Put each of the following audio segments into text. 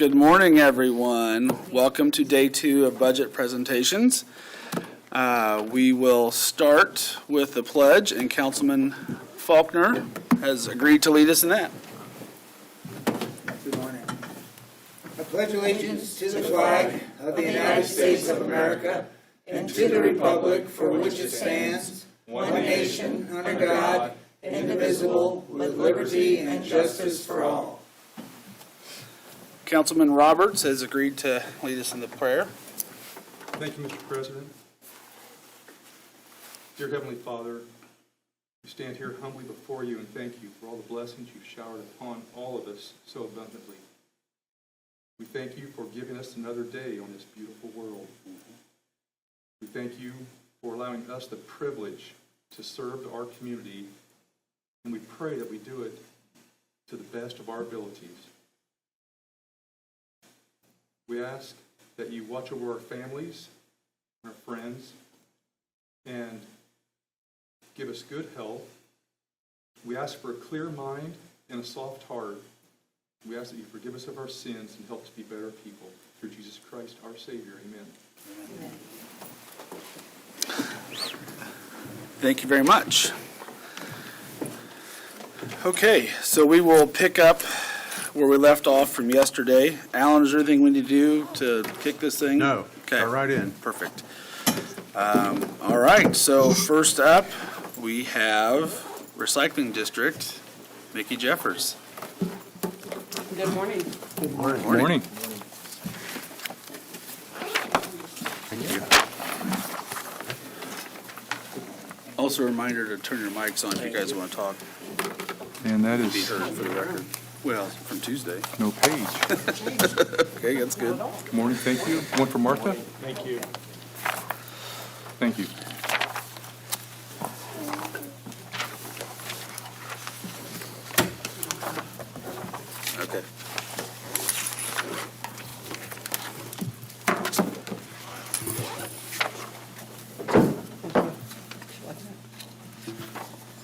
Good morning, everyone. Welcome to day 2 of budget presentations. We will start with the pledge, and Councilman Faulkner has agreed to lead us in that. Good morning. I pledge allegiance to the flag of the United States of America and to the republic for which it stands, one nation, under God, indivisible, with liberty and justice for all. Councilman Roberts has agreed to lead us in the prayer. Thank you, Mr. President. Dear Heavenly Father, we stand here humbly before you and thank you for all the blessings you've showered upon all of us so abundantly. We thank you for giving us another day on this beautiful world. We thank you for allowing us the privilege to serve our community, and we pray that we do it to the best of our abilities. We ask that you watch over our families, our friends, and give us good health. We ask for a clear mind and a soft heart. We ask that you forgive us of our sins and help us be better people. Through Jesus Christ, our Savior. Amen. Amen. Thank you very much. Okay, so we will pick up where we left off from yesterday. Alan, is there anything we need to do to kick this thing? No. Okay. Go right in. Perfect. All right, so first up, we have Recycling District, Mickey Jeffers. Good morning. Good morning. Morning. Also a reminder to turn your mics on if you guys want to talk, And that be is heard for the record. Well, from Tuesday. no page. Okay, that's good. Good morning, thank you. One for Martha? Thank you. Thank you. Okay.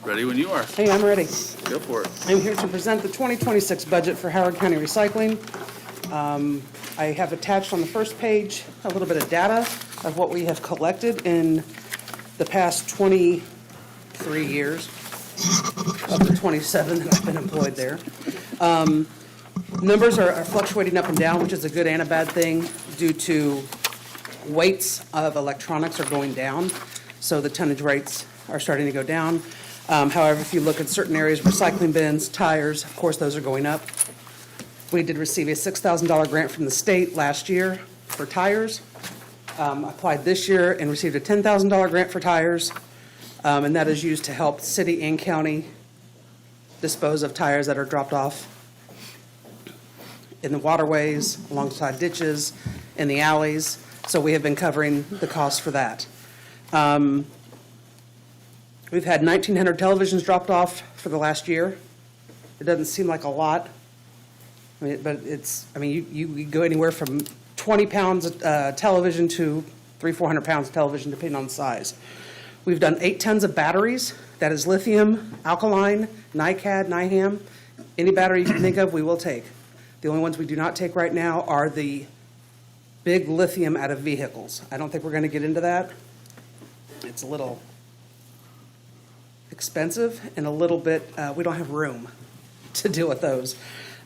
Ready when you are. Hey, I'm ready. Go for it. I'm here to present the 2026 budget for Howard County Recycling. I have attached on the first page a little bit of data of what we have collected in the past 23 years, of the 27 that I've been employed there. Numbers are fluctuating up and down, which is a good and a bad thing due to weights of electronics are going down, so the tonnage rates are starting to go down. However, if you look at certain areas, recycling bins, tires, of course, those are going up. We did receive a $6,000 grant from the state last year for tires. Applied this year and received a $10,000 grant for tires, and that is used to help city and county dispose of tires that are dropped off in the waterways, alongside ditches, in the alleys. So we have been covering the cost for that. We've had 1,900 televisions dropped off for the last year. It doesn't seem like a lot, but you go anywhere from 20 pounds of television to 300-400 pounds of television, depending on the size. We've done 8 tons of batteries. That is lithium, alkaline, NiCad, NiHam. Any battery you can think of, we will take. The only ones we do not take right now are the big lithium out of vehicles. I don't think we're going to get into that. It's a little expensive and a little bit, we don't have room to deal with those.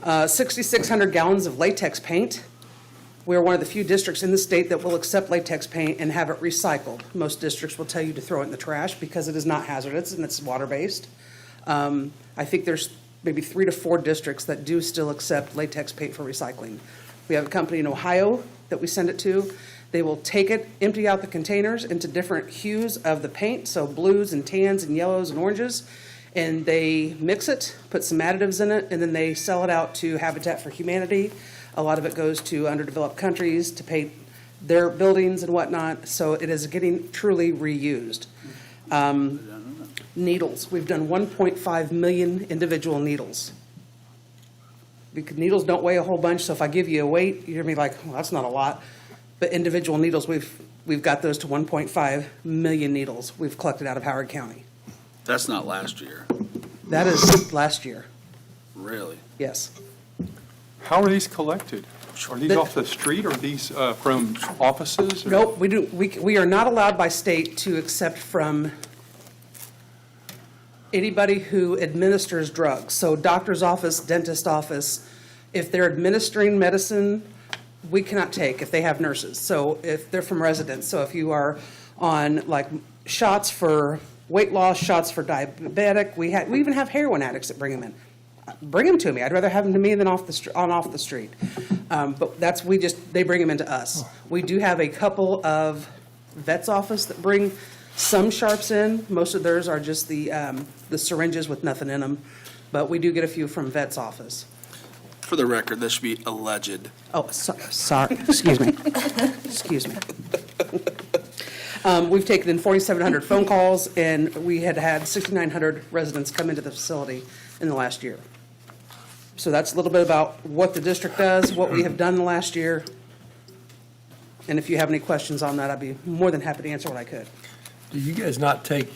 6,600 gallons of latex paint. We're one of the few districts in the state that will accept latex paint and have it recycled. Most districts will tell you to throw it in the trash because it is not hazardous and it's water-based. I think there's maybe 3 to 4 districts that do still accept latex paint for recycling. We have a company in Ohio that we send it to. They will take it, empty out the containers into different hues of the paint, so blues and tans and yellows and oranges, and they mix it, put some additives in it, and then they sell it out to Habitat for Humanity. A lot of it goes to underdeveloped countries to paint their buildings and whatnot, so it is getting truly reused. Needles, we've done 1.5 million individual needles. Because needles don't weigh a whole bunch, so if I give you a weight, you're gonna be like, well, that's not a lot. But individual needles, we've got those to 1.5 million needles we've collected out of Howard County. That's not last year. That is last year, Really? yes. How are these collected? Are these off the street, or are these from offices? or- Nope, we are not allowed by state to accept from anybody who administers drugs. So doctor's office, dentist office, if they're administering medicine, we cannot take if they have nurses. So if they're from residents, so if you are on like shots for weight loss, shots for diabetic, we even have heroin addicts that bring them in. Bring them to me. I'd rather have them to me than off the street. But they bring them into us. We do have a couple of vets office that bring some sharps in. Most of theirs are just the syringes with nothing in them. But we do get a few from vets office. For the record, this should be alleged. Oh, sorry, excuse me. Excuse me. We've taken in 4,700 phone calls, and we had 6,900 residents come into the facility in the last year. So that's a little bit about what the district does, what we have done in the last year. And if you have any questions on that, I'd be more than happy to answer what I could. Do you guys not take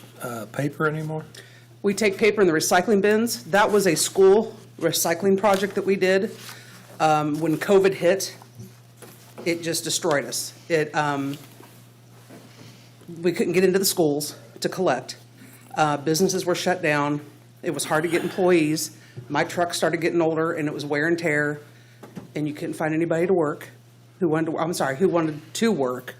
paper anymore? We take paper in the recycling bins. That was a school recycling project that we did. When COVID hit, it just destroyed us. We couldn't get into the schools to collect. Businesses were shut down. It was hard to get employees. My truck started getting older, and it was wear and tear, and you couldn't find anybody to work who wanted to work.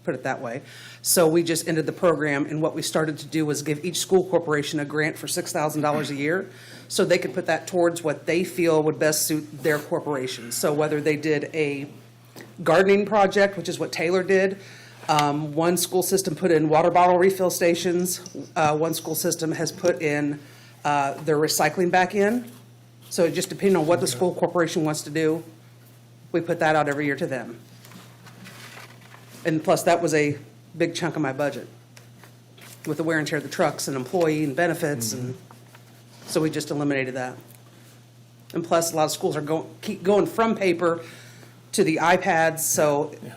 Put it that way. So we just ended the program, and what we started to do was give each school corporation a grant for $6,000 a year, so they could put that towards what they feel would best suit their corporation. So whether they did a gardening project, which is what Taylor did, one school system put in water bottle refill stations, one school system has put in their recycling back in. So just depending on what the school corporation wants to do, we put that out every year to them. And plus, that was a big chunk of my budget with the wear and tear of the trucks and employee and benefits, and so we just eliminated that. And plus, a lot of schools are keep going from paper to the iPads, so it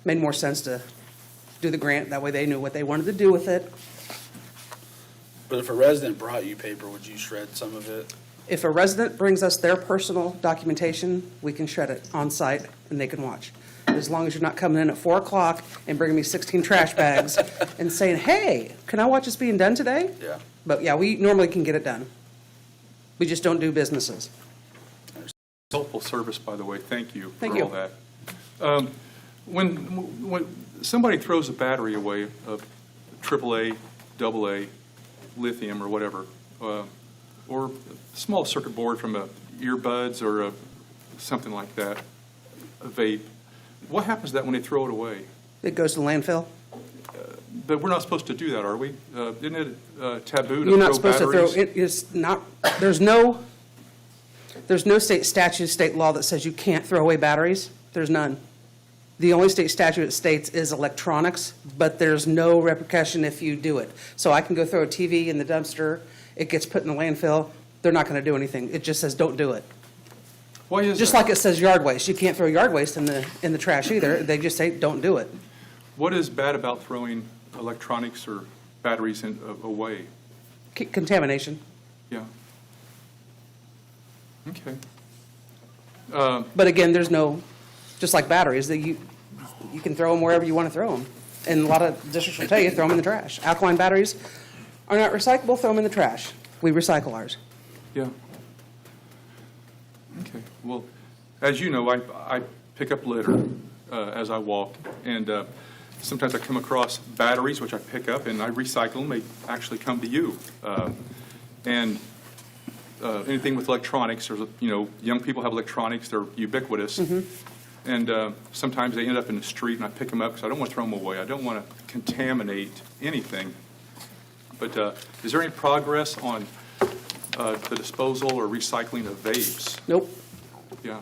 made more sense to do the grant. That way they knew what they wanted to do with it. But if a resident brought you paper, would you shred some of it? If a resident brings us their personal documentation, we can shred it on site and they can watch. As long as you're not coming in at 4 o'clock and bringing me 16 trash bags and saying, hey, can I watch this being done today? Yeah. But yeah, we normally can get it done. We just don't do businesses. Helpful service, by the way. Thank you Thank for you. all that. When somebody throws a battery away of AAA, AA, lithium or whatever, or a small circuit board from earbuds or something like that, a vape, what happens to that when they throw it away? It goes to landfill. But we're not supposed to do that, are we? Isn't it taboo to You're not throw supposed to batteries? throw, it is not, there's no state statute, state law that says you can't throw away batteries. There's none. The only state statute that states is electronics, but there's no repercussion if you do it. So I can go throw a TV in the dumpster, it gets put in the landfill, they're not going to do anything. It just says don't do it. Why is Just that? like it says yard waste. You can't throw yard waste in the trash either. They just say don't do it. What is bad about throwing electronics or batteries away? Contamination. Yeah. Okay. But again, there's no, just like batteries, that you can throw them wherever you want to throw them. And a lot of districts will tell you, throw them in the trash. Alkaline batteries are not recyclable, throw them in the trash. We recycle ours. Yeah. Okay. Well, as you know, I pick up litter as I walk, and sometimes I come across batteries, which I pick up, and I recycle them. They actually come to you. And anything with electronics, or, young people have electronics, they're ubiquitous. And sometimes they end up in the street, and I pick them up because I don't want to throw them away. I don't want to contaminate anything. But is there any progress on the disposal or recycling of vapes? Nope, Yeah,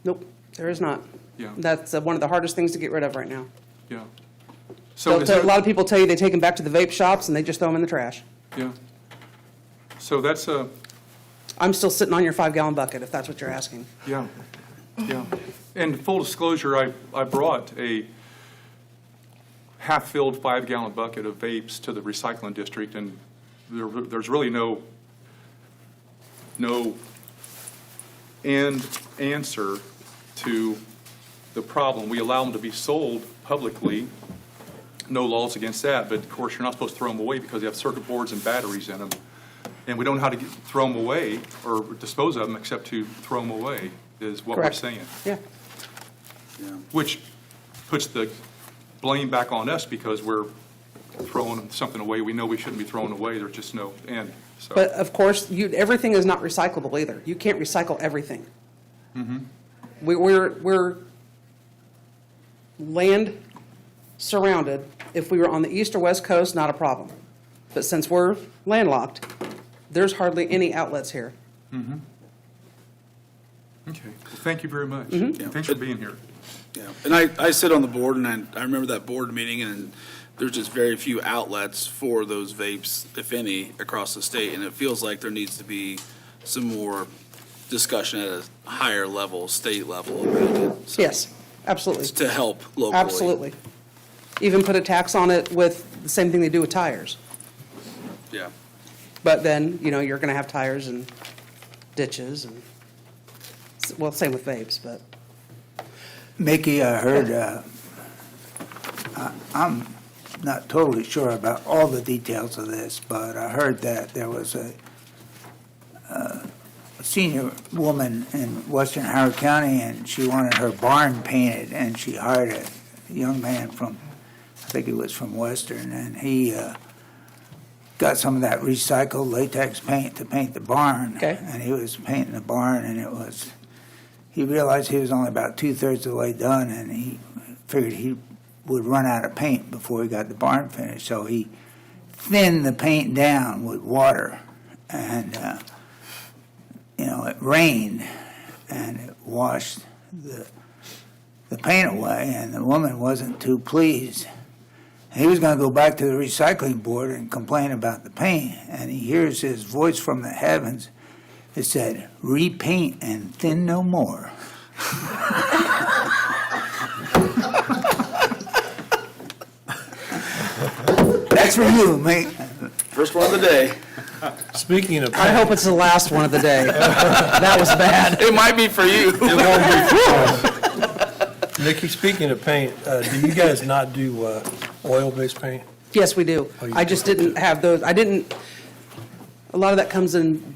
nope, there is not. Yeah. That's one of the hardest things to get rid of right now. yeah. So is A there, lot of people tell you they take them back to the vape shops and they just throw them in the trash. yeah. So that's I'm still sitting on your 5-gallon bucket, if that's what you're asking. yeah, yeah. And full disclosure, I brought a half-filled 5-gallon bucket of vapes to the recycling district, and there's really no end answer to the problem. We allow them to be sold publicly, no laws against that, but of course, you're not supposed to throw them away because they have circuit boards and batteries in them. And we don't know how to throw them away or dispose of them except to throw them away, is what we're Correct. saying. Yeah. Which puts the blame back on us because we're throwing something away we know we shouldn't be throwing away. There's just no end. So, But of course, everything is not recyclable either. You can't recycle everything. We're land surrounded. If we were on the east or west coast, not a problem. But since we're landlocked, there's hardly any outlets here. okay. Well, thank you very much. Yeah. Thanks for being here. Yeah, and I sit on the board, and I remember that board meeting, and there's just very few outlets for those vapes, if any, across the state, and it feels like there needs to be some more discussion at a higher level, state level about it. So, Yes, absolutely. to help locally. Absolutely. Even put a tax on it with the same thing they do with tires. Yeah. But then, you're going to have tires and ditches and, well, same with vapes, but. Mickey, I heard, I'm not totally sure about all the details of this, but I heard that there was a senior woman in western Howard County, and she wanted her barn painted, and she hired a young man from, I think he was from Western, and he got some of that recycled latex paint to paint the barn. Okay. And he was painting the barn, and he realized he was only about 2/3 of the way done, and he figured he would run out of paint before he got the barn finished. So he thinned the paint down with water, and it rained, and it washed the paint away, and the woman wasn't too pleased. He was going to go back to the recycling board and complain about the paint, and he hears his voice from the heavens. It said, "Repaint and thin no more." That's for you, mate. First one of the day. Speaking of I hope it's the last one of the day. That was bad. It might be for you. Nikki, speaking of paint, do you guys not do oil-based paint? Yes, we do. Oh, you I just didn't have those, a lot of that comes in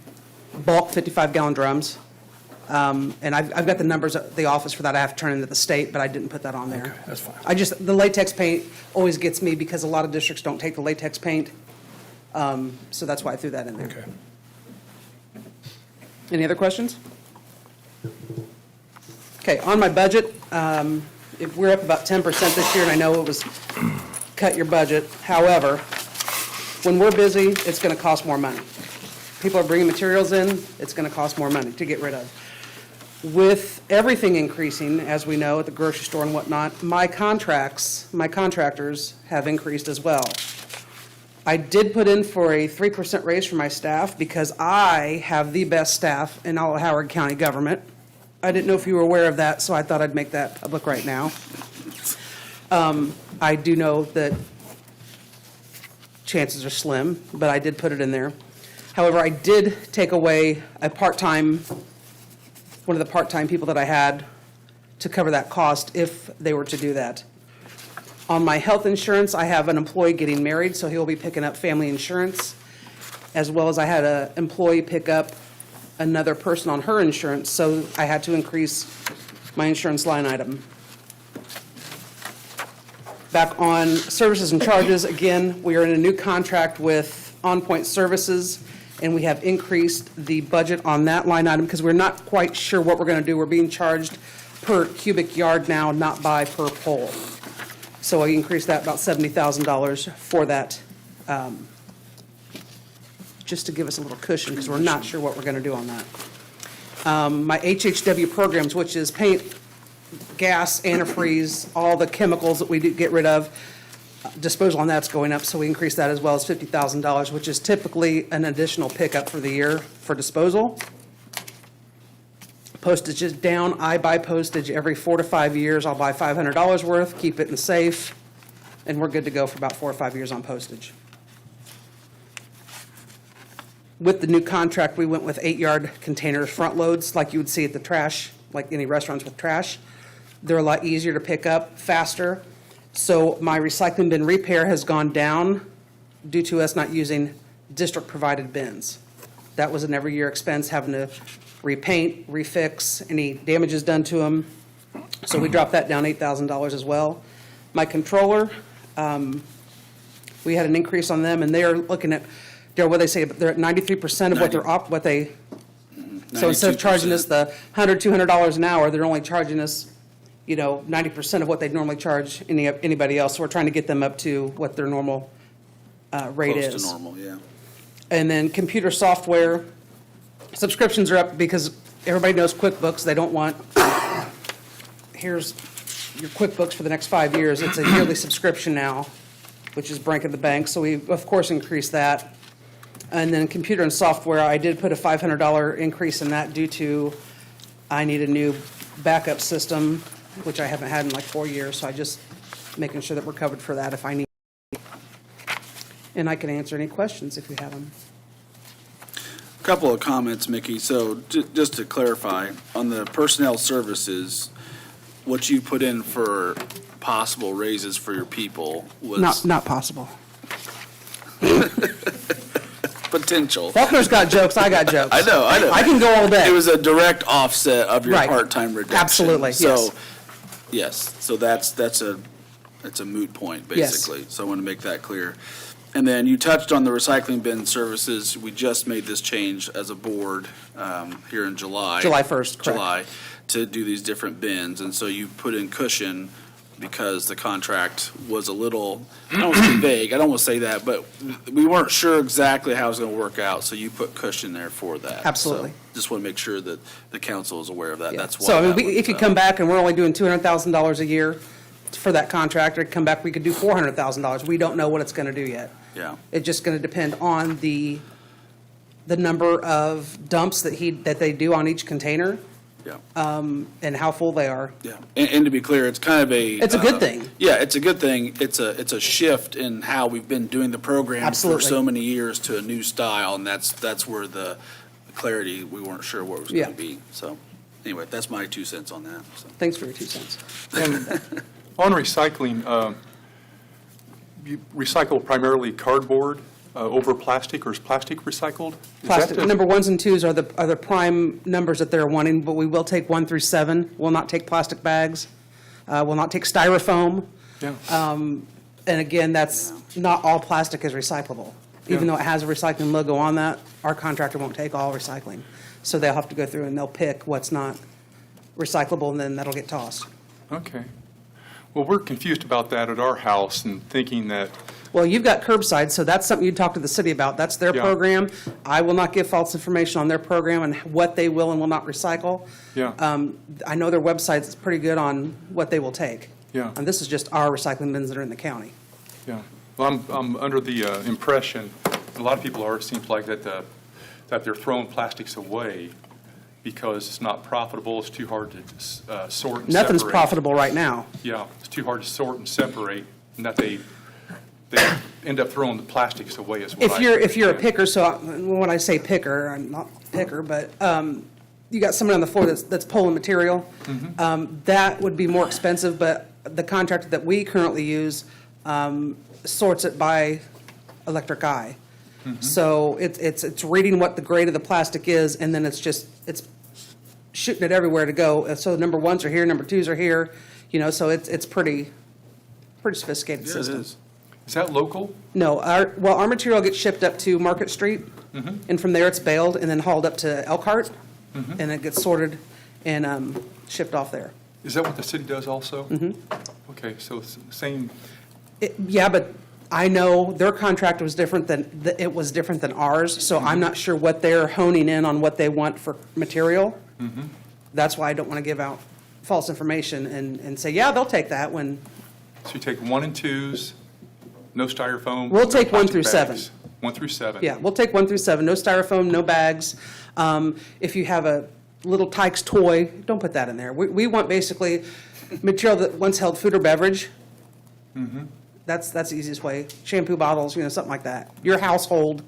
bulk 55-gallon drums. And I've got the numbers at the office for that. I have to turn into the state, but I didn't put that on there. Okay, that's fine. The latex paint always gets me because a lot of districts don't take the latex paint. So that's why I threw that in there. Okay. Any other questions? Okay, on my budget, if we're up about 10% this year, and I know it was cut your budget. However, when we're busy, it's going to cost more money. People are bringing materials in, it's going to cost more money to get rid of. With everything increasing, as we know, at the grocery store and whatnot, my contractors have increased as well. I did put in for a 3% raise for my staff because I have the best staff in all of Howard County government. I didn't know if you were aware of that, so I thought I'd make that public right now. I do know that chances are slim, but I did put it in there. However, I did take away one of the part-time people that I had to cover that cost if they were to do that. On my health insurance, I have an employee getting married, so he'll be picking up family insurance, as well as I had an employee pick up another person on her insurance, so I had to increase my insurance line item. Back on services and charges, again, we are in a new contract with On Point Services, and we have increased the budget on that line item because we're not quite sure what we're going to do. We're being charged per cubic yard now, not by per pole. So I increased that about $70,000 for that, just to give us a little cushion because we're not sure what we're going to do on that. My HHW programs, which is paint, gas, antifreeze, all the chemicals that we do get rid of, disposal on that's going up, so we increased that as well as $50,000, which is typically an additional pickup for the year for disposal. Postage is down. I buy postage every 4 to 5 years. I'll buy $500 worth, keep it in the safe, and we're good to go for about 4 or 5 years on postage. With the new contract, we went with 8-yard containers, front loads, like you would see at the trash, like any restaurants with trash. They're a lot easier to pick up, faster. So my recycling bin repair has gone down due to us not using district-provided bins. That was an every year expense, having to repaint, refix, any damages done to them. So we dropped that down $8,000 as well. My controller, we had an increase on them, and they are looking at, what they say, they're at 93% of what they're so instead of charging us the $100, $200 an hour, they're only charging us, 90% of what they'd normally charge anybody else. So we're trying to get them up to what their normal rate is. Close to normal, yeah. And then computer software, subscriptions are up because everybody knows QuickBooks. They don't want, here's your QuickBooks for the next 5 years. It's a yearly subscription now, which is breaking the bank. So we, of course, increased that. And then computer and software, I did put a $500 increase in that due to I need a new backup system, which I haven't had in like 4 years. So I just making sure that we're covered for that if I need. And I can answer any questions if you have them. A couple of comments, Mickey. So just to clarify, on the personnel services, what you put in for possible raises for your people was Not possible. potential. Faulkner's got jokes, I got jokes. I know. I can go all day. It was a direct offset of your Right. part-time reduction. Absolutely, yes. So, yes, so that's a moot point, Yes. basically. So I want to make that clear. And then you touched on the recycling bin services. We just made this change as a board here in July. July 1st, correct. July, to do these different bins. And so you put in cushion because the contract was a little, I don't want to say vague, I don't want to say that, but we weren't sure exactly how it was going to work out, so you put cushion there for that. Absolutely. So just want to make sure that the council is aware of that. Yeah. That's why. So I mean, that was, if you come back and we're only doing $200,000 a year for that contract, or come back, we could do $400,000. We don't know what it's going to do yet. Yeah, It's just going to depend on the number of dumps that they do on each container, yeah, and how full they are. yeah. And to be clear, it's kind of a. It's a good thing. Yeah, it's a good thing. It's a shift in how we've been doing the program Absolutely. for so many years to a new style, and that's where the clarity, we weren't sure what it was Yeah. going to be. So anyway, that's my 2 cents on that. So. Thanks for your 2 cents. And on recycling, you recycle primarily cardboard over plastic, or is plastic recycled? Is that Plastic, the- number 1s and 2s are the prime numbers that they're wanting, but we will take 1 through 7. We'll not take plastic bags. We'll not take styrofoam. Yeah. And again, that's, not all plastic is recyclable. Even Yeah. though it has a recycling logo on that, our contractor won't take all recycling. So they'll have to go through and they'll pick what's not recyclable, and then that'll get tossed. Okay. Well, we're confused about that at our house and thinking that, Well, you've got curbside, so that's something you'd talk to the city about. That's their Yeah. program. I will not give false information on their program and what they will and will not recycle. yeah, I know their website is pretty good on what they will take. Yeah. And this is just our recycling bins that are in the county. yeah. Well, I'm under the impression, a lot of people are, it seems like, that they're throwing plastics away because it's not profitable, it's too hard to sort and separate. Nothing's profitable right now. Yeah, it's too hard to sort and separate, and that they end up throwing the plastics away as well. If you're a picker, so when I say picker, I'm not picker, but you got someone on the floor that's pulling material, that would be more expensive, but the contractor that we currently use sorts it by electric eye. So it's reading what the grade of the plastic is, and then it's shooting it everywhere to go. So number 1s are here, number 2s are here, so it's pretty sophisticated Yeah, it system. is. Is that local? No, our material gets shipped up to Market Street, and from there it's baled and then hauled up to Elkhart, and it gets sorted and shipped off there. Is that what the city does also? Mm-hmm. Okay, so it's the same, Yeah, but I know their contract was different it was different than ours, so I'm not sure what they're honing in on what they want for material. That's why I don't want to give out false information and say, yeah, they'll take that when, so you take 1 and 2s, no styrofoam? We'll no take 1 plastic through 7. bags. 1 through 7? yeah, we'll take 1 through 7, no styrofoam, no bags. If you have a little Tykes toy, don't put that in there. We want basically material that once held food or beverage. That's the easiest way. Shampoo bottles, something like that. Your household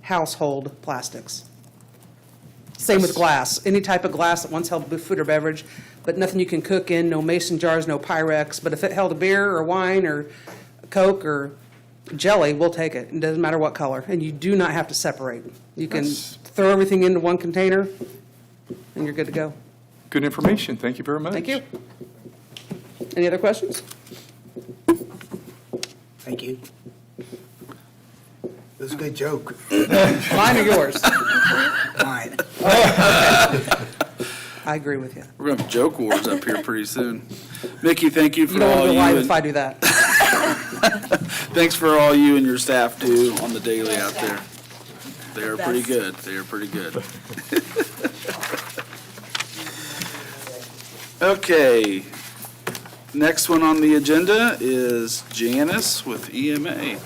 household plastics. Same with glass, any type of glass that once held food or beverage, but nothing you can cook in, no mason jars, no Pyrex. But if it held a beer or wine or Coke or jelly, we'll take it. It doesn't matter what color. And you do not have to separate. You can throw everything into one container and you're good to go. Good information. Thank you very much. Thank you. Any other questions? Thank you. It was a good joke. Mine or yours? Mine. I agree with you. We're going to have joke wars up here pretty soon. Mickey, thank you for You don't want all to you. go live and- if I do that. Thanks for all you and your staff do on the daily out there. They are pretty good. They are pretty good. Okay. Next one on the agenda is Janice with E EMA. I'm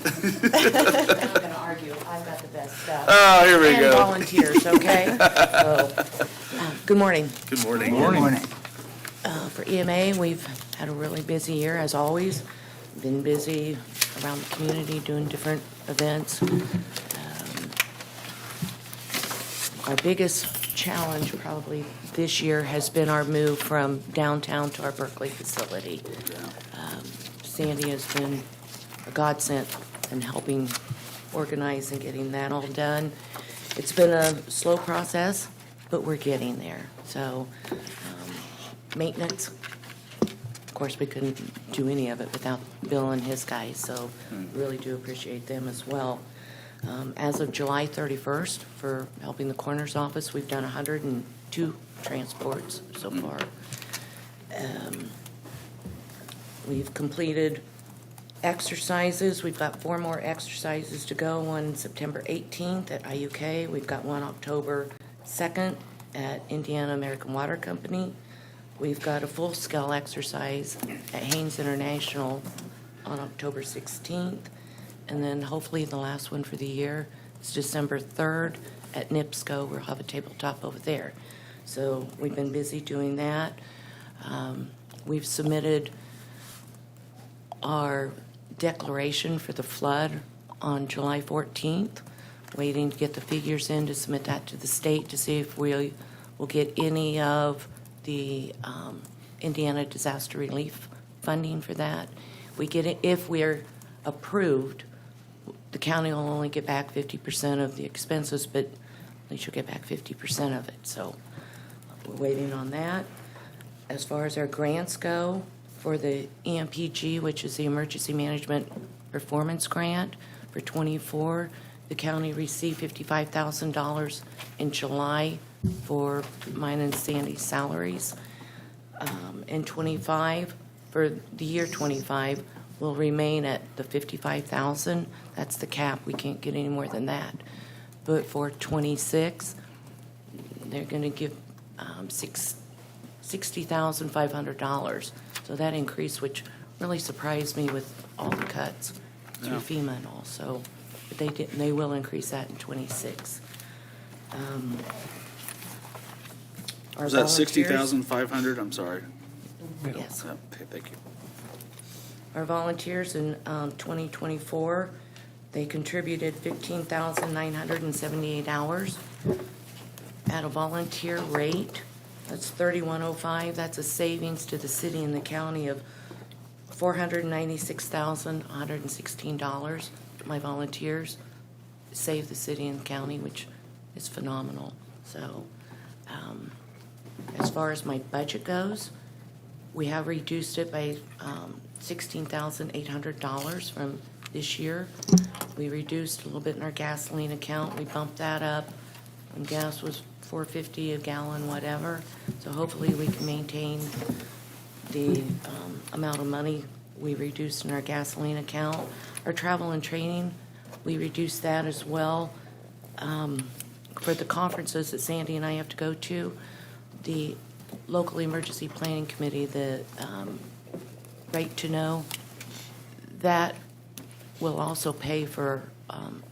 not going to argue. I've got the best stuff. Oh, here we And go. volunteers, okay? So, good morning. Good morning. Morning. For EMA, we've had a really busy year, as always. Been busy around the community doing different events. Our biggest challenge probably this year has been our move from downtown to our Berkeley facility. Sandy has been a godsend in helping organize and getting that all done. It's been a slow process, but we're getting there. So, maintenance, of course, we couldn't do any of it without Bill and his guys, so really do appreciate them as well. As of July 31st, for helping the coroner's office, we've done 102 transports so far. We've completed exercises. We've got 4 more exercises to go, one September 18th at IUK. We've got one October 2nd at Indiana American Water Company. We've got a full-scale exercise at Haynes International on October 16th. And then hopefully the last one for the year is December 3rd at NIPSCO. We'll have a tabletop over there. So we've been busy doing that. We've submitted our declaration for the flood on July 14th, waiting to get the figures in to submit that to the state to see if we will get any of the Indiana disaster relief funding for that. We get it if we're approved. The county will only get back 50% of the expenses, but at least you'll get back 50% of it. So we're waiting on that. As far as our grants go, for the EMPG, which is the Emergency Management Performance Grant for '24, the county received $55,000 in July for mine and Sandy's salaries. In '25, for the year '25, will remain at the $55,000. That's the cap. We can't get any more than that. But for '26, they're going to give $60,500. So that increase, which really surprised me with all the cuts through FEMA and all. So, but they did, they will increase that in '26. Was that 60,500? I'm sorry. Yes. Oh, okay, thank you. Our volunteers in 2024, they contributed 15,978 hours at a volunteer rate. That's $31.05. That's a savings to the city and the county of $496,116. My volunteers save the city and county, which is phenomenal. So, as far as my budget goes, we have reduced it by $16,800 from this year. We reduced a little bit in our gasoline account. We bumped that up. When gas was $4.50 a gallon, whatever. So hopefully we can maintain the amount of money we reduced in our gasoline account. Our travel and training, we reduced that as well. For the conferences that Sandy and I have to go to, the local emergency planning committee, the right to know, that will also pay for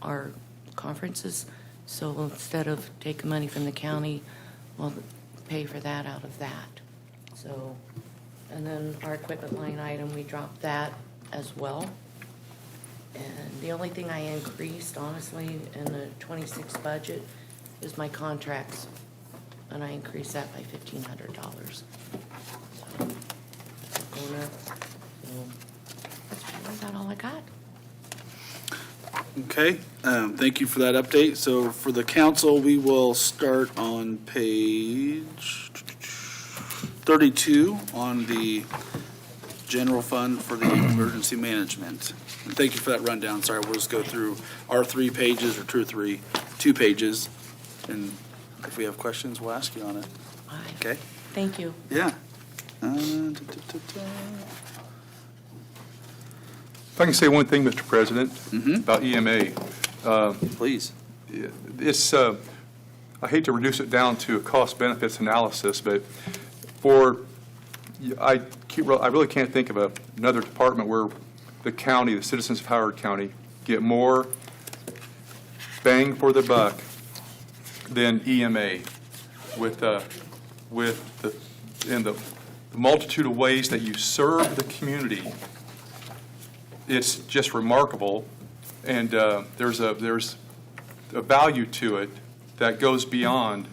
our conferences. So instead of taking money from the county, we'll pay for that out of that. So, and then our equipment line item, we dropped that as well. And the only thing I increased, honestly, in the 26 budget is my contracts, and I increased that by $1,500. So, going up, so that's really about all I got. Okay, thank you for that update. So for the council, we will start on page 32 on the general fund for the emergency management. And thank you for that rundown. Sorry, we'll just go through our 3 pages or 2 or 3, 2 pages. And if we have questions, we'll ask you on it. All right. Okay? Thank you. Yeah. If I can say one thing, Mr. President, about EMA. Please. It's, I hate to reduce it down to a cost-benefits analysis, but I really can't think of another department where the county, the citizens of Howard County, get more bang for the buck than EMA with the multitude of ways that you serve the community. It's just remarkable, and there's a value to it that goes beyond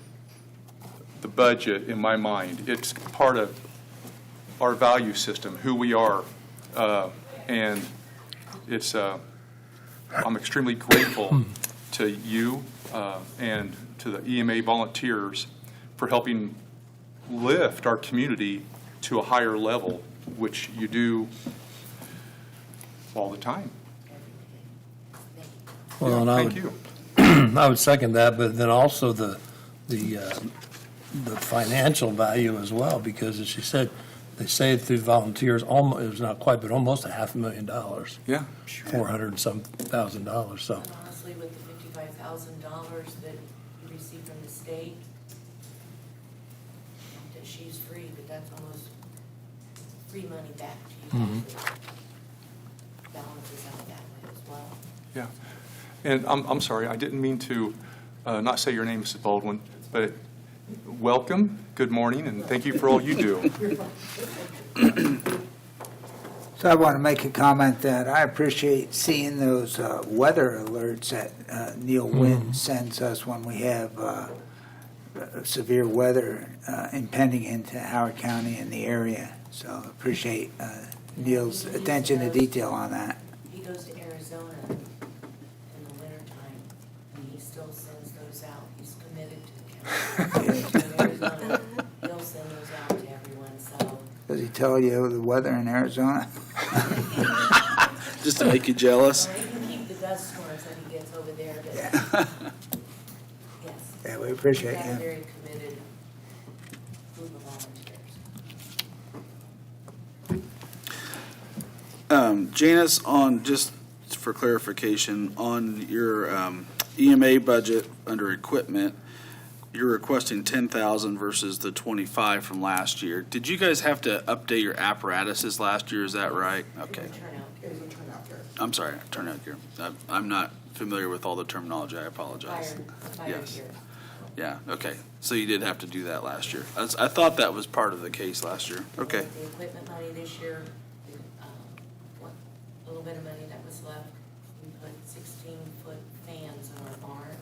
the budget in my mind. It's part of our value system, who we are, and it's. I'm extremely grateful to you and to the EMA volunteers for helping lift our community to a higher level, which you do all the time. Well, and Thank you. I would second that, but then also the financial value as well, because as she said, they saved through volunteers, almost, it was not quite, but almost $500,000. Yeah. 400 and some $1,000, so. And honestly, with the $55,000 that you receive from the state, not that she's free, but that's almost free money back to you. Balances out that way as well. Yeah. And I'm sorry, I didn't mean to not say your name, Mrs. Baldwin, but welcome, good morning, and thank you for all you do. So I want to make a comment that I appreciate seeing those weather alerts that Neil Wynn sends us when we have severe weather impending into Howard County and the area. So appreciate Neil's attention to detail on that. He goes to Arizona in the wintertime, and he still sends those out. He's committed to the county. In Arizona, he'll send those out to everyone, so. Does he tell you the weather in Arizona? Just to make you jealous. Or he can keep the dust storms that he gets over there, but Yeah. yes. Yeah, we appreciate He's got a him. very committed group of volunteers. Janice, on, just for clarification, on your EMA budget under equipment, you're requesting 10,000 versus the 25 from last year. Did you guys have to update your apparatuses last year? Is that right? Okay. I'm sorry, turnout gear. I'm not familiar with all the terminology. I apologize. Fire Yes. gear. Yeah, okay. So you did have to do that last year. I thought that was part of the case last year. Okay. The equipment money this year, what little bit of money that was left, we put 16-foot fans in our barn.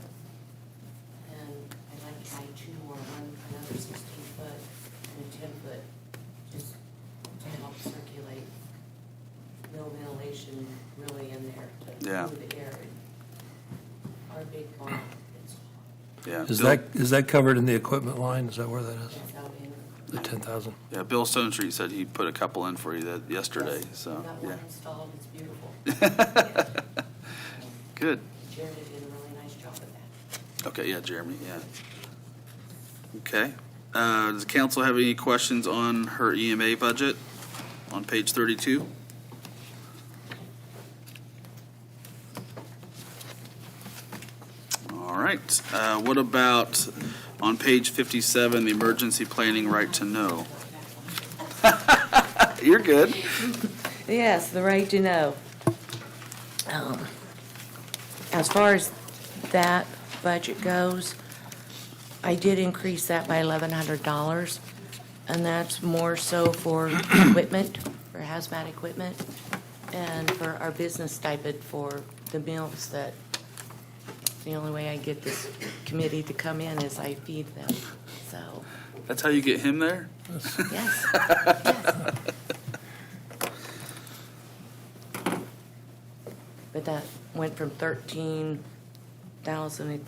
And I'd like to buy 2 more, another 16-foot and a 10-foot, just to help circulate. No ventilation really in there to Yeah. cool the air. Our big barn, it's hot. Yeah. Is that covered in the equipment line? Is that where that is? It's out in. The 10,000? Yeah, Bill Stone Street said he put a couple in for you that yesterday, so, We got yeah. one installed, it's beautiful. Good. Jared did a really nice job of that. Okay, yeah, Jeremy, yeah. Okay. Does the council have any questions on her EMA budget on page 32? All right. What about on page 57, the emergency planning right to know? You're good. Yes, the right to know. As far as that budget goes, I did increase that by $1,100, and that's more so for equipment, for hazmat equipment. And for our business stipend for the meals that, the only way I get this committee to come in is I feed them, so, That's how you get him there? yes. Yes. But that went from 13,000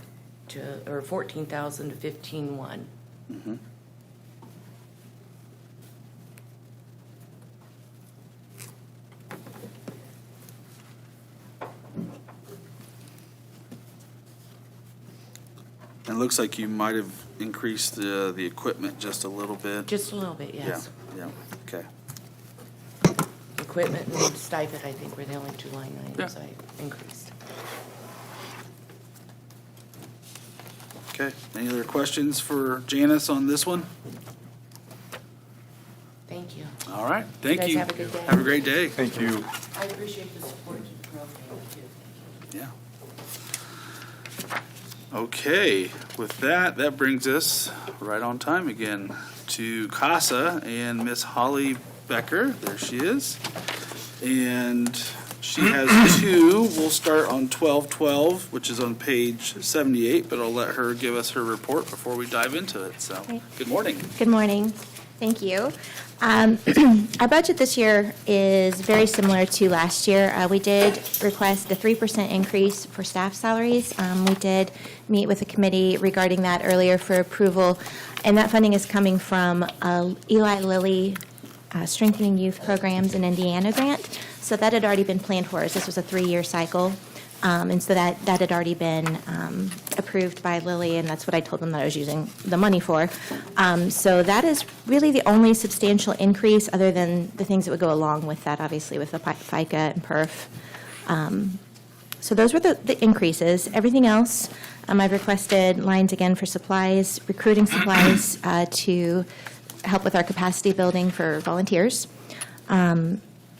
to, or 14,000 to 15,100. It looks like you might have increased the equipment just a little bit. Just a little bit, yes. Yeah, okay. Equipment and stipend, I think, were the only two line items Yeah. I increased. Okay, any other questions for Janice on this one? Thank you. All right, thank guys you. have a good day. Have a great day. Thank you. I appreciate the support to the program, too. Yeah. Okay, with that, that brings us right on time again to CASA and Miss Holly Becker. There she is. And she has two. We'll start on 1212, which is on page 78, but I'll let her give us her report before we dive into it. So, Okay. good morning. Good morning. Thank you. Our budget this year is very similar to last year. We did request a 3% increase for staff salaries. We did meet with the committee regarding that earlier for approval, and that funding is coming from Eli Lilly Strengthening Youth Programs in Indiana grant. So that had already been planned for us. This was a 3-year cycle. And so that had already been approved by Lilly, and that's what I told them that I was using the money for. So that is really the only substantial increase, other than the things that would go along with that, obviously, with the FICA and PERF. So those were the increases. Everything else, I've requested lines again for supplies, recruiting supplies to help with our capacity building for volunteers.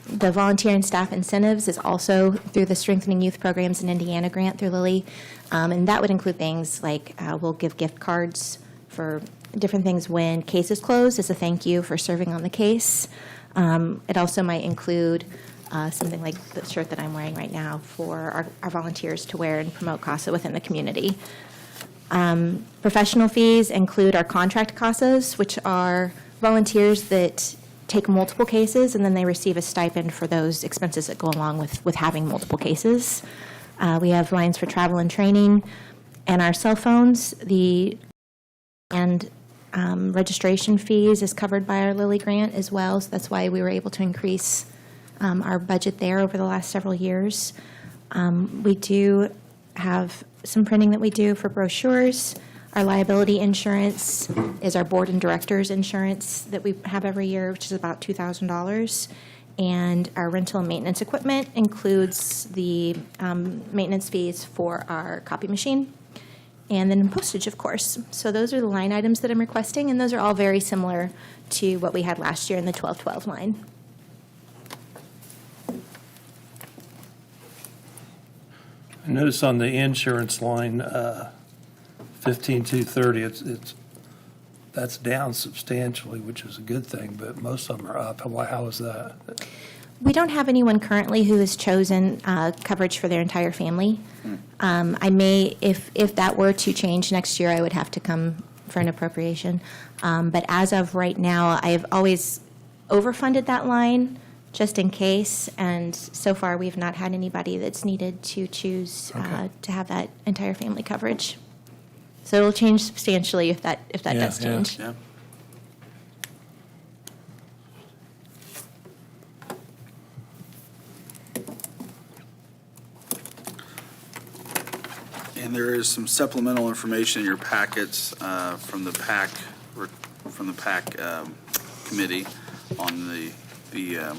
The volunteer and staff incentives is also through the Strengthening Youth Programs in Indiana grant through Lilly. And that would include things like we'll give gift cards for different things when cases close as a thank you for serving on the case. It also might include something like the shirt that I'm wearing right now for our volunteers to wear and promote CASA within the community. Professional fees include our contract CASAs, which are volunteers that take multiple cases, and then they receive a stipend for those expenses that go along with having multiple cases. We have lines for travel and training, and our cell phones. Registration fees is covered by our Lilly grant as well, so that's why we were able to increase our budget there over the last several years. We do have some printing that we do for brochures. Our liability insurance is our board and directors insurance that we have every year, which is about $2,000. And our rental and maintenance equipment includes the maintenance fees for our copy machine, and then postage, of course. So those are the line items that I'm requesting, and those are all very similar to what we had last year in the 1212 line. I noticed on the insurance line, 15,230, that's down substantially, which is a good thing, but most of them are up. How is that? We don't have anyone currently who has chosen coverage for their entire family. I may, if that were to change next year, I would have to come for an appropriation. But as of right now, I have always overfunded that line just in case, and so far we've not had anybody that's needed to choose to have that entire family coverage. So it'll change substantially if that does change. Yeah. And there is some supplemental information in your packets from the PAC committee on the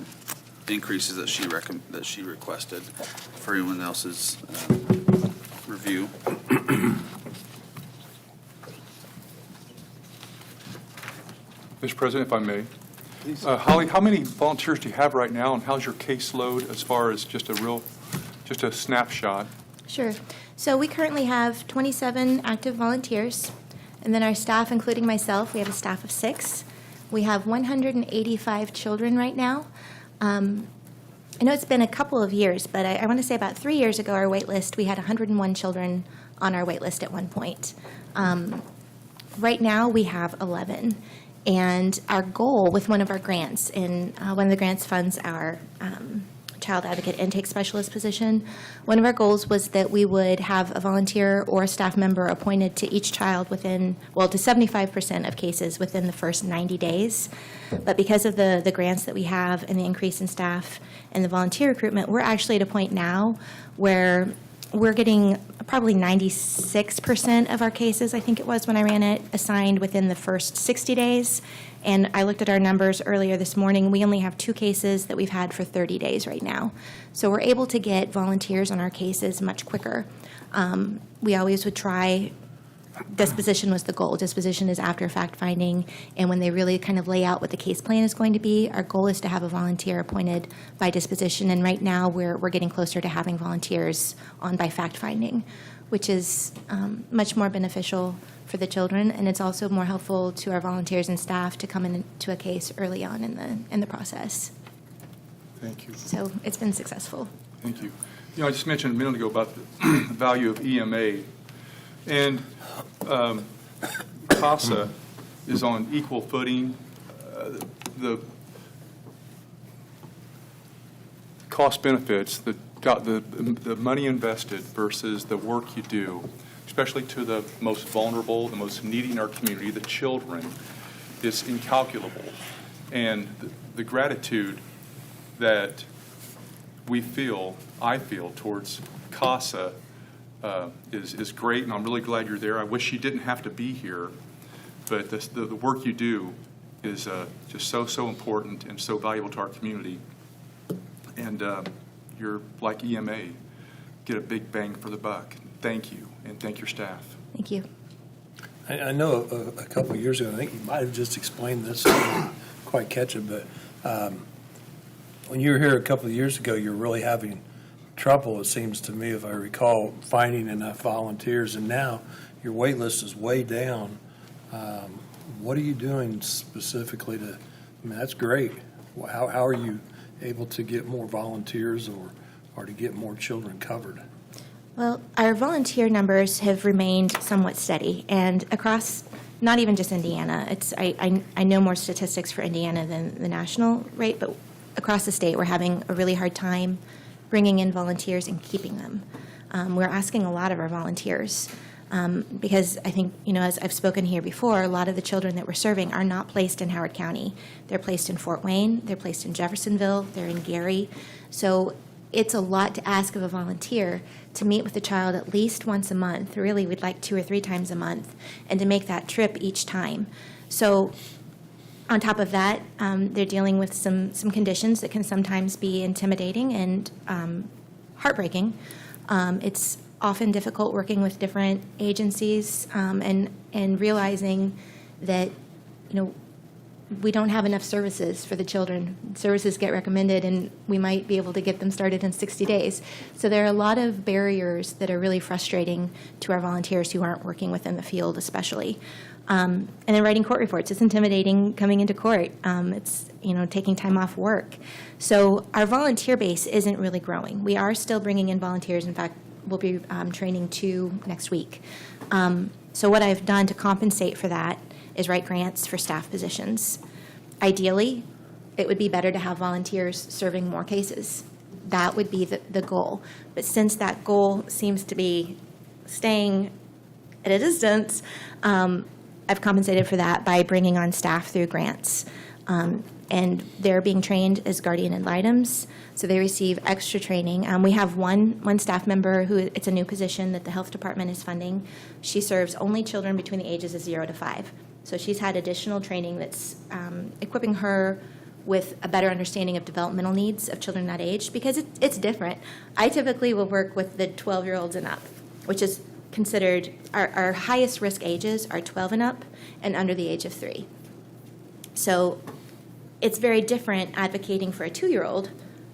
increases that she requested for anyone else's review. Mr. President, if I may. Holly, how many volunteers do you have right now, and how's your caseload as far as just a snapshot? Sure. So we currently have 27 active volunteers, and then our staff, including myself, we have a staff of 6. We have 185 children right now. I know it's been a couple of years, but I want to say about 3 years ago, our wait list, we had 101 children on our wait list at one point. Right now, we have 11. And our goal with one of our grants, and one of the grants funds our child advocate intake specialist position, one of our goals was that we would have a volunteer or a staff member appointed to each child within, well, to 75% of cases within the first 90 days. But because of the grants that we have and the increase in staff and the volunteer recruitment, we're actually at a point now where we're getting probably 96% of our cases, I think it was when I ran it, assigned within the first 60 days. And I looked at our numbers earlier this morning. We only have 2 cases that we've had for 30 days right now. So we're able to get volunteers on our cases much quicker. We always would try, disposition was the goal. Disposition is after fact-finding, and when they really kind of lay out what the case plan is going to be, our goal is to have a volunteer appointed by disposition, and right now we're getting closer to having volunteers on by fact-finding, which is much more beneficial for the children, and it's also more helpful to our volunteers and staff to come into a case early on in the process. Thank you. So it's been successful. Thank you. You know, I just mentioned a minute ago about the value of EMA. And CASA is on equal footing. The cost benefits, the money invested versus the work you do, especially to the most vulnerable, the most needy in our community, the children, is incalculable. And the gratitude that I feel towards CASA is great, and I'm really glad you're there. I wish you didn't have to be here, but the work you do is just so important and so valuable to our community. And you're like EMA, get a big bang for the buck. Thank you, and thank your staff. Thank you. I know a couple of years ago, I think you might have just explained this, I didn't quite catch it, but when you were here a couple of years ago, you were really having trouble, it seems to me, if I recall, finding enough volunteers, and now your wait list is way down. What are you doing specifically to, I mean, that's great. How are you able to get more volunteers or to get more children covered? Well, our volunteer numbers have remained somewhat steady, and across, not even just Indiana, I know more statistics for Indiana than the national rate, but across the state, we're having a really hard time bringing in volunteers and keeping them. We're asking a lot of our volunteers because I think, you know, as I've spoken here before, a lot of the children that we're serving are not placed in Howard County. They're placed in Fort Wayne, they're placed in Jeffersonville, they're in Gary. So it's a lot to ask of a volunteer to meet with the child at least once a month. Really, we'd like 2 or 3 times a month, and to make that trip each time. So on top of that, they're dealing with some conditions that can sometimes be intimidating and heartbreaking. It's often difficult working with different agencies and realizing that, you know, we don't have enough services for the children. Services get recommended, and we might be able to get them started in 60 days. So there are a lot of barriers that are really frustrating to our volunteers who aren't working within the field, especially. And then writing court reports. It's intimidating coming into court. It's, you know, taking time off work. So our volunteer base isn't really growing. We are still bringing in volunteers. In fact, we'll be training 2 next week. So what I've done to compensate for that is write grants for staff positions. Ideally, it would be better to have volunteers serving more cases. That would be the goal. But since that goal seems to be staying at a distance, I've compensated for that by bringing on staff through grants. And they're being trained as guardian ad litems, so they receive extra training. We have one staff member who, it's a new position that the health department is funding. She serves only children between the ages of 0 to 5. So she's had additional training that's equipping her with a better understanding of developmental needs of children that age, because it's different. I typically will work with the 12-year-olds and up, which is considered, our highest risk ages are 12 and up and under the age of 3. So it's very different advocating for a 2-year-old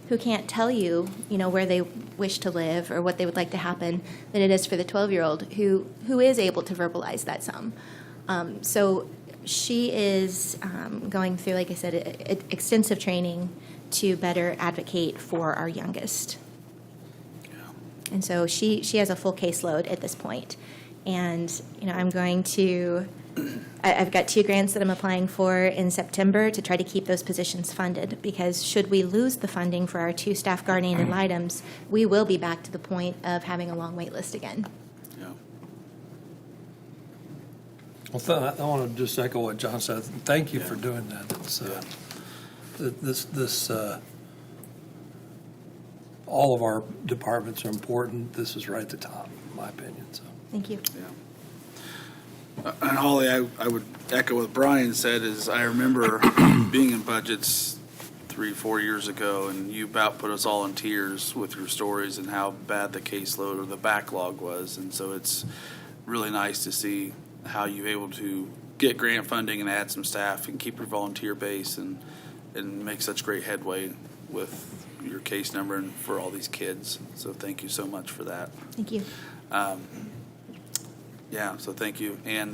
who can't tell you, you know, where they wish to live or what they would like to happen than it is for the 12-year-old who is able to verbalize that some. So she is going through, like I said, extensive training to better advocate for our youngest. And so she has a full caseload at this point. And, I'm going to, I've got 2 grants that I'm applying for in September to try to keep those positions funded, because should we lose the funding for our 2 staff guardian ad litems, we will be back to the point of having a long wait list again. Yeah. Well, I want to just echo what John said. Thank you for doing that. It's, all of our departments are important. This is right at the top, in my opinion, so. Thank you. And Holly, I would echo what Brian said, is I remember being in budgets 3-4 years ago, and you about put us all in tears with your stories and how bad the caseload or the backlog was. And so it's really nice to see how you're able to get grant funding and add some staff and keep your volunteer base and make such great headway with your case number and for all these kids. So thank you so much for that. Thank you. Yeah, so thank you. And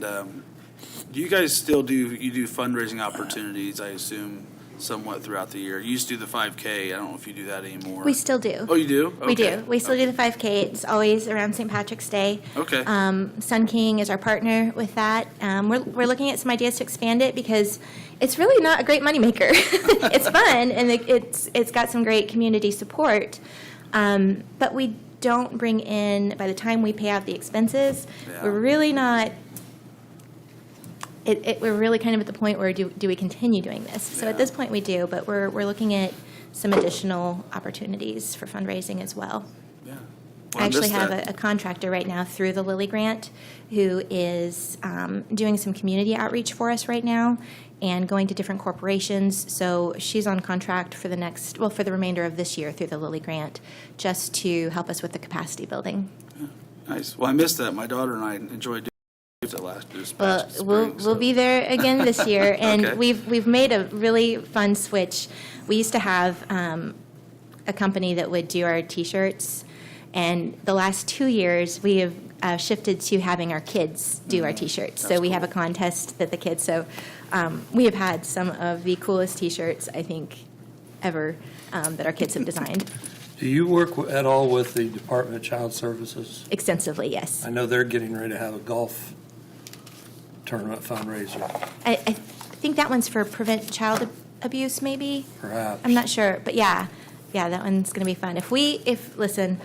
do you guys still do fundraising opportunities, I assume, somewhat throughout the year? You used to do the 5K. I don't know if you do that anymore. We still do. Oh, you do? We Okay. do. We still do the 5K. It's always around St. Patrick's Day. Okay. Sun King is our partner with that. We're looking at some ideas to expand it, because it's really not a great moneymaker. It's fun, and it's got some great community support. But we don't bring in, by the time we pay out the expenses, Yeah. we're really not, we're really kind of at the point where do we continue doing this? So Yeah. at this point we do, but we're looking at some additional opportunities for fundraising as well. Yeah. I actually missed have that. a contractor right now through the Lilly Grant who is doing some community outreach for us right now and going to different corporations. So she's on contract for for the remainder of this year through the Lilly Grant, just to help us with the capacity building. Nice. Well, I missed that. My daughter and I enjoyed doing it this Well, past we'll spring, so. be there again this year, and Okay. we've made a really fun switch. We used to have a company that would do our T-shirts, and the last 2 years we have shifted to having our kids do our T-shirts. So That's we have a cool. contest that the kids. So we have had some of the coolest T-shirts I think ever that our kids have designed Do you work at all with the Department of Child Services? extensively. Yes, I know they're getting ready to have a golf tournament fundraiser, I think that one's for prevent child abuse, maybe. perhaps. I'm not sure, but yeah, that one's going to be fun. Listen,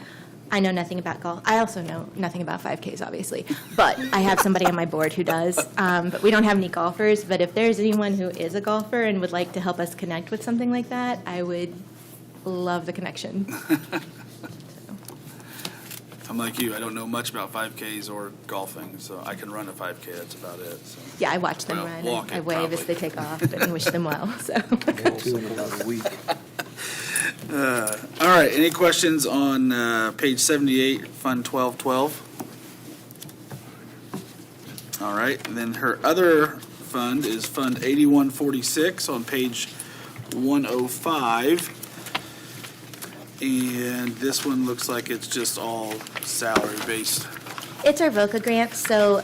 I know nothing about golf. I also know nothing about 5Ks, obviously, but I have somebody on my board who does. But we don't have any golfers. But if there's anyone who is a golfer and would like to help us connect with something like that, I would love the connection. I'm like you. I don't know much about 5Ks or golfing, so I can run a 5K. That's about it. So. Yeah, I watch them Well, run. walk I it, wave as probably. they take off and wish them well. So. We'll do it in about a week. All right. Any questions on page 78, Fund 1212? All right. And then her other fund is Fund 8146 on page 105. And this one looks like it's just all salary-based. It's our VOCA grant, so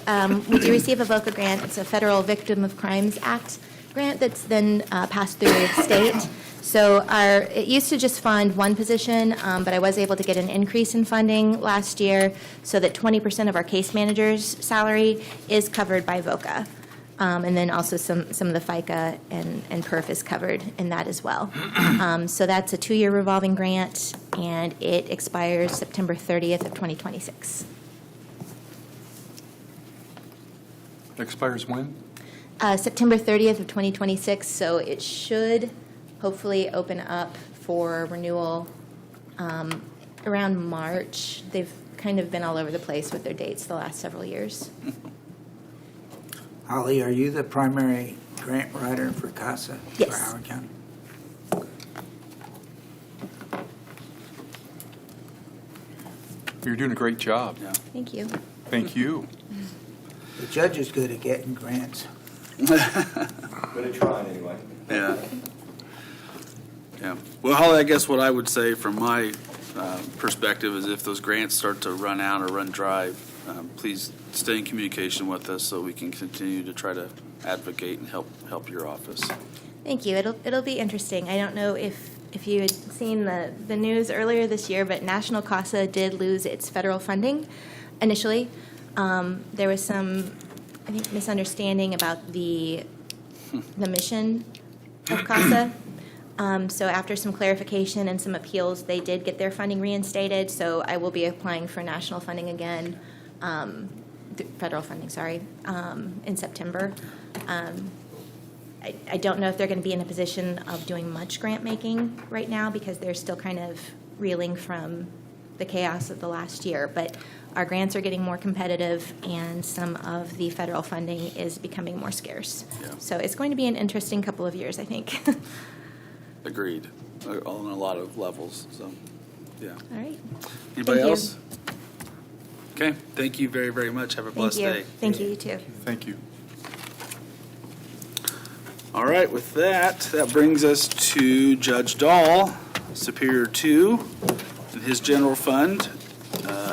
we do receive a VOCA grant. It's a Federal Victim of Crimes Act grant that's then passed through the state. So it used to just fund one position, but I was able to get an increase in funding last year so that 20% of our case manager's salary is covered by VOCA. And then also some of the FICA and PERF is covered in that as well. So that's a 2-year revolving grant, and it expires September 30th of 2026. Expires when? September 30th of 2026, so it should hopefully open up for renewal around March. They've kind of been all over the place with their dates the last several years. Holly, are you the primary grant writer for CASA? Yes. For Howard County? You're doing a great job. Yeah. Thank you. Thank you. The judge is good at getting grants. Good at trying, anyway. Yeah. Yeah. Well, Holly, I guess what I would say from my perspective is if those grants start to run out or run dry, please stay in communication with us so we can continue to try to advocate and help your office. Thank you. It'll be interesting. I don't know if if you had seen the news earlier this year, but National CASA did lose its federal funding initially. There was some, I think, misunderstanding about the mission of CASA. So after some clarification and some appeals, they did get their funding reinstated. So I will be applying for national funding again, federal funding, sorry, in September. I don't know if they're going to be in a position of doing much grant making right now because they're still kind of reeling from the chaos of the last year. But our grants are getting more competitive and some of the federal funding is becoming more scarce. Yeah. So it's going to be an interesting couple of years, I think. Agreed, on a lot of levels, so, yeah. All right. Anybody Thank you. else? Okay, thank you very, very much. Have a blessed Thank day. you. Thank you, you too. Thank you. All right, with that, that brings us to Judge Dahl, Superior 2, and his general fund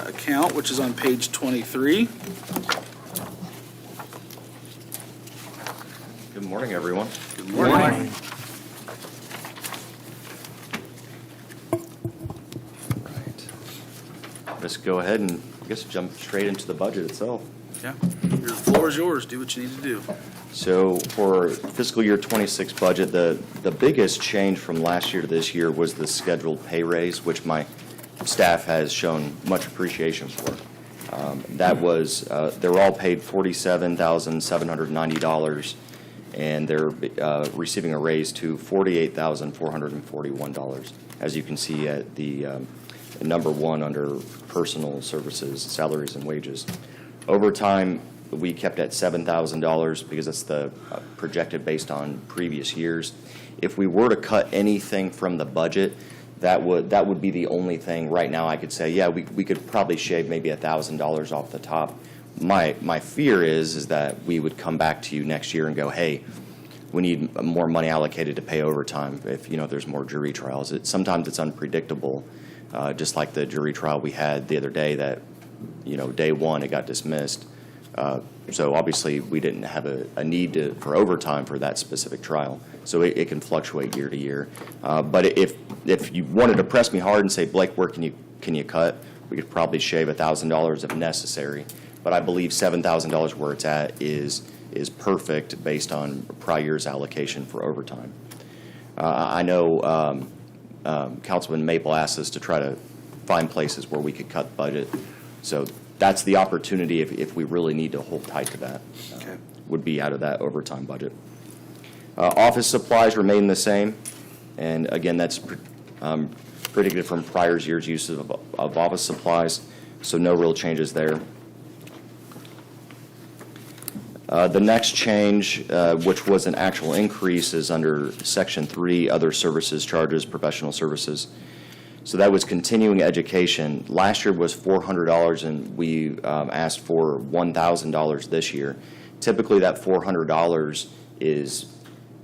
account, which is on page 23. Good morning, everyone. Good morning. Right. Let's go ahead and, I guess, jump straight into the budget itself. Yeah, your floor is yours. Do what you need to do. So for fiscal year 26 budget, the biggest change from last year to this year was the scheduled pay raise, which my staff has shown much appreciation for. That was, they were all paid $47,790, and they're receiving a raise to $48,441, as you can see at the number 1 under personal services, salaries and wages. Overtime, we kept at $7,000 because that's the projected based on previous years. If we were to cut anything from the budget, that would be the only thing right now I could say, yeah, we could probably shave maybe $1,000 off the top. My fear is that we would come back to you next year and go, hey, we need more money allocated to pay overtime if there's more jury trials. Sometimes it's unpredictable, just like the jury trial we had the other day that day 1 it got dismissed. So obviously we didn't have a need for overtime for that specific trial. So it can fluctuate year to year. But if you wanted to press me hard and say, Blake, where can you cut? We could probably shave $1,000 if necessary. But I believe $7,000 where it's at is perfect based on prior year's allocation for overtime. I know Councilman Maple asked us to try to find places where we could cut budget. So that's the opportunity if we really need to hold tight to that. Okay. Would be out of that overtime budget. Office supplies remain the same. And again, that's predicted from prior year's use of office supplies. So no real changes there. The next change, which was an actual increase, is under Section 3, Other Services Charges, Professional Services. So that was continuing education. Last year was $400, and we asked for $1,000 this year. Typically, that $400 is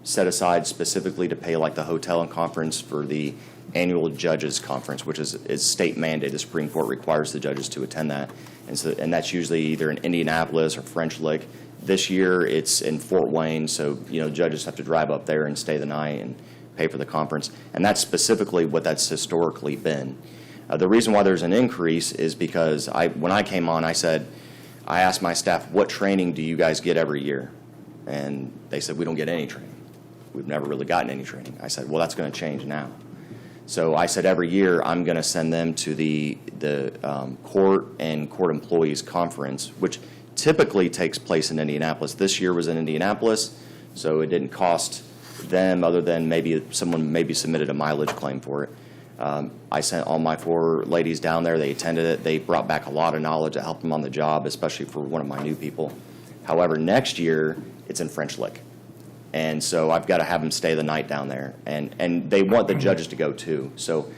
set aside specifically to pay like the hotel and conference for the annual judges conference, which is state mandated. The Supreme Court requires the judges to attend that, and that's usually either in Indianapolis or French Lick. This year, it's in Fort Wayne, so judges have to drive up there and stay the night and pay for the conference, and that's specifically what that's historically been. The reason why there's an increase is because when I came on, I asked my staff, what training do you guys get every year? And they said, we don't get any training. We've never really gotten any training. I said, well, that's going to change now. So I said every year I'm going to send them to the court and court employees conference, which typically takes place in Indianapolis. This year was in Indianapolis, so it didn't cost them other than maybe someone submitted a mileage claim for it. I sent all my 4 ladies down there. They attended it. They brought back a lot of knowledge that helped them on the job, especially for one of my new people. However, next year it's in French Lick, and so I've got to have them stay the night down there, and they want the judges to go too. So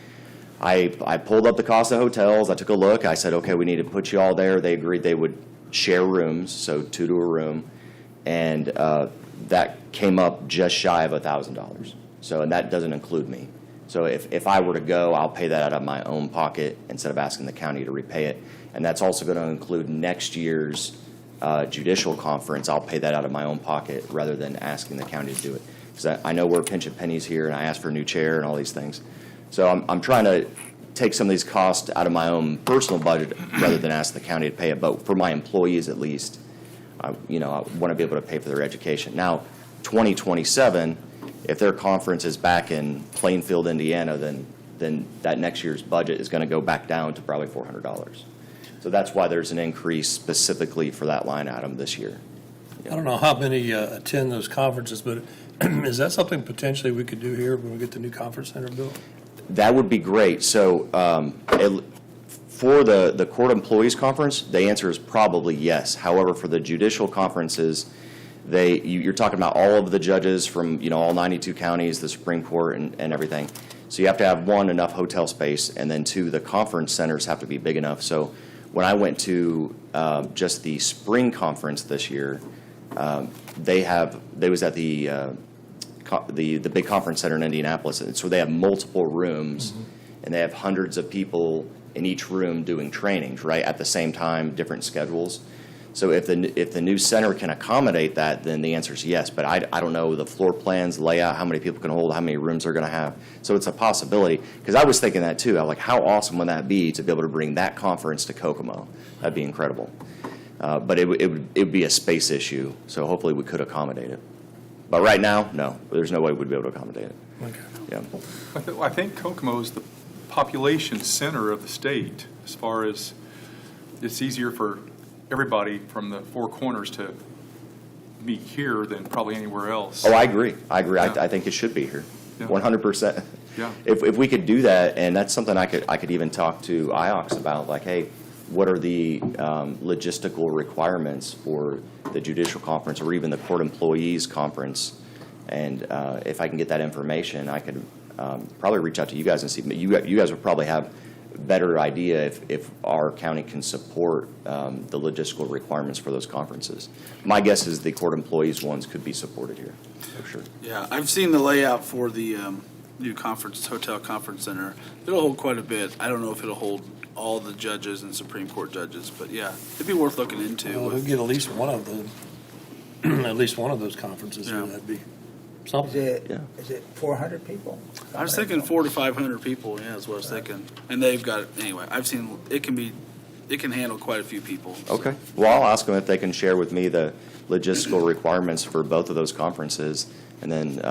I pulled up the CASA hotels. I took a look. I said, okay, we need to put you all there. They agreed they would share rooms, so 2 to a room, and that came up just shy of $1,000. So, and that doesn't include me. So if I were to go, I'll pay that out of my own pocket instead of asking the county to repay it. And that's also going to include next year's judicial conference, I'll pay that out of my own pocket rather than asking the county to do it. Because I know we're pinching pennies here, and I asked for a new chair and all these things. So I'm trying to take some of these costs out of my own personal budget rather than ask the county to pay it. But for my employees at least, I want to be able to pay for their education. Now, 2027, if their conference is back in Plainfield, Indiana, then that next year's budget is going to go back down to probably $400. So that's why there's an increase specifically for that line item this year. I don't know how many attend those conferences, but is that something potentially we could do here when we get the new conference center built? That would be great. So for the court employees conference, the answer is probably yes. However, for the judicial conferences, you're talking about all of the judges from, all 92 counties, the Supreme Court and everything. So you have to have, one, enough hotel space, and then two, the conference centers have to be big enough. So when I went to just the spring conference this year, they was at the big conference center in Indianapolis, and so they have multiple rooms, and they have hundreds of people in each room doing trainings, right, at the same time, different schedules. So if the new center can accommodate that, then the answer is yes. But I don't know the floor plans, layout, how many people can hold, how many rooms they're going to have. So it's a possibility. Because I was thinking that too. I'm like, how awesome would that be to be able to bring that conference to Kokomo? That'd be incredible. But it would be a space issue. So hopefully we could accommodate it. But right now, no. There's no way we'd be able to accommodate it. Okay. Yeah. I think Kokomo is the population center of the state, as far as it's easier for everybody from the four corners to meet here than probably anywhere else. Oh, I agree. Yeah. I think it should be here, Yeah. 100%. Yeah. If we could do that, and that's something I could even talk to IOX about, like, hey, what are the logistical requirements for the judicial conference or even the court employees conference? And if I can get that information, I could probably reach out to you guys and see. You guys would probably have a better idea if our county can support the logistical requirements for those conferences. My guess is the court employees ones could be supported here, for sure. Yeah, I've seen the layout for the new hotel conference center. It'll hold quite a bit. I don't know if it'll hold all the judges and Supreme Court judges, but yeah, it'd be worth looking into. Well, we'll get at least one of those conferences here. Yeah. That'd be Is something. it 400 people? I was thinking 400 to 500 people. Yeah, is what I was thinking. And they've got anyway. I've seen it can handle quite a few people. Okay. Well, I'll ask them if they can share with me the logistical requirements for both of those conferences, and then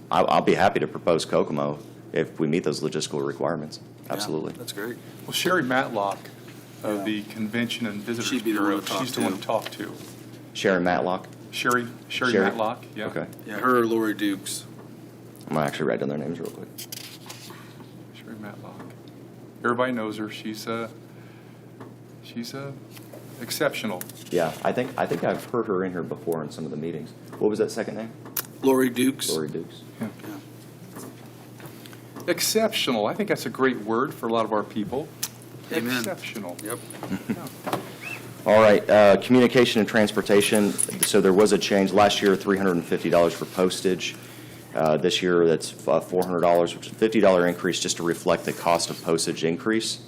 I'll be happy to propose Kokomo if we meet those logistical requirements. Absolutely. Yeah, that's great. Well, Sherry Matlock of the Convention and Visitors She'd be the one Bureau, to talk she's the one to. to talk to. Sharon Matlock. Sherry Sherry? Matlock, yeah. Okay. Yeah, her or Lori Dukes. I'm going to actually write down their names real quick. Sherry Matlock. Everybody knows her. She's exceptional. Yeah, I think I've heard her in here before in some of the meetings. What was that second name? Lori Dukes. Lori Dukes. Exceptional. I think that's a great word for a lot of our people. Amen. Exceptional. Yep. All right, communication and transportation. So there was a change last year, $350 for postage. This year, that's $400, which is a $50 increase just to reflect the cost of postage increase.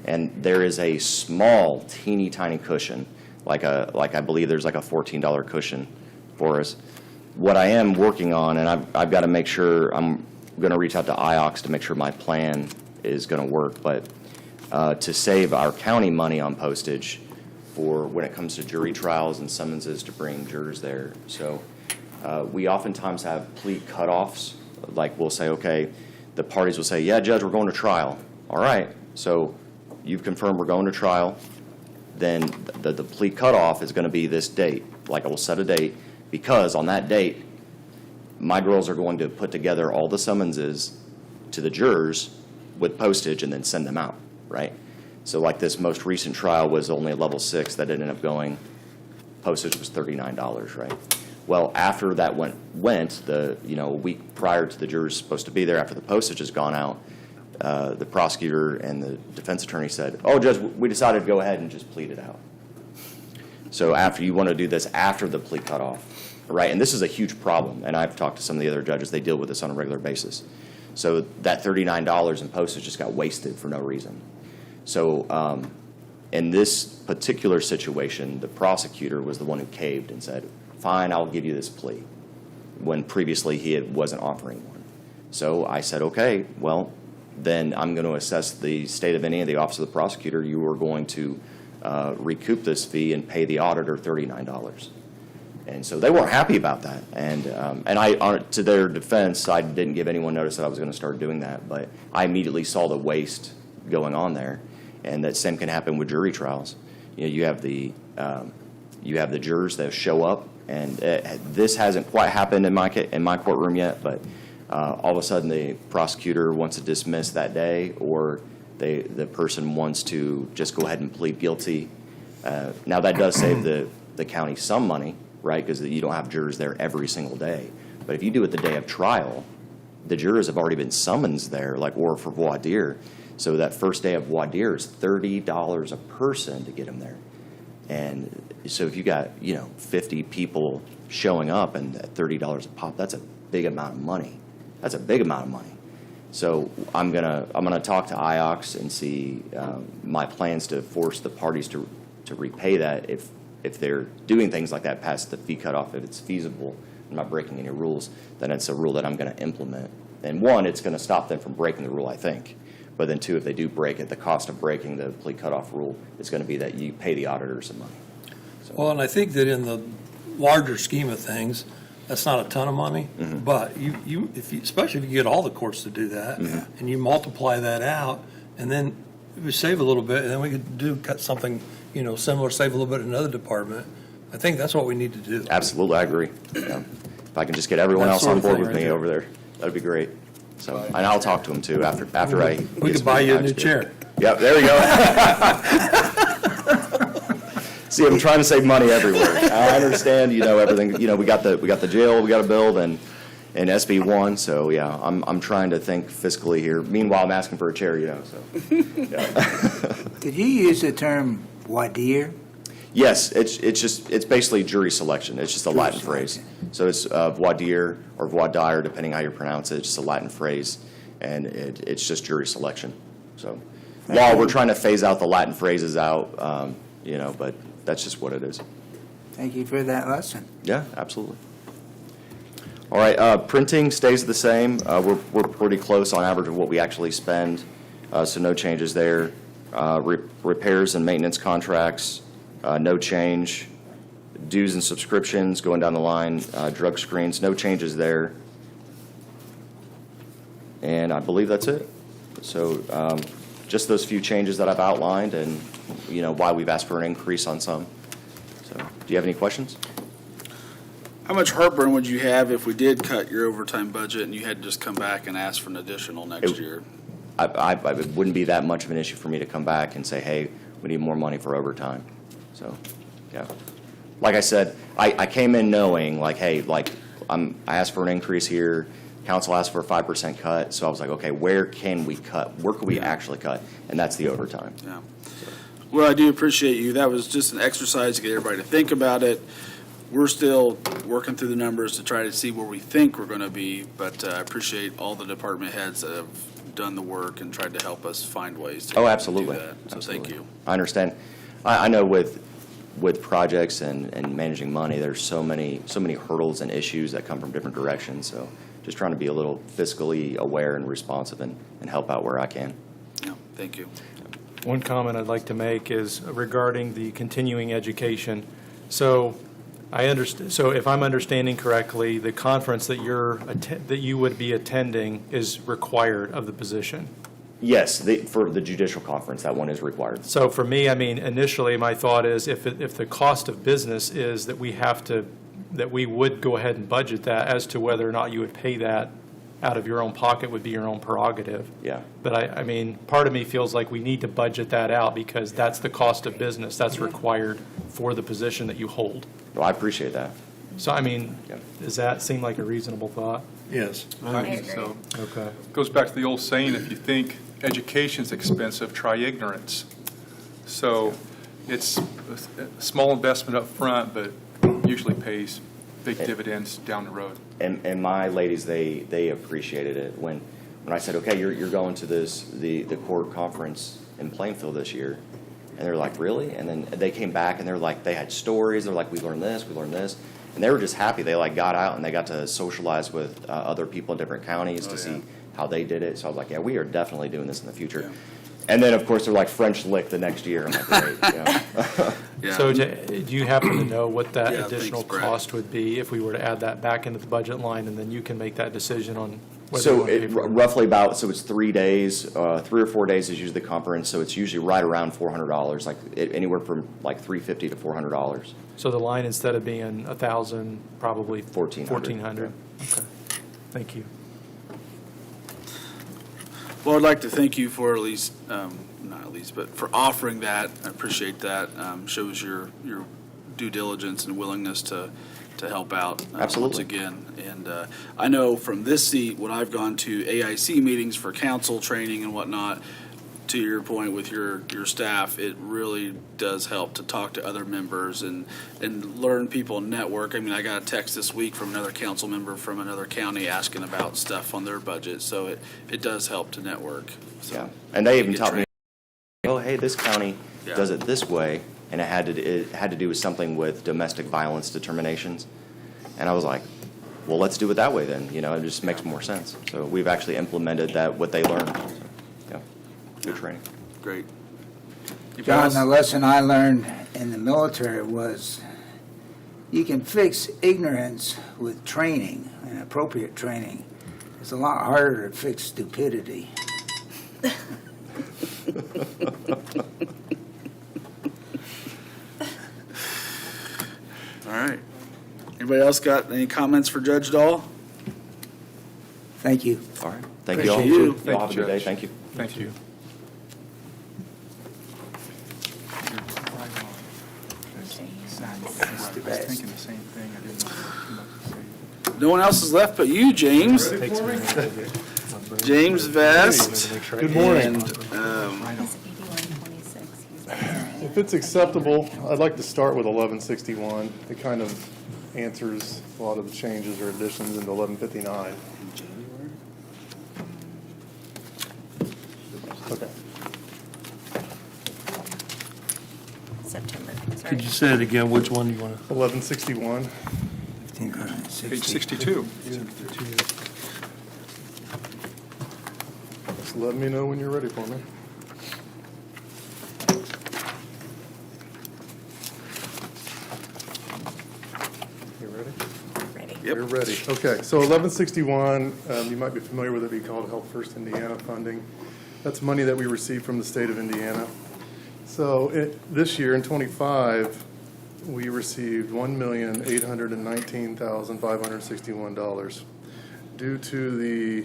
And there is a small, teeny tiny cushion, like I believe there's like a $14 cushion for us. What I am working on, and I've got to make sure, I'm going to reach out to IOX to make sure my plan is going to work, but to save our county money on postage for when it comes to jury trials and summonses to bring jurors there. So we oftentimes have plea cutoffs. Like we'll say, okay, the parties will say, yeah, Judge, we're going to trial. All right, so you've confirmed we're going to trial. Then the plea cutoff is going to be this date. Like I will set a date because on that date, my girls are going to put together all the summonses to the jurors with postage and then send them out, right? So like this most recent trial was only a level 6 that ended up going, postage was $39, right? Well, after that went a week prior to the jurors supposed to be there, after the postage has gone out, the prosecutor and the defense attorney said, oh, Judge, we decided to go ahead and just plead it out. So after you want to do this after the plea cutoff, right? And this is a huge problem, and I've talked to some of the other judges. They deal with this on a regular basis. So that $39 in postage just got wasted for no reason. So In this particular situation, the prosecutor was the one who caved and said, fine, I'll give you this plea, when previously wasn't offering one. So I said, okay, well, then I'm going to assess the state of any of the office of the prosecutor. You are going to recoup this fee and pay the auditor $39. And so they weren't happy about that. And to their defense, I didn't give anyone notice that I was going to start doing that, but I immediately saw the waste going on there, and that same can happen with jury trials. You know, you have the jurors that show up, and this hasn't quite happened in my courtroom yet, but all of a sudden the prosecutor wants to dismiss that day, or the person wants to just go ahead and plead guilty. Now that does save the county some money, right? Because you don't have jurors there every single day. But if you do it the day of trial, the jurors have already been summoned there, like, or for voir dire. So that first day of voir dire is $30 a person to get them there. And so if you got, 50 people showing up and at $30 a pop, that's a big amount of money. That's a big amount of money. So I'm gonna talk to IOX and see my plans to force the parties to repay that if they're doing things like that past the fee cutoff. If it's feasible, I'm not breaking any rules, then it's a rule that I'm going to implement. And one, it's going to stop them from breaking the rule, I think. But then two, if they do break it, the cost of breaking the plea cutoff rule is going to be that you pay the auditors some money. Well, and I think that in the larger scheme of things, that's not a ton of money, but especially if you get all the courts to do that, and you multiply that out, and then we save a little bit, and then we could cut something, similar, save a little bit in another department. I think that's what we need to do. Absolutely, I agree. Yeah. If I can just get everyone That else sort on of board thing with right me there. over there, that'd be great. So, and I'll talk to them too after I. We get could buy some you a new IOX chair. Yep, there we go. See, I'm trying to save money everywhere. I understand, everything. We got the jail we got to build and SB1. So yeah, I'm trying to think fiscally here. Meanwhile, I'm asking for a chair, So. Yeah. Did you use the term voir dire? Yes, it's basically jury selection. It's just a Latin phrase. So it's voir dire or voir dire, depending how you pronounce it. It's just a Latin phrase, and it's just jury selection. So, we're trying to phase out the Latin phrases out, but that's just what it is. Thank you for that lesson. Yeah, absolutely. All right, printing stays the same. We're pretty close on average of what we actually spend, so no changes there. Repairs and maintenance contracts, no change. Dues and subscriptions going down the line, drug screens, no changes there. And I believe that's it. So just those few changes that I've outlined and, why we've asked for an increase on some. So do you have any questions? How much heartburn would you have if we did cut your overtime budget and you had to just come back and ask for an additional next year? It wouldn't be that much of an issue for me to come back and say, hey, we need more money for overtime. So, yeah. Like I said, I came in knowing, hey, I asked for an increase here. Council asked for a 5% cut. So I was like, okay, where can we cut? Where can we actually cut? And that's the overtime. Yeah. Well, I do appreciate you. That was just an exercise to get everybody to think about it. We're still working through the numbers to try to see where we think we're going to be, but I appreciate all the department heads that have done the work and tried to help us find ways to Absolutely. do that. So Absolutely. thank you. I understand. I know with projects and managing money, there's so many hurdles and issues that come from different directions. So just trying to be a little fiscally aware and responsive and help out where I can. Yeah, thank you. One comment I'd like to make is regarding the continuing education. So I understand. So if I'm understanding correctly, the conference that you would be attending is required of the position. Yes, for the judicial conference, that one is required. So for me, initially my thought is if the cost of business is that we would go ahead and budget that, as to whether or not you would pay that out of your own pocket would be your own prerogative. Yeah. But part of me feels like we need to budget that out because that's the cost of business that's required for the position that you hold. Well, I appreciate that. So, does that seem like a reasonable thought? Yes. I think so. Okay. Goes back to the old saying, if you think education's expensive, try ignorance. So it's a small investment up front, but usually pays big dividends down the road. And my ladies, they appreciated it when I said, okay, you're going to the court conference in Plainfield this year, And they're like, really? And then they came back and they're like, they had stories. They're like, we learned this, we learned this. And they were just happy. They like got out and they got to socialize with other people in different counties to see how they did it. So I was like, yeah, we are definitely doing this in the future. And then, of course, they're like French lick the next year. I'm like, great. Yeah. So do you happen to know what that Yeah, additional thanks, Brad. cost would be if we were to add that back into the budget line, and then you can make that decision on whether you So want to pay it for it? roughly about, so it's 3 days, 3 or 4 days is usually the conference. So it's usually right around $400, like anywhere from like $350 to $400. So the line, instead of being 1,000, probably 1,400. 1,400. Okay. Thank you. Well, I'd like to thank you for at least, not at least, but for offering that. I appreciate that. Shows your due diligence and willingness to help out. Once Absolutely. again. And I know from this seat, when I've gone to AIC meetings for council training and whatnot, to your point with your staff, it really does help to talk to other members and learn people, network. I mean, I got a text this week from another council member from another county asking about stuff on their budget, so it does help to network. So, Yeah. And they even get taught me, trained. oh, hey, this county Yeah. does it this way. And it had to do with something with domestic violence determinations. And I was like, well, let's do it that way then. You know, it just makes more sense. So we've actually implemented that, what they learned. So, yeah, good training. Great. John, the lesson I learned in the military was you can fix ignorance with training and appropriate training. It's a lot harder to fix stupidity. All right. Anybody else got any comments for Judge Dahl? Thank you. All right. Thank you all. Appreciate you. Y'all have a good day. Judge. Thank you. Thank you. That's the best. Thinking the same thing. I didn't know too much to say. No one else is left but you, James. James Vest. Good morning. And, If it's acceptable, I'd like to start with 1161. It kind of answers a lot of the changes or additions into 1159. Okay. September, Could you say it again, which one you want to? 1161. Page 62. Just let me know when you're ready for me. You ready? ready. Yep. You're ready. Okay, so 1161, you might be familiar with it, be called Help First Indiana funding. That's money that we receive from the state of Indiana. So this year, in '25, we received $1,819,561. Due to the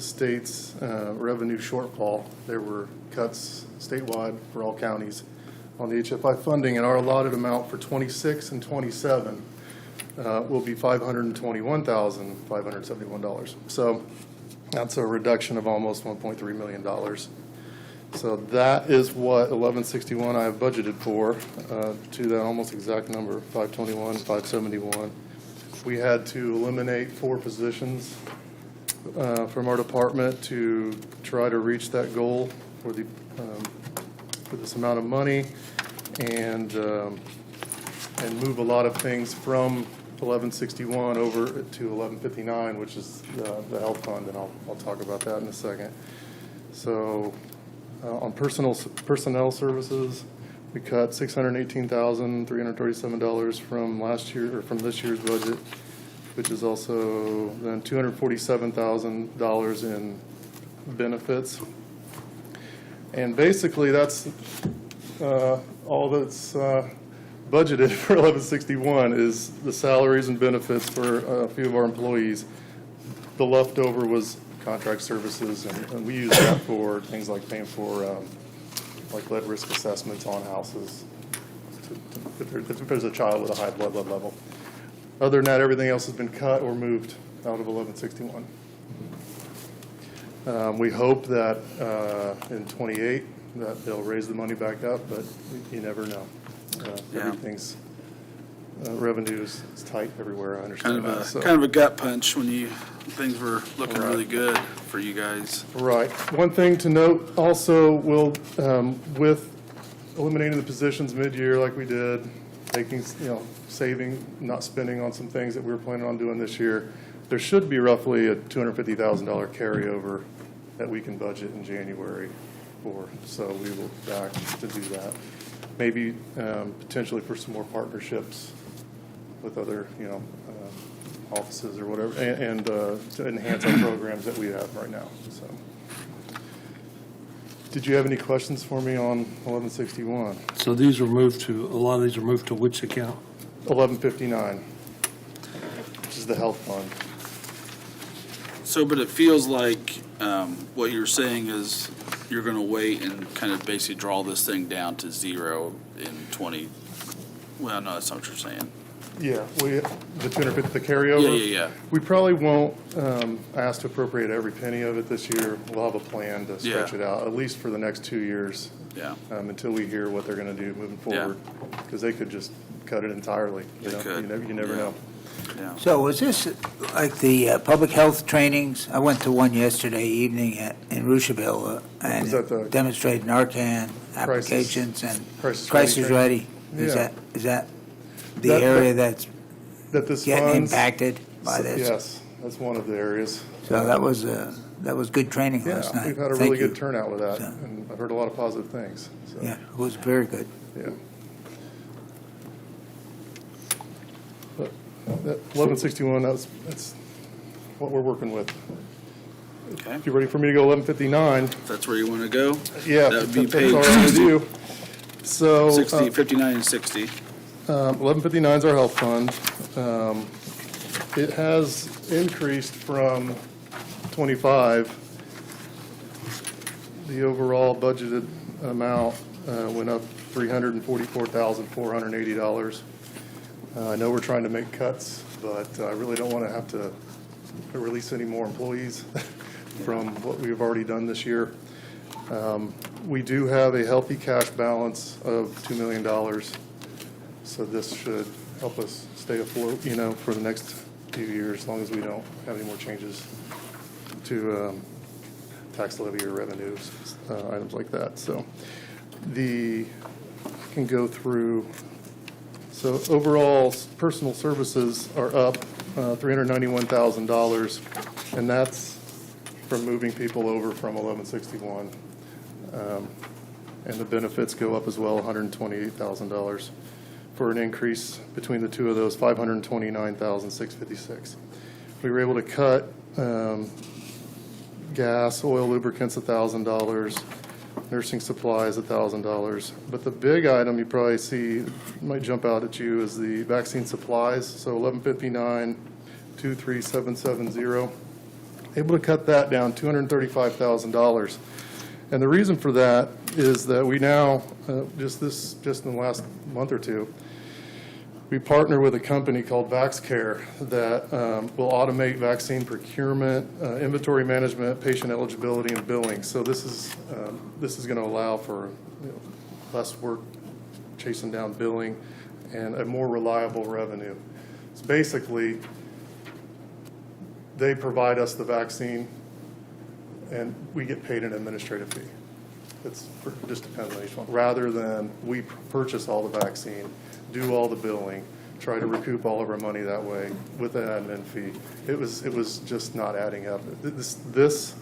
state's revenue shortfall, there were cuts statewide for all counties on the HFI funding, and our allotted amount for '26 and '27 will be $521,571. So that's a reduction of almost $1.3 million. So that is what 1161 I have budgeted for, to that almost exact number, 521, 571. We had to eliminate 4 positions from our department to try to reach that goal for this amount of money, and move a lot of things from 1161 over to 1159, which is the health fund, and I'll talk about that in a second. So on personnel services, we cut $618,337 from last year, or from this year's budget, which is also then $247,000 in benefits. And basically, that's all that's budgeted for 1161 is the salaries and benefits for a few of our employees. The leftover was contract services, and we use that for things like paying for like lead risk assessments on houses if there's a child with a high blood level. Other than that, everything else has been cut or moved out of 1161. We hope that in '28 that they'll raise the money back up, but you never know. Yeah. Everything's revenue is tight everywhere. I understand that. So. Kind of a gut punch when things were looking really good for you guys. Right. One thing to note also, with eliminating the positions mid-year like we did, making, saving, not spending on some things that we were planning on doing this year, there should be roughly a $250,000 carryover that we can budget in January for. So we will back to do that. Maybe potentially for some more partnerships with other, offices or whatever, and to enhance our programs that we have right now. So, did you have any questions for me on 1161? So these are moved to, a lot of these are moved to which account? 1159, which is the health fund. So, but it feels like what you're saying is you're going to wait and kind of basically draw this thing down to zero in 20, well, no, that's not what you're saying. Yeah, the 250, the carryover? Yeah. We probably won't ask to appropriate every penny of it this year. We'll have a plan to stretch Yeah. it out, at least for the next 2 years, Yeah. until we hear what they're going to do moving Yeah. forward. Because they could just cut it entirely. They could. You never Yeah. know. Yeah. So is this like the public health trainings? I went to one yesterday evening in Rushville and Was that the- demonstrated Narcan applications and Crisis Crisis Ready Ready. Yeah. Is that the That- area that's That this getting funds. impacted by this? Yes, that's one of the areas. So that was good training Yeah, last night. we've had a Thank really you. good turnout with that, So- and I've heard a lot of positive things. So, Yeah, it was very good. yeah. But that 1161, that's what we're working with. Okay. If you're ready for me to go 1159, If that's where you want to go? yeah, That would be that's page all right with you. So, 60, 59, and 60. 1159 is our health fund. It has increased from 25. The overall budgeted amount went up $344,480. I know we're trying to make cuts, but I really don't want to have to release any more employees from what we've already done this year. We do have a healthy cash balance of $2 million. So this should help us stay afloat, for the next few years, as long as we don't have any more changes to tax levy or revenues, items like that. So I can go through. So overall, personal services are up $391,000, and that's from moving people over from 1161. And the benefits go up as well, $128,000. For an increase between the two of those, $529,656. We were able to cut gas, oil, lubricants, $1,000, nursing supplies, $1,000. But the big item you probably see, might jump out at you, is the vaccine supplies. So 1159, 23770. Able to cut that down $235,000. And the reason for that is that we now, just in the last month or two, we partner with a company called VaxCare that will automate vaccine procurement, inventory management, patient eligibility, and billing. So this is going to allow for less work chasing down billing and a more reliable revenue. So basically, they provide us the vaccine, and we get paid an administrative fee. Just depends on each one, rather than we purchase all the vaccine, do all the billing, try to recoup all of our money that way with an admin fee. It was just not adding up. This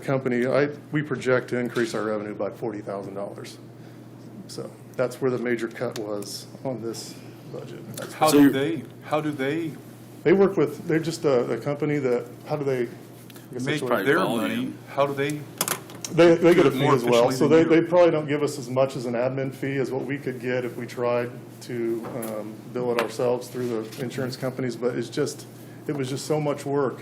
company, we project to increase our revenue by $40,000. So that's where the major cut was on this budget. How So do you're- they They work with, they're just a company that, how do they? I guess make that's what- probably their volume. money? How do they? They get a do it fee more as well, so efficiently than they you? probably don't give us as much as an admin fee as what we could get if we tried to bill it ourselves through the insurance companies, but it was just so much work,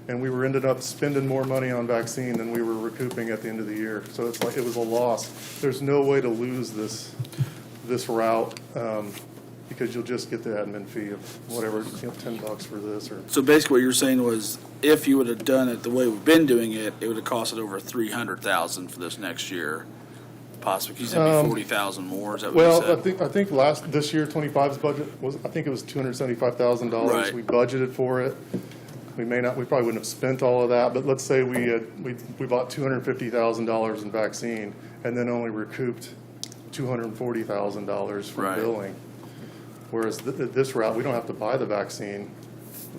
and we ended up spending more money on vaccine than we were recouping at the end of the year, so it's like, it was a loss. There's no way to lose this route, because you'll just get the admin fee of whatever, $10 for this, or So basically what you're saying was if you would have done it the way we've been doing it, it would have costed over $300,000 for this next year, possibly. You said 40,000 more, is that what you Well, said? I think this year, 25's budget was, I think it was $275,000. Right. We budgeted for it. We probably wouldn't have spent all of that, but let's say we bought $250,000 in vaccine and then only recouped $240,000 for Right. billing. Whereas this route, we don't have to buy the vaccine.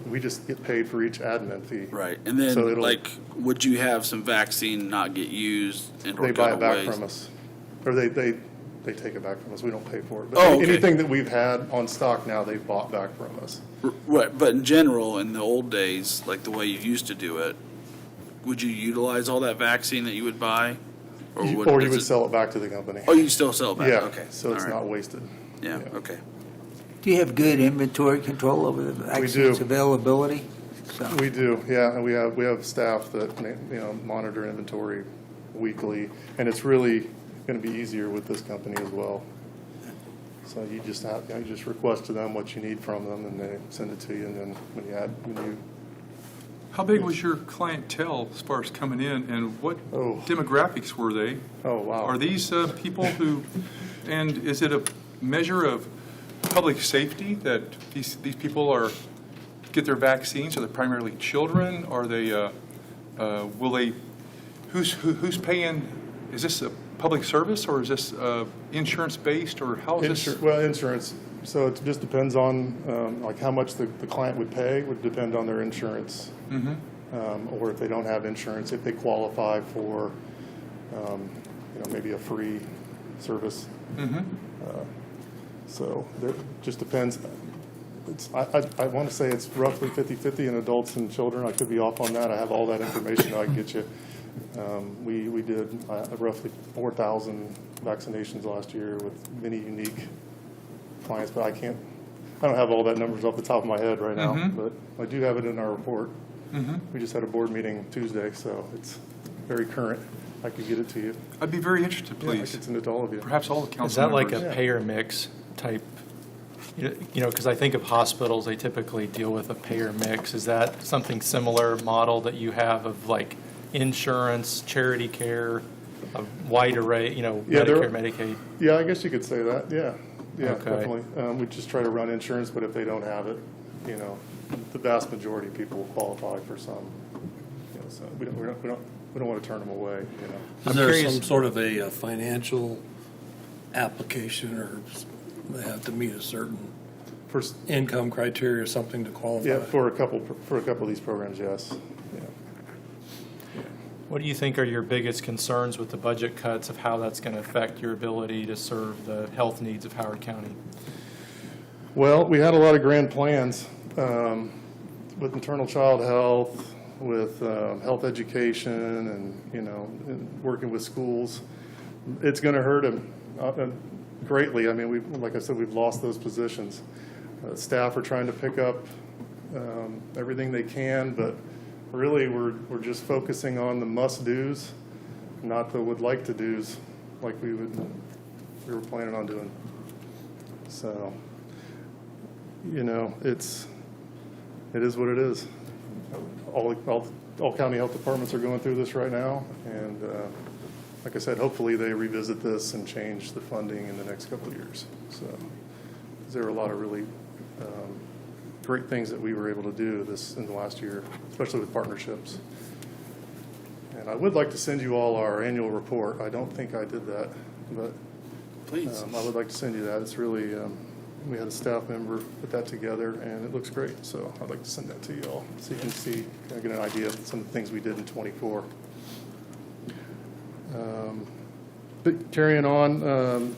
We just get paid for each admin fee. Right, and So then, it'll- like, would you have some vaccine not get used and or They buy go it to back waste? from us. Or they take it back from us. We don't pay for it. But Oh, okay. anything that we've had on stock now, they've bought back from us. Right, but in general, in the old days, like the way you used to do it, would you utilize all that vaccine that you would buy? Or you is would it- sell it back to the company. Oh, you still sell it back? Yeah, Okay. so it's all right. not wasted. Yeah, yeah. okay. Do you have good inventory control over the vaccine's availability? So- We do, yeah, and we have staff that, monitor inventory weekly, and it's really going to be easier with this company as well. So you just request to them what you need from them, and they send it to you, and then when you How big was your clientele as far as coming in, and what Oh. demographics were they? oh, wow. Are these people who, and is it a measure of public safety that these people get their vaccines? Are they primarily children? Are they, will they, who's paying? Is this a public service, or is this insurance-based, or how is this? Well, insurance, so it just depends on, like how much the client would pay, would depend on their insurance. Or if they don't have insurance, if they qualify for, maybe a free service. So it just depends. I want to say it's roughly 50/50 in adults and children. I could be off on that. I have all that information I can get you. We did roughly 4,000 vaccinations last year with many unique clients, but I don't have all that numbers off the top of my head right now, but I do have it in our report. We just had a board meeting Tuesday, so it's very current. I could get it to you. I'd be very interested, Yeah, I please. could send it to all of you. Perhaps all the council Is that like members. a payer mix type? Because I think of hospitals, they typically deal with a payer mix. Is that something similar model that you have of like insurance, charity care, a wide array, Yeah, Medicare, Medicaid? Yeah, I guess you could say that, yeah. Yeah, Okay. definitely. We just try to run insurance, but if they don't have it, the vast majority of people will qualify for some. So we don't want to turn them away, Is there some sort of a financial application, or they have to meet a certain For, income criteria or something to qualify? yeah, for a couple of these programs, yes. Yeah. What do you think are your biggest concerns with the budget cuts, of how that's going to affect your ability to serve the health needs of Howard County? Well, we had a lot of grand plans with maternal child health, with health education, and working with schools. It's going to hurt them greatly. I mean, like I said, we've lost those positions. Staff are trying to pick up everything they can, but really we're just focusing on the must-dos, not the would-like-to-dos like we were planning on doing. So, it is what it is. All county health departments are going through this right now, and like I said, hopefully they revisit this and change the funding in the next couple of years. So there are a lot of really great things that we were able to do in the last year, especially with partnerships. And I would like to send you all our annual report. I don't think I did that, but Please. I would like to send you that. It's really, we had a staff member put that together, and it looks great. So I'd like to send that to you all, so you can see, get an idea of some of the things we did in '24. But carrying on,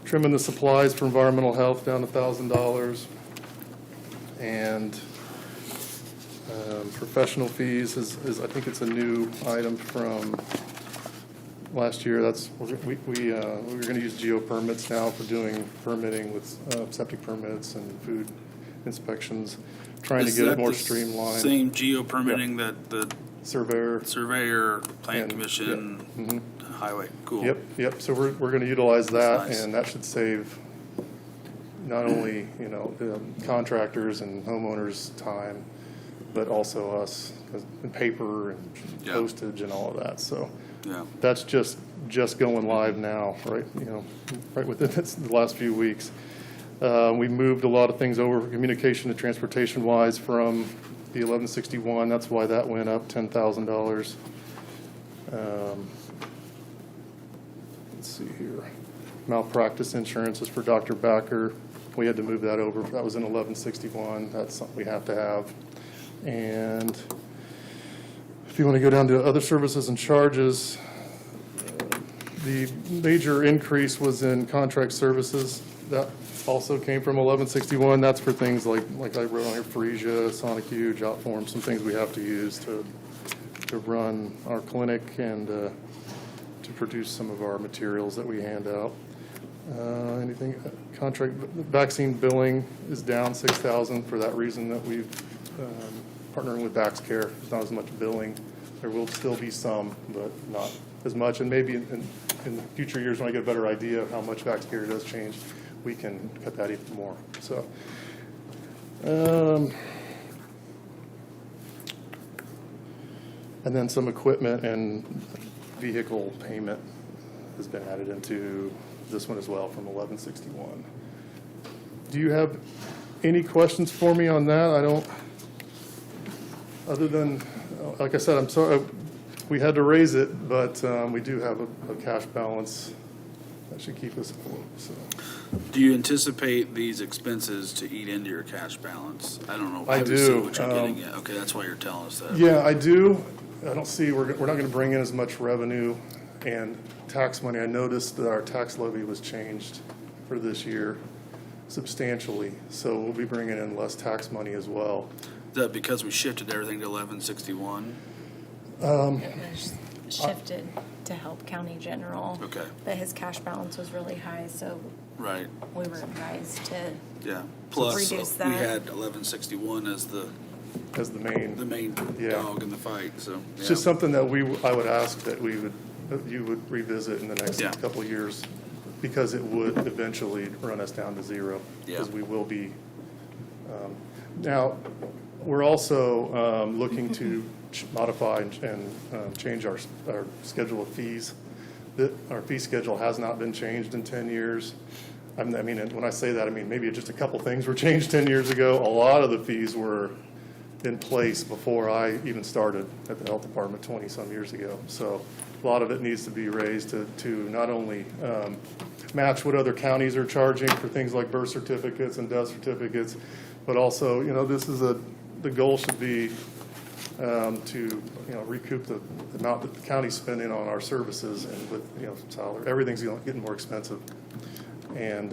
trimming the supplies for environmental health down to $1,000. And professional fees is, I think it's a new item from last year. We're going to use geo permits now for doing permitting with septic permits and food inspections, trying to Is get that it more the streamlined. Same geo permitting that the Surveyor. plan And- commission, highway, cool. Yep. So we're going to utilize that, That's nice. and that should save not only, the contractors and homeowners time, but also us, and paper and Yeah. postage and all of that. So Yeah, that's just going live now, right? Right within the last few weeks. We moved a lot of things over communication and transportation wise from the 1161. That's why that went up $10,000. Let's see here. Malpractice insurance is for Dr. Backer. We had to move that over. That was in 1161. That's something we have to have. And if you want to go down to other services and charges, the major increase was in contract services. That also came from 1161. That's for things like I wrote on here, Phreesia, SonicU, Jotform, some things we have to use to run our clinic and to produce some of our materials that we hand out. Anything, contract, vaccine billing is down 6,000 for that reason that we've partnering with VaxCare. There's not as much billing. There will still be some, but not as much. And maybe in the future years, when I get a better idea of how much VaxCare does change, we can cut that even more. So, and then some equipment and vehicle payment has been added into this one as well from 1161. Do you have any questions for me on that? I don't, other than, like I said, I'm sorry, we had to raise it, but we do have a cash balance that should keep us afloat, so. Do you anticipate these expenses to eat into your cash balance? I don't know. I haven't do. seen what you're getting at. Okay, that's why you're telling us that. Yeah, I do. I don't see, we're not going to bring in as much revenue and tax money. I noticed that our tax levy was changed for this year substantially, so we'll be bringing in less tax money as well. Is that because we shifted everything to 1161? It was shifted to help county general. Okay. But his cash balance was really high, so Right, we were advised to yeah. Plus, reduce we that. had 1161 as the main Yeah. dog in the fight, so. It's yeah. just something that I would ask that you would revisit in the next Yeah. couple of years, because it would eventually run us down to zero. Yeah. Because we will be, now, we're also looking to modify and change our schedule of fees. Our fee schedule has not been changed in 10 years. I mean, and when I say that, I mean, maybe just a couple things were changed 10 years ago. A lot of the fees were in place before I even started at the health department 20-some years ago. So a lot of it needs to be raised to not only match what other counties are charging for things like birth certificates and death certificates, but also, the goal should be to, recoup the amount that the county's spending on our services, and with, salary, everything's getting more expensive. And,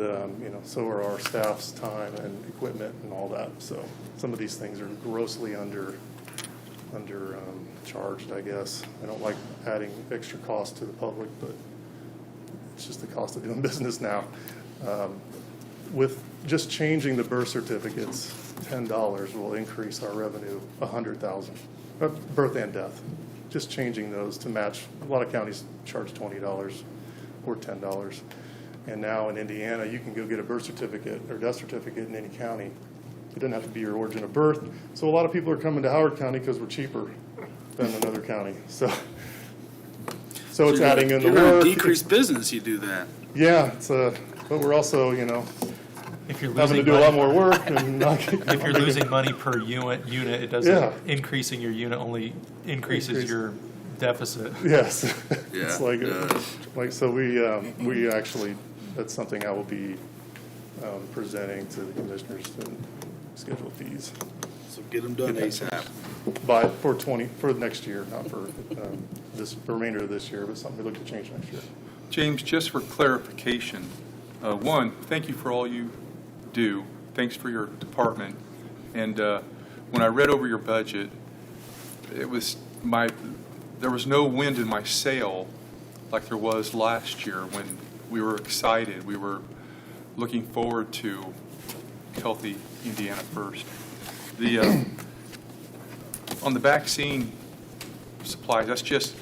so are our staff's time and equipment and all that. So some of these things are grossly charged, I guess. I don't like adding extra cost to the public, but it's just the cost of doing business now. With just changing the birth certificates, $10 will increase our revenue $100,000, birth and death. Just changing those to match. A lot of counties charge $20 or $10. And now in Indiana, you can go get a birth certificate or death certificate in any county. It doesn't have to be your origin of birth. So a lot of people are coming to Howard County because we're cheaper than another county. So it's adding in the You're going work. to decrease business, you do that. Yeah, but we're also, If you're having to losing do a lot money, more work and not. if you're losing money per unit, it Yeah. doesn't, increasing your unit only increases your deficit. Yes. Yeah, It's it does. so we actually, that's something I will be presenting to the commissioners and schedule fees So get them done ASAP. for next year, not for the remainder of this year, but something we look to change next year. James, just for clarification, one, thank you for all you do. Thanks for your department. And when I read over your budget, there was no wind in my sail like there was last year when we were excited. We were looking forward to Healthy Indiana First. On the vaccine supplies, that's just,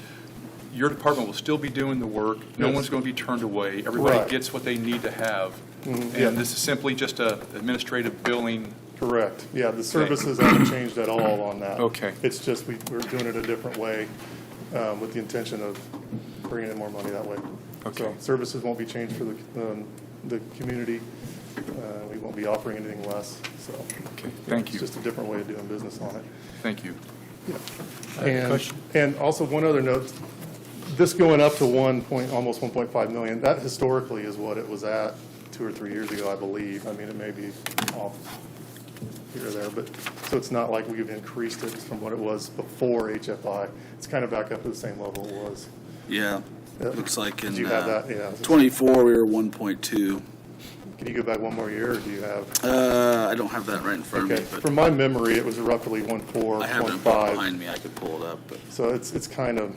your department will still be doing the work. No Yes. one's going to be turned away. Everybody Right. gets what they need to have. Yeah. And this is simply just a administrative billing. Correct. Yeah, the services haven't changed at all on that. Okay. It's just we're doing it a different way with the intention of bringing in more money that way. Okay. So services won't be changed for the community. We won't be offering anything less, so. Okay, thank you. It's just a different way of doing business on it. Thank you. And also one other note, this going up to almost 1.5 million, that historically is what it was at 2 or 3 years ago, I believe. I mean, it may be off here or there, but, so it's not like we've increased it from what it was before HFI. It's kind of back up to the same level it was. Yeah, Yeah. looks like in Did you have that? Yeah. 24, we were 1.2. Can you go back one more year, or do you have? I don't have that right in front Okay, of me, from but my memory, it was roughly 1.4, I have it 1.5. behind me, I could pull it up, but. So it's kind of,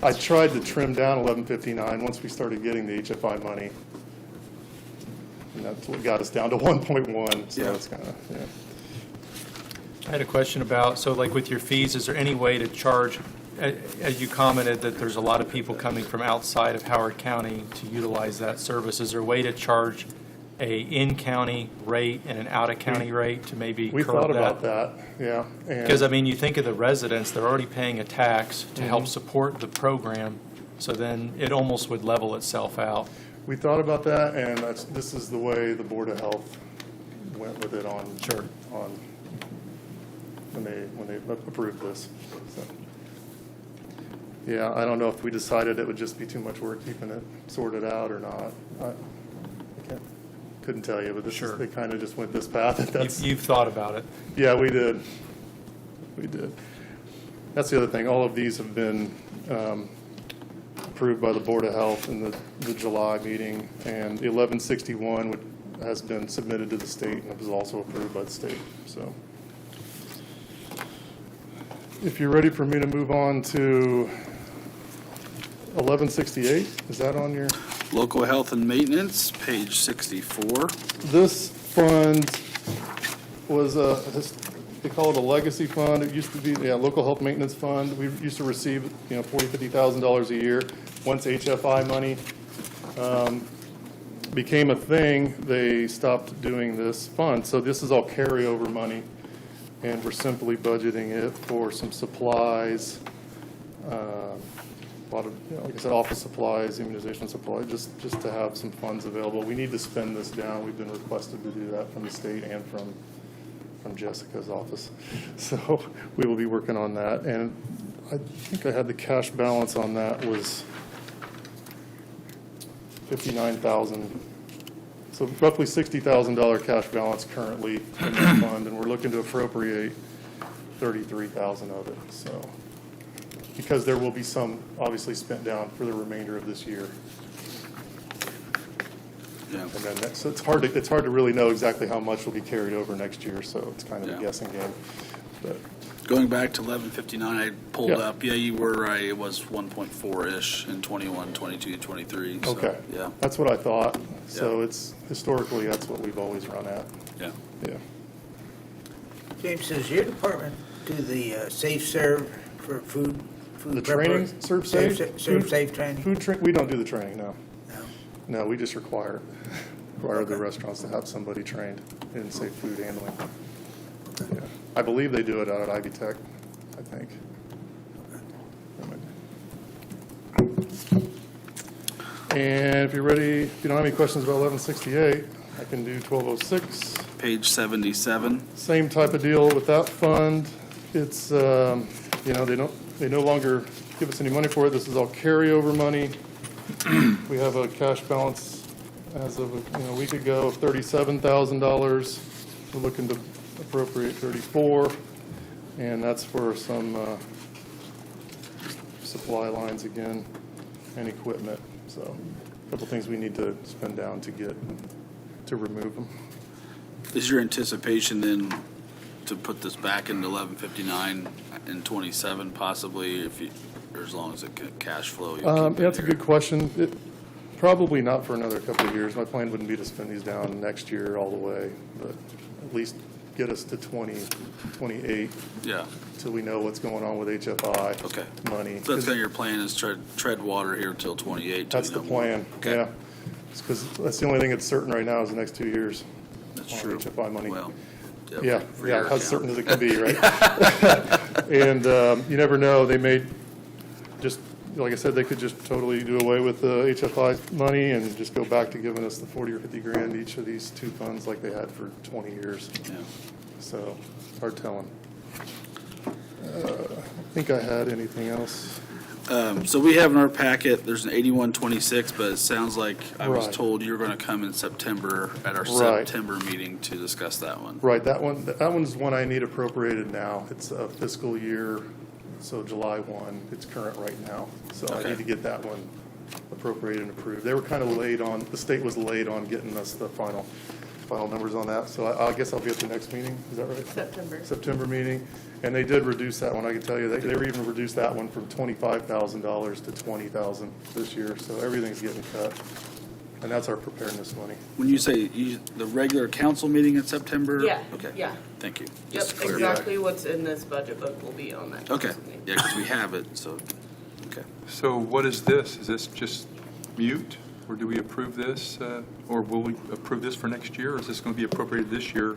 I tried to trim down 1159 once we started getting the HFI money. And that's what got us down to 1.1, so Yeah. it's kind of, yeah. I had a question about, so like with your fees, is there any way to charge, as you commented that there's a lot of people coming from outside of Howard County to utilize that service, is there a way to charge a in-county rate and an out-of-county rate to maybe We curb thought about that, yeah. and- Because, I mean, you think of the residents, they're already paying a tax to help support the program, so then it almost would level itself out. We thought about that, and this is the way the Board of Health went with it on. Sure. On, when they approved this. So, yeah, I don't know if we decided it would just be too much work keeping it sorted out or not. Couldn't tell you, but this Sure. is, they kind of just went this path. You've thought about it. Yeah, we did. We did. That's the other thing. All of these have been approved by the Board of Health in the July meeting, and the 1161 has been submitted to the state, and it was also approved by the state, so. If you're ready for me to move on to 1168, is that on your? Local health and maintenance, page 64. This fund was they call it a legacy fund. It used to be, local health maintenance fund. We used to receive, $40,000, $50,000 a year. Once HFI money became a thing, they stopped doing this fund. So this is all carryover money, and we're simply budgeting it for some supplies, a lot of, like I said, office supplies, immunization supplies, just to have some funds available. We need to spend this down. We've been requested to do that from the state and from Jessica's office. So we will be working on that. And I think I had the cash balance on that was $59,000. So roughly $60,000 cash balance currently in the fund, and we're looking to appropriate $33,000 of it, so. Because there will be some obviously spent down for the remainder of this year. Yeah. And then so it's hard to really know exactly how much will be carried over next year, so it's kind of Yeah. a guessing game. But Going back to 1159, I pulled Yeah. up, yeah, you were right, it was 1.4-ish in 21, 22, 23. So, okay, yeah, that's what I thought. So Yeah. it's historically that's what we've always run at. yeah. Yeah. James, does your department do the Safe Serve for food? The training, Serve Safe? Serve Safe training? We don't do the training, no. No. No, we just require the restaurants to have somebody trained in safe food handling. Yeah. I believe they do it out at Ivy Tech, I think. And if you're ready, if you don't have any questions about 1168, I can do 1206. Page 77. Same type of deal with that fund. It's, they no longer give us any money for it. This is all carryover money. We have a cash balance as of a week ago of $37,000. We're looking to appropriate 34, and that's for some supply lines again and equipment. So a couple things we need to spend down to remove them. Is your anticipation then to put this back into 1159 and 27 possibly, or as long as it can cash flow? That's a good question. Probably not for another couple of years. My plan wouldn't be to spend these down next year all the way, but at least get us to 2028 Yeah, till we know what's going on with HFI. okay. Money. So that's kind of your plan is tread water here till 28? till That's you the know more. plan, Okay. yeah. Because that's the only thing that's certain right now is the next 2 years. That's on true. HFI money. Well, Yeah, for yeah, your how account. certain as it can be, right? And you never know, they may just, like I said, they could just totally do away with the HFI money and just go back to giving us the 40 or 50 grand each of these two funds like they had for 20 years. Yeah. So, hard telling. I think I had anything else. So we have in our packet, there's an 8126, but it sounds like I was Right. told you're going to come in September at our Right. September meeting to discuss that one. Right, that one's one I need appropriated now. It's a fiscal year, so July 1, it's current right now. So I Okay. need to get that one appropriated and approved. They were kind of late on, the state was late on getting us the final numbers on that. So I guess I'll be at the next meeting, is that right? September meeting. And they did reduce that one, I can tell you. They were even reduced that one from $25,000 to $20,000 this year. So everything's getting cut. And that's our preparedness money. When you say the regular council meeting in September? Yeah, Okay. yeah. Thank you. Yep, Just to clarify. exactly what's in this budget book will be on that. Okay, council meeting. yeah, because we have it, so, okay. So what is this? Is this just mute, or do we approve this, or will we approve this for next year, or is this going to be appropriated this year?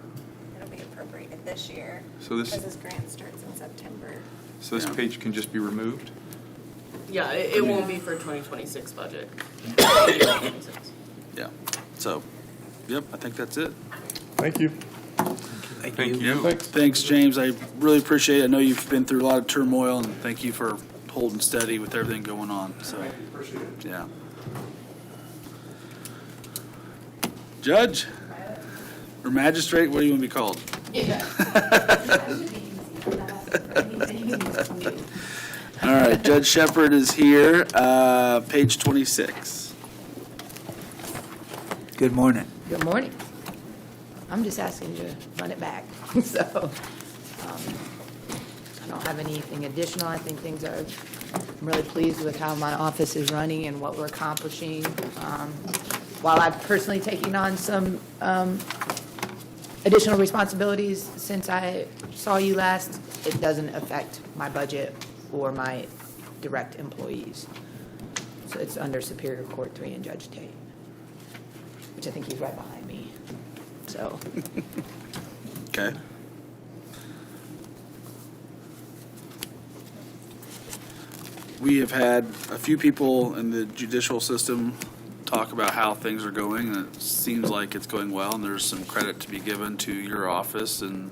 It'll be appropriated this year. So this- Because this grant starts in September. So this Yeah. page can just be removed? Yeah, it won't be for 2026 budget. Yeah, so, yep, I think that's it. Thank you. Thank you. Thanks. Thanks, James, I really appreciate it. I know you've been through a lot of turmoil, and thank you for holding steady with everything going on, so, Appreciate it. yeah. Judge? Or magistrate, what do you want to be called? All right, Judge Shepard is here, page 26. Good morning. Good morning. I'm just asking you to run it back. So I don't have anything additional. I think things are, I'm really pleased with how my office is running and what we're accomplishing. While I've personally taken on some additional responsibilities since I saw you last, it doesn't affect my budget or my direct employees. So it's under Superior Court 3 and Judge Tate, which I think he's right behind me. So, Okay. We have had a few people in the judicial system talk about how things are going, and it seems like it's going well, and there's some credit to be given to your office and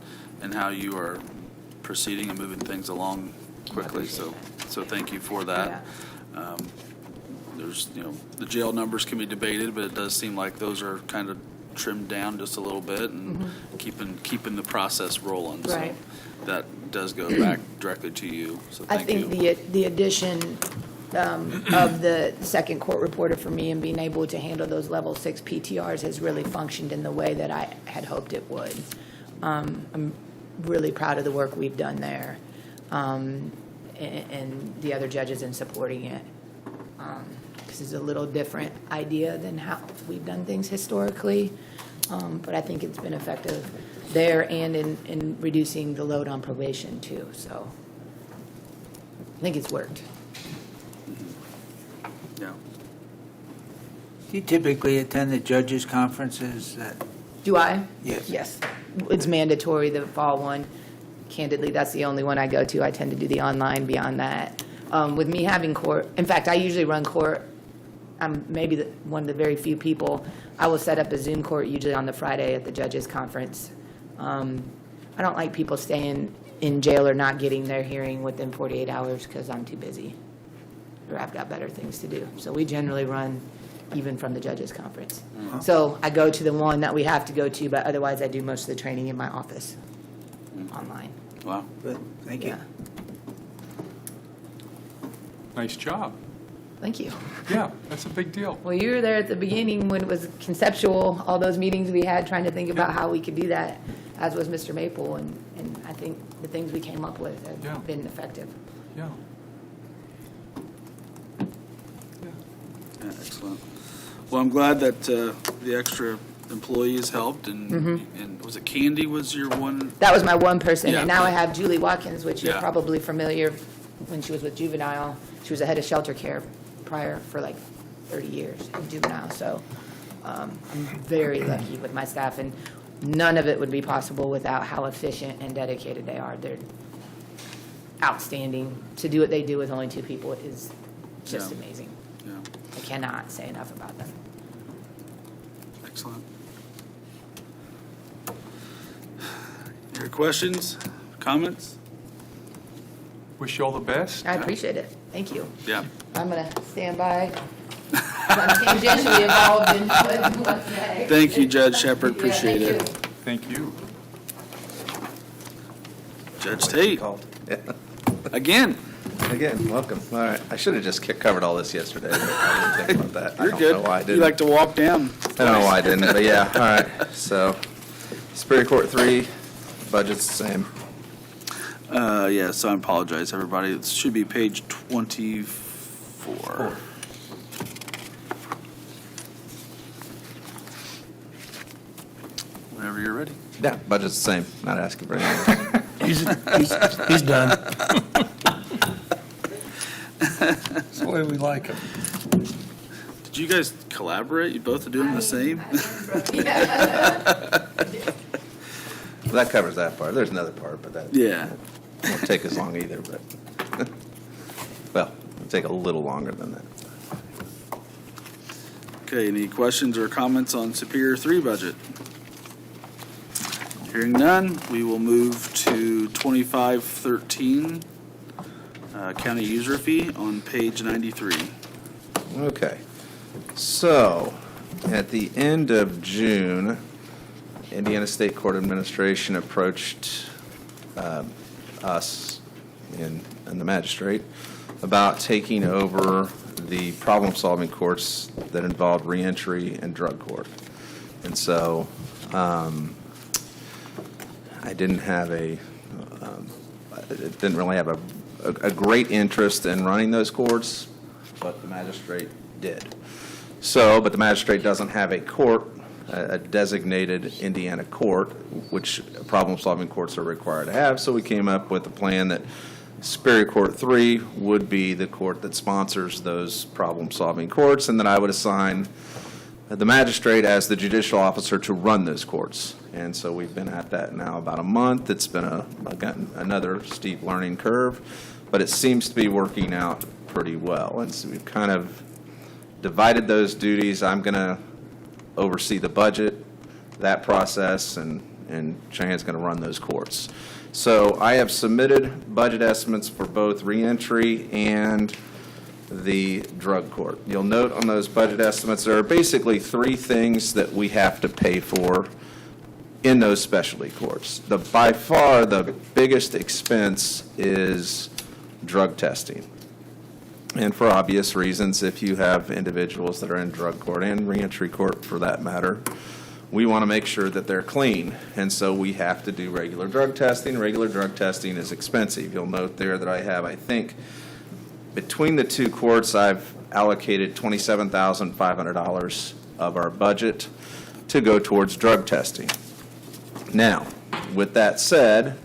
how you are proceeding and moving things along quickly, so thank you for that. There's, the jail numbers can be debated, but it does seem like those are kind of trimmed down just a little bit and keeping the process rolling. Right. So that does go back directly to you, so I thank think you. the addition of the second court reporter for me and being able to handle those level 6 PTRs has really functioned in the way that I had hoped it would. I'm really proud of the work we've done there, and the other judges in supporting it. This is a little different idea than how we've done things historically, but I think it's been effective there and in reducing the load on probation too, so I think it's worked. Yeah. Do you typically attend the judges' conferences? Do I? Yes. Yes. It's mandatory, the fall one. Candidly, that's the only one I go to. I tend to do the online beyond that. With me having court, in fact, I usually run court. I'm maybe one of the very few people. I will set up a Zoom court usually on the Friday at the judges' conference. I don't like people staying in jail or not getting their hearing within 48 hours because I'm too busy or I've got better things to do. So we generally run even from the judges' conference. So I go to the one that we have to go to, but otherwise I do most of the training in my office online. Wow. Good, thank you. Yeah. Nice job. Thank you. Yeah, that's a big deal. Well, you were there at the beginning when it was conceptual, all those meetings we had trying to think about how we could do that, as was Mr. Maple, and I think the things we came up with Yeah. have been effective. Yeah. Yeah, excellent. Well, I'm glad that the extra employees helped, and was it Candy was your one? That was my one person, Yeah. and now I have Julie Watkins, which you're Yeah. probably familiar when she was with juvenile. She was the head of shelter care prior for like 30 years in juvenile, so I'm very lucky with my staff, and none of it would be possible without how efficient and dedicated they are. They're outstanding. To do what they do with only 2 people is just Yeah. amazing. Yeah, I cannot say enough about them. excellent. Your questions, comments? Wish you all the best. I appreciate it. Thank you. Yeah. I'm going to stand by. I'm tangentially involved in what's next. Thank you, Judge Shepard, appreciate Yeah, it. Thank you. Judge Tate, again. Again, welcome. All right, I should have just covered all this yesterday, but I didn't think about that. I You're don't good. know why I You didn't. like to walk down. I don't know why I didn't, but yeah, all right. So, Superior Court 3, budget's the same. Yeah, so I apologize, everybody. It should be page 24. Whenever you're ready. Yeah, budget's the same. Not asking for anything. He's done. That's the way we like him. Did you guys collaborate? You both are doing the same? Well, that covers that part. There's another part, but that Yeah. won't take as long either, but, well, it'll take a little longer than that. Okay, any questions or comments on Superior 3 budget? Hearing none, we will move to 2513, county user fee on page 93. Okay. So, at the end of June, Indiana State Court Administration approached us and the magistrate about taking over the problem-solving courts that involved reentry and drug court. And so, I didn't have didn't really have a great interest in running those courts, but the magistrate did. So, but the magistrate doesn't have a court, a designated Indiana court, which problem-solving courts are required to have. So we came up with a plan that Superior Court 3 would be the court that sponsors those problem-solving courts, and that I would assign the magistrate as the judicial officer to run those courts. And so we've been at that now about a month. It's been again, another steep learning curve, but it seems to be working out pretty well. And so we've kind of divided those duties. I'm going to oversee the budget, that process, and Cheyenne's going to run those courts. So I have submitted budget estimates for both reentry and the drug court. You'll note on those budget estimates, there are basically three things that we have to pay for in those specialty courts. By far, the biggest expense is drug testing. And for obvious reasons, if you have individuals that are in drug court and reentry court for that matter, we want to make sure that they're clean. And so we have to do regular drug testing. Regular drug testing is expensive. You'll note there that I have, I think, between the two courts, I've allocated $27,500 of our budget to go towards drug testing. Now, with that said,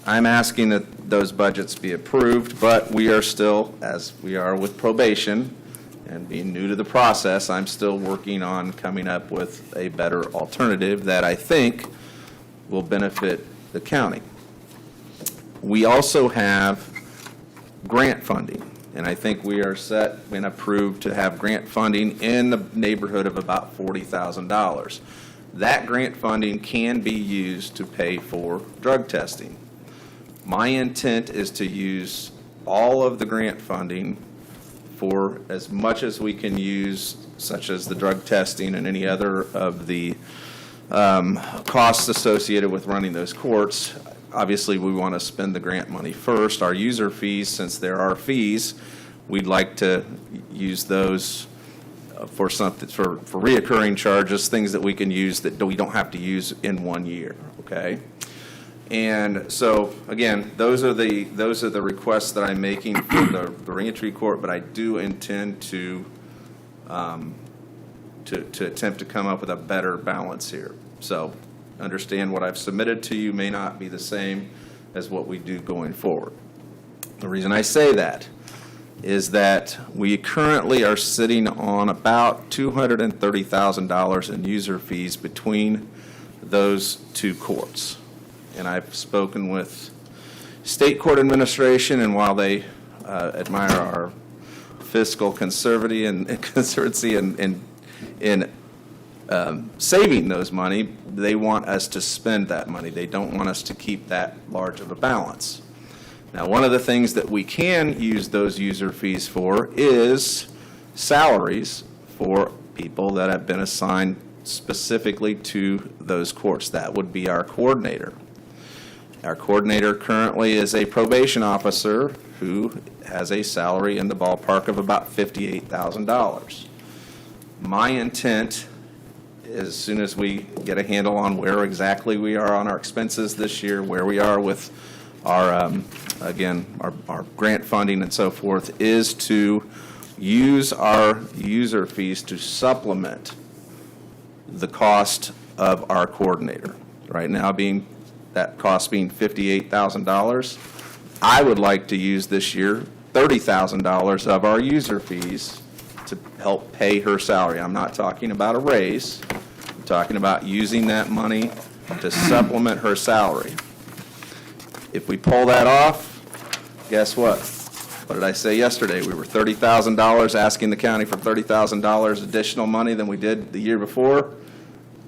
I'm asking that those budgets be approved, but we are still, as we are with probation, and being new to the process, I'm still working on coming up with a better alternative that I think will benefit the county. We also have grant funding, and I think we are set and approved to have grant funding in the neighborhood of about $40,000. That grant funding can be used to pay for drug testing. My intent is to use all of the grant funding for as much as we can use, such as the drug testing and any other of the costs associated with running those courts. Obviously, we want to spend the grant money first. Our user fees, since there are fees, we'd like to use those for something, for reoccurring charges, things that we can use that we don't have to use in 1 year, okay? And so, again, those are the requests that I'm making for the reentry court, but I do intend to attempt to come up with a better balance here. So, understand what I've submitted to you may not be the same as what we do going forward. The reason I say that is that we currently are sitting on about $230,000 in user fees between those two courts. And I've spoken with state court administration, and while they admire our fiscal conservative and conservancy in saving those money, they want us to spend that money. They don't want us to keep that large of a balance. Now, one of the things that we can use those user fees for is salaries for people that have been assigned specifically to those courts. That would be our coordinator. Our coordinator currently is a probation officer who has a salary in the ballpark of about $58,000. My intent, as soon as we get a handle on where exactly we are on our expenses this year, where we are with our, again, our grant funding and so forth, is to use our user fees to supplement the cost of our coordinator. Right now, that cost being $58,000, I would like to use this year $30,000 of our user fees to help pay her salary. I'm not talking about a raise. I'm talking about using that money to supplement her salary. If we pull that off, guess what? What did I say yesterday? We were $30,000 asking the county for $30,000 additional money than we did the year before.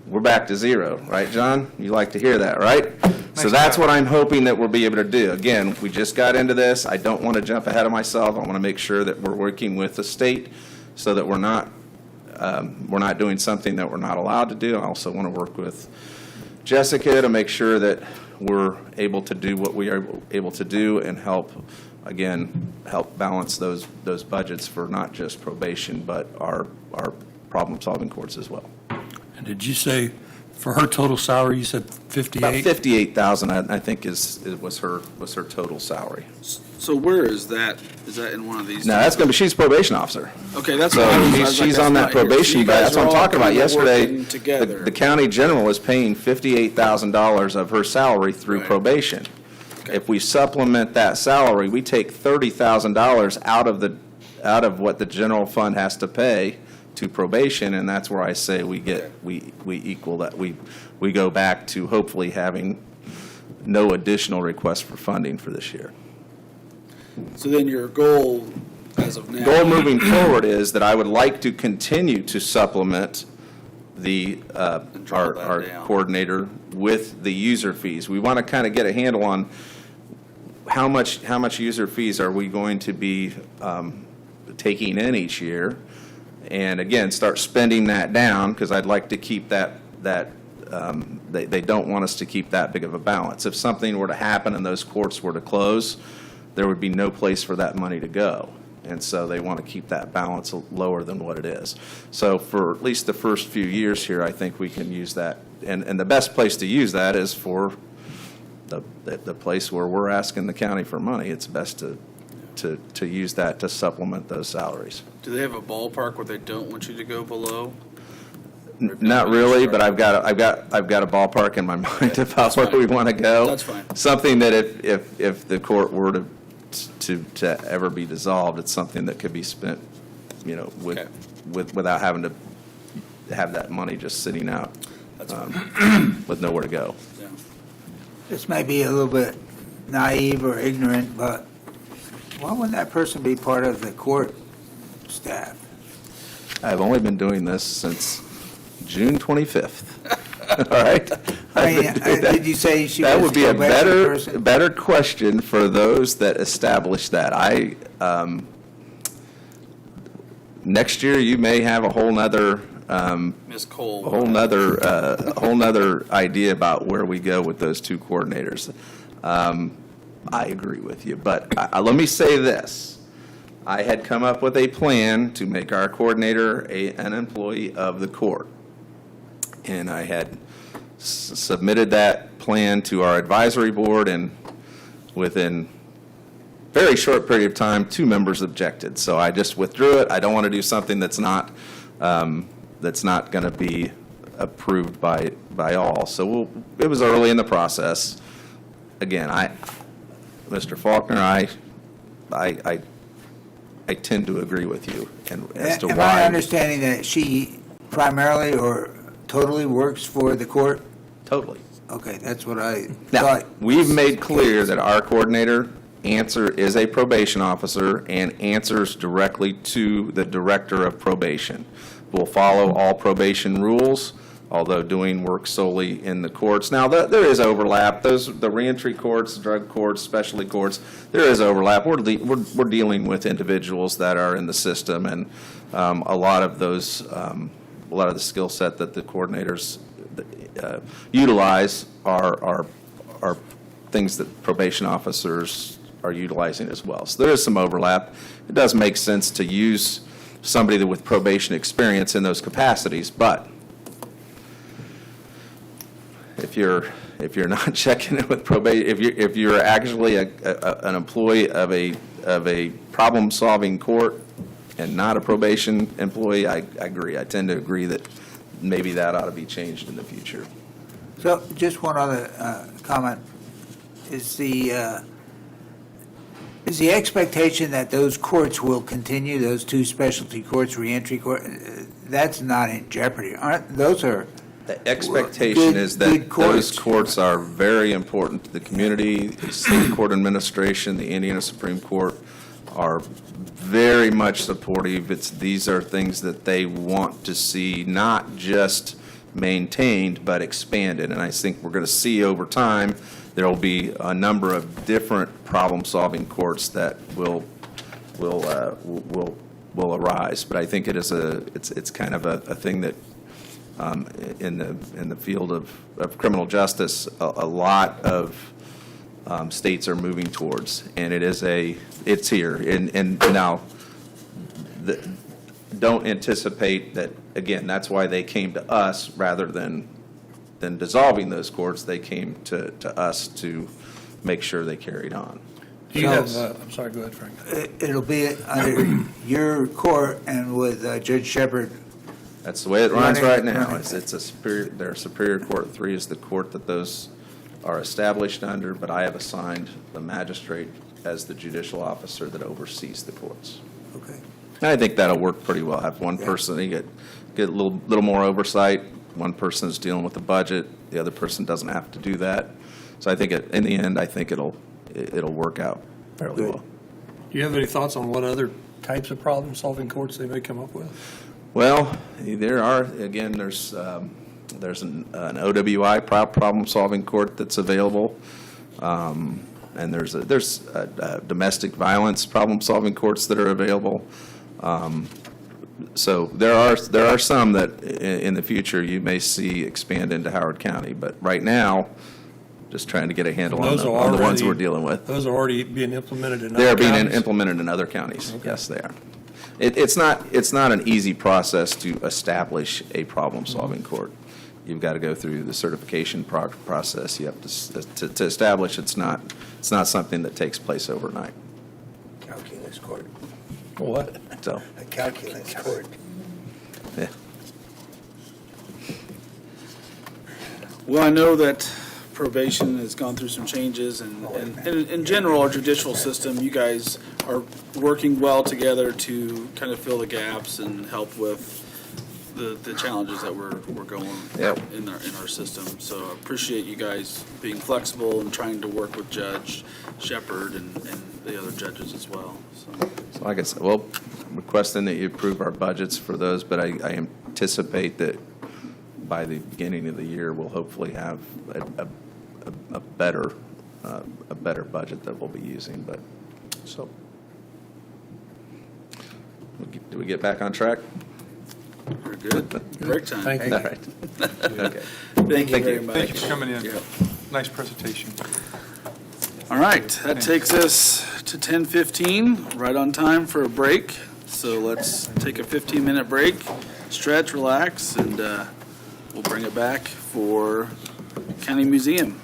We're back to zero, right, John? You like to hear that, right? So that's what I'm hoping that we'll be able to do. Again, we just got into this. I don't want to jump ahead of myself. I want to make sure that we're working with the state so that we're not doing something that we're not allowed to do. I also want to work with Jessica to make sure that we're able to do what we are able to do and help balance those budgets for not just probation, but our problem-solving courts as well. And did you say for her total salary, you said 58? About $58,000, I think, was her total salary. So where is that? Is that in one of these? No, that's going to be, she's probation officer. Okay, that's So what I was she's like, on that's that not here. So probation, you but guys that's what are I'm all talking about. kind of Yesterday, working together. the county general is paying $58,000 of her salary through Right. probation. Okay. If we supplement that salary, we take $30,000 out of what the general fund has to pay to probation, and that's where I say we equal that. We go back to hopefully having no additional requests for funding for this year. So then your goal as of now. Goal moving forward is that I would like to continue to supplement draw that our down. coordinator with the user fees. We want to kind of get a handle on how much user fees are we going to be taking in each year, and again, start spending that down, because I'd like to keep that they don't want us to keep that big of a balance. If something were to happen and those courts were to close, there would be no place for that money to go. And so they want to keep that balance lower than what it is. So for at least the first few years here, I think we can use that. And the best place to use that is for the place where we're asking the county for money. It's best to use that to supplement those salaries. Do they have a ballpark where they don't want you to go below? Not really, but I've got a ballpark in my mind about where we want to go. That's fine. Something that if the court were to ever be dissolved, it's something that could be spent, without having to have that money just sitting out with nowhere to go. Yeah. This may be a little bit naive or ignorant, but why would that person be part of the court staff? I've only been doing this since June 25th. All right? Did you say she was That would be a probation person? better question for those that established that. Next year, you may have a whole nother, Ms. Cole. a whole nother idea about where we go with those two coordinators. I agree with you, but let me say this. I had come up with a plan to make our coordinator an employee of the court. And I had submitted that plan to our advisory board, and within a very short period of time, 2 members objected. So I just withdrew it. I don't want to do something that's not going to be approved by all. So it was early in the process. Again, Mr. Faulkner, I tend to agree with you as to why. Am I understanding that she primarily or totally works for the court? Totally. Okay, that's what I Now, thought. we've made clear that our coordinator is a probation officer and answers directly to the director of probation. We'll follow all probation rules. although doing work solely in the courts. Now, there is overlap. The reentry courts, drug courts, specialty courts, there is overlap. We're dealing with individuals that are in the system, and a lot of those, a lot of the skill set that the coordinators utilize are things that probation officers are utilizing as well. So there is some overlap. It does make sense to use somebody with probation experience in those capacities, but if you're not checking it with probation, if you're actually an employee of a problem-solving court and not a probation employee, I agree. I tend to agree that maybe that ought to be changed in the future. So just one other comment. Is the expectation that those courts will continue, those two specialty courts, reentry court, that's not in jeopardy, aren't, those are The expectation is that those courts. courts are very important to the community. The state court administration, the Indiana Supreme Court are very much supportive. These are things that they want to see not just maintained, but expanded. And I think we're going to see over time, there will be a number of different problem-solving courts that will arise. But I think it's kind of a thing that in the field of criminal justice, a lot of states are moving towards, and it's here. And now, don't anticipate that. Again, that's why they came to us rather than dissolving those courts. They came to us to make sure they carried on. Do you have, I'm sorry, go ahead, Frank. It'll be under your court and with Judge Shepard. That's the way it runs right now. It's a superior. Their Superior Court 3 is the court that those are established under, but I have assigned the magistrate as the judicial officer that oversees the courts. Okay. And I think that'll work pretty well. Have one person, you get a little more oversight. One person is dealing with the budget. The other person doesn't have to do that. So I think in the end, I think it'll work out fairly well. Do you have any thoughts on what other types of problem-solving courts they may come up with? Well, there are, again, there's an OWI problem-solving court that's available, and there's domestic violence problem-solving courts that are available. So there are some that in the future you may see expand into Howard County, but right now, just trying to get a handle on the ones we're dealing with. Those are already being implemented in other They're counties? being implemented in other counties. Okay. Yes, they are. It's not an easy process to establish a problem-solving court. You've got to go through the certification process. You have to establish it's not something that takes place overnight. Calculus court. What? So, A calculus court. yeah. Well, I know that probation has gone through some changes, and in general, our judicial system, you guys are working well together to kind of fill the gaps and help with the challenges that we're going Yep. in our system. So I appreciate you guys being flexible and trying to work with Judge Shepard and the other judges as well. So like I said, well, I'm requesting that you approve our budgets for those, but I anticipate that by the beginning of the year, we'll hopefully have a better budget that we'll be using. But so, do we get back on track? You're good. Break time. Thank you. All right. Okay. Thank you very much. Thank you for coming in. Yeah. Nice presentation. All right, that takes us to 10:15, right on time for a break. So let's take a 15-minute break, stretch, relax, and we'll bring it back for County Museum.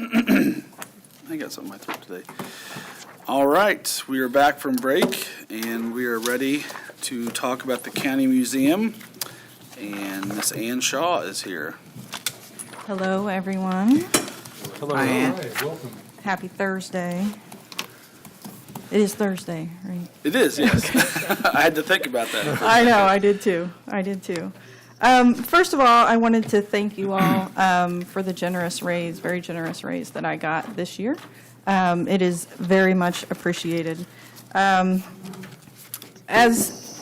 I got something in my throat today. All right, we are back from break, and we are ready to talk about the county museum. And Miss Ann Shaw is here. Hello, everyone. Hello. Hi, Ann. Hi, welcome. Happy Thursday. It is Thursday, right? It is, yes. I had to think about that. I know, I did too. First of all, I wanted to thank you all for the generous raise, very generous raise that I got this year. It is very much appreciated. As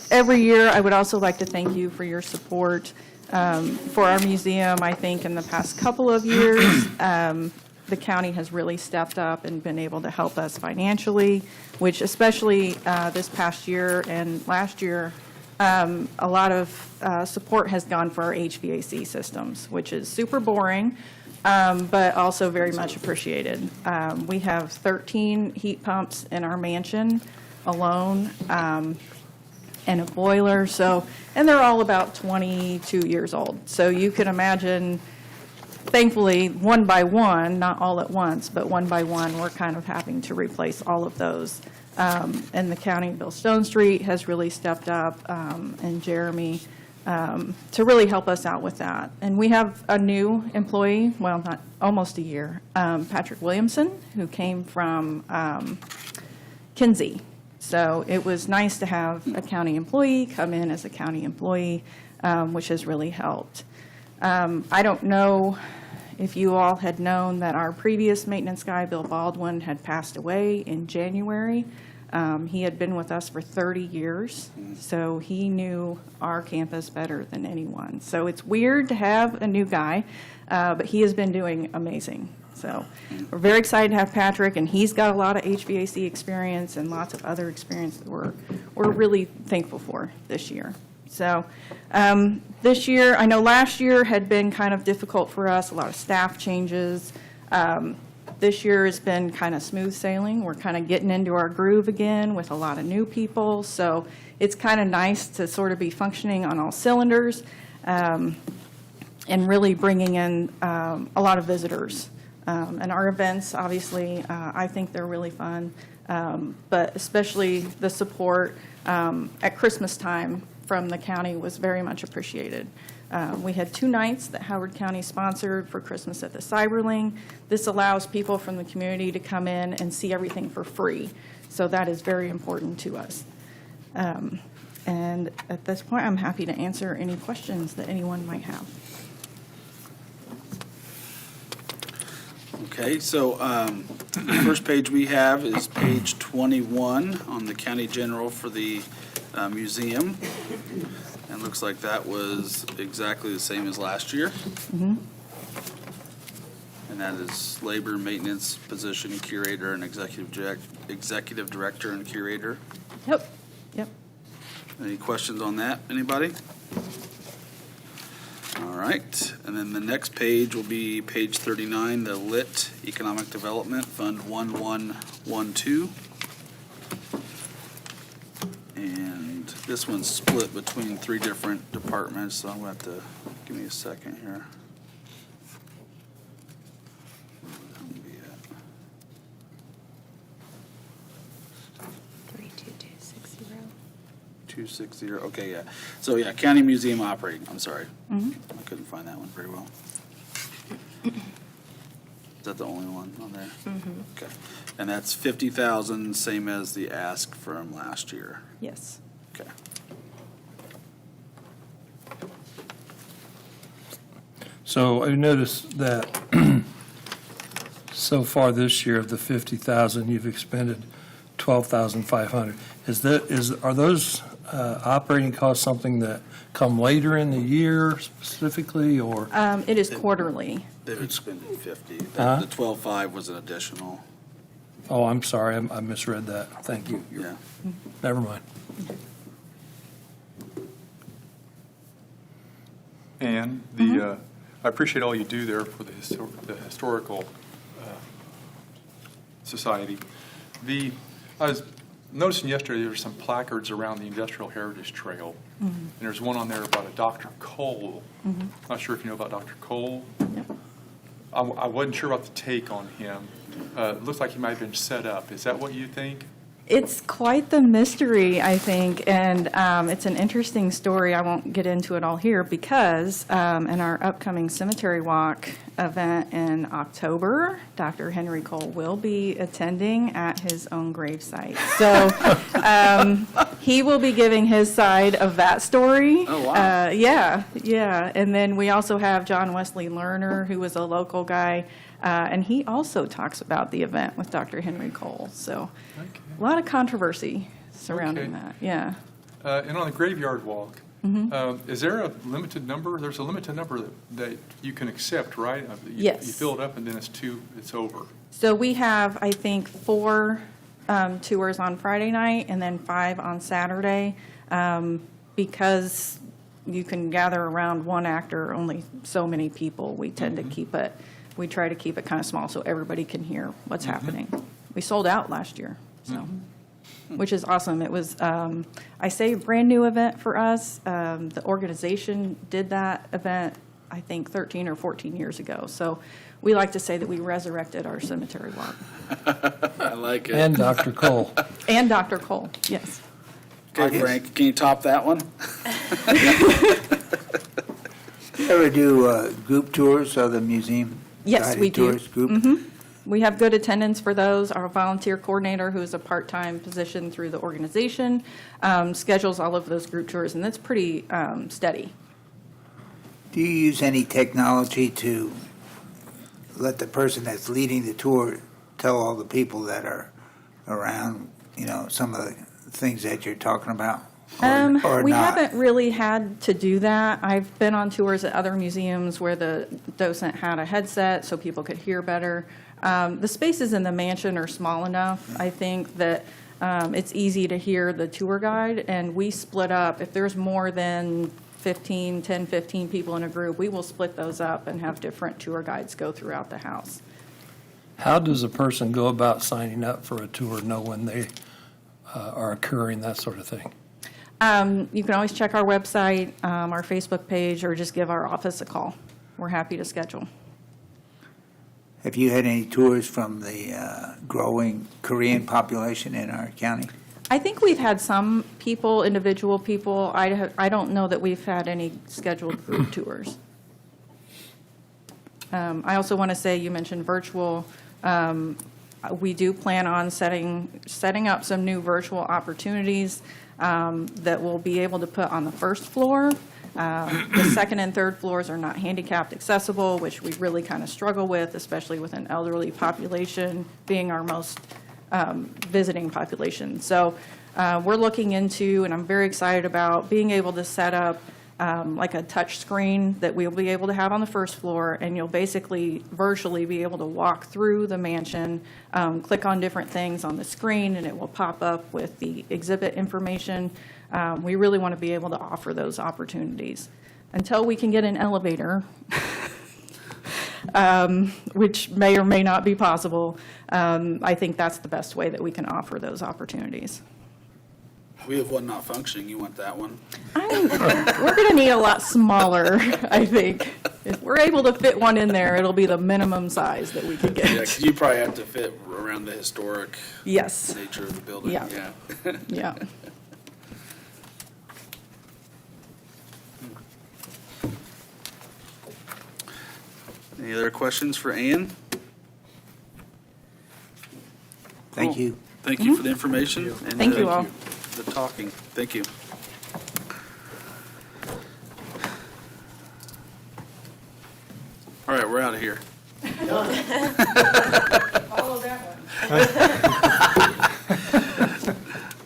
every year, I would also like to thank you for your support for our museum. I think in the past couple of years, the county has really stepped up and been able to help us financially, which especially this past year and last year, a lot of support has gone for our HVAC systems, which is super boring, but also very much appreciated. We have 13 heat pumps in our mansion alone, and a boiler, and they're all about 22 years old. So you can imagine, thankfully, one by one, not all at once, but one by one, we're kind of having to replace all of those. And the county, Bill Stonestreet, has really stepped up, and Jeremy, to really help us out with that. And we have a new employee, well, not almost a year, Patrick Williamson, who came from Kinsey. So it was nice to have a county employee come in as a county employee, which has really helped. I don't know if you all had known that our previous maintenance guy, Bill Baldwin, had passed away in January. He had been with us for 30 years, so he knew our campus better than anyone. So it's weird to have a new guy, but he has been doing amazing. So we're very excited to have Patrick, and he's got a lot of HVAC experience and lots of other experience that we're really thankful for this year. So this year, I know last year had been kind of difficult for us, a lot of staff changes. This year has been kind of smooth sailing. We're kind of getting into our groove again with a lot of new people. So it's kind of nice to sort of be functioning on all cylinders, and really bringing in a lot of visitors. And our events, obviously, I think they're really fun, but especially the support at Christmas time from the county was very much appreciated. We had 2 nights that Howard County sponsored for Christmas at the Cyberling. This allows people from the community to come in and see everything for free. So that is very important to us. And at this point, I'm happy to answer any questions that anyone might have. Okay, so the first page we have is page 21 on the county general for the museum. And looks like that was exactly the same as last year. Mm-hmm. And that is labor, maintenance, position, curator, and executive director and curator. Yep. Any questions on that, anybody? All right, and then the next page will be page 39, the LIT Economic Development Fund 1112. And this one's split between 3 different departments, so I'm going to have to, give me a second here. 260, okay, yeah. So, yeah, County Museum Operating, I'm sorry. Mm-hmm. I couldn't find that one very well. Is that the only one on there? Mm-hmm. Okay. And that's 50,000, same as the ask from last year. Yes. Okay. So I noticed that so far this year of the 50,000, you've expended 12,500. Are those operating costs something that come later in the year specifically, or? It is quarterly. They've expended 50. Huh? The 12.5 was an additional. Oh, I'm sorry, I misread that. Thank you. Yeah. Never mind. And I appreciate all you do there for the historical society. I was noticing yesterday there were some placards around the Industrial Heritage Trail, and there's one on there about a Dr. Cole. Not sure if you know about Dr. Cole. Yep. I wasn't sure about the take on him. It looks like he might have been set up. Is that what you think? It's quite the mystery, I think, and it's an interesting story. I won't get into it all here because in our upcoming cemetery walk event in October, Dr. Henry Cole will be attending at his own gravesite. So he will be giving his side of that story. Oh, wow. Yeah. And then we also have John Wesley Lerner, who was a local guy, and he also talks about the event with Dr. Henry Cole. So a lot of controversy surrounding that, yeah. And on the graveyard walk, is there a limited number? There's a limited number that you can accept, right? Yes. You fill it up and then it's over. So we have, I think, 4 tours on Friday night and then 5 on Saturday. Because you can gather around one actor, only so many people, we tend to keep it, we try to keep it kind of small so everybody can hear what's happening. We sold out last year, so, which is awesome. It was, I say, a brand-new event for us. The organization did that event, I think, 13 or 14 years ago. So we like to say that we resurrected our cemetery walk. I like it. And Dr. Cole. And Dr. Cole, yes. Okay, Frank, can you top that one? You ever do group tours of the museum? Yes, Guided we do. tours, group? We have good attendance for those. Our volunteer coordinator, who is a part-time position through the organization, schedules all of those group tours, and that's pretty steady. Do you use any technology to let the person that's leading the tour tell all the people that are around, some of the things that you're talking about? Or We not? haven't really had to do that. I've been on tours at other museums where the docent had a headset so people could hear better. The spaces in the mansion are small enough, I think, that it's easy to hear the tour guide, and we split up. If there's more than 10, 15 people in a group, we will split those up and have different tour guides go throughout the house. How does a person go about signing up for a tour, know when they are occurring, that sort of thing? You can always check our website, our Facebook page, or just give our office a call. We're happy to schedule. Have you had any tours from the growing Korean population in our county? I think we've had some people, individual people. I don't know that we've had any scheduled group tours. I also want to say, you mentioned virtual. We do plan on setting up some new virtual opportunities that we'll be able to put on the first floor. The second and third floors are not handicapped accessible, which we really kind of struggle with, especially with an elderly population being our most visiting population. So we're looking into, and I'm very excited about, being able to set up like a touch screen that we'll be able to have on the first floor, and you'll basically virtually be able to walk through the mansion, click on different things on the screen, and it will pop up with the exhibit information. We really want to be able to offer those opportunities. Until we can get an elevator, which may or may not be possible, I think that's the best way that we can offer those opportunities. We have one not functioning. You want that one? We're going to need a lot smaller, I think. If we're able to fit one in there, it'll be the minimum size that we can get. Yeah, 'cause you probably have to fit around the historic Yes. nature of the building. Yeah. Yeah. Yeah. Any other questions for Ann? Thank Cool. you. Thank you for the information. And Thank you all. The talking. Thank you. All right, we're out of here.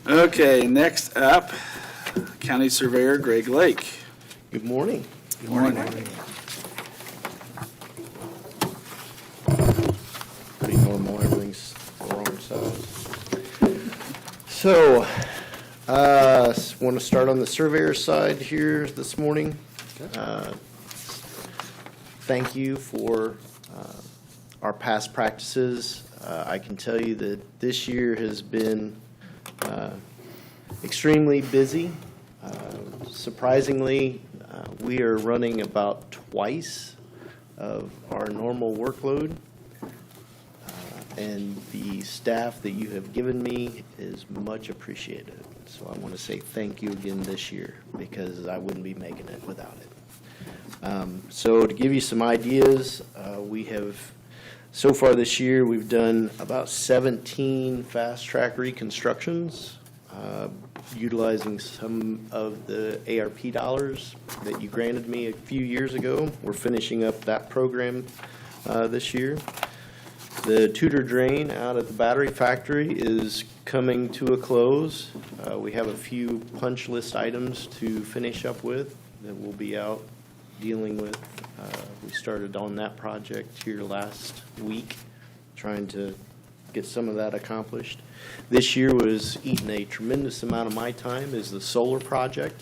Okay, next up, County Surveyor Greg Lake. Good morning. Good morning. Pretty normal, everything's the wrong size. So, want to start on the surveyor's side here this morning. Thank you for our past practices. I can tell you that this year has been extremely busy. Surprisingly, we are running about twice of our normal workload. And the staff that you have given me is much appreciated. So I want to say thank you again this year, because I wouldn't be making it without it. So to give you some ideas, we have, so far this year, we've done about 17 fast-track reconstructions, utilizing some of the ARP dollars that you granted me a few years ago. We're finishing up that program this year. The Tudor drain out at the battery factory is coming to a close. We have a few punch list items to finish up with that we'll be out dealing with. We started on that project here last week, trying to get some of that accomplished. This year was eating a tremendous amount of my time is the solar project.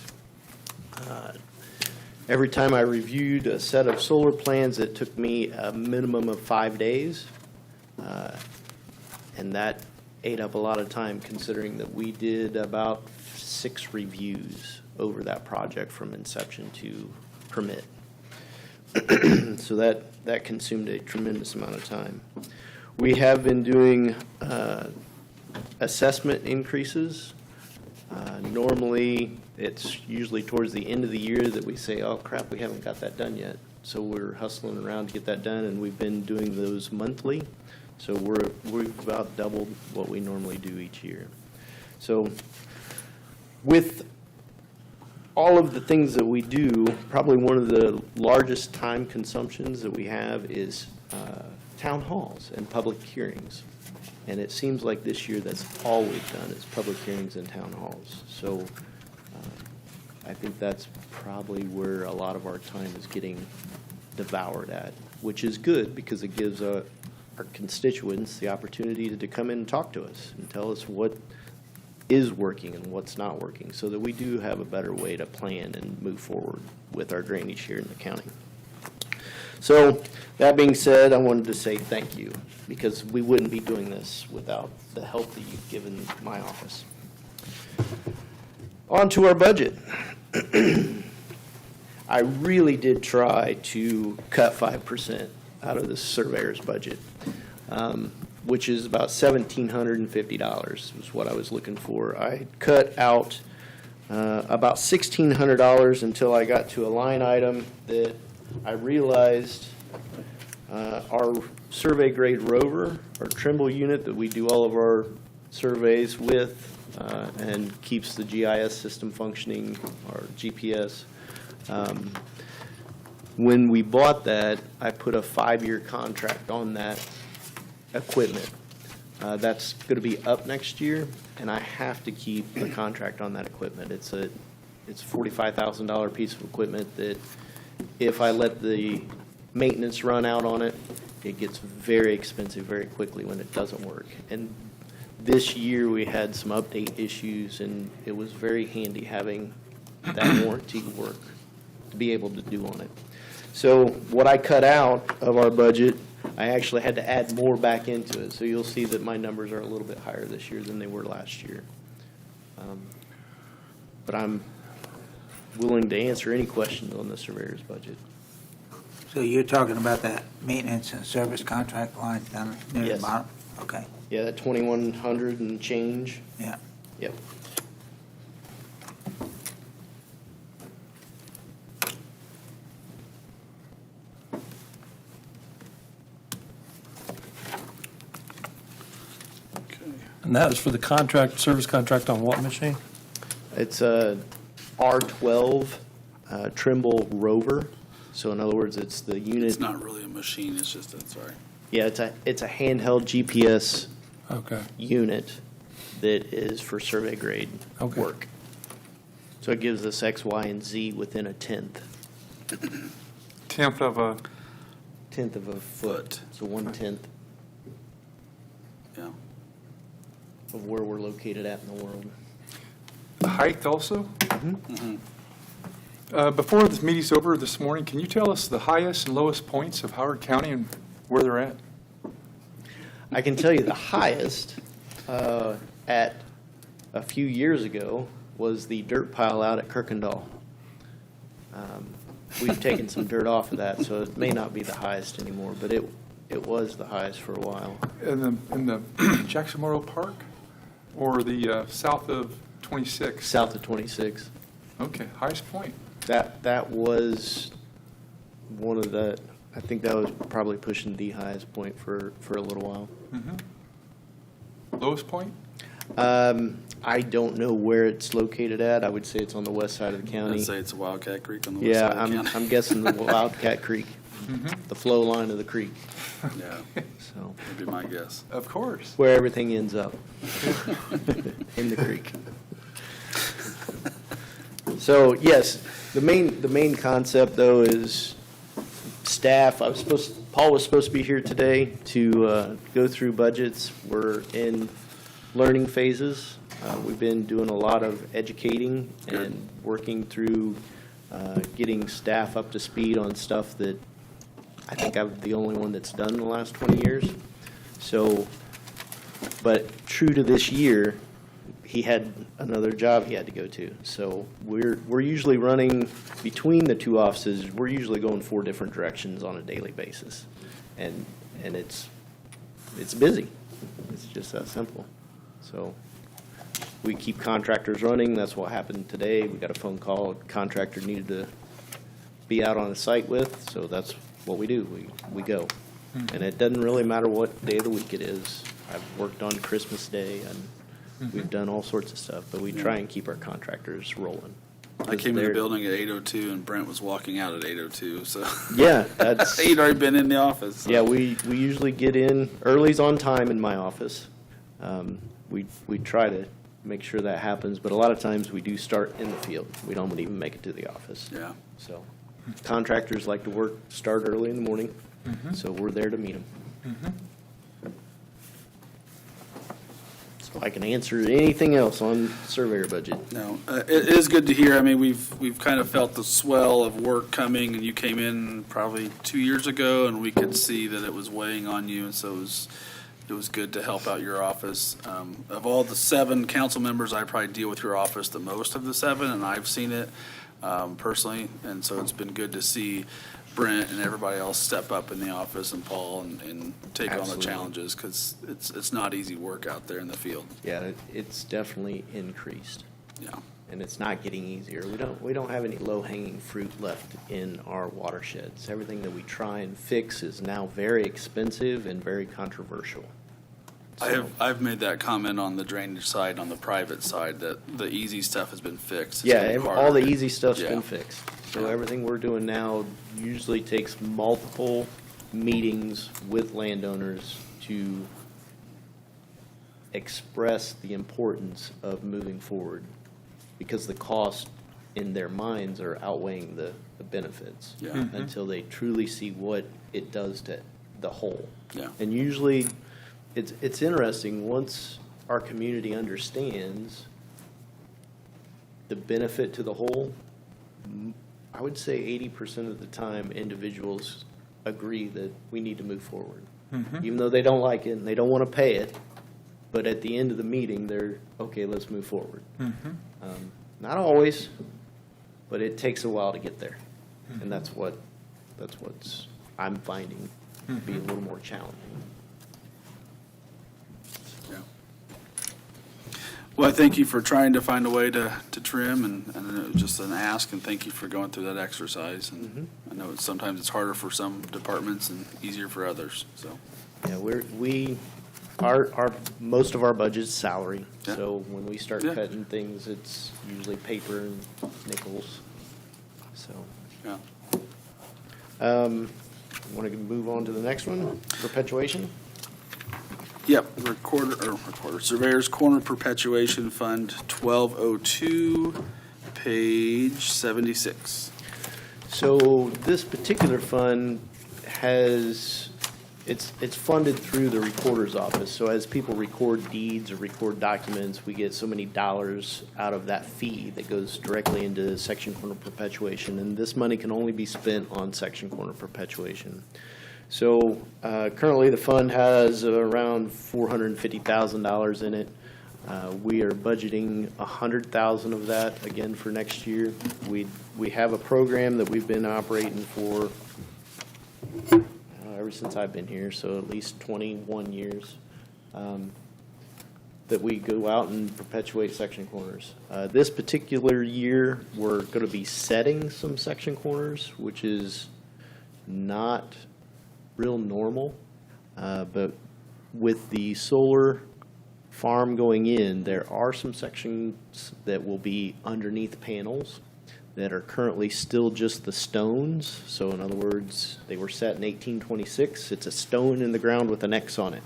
Every time I reviewed a set of solar plans, it took me a minimum of 5 days. And that ate up a lot of time, considering that we did about 6 reviews over that project from inception to permit. So that consumed a tremendous amount of time. We have been doing assessment increases. Normally, it's usually towards the end of the year that we say, oh crap, we haven't got that done yet. So we're hustling around to get that done, and we've been doing those monthly. So we've about doubled what we normally do each year. So with all of the things that we do, probably one of the largest time consumptions that we have is town halls and public hearings. And it seems like this year that's all we've done is public hearings and town halls. So I think that's probably where a lot of our time is getting devoured at, which is good because it gives our constituents the opportunity to come in and talk to us and tell us what is working and what's not working, so that we do have a better way to plan and move forward with our drainage here in the county. So that being said, I wanted to say thank you, because we wouldn't be doing this without the help that you've given my office. On to our budget. I really did try to cut 5% out of the surveyor's budget, which is about $1,750 is what I was looking for. I cut out about $1,600 until I got to a line item that I realized our survey grade rover, our Trimble unit that we do all of our surveys with and keeps the GIS system functioning, our GPS. When we bought that, I put a 5-year contract on that equipment. That's going to be up next year, and I have to keep the contract on that equipment. It's a $45,000 piece of equipment that if I let the maintenance run out on it, it gets very expensive very quickly when it doesn't work. And this year we had some update issues, and it was very handy having that warranty work to be able to do on it. So what I cut out of our budget, I actually had to add more back into it. So you'll see that my numbers are a little bit higher this year than they were last year. But I'm willing to answer any questions on the surveyor's budget. So you're talking about that maintenance and service contract line down near Yes. the bottom? Okay. Yeah, that 2,100 and change. Yeah. Yep. And that was for the contract, service contract on what machine? It's a R12 Trimble rover. So in other words, it's the unit. It's not really a machine, it's just, sorry. Yeah, it's a handheld GPS Okay. unit that is for survey grade Okay. work. So it gives us X, Y, and Z within a tenth. Tenth of a, Tenth of a foot. So 1/10 Yeah. of where we're located at in the world. the height also? Before this meeting's over this morning, can you tell us the highest and lowest points of Howard County and where they're at? I can tell you the highest at a few years ago was the dirt pile out at Kirkendall. we've taken some dirt off of that, so it may not be the highest anymore, but it was the highest for a while. In the Jackson Memorial Park or the south of 26? South of 26. Okay, highest point. That was one of the, I think that was probably pushing the highest point for a little while. Lowest point? I don't know where it's located at. I would say it's on the west side of the county. I'd say it's Wildcat Creek on the west Yeah, side of the county. I'm guessing the Wildcat Creek, the flow line of the creek. Yeah, So that'd be my guess. Of course. where everything ends up, in the creek. So, yes, the main concept, though, is staff. Paul was supposed to be here today to go through budgets. We're in learning phases. We've been doing a lot of educating and working through getting staff up to speed on stuff that I think I'm the only one that's done in the last 20 years. So, but true to this year, he had another job he had to go to. So we're usually running between the two offices. We're usually going 4 different directions on a daily basis, and it's busy. It's just that simple. So we keep contractors running. That's what happened today. We got a phone call. A contractor needed to be out on a site with, so that's what we do. We go, and it doesn't really matter what day of the week it is. I've worked on Christmas Day and. We've done all sorts of stuff, but we try and keep our contractors rolling. I came in the building at 8:02 and Brent was walking out at 8:02, so. Yeah, that's. He'd already been in the office. So. Yeah, we usually get in, early's on time in my office. We try to make sure that happens, but a lot of times we do start in the field. We don't even make it to the office. Yeah. So contractors like to start early in the morning, so we're there to meet them. I can answer anything else on surveyor budget. No, it is good to hear. I mean, we've kind of felt the swell of work coming, and you came in probably 2 years ago, and we could see that it was weighing on you, and so it was good to help out your office. Of all the 7 council members, I probably deal with your office the most of the 7, and I've seen it personally, and so it's been good to see Brent and everybody else step up in the office, and Paul, and take on the challenges, because it's not easy work out there in the field. Yeah, it's definitely increased. Yeah. And it's not getting easier. We don't have any low-hanging fruit left in our watersheds. Everything that we try and fix is now very expensive and very controversial. I've made that comment on the drainage side, on the private side, that the easy stuff has been fixed. It's Yeah, getting all harder. the easy stuff's Yeah. been fixed. So everything we're doing now usually takes multiple meetings with landowners to express the importance of moving forward, because the cost in their minds are outweighing the benefits. Yeah. Mhm. Until they truly see what it does to the whole. Yeah. And usually, it's interesting, once our community understands the benefit to the whole, I would say 80% of the time, individuals agree that we need to move forward. Even though they don't like it and they don't want to pay it, but at the end of the meeting, they're, okay, let's move forward. Not always, but it takes a while to get there. And that's what's I'm finding to be a little more challenging. Yeah. Well, I thank you for trying to find a way to trim, and it was just an ask, and thank you for going through that exercise. And I know sometimes it's harder for some departments and easier for others, so. Yeah, our most of our budget's salary. Yeah. So when we start Yeah. cutting things, it's usually paper and nickels. So, Yeah. want to move on to the next one, perpetuation? Yep, recorder, Surveyor's Corner Perpetuation Fund, 1202, page 76. So this particular fund has, it's funded through the recorder's office. So as people record deeds or record documents, we get so many dollars out of that fee that goes directly into section corner perpetuation. And this money can only be spent on section corner perpetuation. So currently the fund has around $450,000 in it. We are budgeting 100,000 of that again for next year. We have a program that we've been operating for ever since I've been here, so at least 21 years, that we go out and perpetuate section corners. This particular year, we're going to be setting some section corners, which is not real normal, but with the solar farm going in, there are some sections that will be underneath panels that are currently still just the stones. So in other words, they were set in 1826. It's a stone in the ground with an X on it.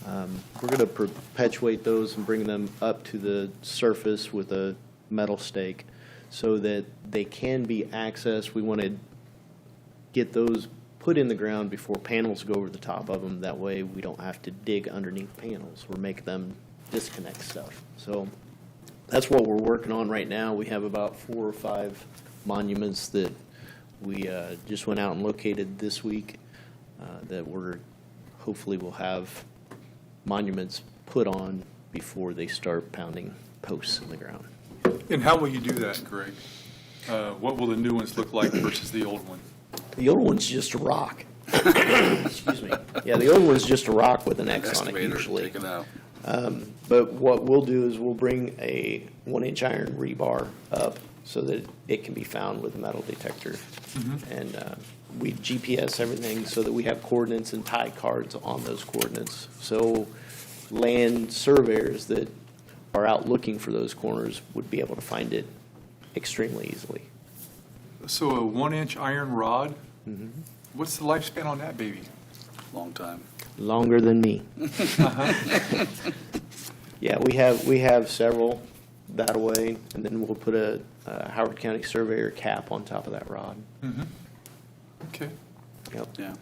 We're going to perpetuate those and bring them up to the surface with a metal stake so that they can be accessed. We want to get those put in the ground before panels go over the top of them. That way we don't have to dig underneath panels or make them disconnect stuff. So that's what we're working on right now. We have about 4 or 5 monuments that we just went out and located this week that we're hopefully will have monuments put on before they start pounding posts in the ground. And how will you do that, Greg? What will the new ones look like versus the old one? The old one's just a rock. Excuse me. Yeah, the old one's just a rock with an X on it usually. Take it out. But what we'll do is we'll bring a 1-inch iron rebar up so that it can be found with a metal detector. And we GPS everything so that we have coordinates and tie cards on those coordinates. So land surveyors that are out looking for those corners would be able to find it extremely easily. So a 1-inch iron rod, what's the lifespan on that baby? Long time. Longer than me. Yeah, we have several that way, and then we'll put a Howard County surveyor cap on top of that rod. Okay. Yep. Yeah.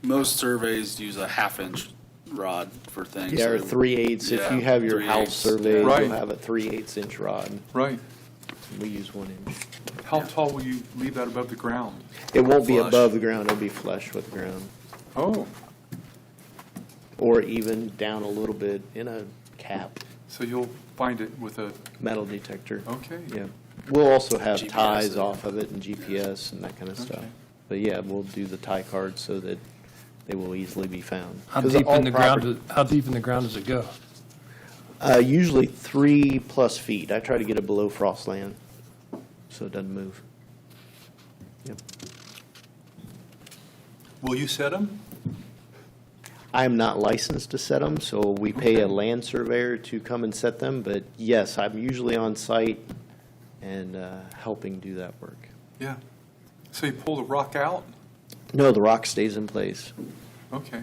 Most surveys use a 1/2-inch rod for things. Yeah, or 3/8. If you have your house 3/8, surveyed, Right. you'll have a 3/8 inch rod. Right. We use 1 inch. How tall will you leave that above the ground? It won't be Flush. above the ground, it'll be flush with the ground. Oh, Or even down a little bit in a cap, so you'll find it with a, metal detector. okay. Yeah. We'll also have GPS. ties off of it and GPS and that kind of stuff. Okay. But yeah, we'll do the tie cards so that they will easily be found. How 'Cause deep all in the ground, property- how deep in the ground does it go? Usually 3+ feet. I try to get it below frost land, so it doesn't move. Yep. Will you set them? I am not licensed to set them, so we pay a land surveyor to come and set them. But yes, I'm usually on site and helping do that work. Yeah. So you pull the rock out? No, the rock stays in place. Okay.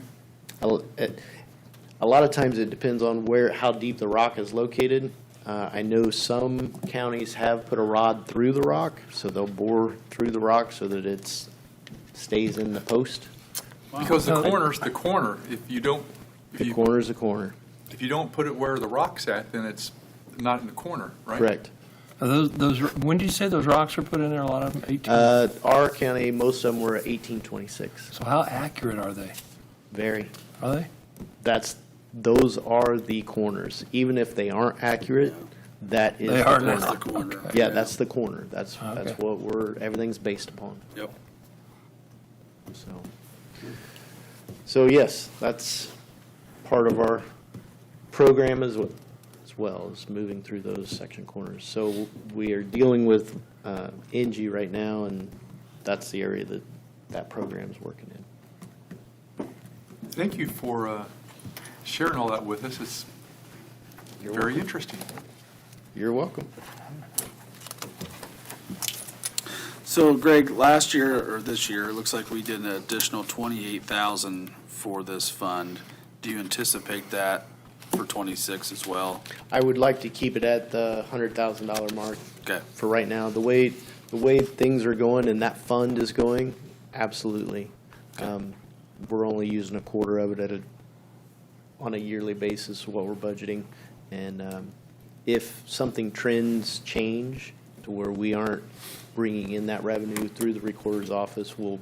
A lot of times it depends on how deep the rock is located. I know some counties have put a rod through the rock, so they'll bore through the rock so that it stays in the post. Because the corner's the corner. If you don't, The corner's a corner. if you don't put it where the rock's at, then it's not in the corner, right? Correct. Are those, when did you say those rocks were put in there, a lot of them, 18? Our county, most of them were 1826. So how accurate are they? Very. Are they? Those are the corners. Even if they aren't accurate, that is They the are corner. now. The corner. Okay. Yeah, that's the corner. That's Okay. what everything's based upon. Yep. So yes, that's part of our program as well as moving through those section corners. So we are dealing with NG right now, and that's the area that program's working in. Thank you for sharing all that with us. It's very interesting. You're welcome. So Greg, last year or this year, it looks like we did an additional 28,000 for this fund. Do you anticipate that for 26 as well? I would like to keep it at the $100,000 mark. Okay. For right now, the way things are going and that fund is going, absolutely. We're only using a quarter of it on a yearly basis, what we're budgeting. And if something trends change to where we aren't bringing in that revenue through the recorder's office, we'll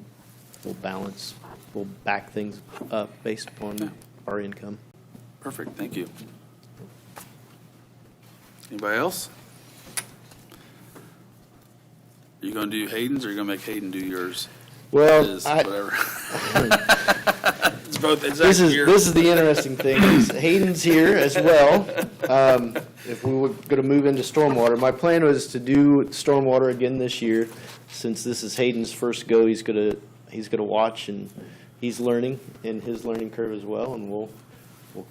back things up based upon our income. Perfect, thank you. Anybody else? Are you going to do Hayden's, or are you going to make Hayden do yours? Well, His, whatever. It's both. It's This actually is the interesting thing, is Hayden's here as well. If we were going to move into stormwater, my plan was to do stormwater again this year. Since this is Hayden's first go, he's going to watch, and he's learning in his learning curve as well, and we'll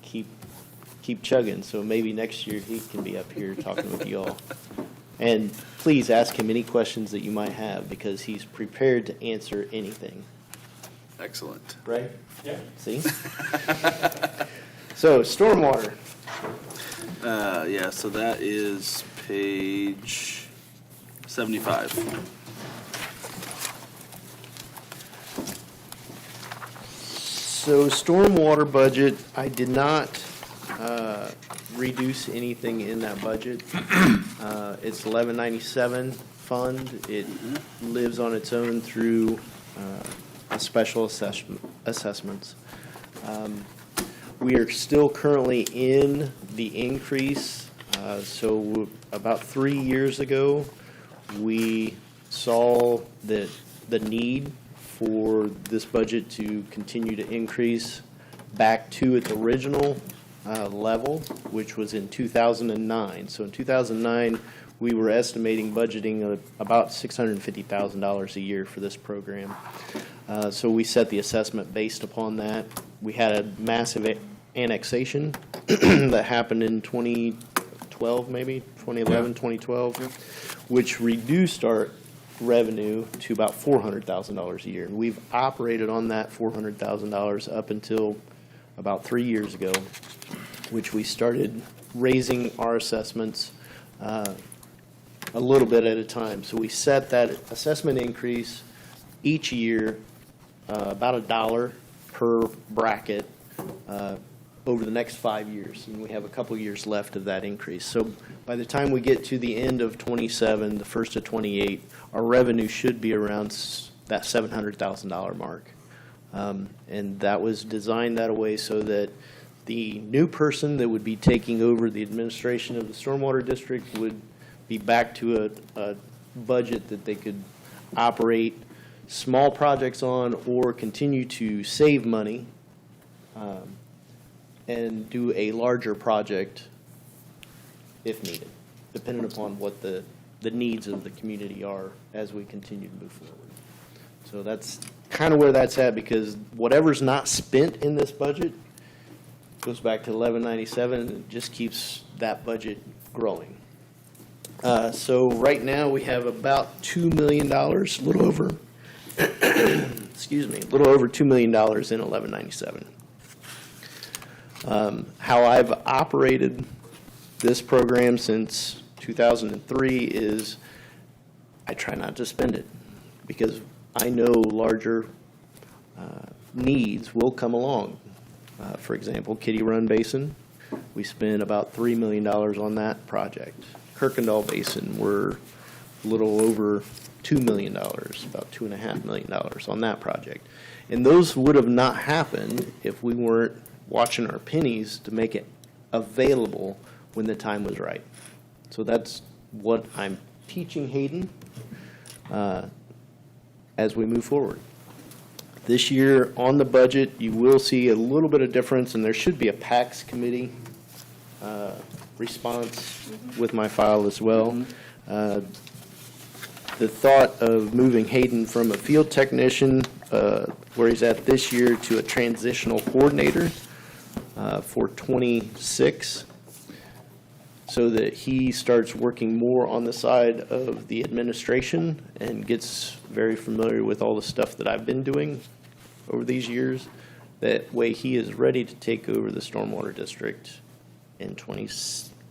keep chugging. So maybe next year he can be up here talking with you all. And please ask him any questions that you might have, because he's prepared to answer anything. Excellent. Right? Yeah. See? So, stormwater. Yeah, so that is page 75. So, stormwater budget, I did not reduce anything in that budget. It's 1197 fund. It lives on its own through special assessments. We are still currently in the increase. So about 3 years ago, we saw that the need for this budget to continue to increase back to its original level, which was in 2009. So in 2009, we were estimating budgeting about $650,000 a year for this program. So we set the assessment based upon that. We had a massive annexation that happened in 2012, maybe 2011, 2012, which reduced our revenue to about $400,000 a year. And we've operated on that $400,000 up until about 3 years ago, which we started raising our assessments a little bit at a time. So we set that assessment increase each year about $1 per bracket over the next 5 years, and we have a couple years left of that increase. So by the time we get to the end of 27, the first of 28, our revenue should be around that $700,000 mark. And that was designed that way so that the new person that would be taking over the administration of the stormwater district would be back to a budget that they could operate small projects on, or continue to save money and do a larger project if needed, depending upon what the needs of the community are as we continue to move forward. So that's kind of where that's at, because whatever's not spent in this budget goes back to 1197, and it just keeps that budget growing. So right now we have about $2 million, a little over, excuse me, a little over $2 million in 1197. How I've operated this program since 2003 is I try not to spend it, because I know larger needs will come along. For example, Kitty Run Basin, we spent about $3 million on that project. Kirkendall Basin, we're a little over $2 million, about $2.5 million on that project. And those would have not happened if we weren't watching our pennies to make it available when the time was right. So that's what I'm teaching Hayden as we move forward. This year on the budget, you will see a little bit of difference, and there should be a PAX committee response with my file as well. The thought of moving Hayden from a field technician, where he's at this year, to a transitional coordinator for 26, so that he starts working more on the side of the administration and gets very familiar with all the stuff that I've been doing over these years. That way he is ready to take over the stormwater district in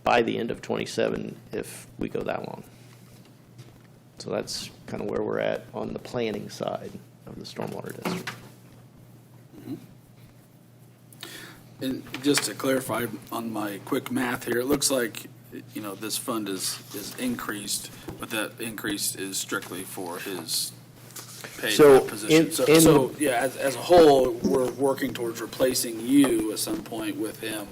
by the end of 27, if we go that long. So that's kind of where we're at on the planning side of the stormwater district. And just to clarify on my quick math here, it looks like, you know, this fund is increased, but that increase is strictly for his paid So, position. So yeah, as a whole, we're working towards replacing you at some point with him.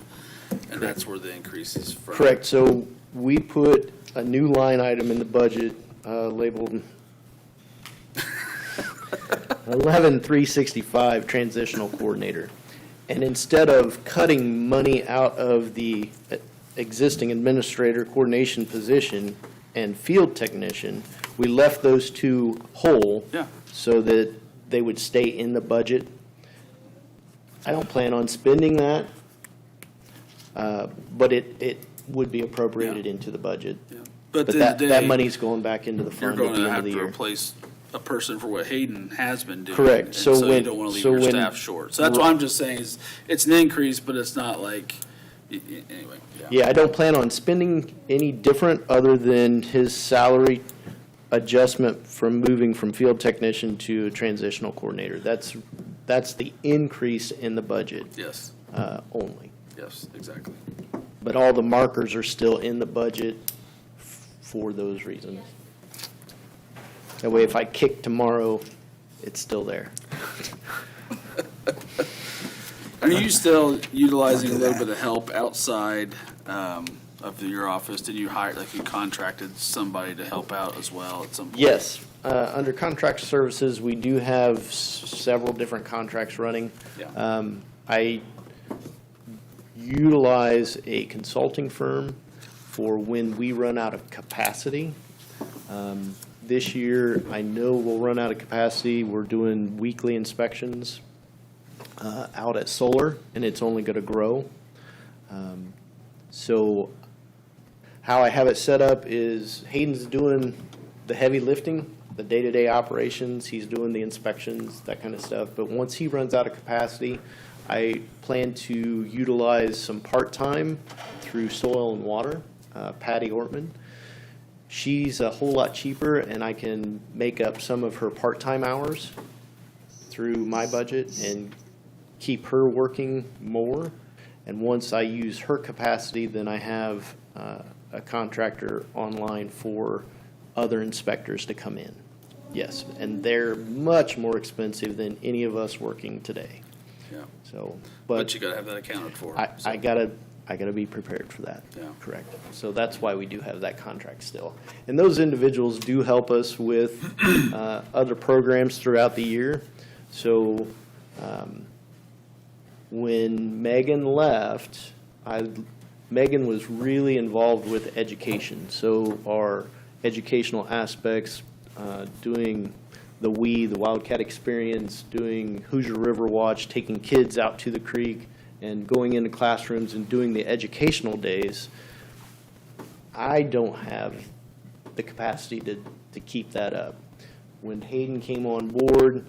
and that's where the increase is from. Correct. So we put a new line item in the budget labeled 11,365 transitional coordinator. And instead of cutting money out of the existing administrator coordination position and field technician, we left those two whole. Yeah. So that they would stay in the budget. I don't plan on spending that, but it would be appropriated into the budget. Yeah. But at the end of the that day, money's going back into the You're fund at going the to end have of the to year. replace a person for what Hayden has been doing. Correct. And So so you when- don't want to leave so your when- staff short. So that's what I'm just saying is, it's an increase, but it's not like, anyway, yeah. Yeah, I don't plan on spending any different other than his salary adjustment from moving from field technician to transitional coordinator. That's the increase in the budget Yes, only. yes, exactly. But all the markers are still in the budget for those reasons. That way, if I kick tomorrow, it's still there. Are you still utilizing a little bit of help outside of your office? Did you hire, like you contracted somebody to help out as well at some point? Yes, under contract services, we do have several different contracts running. Yeah. I utilize a consulting firm for when we run out of capacity. This year, I know we'll run out of capacity. We're doing weekly inspections out at Solar, and it's only going to grow. So how I have it set up is Hayden's doing the heavy lifting, the day-to-day operations. He's doing the inspections, that kind of stuff. But once he runs out of capacity, I plan to utilize some part-time through Soil and Water, Patty Ortman. She's a whole lot cheaper, and I can make up some of her part-time hours through my budget and keep her working more. And once I use her capacity, then I have a contractor online for other inspectors to come in. Yes, and they're much more expensive than any of us working today. Yeah. So, But you gotta have that accounted for. so. I gotta be prepared for that. Yeah. Correct. So that's why we do have that contract still. And those individuals do help us with other programs throughout the year. So when Megan left, Megan was really involved with education. So our educational aspects, doing the Wildcat Experience, doing Hoosier River Watch, taking kids out to the creek, and going into classrooms and doing the educational days, I don't have the capacity to keep that up. When Hayden came on board,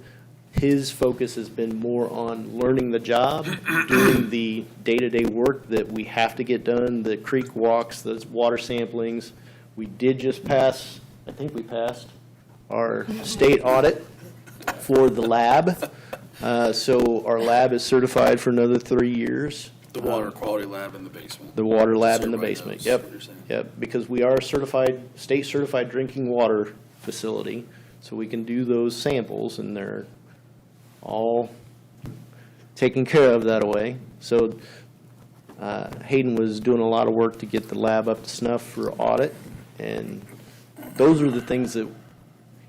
his focus has been more on learning the job, doing the day-to-day work that we have to get done, the creek walks, the water samplings. We did just pass, I think we passed, our state audit for the lab. So our lab is certified for another 3 years. The water quality lab in the basement. The water lab in the Certified basement, those, yep. what you're saying. Yep, because we are certified, state certified drinking water facility, so we can do those samples, and they're all taken care of that way. So Hayden was doing a lot of work to get the lab up to snuff for audit, and those are the things that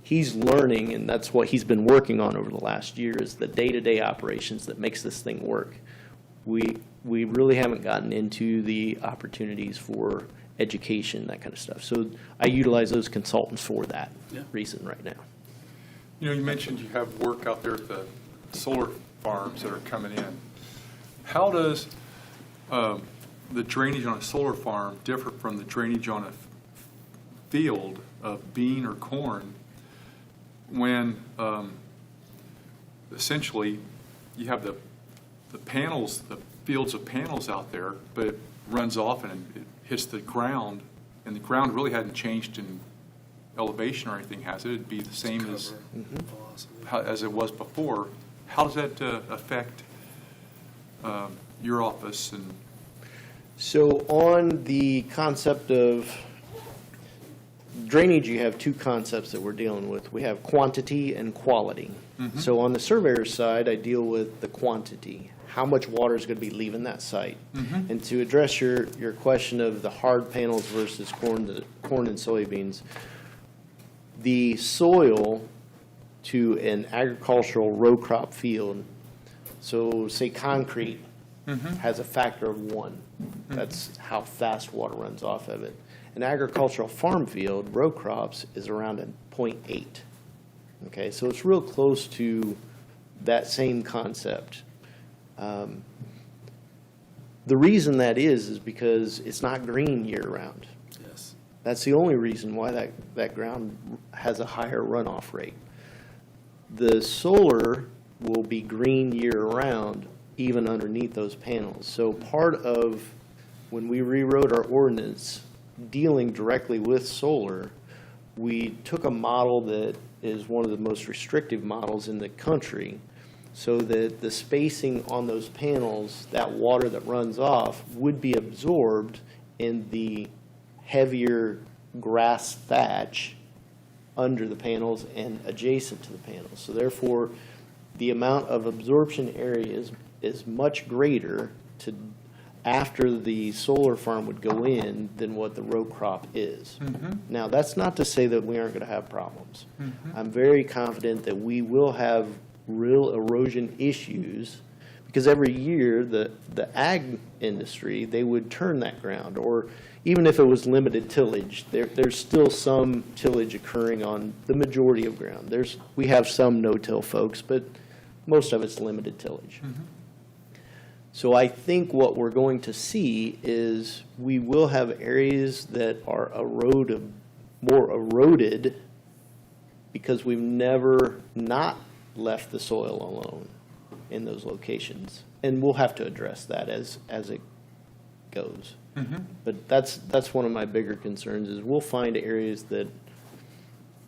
he's learning, and that's what he's been working on over the last year, is the day-to-day operations that makes this thing work. We really haven't gotten into the opportunities for education, that kind of stuff. So I utilize those consultants for that reason right now. You know, you mentioned you have work out there at the solar farms that are coming in. How does the drainage on a solar farm differ from the drainage on a field of bean or corn when essentially you have the panels, the fields of panels out there, but it runs off and it hits the ground, and the ground really hadn't changed in elevation or anything, has it? It'd be the same as it was before. How does that affect your office? And So on the concept of drainage, you have two concepts that we're dealing with. We have quantity and quality. So on the surveyor's side, I deal with the quantity, how much water is going to be leaving that site. And to address your question of the hard panels versus corn and soybeans, the soil to an agricultural row crop field, so say concrete, has a factor of 1. That's how fast water runs off of it. An agricultural farm field, row crops, is around a 0.8. Okay, so it's real close to that same concept. The reason that is because it's not green year-round. Yes. That's the only reason why that ground has a higher runoff rate. The solar will be green year-round, even underneath those panels. So part of when we rewrote our ordinance dealing directly with solar, we took a model that is one of the most restrictive models in the country, so that the spacing on those panels, that water that runs off, would be absorbed in the heavier grass thatch under the panels and adjacent to the panels. So therefore, the amount of absorption area is much greater after the solar farm would go in than what the row crop is. Now, that's not to say that we aren't going to have problems. I'm very confident that we will have real erosion issues, because every year the ag industry, they would turn that ground, or even if it was limited tillage, there's still some tillage occurring on the majority of ground. We have some no-till folks, but most of it's limited tillage. So I think what we're going to see is we will have areas that are more eroded because we've never not left the soil alone in those locations. And we'll have to address that as it goes. But that's one of my bigger concerns, is we'll find areas that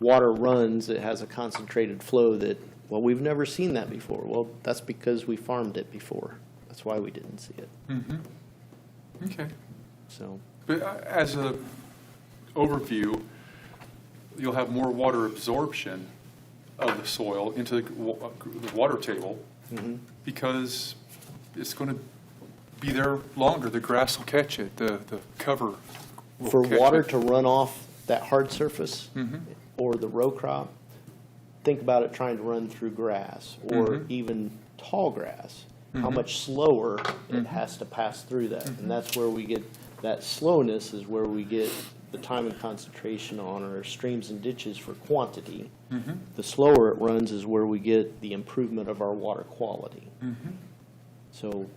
water runs that has a concentrated flow that, well, we've never seen that before. Well, that's because we farmed it before. That's why we didn't see it. Okay. So, But as an overview, you'll have more water absorption of the soil into the water table because it's going to be there longer. The grass will catch it, the cover will for catch water it. to run off that hard surface or the row crop, think about it trying to run through grass or even tall grass. How much slower it has to pass through that. And that's where we get that slowness, is where we get the time and concentration on our streams and ditches for quantity. The slower it runs is where we get the improvement of our water quality. So,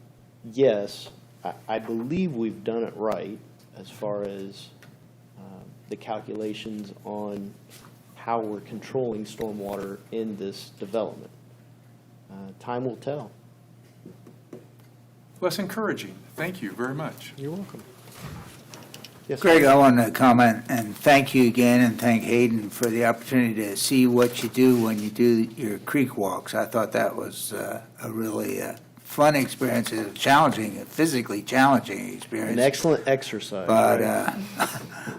yes, I believe we've done it right as far as the calculations on how we're controlling stormwater in this development. Time will tell. Well, that's encouraging. Thank you very much. You're welcome. Yes, Greg, I want to comment and thank you again, and thank Hayden for the opportunity to see what you do when you do your creek walks. I thought that was a really fun experience, a physically challenging experience. An excellent exercise. But right?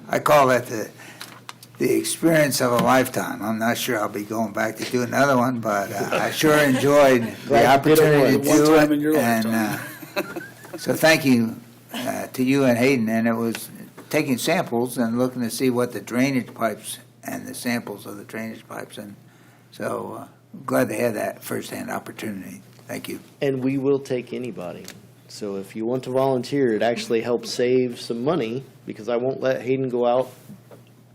I call that the experience of a lifetime. I'm not sure I'll be going back to do another one, but I sure enjoyed the opportunity to do One time in your it. lifetime. So thank you to you and Hayden, and it was taking samples and looking to see what the drainage pipes and the samples of the drainage pipes, and so glad they had that firsthand opportunity. Thank you. And we will take anybody. So if you want to volunteer, it actually helps save some money, because I won't let Hayden go out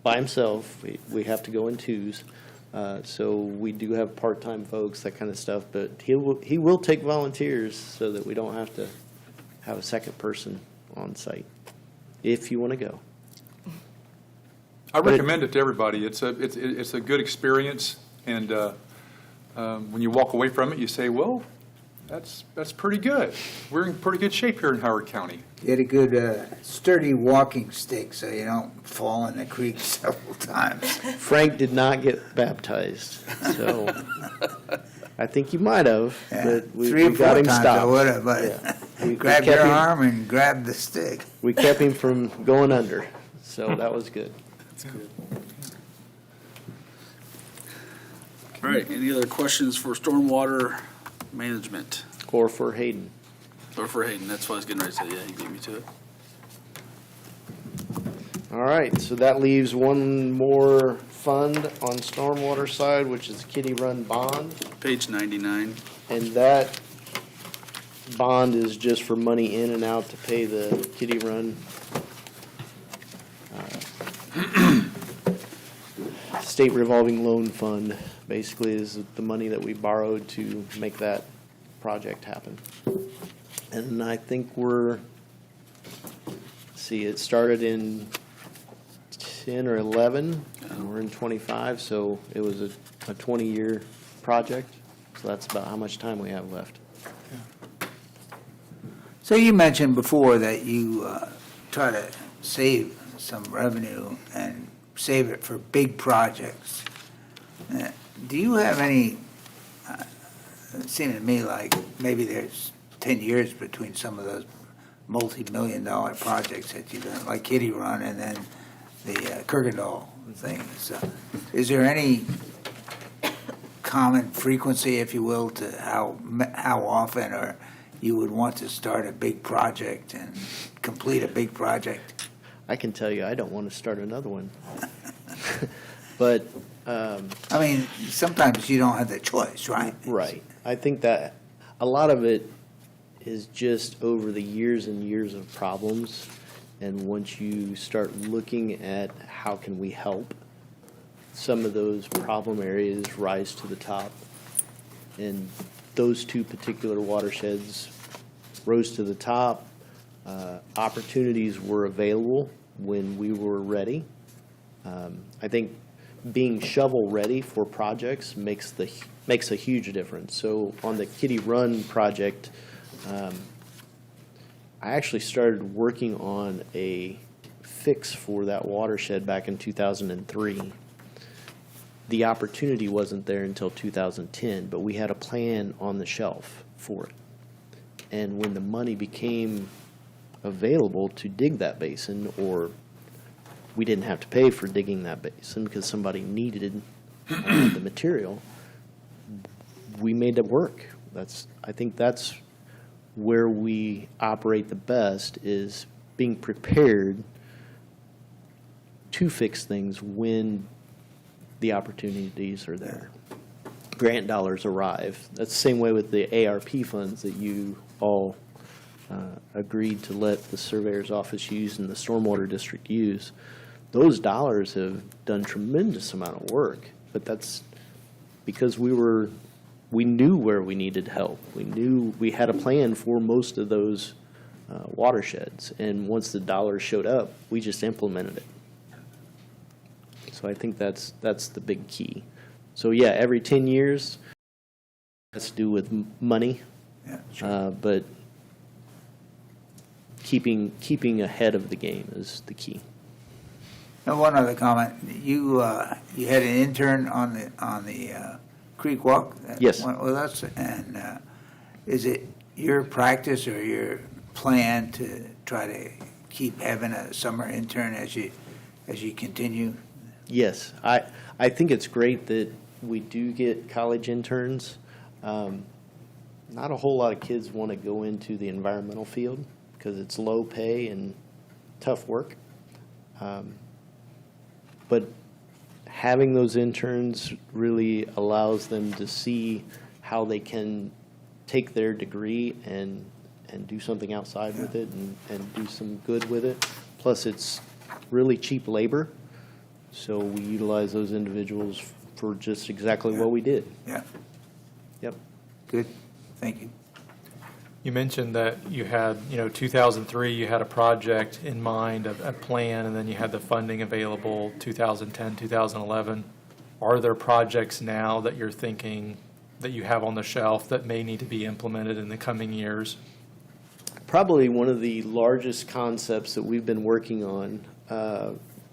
by himself. We have to go in twos. So we do have part-time folks, that kind of stuff, but he will take volunteers so that we don't have to have a second person on site, if you want to go. I recommend it to everybody. It's a good experience, and when you walk away from it, you say, well, that's pretty good. We're in pretty good shape here in Howard County. Get a good sturdy walking stick so you don't fall in the creek several times. Frank did not get baptized, so I think you might have, but we 3 or 4 got him times stopped. I would have, but Yeah. grab kept your him- arm and grab the stick. We kept him from going under, so that was good. That's good. All right, any other questions for stormwater management? Or for Hayden. Or for Hayden, that's what I was getting ready to say, yeah, he beat me to it. All right, so that leaves one more fund on stormwater side, which is Kitty Run Bond. Page 99. And that bond is just for money in and out to pay the Kitty Run state revolving loan fund, basically is the money that we borrowed to make that project happen. And I think it started in 10 or 11, and we're in 25, so it was a 20-year project. So that's about how much time we have left. So you mentioned before that you try to save some revenue and save it for big projects. Do you have any, it seemed to me like maybe there's 10 years between some of those multi-million-dollar projects that you've done, like Kitty Run and then the Kirkendall thing. So, is there any common frequency, if you will, to how often or you would want to start a big project and complete a big project? I can tell you, I don't want to start another one. But I mean, sometimes you don't have the choice, right? right, I think that a lot of it is just over the years and years of problems. And once you start looking at how can we help, some of those problem areas rise to the top. And those two particular watersheds rose to the top. Opportunities were available when we were ready. I think being shovel-ready for projects makes a huge difference. So on the Kitty Run project, I actually started working on a fix for that watershed back in 2003. The opportunity wasn't there until 2010, but we had a plan on the shelf for it. And when the money became available to dig that basin, or we didn't have to pay for digging that basin because somebody needed the material, we made it work. I think that's where we operate the best, is being prepared to fix things when the opportunities are there. Grant dollars arrive. That's the same way with the ARP funds that you all agreed to let the surveyor's office use and the stormwater district use. Those dollars have done tremendous amount of work, but that's because we knew where we needed help. We knew we had a plan for most of those watersheds, and once the dollars showed up, we just implemented it. So I think that's the big key. So yeah, every 10 years, has to do with money, Yeah, sure. but keeping ahead of the game is the key. And one other comment, you had an intern on the Creek Walk that Yes. went with us, and is it your practice or your plan to try to keep having a summer intern as you continue? Yes, I think it's great that we do get college interns. Not a whole lot of kids want to go into the environmental field because it's low pay and tough work. But having those interns really allows them to see how they can take their degree and do something outside with it and do some good with it. Plus, it's really cheap labor, so we utilize those individuals for just exactly what we did. Yeah, Yep. good, thank you. You mentioned that you had, 2003, you had a project in mind, a plan, and then you had the funding available 2010, 2011. Are there projects now that you're thinking that you have on the shelf that may need to be implemented in the coming years? Probably one of the largest concepts that we've been working on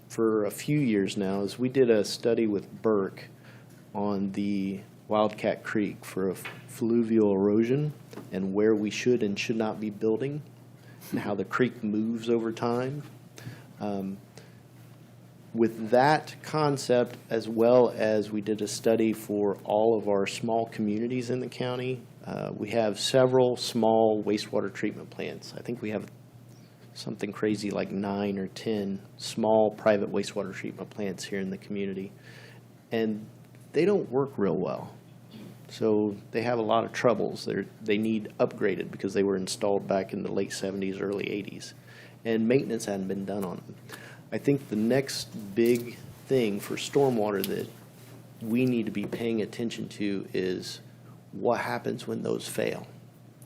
for a few years now is we did a study with Burke on the Wildcat Creek for fluvial erosion and where we should and should not be building and how the creek moves over time. with that concept, as well as we did a study for all of our small communities in the county, we have several small wastewater treatment plants. I think we have something crazy like 9 or 10 small private wastewater treatment plants here in the community. And they don't work real well. So they have a lot of troubles. They need upgraded because they were installed back in the late 70s, early 80s. And maintenance hadn't been done on them. I think the next big thing for stormwater that we need to be paying attention to is what happens when those fail.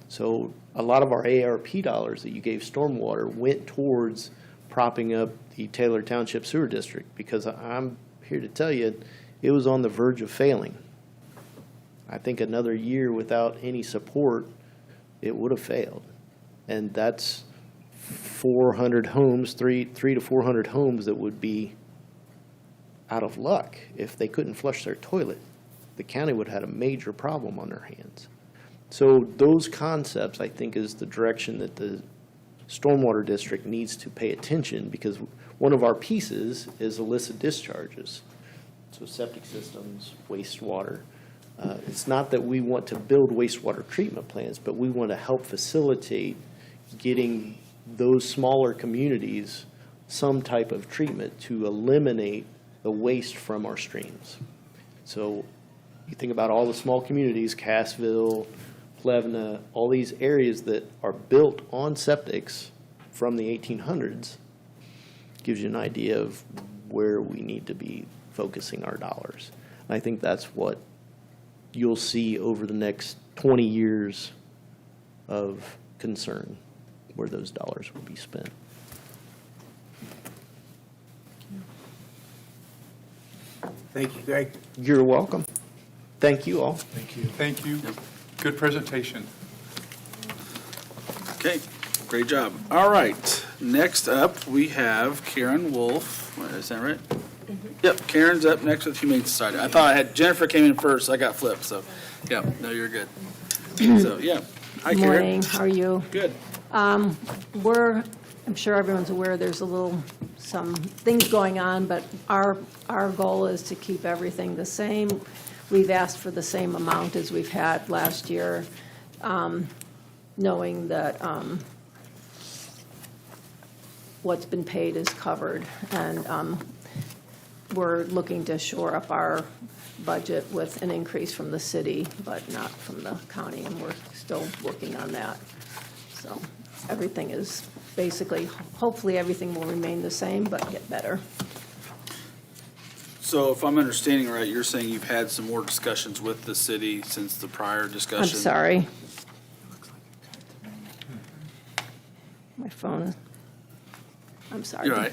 So a lot of our ARP dollars that you gave stormwater went towards propping up the Taylor Township Sewer District, because I'm here to tell you, it was on the verge of failing. I think another year without any support, it would have failed. And that's 400 homes, 300 to 400 homes that would be out of luck if they couldn't flush their toilet. The county would have had a major problem on their hands. So those concepts, I think, is the direction that the stormwater district needs to pay attention, because one of our pieces is illicit discharges. So septic systems, wastewater. It's not that we want to build wastewater treatment plants, but we want to help facilitate getting those smaller communities some type of treatment to eliminate the waste from our streams. So you think about all the small communities, Cassville, Plevna, all these areas that are built on septics from the 1800s, gives you an idea of where we need to be focusing our dollars. And I think that's what you'll see over the next 20 years of concern, where those dollars will be spent. Thank you, Greg. You're welcome. Thank you all. Thank you. Thank you. Good presentation. Okay, great job. All right, next up, we have Karen Wolf. Is that right? Yep, Karen's up next with Humane Society. I thought I had, Jennifer came in first, so I got flipped, so, yeah, no, you're good. So, yeah. Hi, Karen. Morning, how are you? Good. I'm sure everyone's aware there's some things going on, but our goal is to keep everything the same. We've asked for the same amount as we've had last year, knowing that what's been paid is covered. And we're looking to shore up our budget with an increase from the city, but not from the county, and we're still working on that. So everything is basically, hopefully everything will remain the same, but get better. So if I'm understanding right, you're saying you've had some more discussions with the city since the prior discussion? I'm sorry. My phone, I'm sorry. You're right.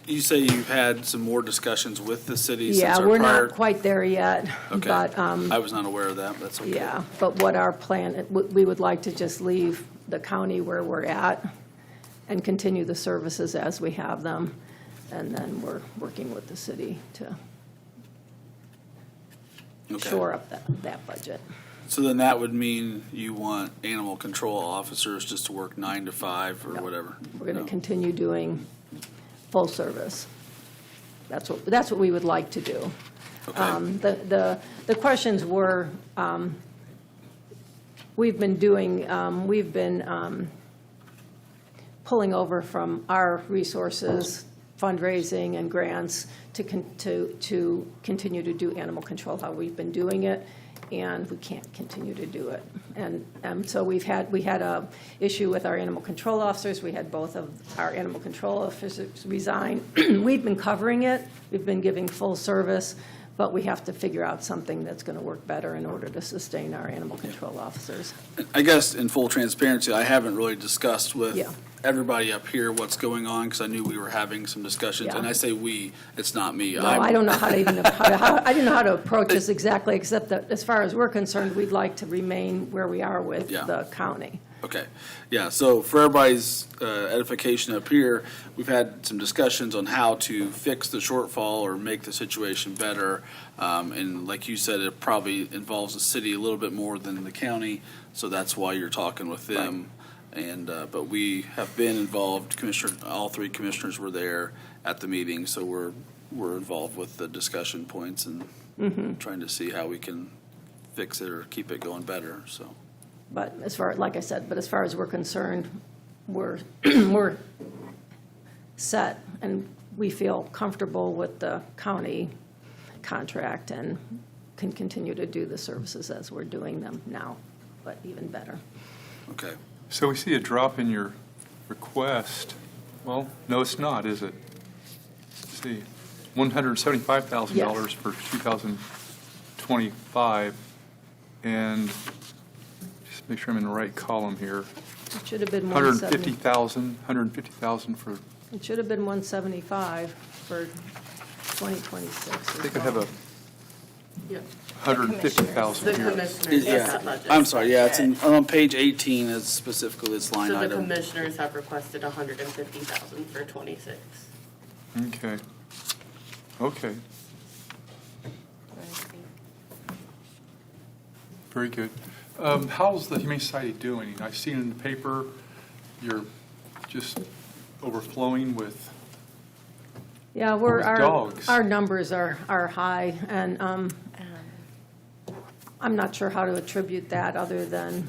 You say you've had some more discussions with the city since Yeah, our we're prior? not quite there yet, Okay. but, I was not aware of that, but that's okay. yeah, but what our plan, we would like to just leave the county where we're at and continue the services as we have them, and then we're working with the city to Okay. shore up that budget. So then that would mean you want animal control officers just to work 9 to 5 or whatever? We're going to No. continue doing full service. That's what we would like to do. Okay. The questions were, we've been pulling over from our resources, fundraising and grants to continue to do animal control, how we've been doing it, and we can't continue to do it. And so we had a issue with our animal control officers. We had both of our animal control officers resign. We've been covering it. We've been giving full service, but we have to figure out something that's going to work better in order to sustain our animal control officers. I guess in full transparency, I haven't really discussed with Yeah. everybody up here what's going on, because I knew we were having some discussions. Yeah. And I say we, it's not me. No, I don't know how to even, I didn't know how to approach this exactly, except that as far as we're concerned, we'd like to remain where we are with Yeah. the county. Okay, yeah, so for everybody's edification up here, we've had some discussions on how to fix the shortfall or make the situation better. And like you said, it probably involves the city a little bit more than the county, so that's why you're talking with them. And, but we have been involved, all 3 commissioners were there at the meeting, so we're we're involved with the discussion points and trying to see how we can fix it or keep it going better, so. But as far, like I said, but as far as we're concerned, we're, we're set, and we feel comfortable with the county contract and can continue to do the services as we're doing them now, but even better. Okay. So we see a drop in your request. Well, no, it's not, is it? Let's see, $175,000 Yes. for 2025. And just make sure I'm in the right column here. It should have been 170. 150,000 for, It should have been 175 for 2026. I think I have a Yeah. 150,000 The here. commissioners have Yeah, that budget. I'm sorry, yeah, it's on page 18 is specifically this line So the item. commissioners have requested 150,000 for 26. Okay. Okay, very good. How's the Humane Society doing? I've seen in the paper, you're just overflowing with, Yeah, With dogs. our numbers are high, and I'm not sure how to attribute that, other than,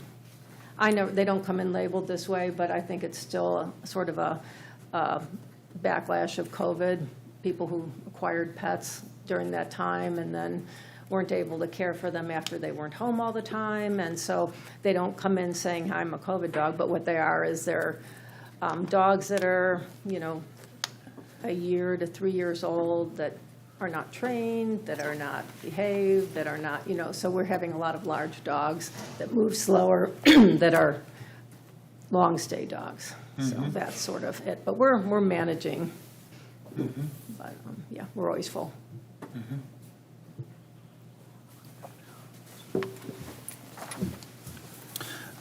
they don't come in labeled this way, but I think it's still sort of a backlash of COVID, people who acquired pets during that time and then weren't able to care for them after they weren't home all the time, and so they don't come in saying, I'm a COVID dog, but what they are is they're dogs that are, a year to 3 years old, that are not trained, that are not behaved, that are not, so we're having a lot of large dogs that move slower, that are long-stay dogs. So that's sort of it. But we're managing. But, yeah, we're always full.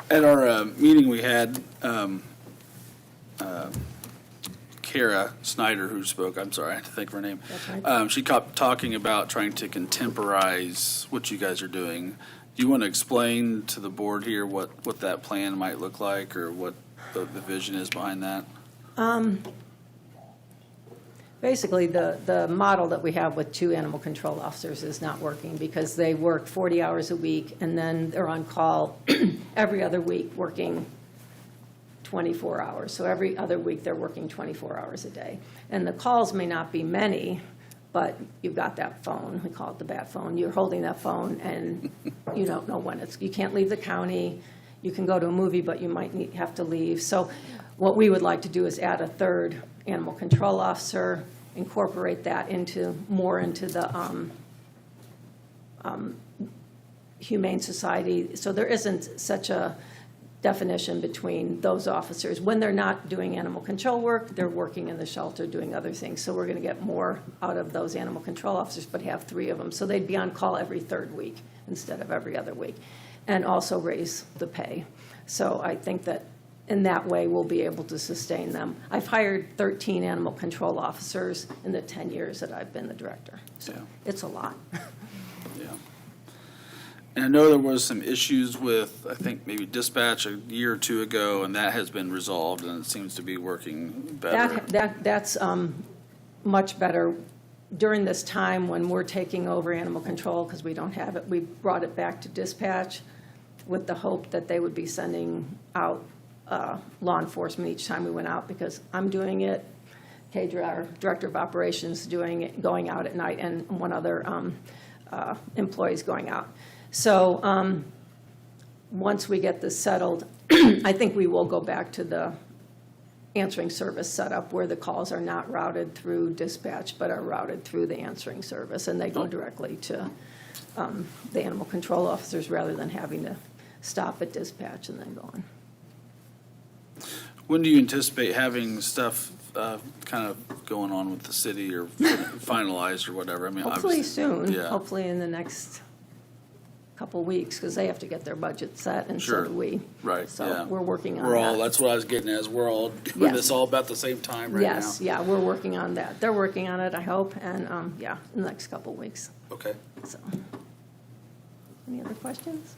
At our meeting we had, Kara Snyder, who spoke, I'm sorry, I had to think of her name. That's right. She kept talking about trying to contemporize what you guys are doing. Do you want to explain to the board here what that plan might look like, or what the vision is behind that? Basically, the model that we have with 2 animal control officers is not working, because they work 40 hours a week, and then they're on call every other week, working 24 hours. So every other week, they're working 24 hours a day. And the calls may not be many, but you've got that phone, we call it the bat phone. You're holding that phone, and you don't know when you can't leave the county. You can go to a movie, but you might have to leave. So what we would like to do is add a 3rd animal control officer, incorporate that more into the Humane Society. So there isn't such a definition between those officers. When they're not doing animal control work, they're working in the shelter doing other things. So we're going to get more out of those animal control officers, but have 3 of them. So they'd be on call every 3rd week instead of every other week, and also raise the pay. So I think that in that way, we'll be able to sustain them. I've hired 13 animal control officers in the 10 years that I've been the director. So Yeah. it's a lot. Yeah. And I know there was some issues with, I think, maybe dispatch a year or 2 ago, and that has been resolved, and it seems to be working better. That's much better. During this time when we're taking over animal control, because we don't have it, we brought it back to dispatch with the hope that they would be sending out law enforcement each time we went out, because I'm doing it, Kadra, our Director of Operations, doing it, going out at night, and one other employee's going out. So once we get this settled, I think we will go back to the answering service setup where the calls are not routed through dispatch, but are routed through the answering service, and they go directly to the animal control officers rather than having to stop at dispatch and then go on. When do you anticipate having stuff kind of going on with the city or finalized or whatever? I mean, Hopefully soon, yeah. hopefully in the next couple weeks, because they have to get their budget set, and so Sure. do we. Right, So yeah. we're working on We're all, that. that's what I was getting at, is we're all doing Yes. this all about the same time right now. Yes, yeah, we're working on that. They're working on it, I hope, and, yeah, in the next couple weeks. Okay. So, any other questions?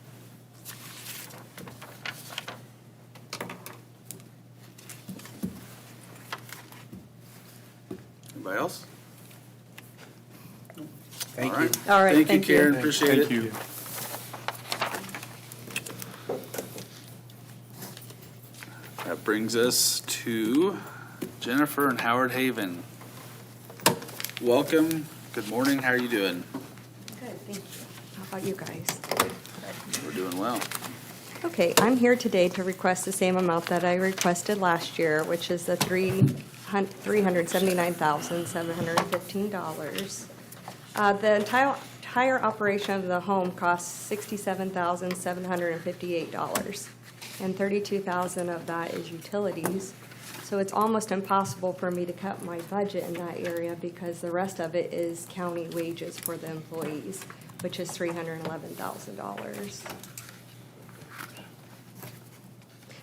Anybody else? Thank All you. right. All right, Thank you, thank you. Karen, appreciate it. Thank you. That brings us to Jennifer and Howard Haven. Welcome, good morning, how are you doing? Good, thank you. How about you guys? We're doing well. Okay, I'm here today to request the same amount that I requested last year, which is the $379,715. The entire operation of the home costs $67,758, and $32,000 of that is utilities. So it's almost impossible for me to cut my budget in that area because the rest of it is county wages for the employees, which is $311,000.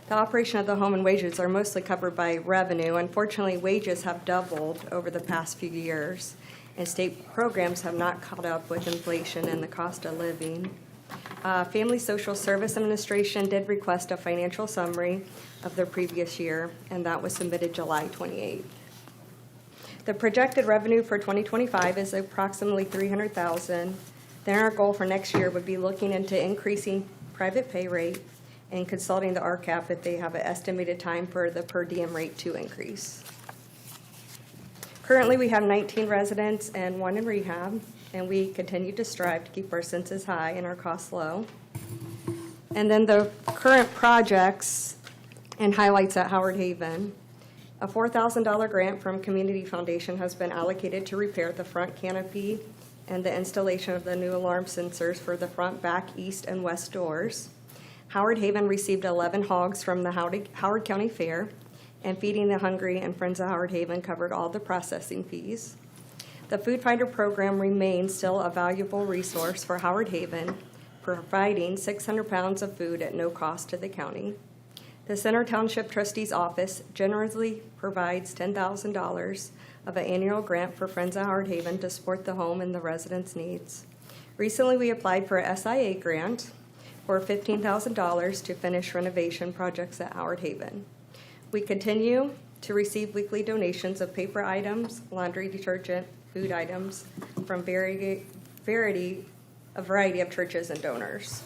The operation of the home and wages are mostly covered by revenue. Unfortunately, wages have doubled over the past few years, and state programs have not caught up with inflation and the cost of living. Family Social Service Administration did request a financial summary of the previous year, and that was submitted July 28th. The projected revenue for 2025 is approximately $300,000. Then our goal for next year would be looking into increasing private pay rate and consulting the RCAP if they have an estimated time for the per diem rate to increase. Currently, we have 19 residents and 1 in rehab, and we continue to strive to keep our census high and our costs low. And then the current projects and highlights at Howard Haven. A $4,000 grant from Community Foundation has been allocated to repair the front canopy and the installation of the new alarm sensors for the front, back, east, and west doors. Howard Haven received 11 hogs from the Howard County Fair, and Feeding the Hungry and Friends of Howard Haven covered all the processing fees. The Food Finder program remains still a valuable resource for Howard Haven, providing 600 pounds of food at no cost to the county. The Center Township Trustee's Office generously provides $10,000 of an annual grant for Friends of Howard Haven to support the home and the residents' needs. Recently, we applied for an SIA grant for $15,000 to finish renovation projects at Howard Haven. We continue to receive weekly donations of paper items, laundry detergent, food items from a variety of churches and donors.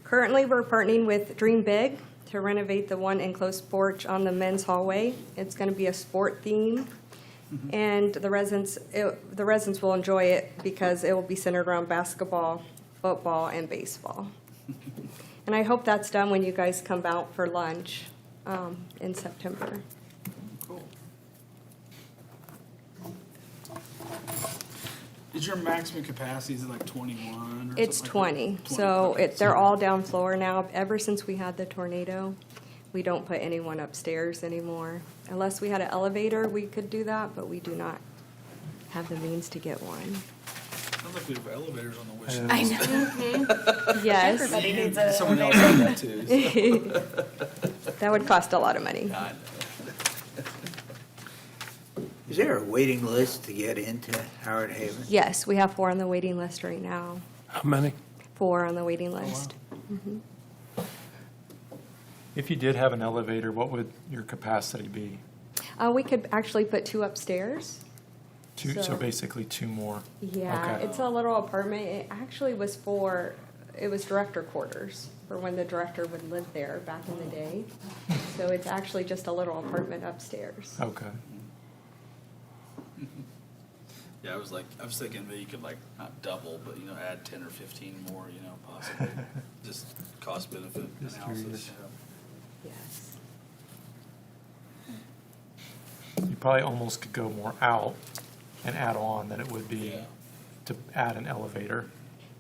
Currently, we're partnering with Dream Big to renovate the one enclosed porch on the men's hallway. It's going to be a sport theme, and the residents will enjoy it because it will be centered around basketball, football, and baseball. And I hope that's done when you guys come out for lunch in September. Cool. Is your maximum capacity, is it like 21 or It's something like 20, that? so Okay. they're all down floor now. Ever since we had the tornado, we don't put anyone upstairs anymore. Unless we had an elevator, we could do that, but we do not have the means to get one. Sounds like we have elevators on the wish list. I know. Yes. Everybody needs a. Someone else did that too. So. That would cost a lot of money. Is there a waiting list to get into Howard Haven? Yes, we have 4 on the waiting list right now. How many? 4 on the waiting list. Mhm. If you did have an elevator, what would your capacity be? We could actually put 2 upstairs. So So- basically 2 more? Yeah, Okay. it's a little apartment. It actually was it was director quarters for when the director would live there back in the day. So it's actually just a little apartment upstairs. Okay. Yeah, I was thinking that you could like not double, but add 10 or 15 more, possibly. Just cost benefit Just analysis. curious. Yes. You probably almost could go more out and add on than it would be to add an elevator.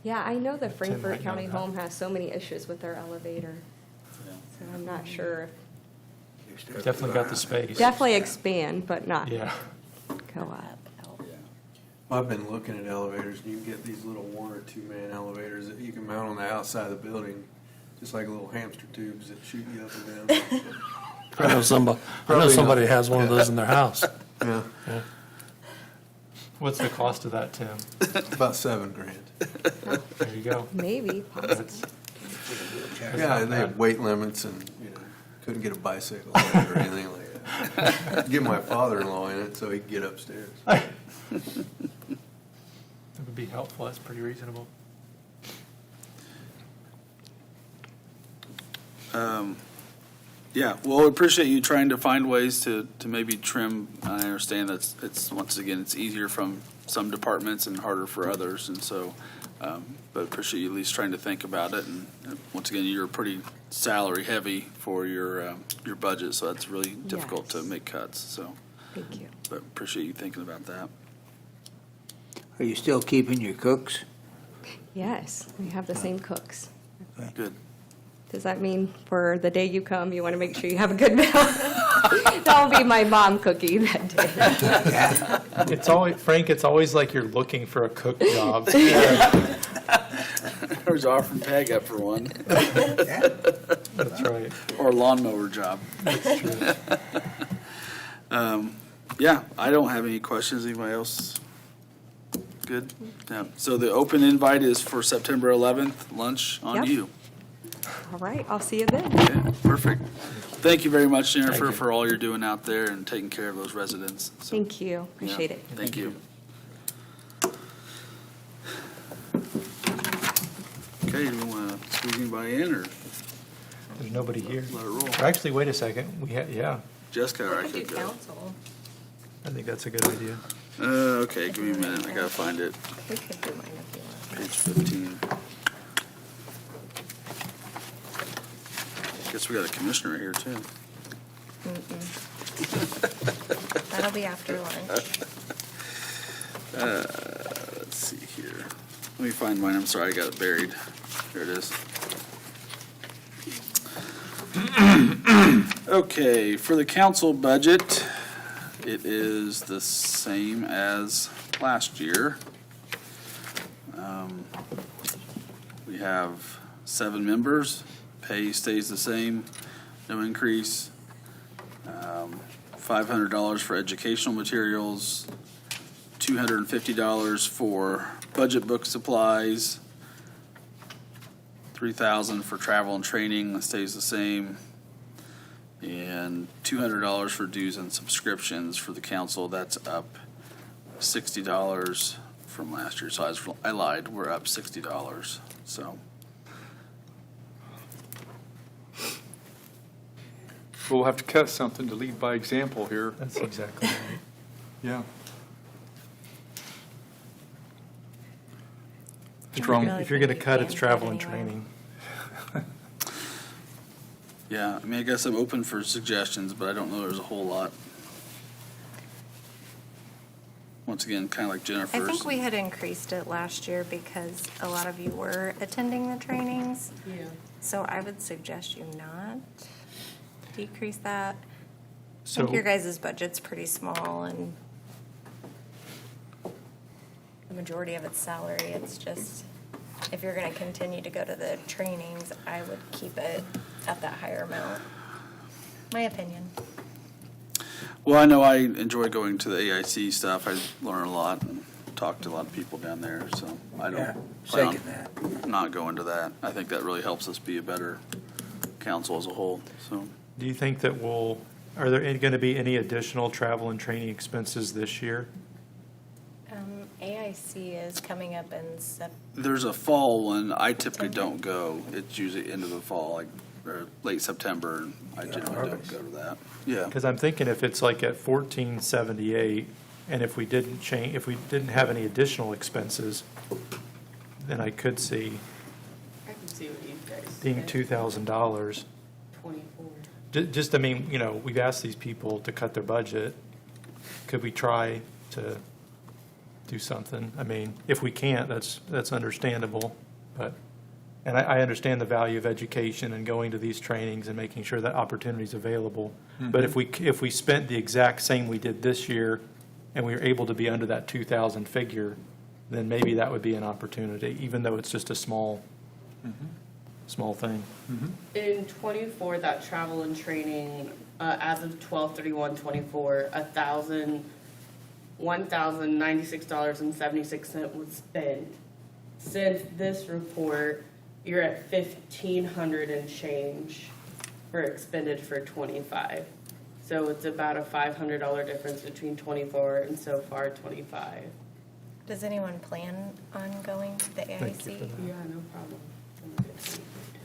Yeah, I know the Tim Frankfurt might know County that. Home has so many issues with their elevator. Yeah. So I'm not sure. Definitely got the space. Definitely expand, but not Yeah. go up. I've been looking at elevators, and you can get these little 1 or 2 man elevators that you can mount on the outside of the building, just like little hamster tubes that shoot you up and down. I know Probably somebody not. has one of those in their house. Yeah, What's the cost of that, Tim? about $7,000. There you go. Maybe, possibly. That's- Yeah, they had weight limits and, couldn't get a bicycle in it or anything like that. Get my father-in-law in it so he could get upstairs. It would be be helpful. That's pretty reasonable. Yeah, well, we appreciate you trying to find ways to maybe trim. I understand that's, it's, once again, it's easier from some departments and harder for others, and so, but appreciate you at least trying to think about it. And once again, you're pretty salary heavy for your budget, so that's really difficult to make cuts, so. Thank you. But appreciate you thinking about that. Are you still keeping your cooks? Yes, we have the same cooks. Good. Does that mean for the day you come, you want to make sure you have a good meal? That'll be my mom cooking that day. It's always, Frank, it's always like you're looking for a cook job. There's offer and tag up for one. That's right. Or a lawnmower job. That's true. Yeah, I don't have any questions. Anybody else? Good? Yeah. So the open invite is for September 11th, lunch on Yep. you. All right, I'll see you then. Okay, perfect. Thank you very much, Jennifer, for all you're doing out there and taking care of those residents. So, Thank you, appreciate yeah, it. Thank you. Okay, do you want to squeeze anybody in, or There's nobody here. let it roll? Actually, wait a second. Yeah, Jessica, or I could go. council. I think that's a good idea. Okay, give me a minute. I gotta find it. We could do mine if you want. Page 15. Guess we got a commissioner here, too. That'll be after lunch. Let's see here. Let me find mine. I'm sorry, I got it buried. There it is. Okay, for the council budget, it is the same as last year. We have 7 members. Pay stays the same, no increase. $500 for educational materials, $250 for budget book supplies, $3,000 for travel and training, that stays the same, and $200 for dues and subscriptions for the council. That's up $60 from last year. So I lied, we're up $60, so. We'll have to cut something to lead by example here. That's exactly right. Yeah. Strong. If you're going to cut, it's travel and training. Yeah, I mean, I guess I'm open for suggestions, but I don't know there's a whole lot. Once again, kind of like I Jennifer's. think we had increased it last year because a lot of you were attending the trainings. Yeah. So I would suggest you not decrease that. I So- think your guys' budget's pretty small and the majority of it's salary. It's just, if you're gonna continue to go to the trainings, I would keep it at that higher amount. My opinion. Well, I know I enjoy going to the AIC stuff. I learn a lot and talk to a lot of people down there, so I don't plan on not going to that. I think that really helps us be a better council as a whole, so. Do you think that are there going to be any additional travel and training expenses this year? AIC is coming up in There's a fall one. I typically don't go. It's usually end of the fall, like, or late September, and I generally don't go to that. Yeah. Because I'm thinking if it's like at 1478, and if we didn't have any additional expenses, then I could see I can see what you guys being say. $2,000. 24. Just, I mean, we've asked these people to cut their budget. Could we try to do something? I mean, if we can't, that's understandable, but, and I understand the value of education and going to these trainings and making sure that opportunity's available. But if we spent the exact same we did this year, and we were able to be under that 2,000 figure, then maybe that would be an opportunity, even though it's just a small thing. In 24, that travel and training, as of 12/31/24, $1,096.76 was spent. Since this report, you're at $1,500 and change for expended for 25. So it's about a $500 difference between 24 and so far 25. Does anyone plan on going to the AIC? Yeah, no problem.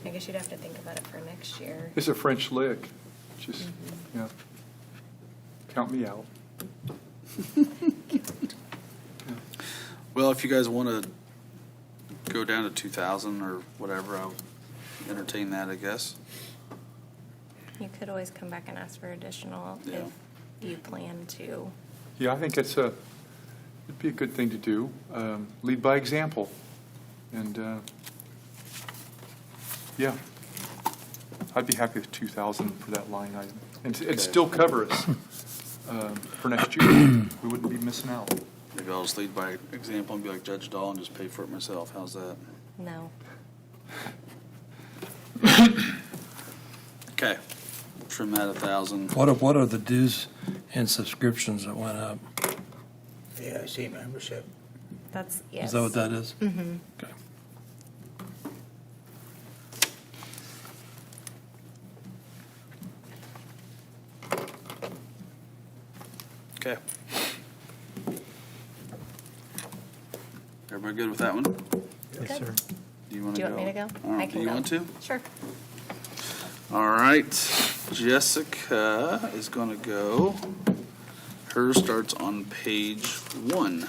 I guess you'd have to think about it for next year. It's a French lick. Just, yeah. Count me out. Well, if you guys want to go down to 2,000 or whatever, I'll entertain that, I guess. You could always come back and ask for additional Yeah. if you plan to. Yeah, I think it'd be a good thing to do. Lead by example. And, yeah, I'd be happy with 2,000 for that line item. And it'd still cover us for next year. We wouldn't be missing out. Maybe I'll just lead by example and be like Judge Dahl and just pay for it myself. How's that? No. Okay. Trim that 1,000. What are the dues and subscriptions that went up? Yeah, I see membership. That's, yes. Is that what that is? Mm-hmm. Okay. Okay. Everybody good with that one? Yes, sir. Do you want Do to you go? want me to go? All right, I can do you go. want to? Sure. All right. Jessica is going to go. Hers starts on page 1.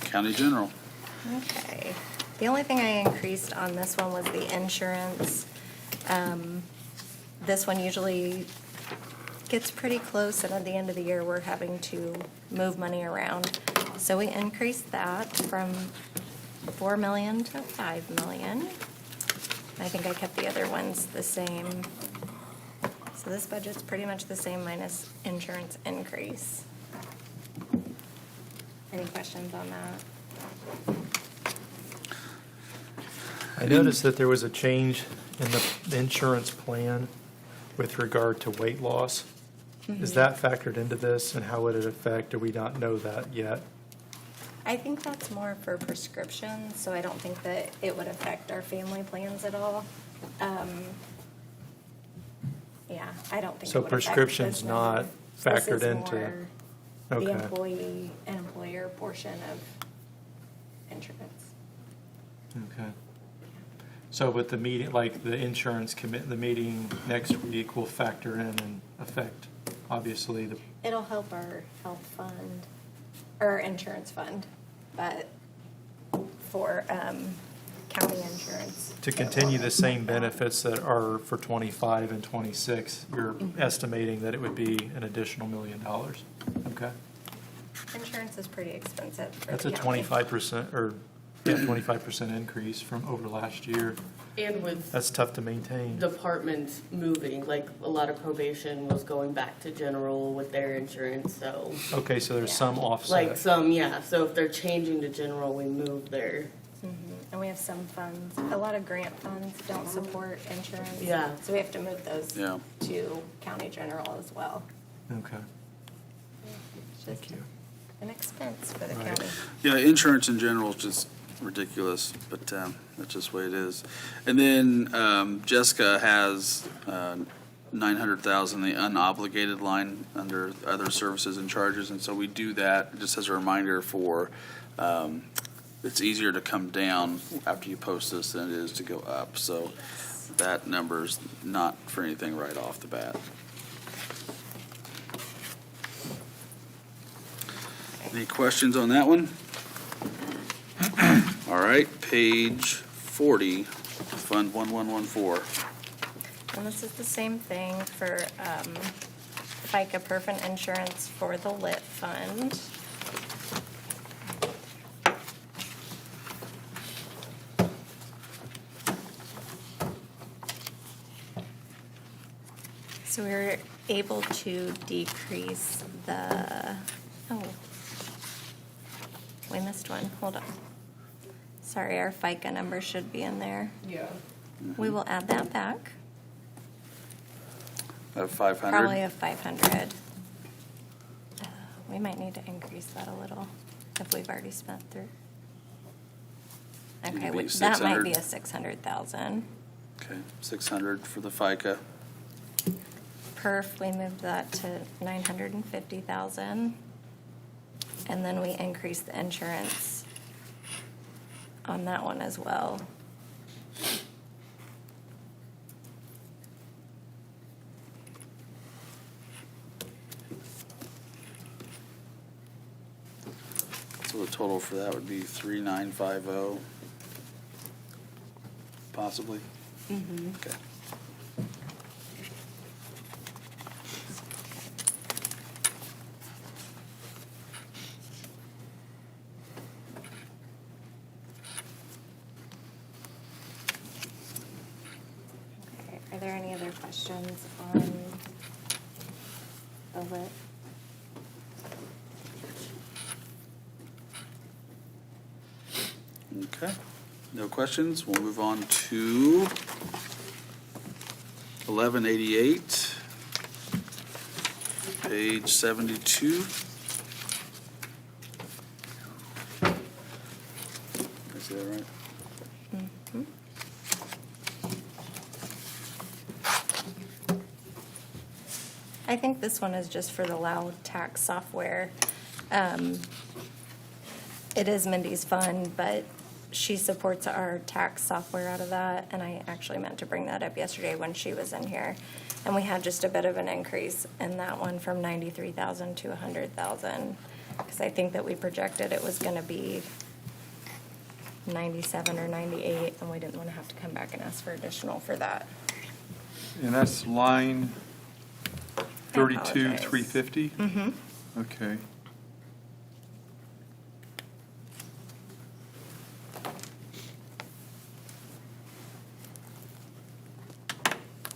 County General. Okay. The only thing I increased on this one was the insurance. This one usually gets pretty close, and at the end of the year, we're having to move money around. So we increased that from 4 million to 5 million. I think I kept the other ones the same. So this budget's pretty much the same minus insurance increase. Any questions on that? I noticed that there was a change in the insurance plan with regard to weight loss. Is that factored into this, and how would it affect? Do we not know that yet? I think that's more for prescriptions, so I don't think that it would affect our family plans at all. Yeah, I don't think So it would affect prescription's this not number. factored This is into- more Okay. the employee and employer portion of insurance. Okay. So with the meeting, like the insurance the meeting next week will factor in and affect, obviously, the, It'll help our health fund, or insurance fund, but for county insurance. to continue the same benefits that are for 25 and 26, you're estimating that it would be an additional $1 million. Okay. Insurance is pretty expensive for That's the a county. 25%, or, yeah, 25% increase from over last year. And with That's tough to maintain. departments moving, like a lot of probation was going back to general with their insurance, so. Okay, so there's some Like offset. some, yeah, so if they're changing to general, we move their, And we have some funds, a lot of grant funds don't support insurance. Yeah. So we have to move those Yeah. to county general as well. Okay. It's just Thank you. an expense for the Right. county. Yeah, insurance in general is just ridiculous, but that's just the way it is. And then Jessica has 900,000, the unobligated line under other services and charges, and so we do that just as a reminder for, it's easier to come down after you post this than it is to go up, so that number's not for anything right off the bat. Any questions on that one? All right, page 40, Fund 1114. And this is the same thing for FICA Perfect Insurance for the lit fund. So we were able to decrease the, oh, we missed one, hold on. Sorry, our FICA number should be in there. yeah. We will add that back. Of 500? Probably a 500. We might need to increase that a little if we've already spent through. Okay, Maybe that might 600. be a 600,000. Okay, 600 for the FICA. perf, we moved that to 950,000. And then we increased the insurance on that one as well. So the total for that would be 3,950, possibly? Mm-hmm. Okay. Okay, are there any other questions on the lit? Okay, no questions. We'll move on to 1188, page 72. Did I say that right? Mhm. I think this one is just for the Loud tax software. It is Mindy's fund, but she supports our tax software out of that, and I actually meant to bring that up yesterday when she was in here. And we had just a bit of an increase in that one from 93,000 to 100,000, because I think that we projected it was gonna be 97 or 98, and we didn't want to have to come back and ask for additional for that. And that's line 32, apologize. 350? Mm-hmm. Okay.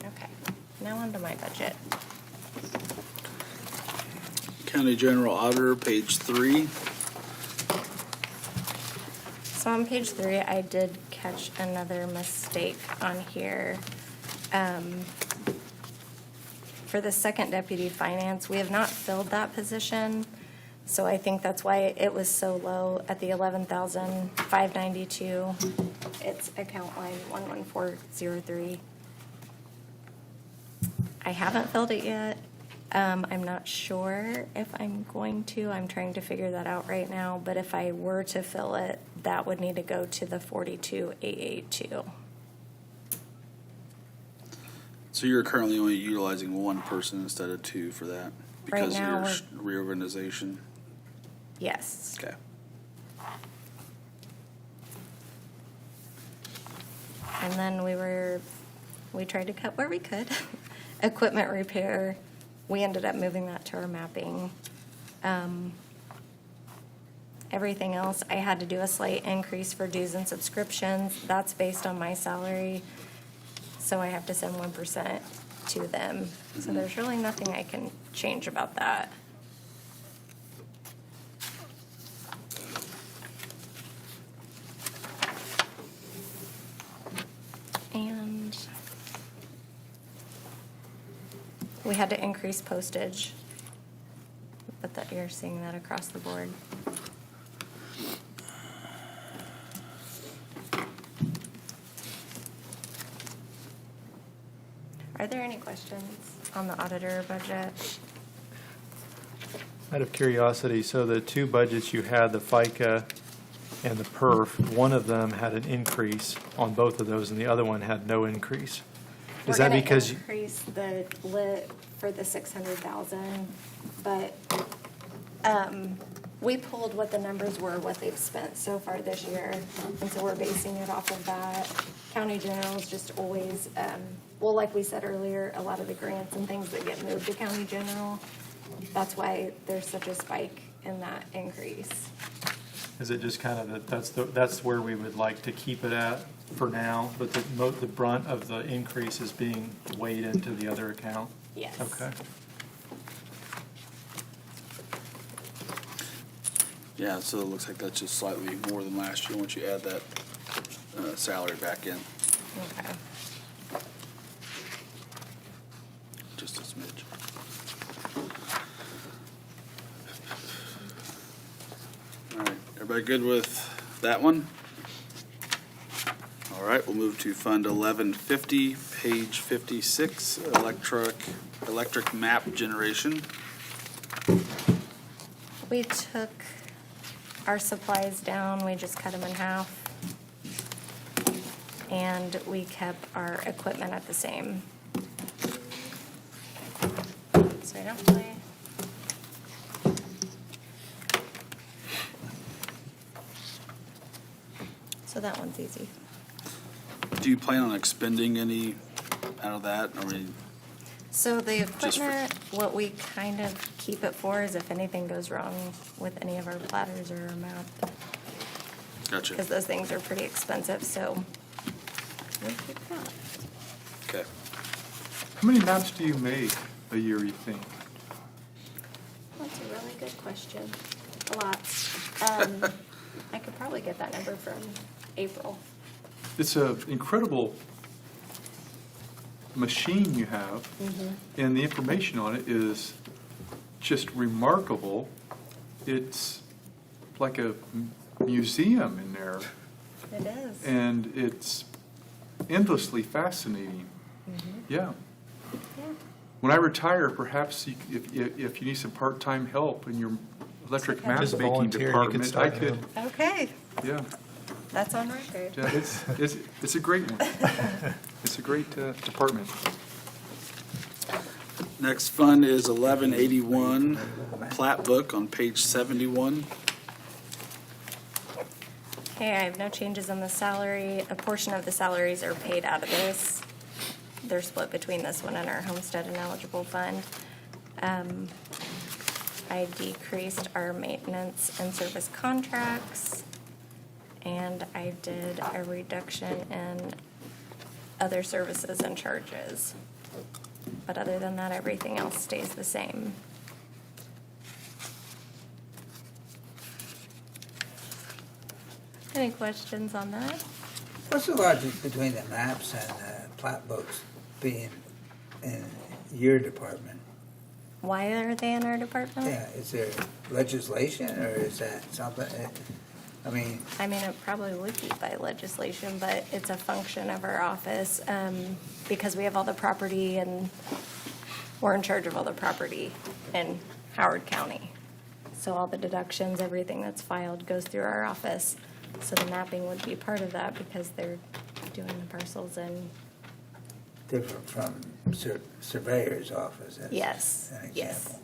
Okay, now on to my budget. County General Auditor, page 3. So on page 3, I did catch another mistake on here. For the second deputy finance, we have not filled that position. So I think that's why it was so low at the 11,592. It's account line 11403. I haven't filled it yet. I'm not sure if I'm going to. I'm trying to figure that out right now. But if I were to fill it, that would need to go to the 42,882. So you're currently only utilizing one person instead of two for that? Right Because now, of your reorganization? Yes. Okay. And then we tried to cut where we could. Equipment repair, we ended up moving that to our mapping. Everything else, I had to do a slight increase for dues and subscriptions. That's based on my salary, so I have to send 1% to them. So there's really nothing I can change about that. And we had to increase postage, but that you're seeing that across the board. Are there any questions on the auditor budget? Out of curiosity, so the two budgets you had, the FICA and the PERF, one of them had an increase on both of those, and the other one had no increase. Is that because? We're gonna increase the lit for the 600,000, but we pulled what the numbers were, what they've spent so far this year, and so we're basing it off of that. County General is just always, well, like we said earlier, a lot of the grants and things that get moved to County General, that's why there's such a spike in that increase. Is it just kind of that's where we would like to keep it at for now, but the brunt of the increase is being weighed into the other account? Yes. Okay. Yeah, so it looks like that's just slightly more than last year once you add that salary back in, Okay. just a smidge. All right, everybody good with that one? All right, we'll move to Fund 1150, page 56, electric map generation. We took our supplies down, we just cut them in half. And we kept our equipment at the same. So I don't really. So that one's easy. Do you plan on expending any out of that? I mean, So the Just for- equipment, what we kind of keep it for is if anything goes wrong with any of our platters or our map. Gotcha. Because those things are pretty expensive, so we'll keep that. Okay. How many maps do you make a year, you think? That's a really good question. A lot. I could probably get that number from April. It's an incredible machine you have, and the information on it is just remarkable. It's like a museum in there, It is. and it's endlessly fascinating. Yeah. Yeah. When I retire, perhaps if you need some part-time help in your electric map Just making volunteer, you could department, I start could, Okay, yeah. that's on record. Yeah, it's a great one. It's a great department. Next fund is 1181, plat book on page 71. Okay, I have no changes on the salary. A portion of the salaries are paid out of this. They're split between this one and our homestead and eligible fund. I decreased our maintenance and service contracts, and I did a reduction in other services and charges. But other than that, everything else stays the same. Any questions on that? What's the logic between the maps and plat books being in your department? Why are they in our department? Yeah, is there legislation or is that something, I mean, It probably would be by legislation, but it's a function of our office, because we have all the property and we're in charge of all the property in Howard County. So all the deductions, everything that's filed goes through our office. So the mapping would be part of that because they're doing the parcels and, different from surveyor's office? As yes, an yes. example.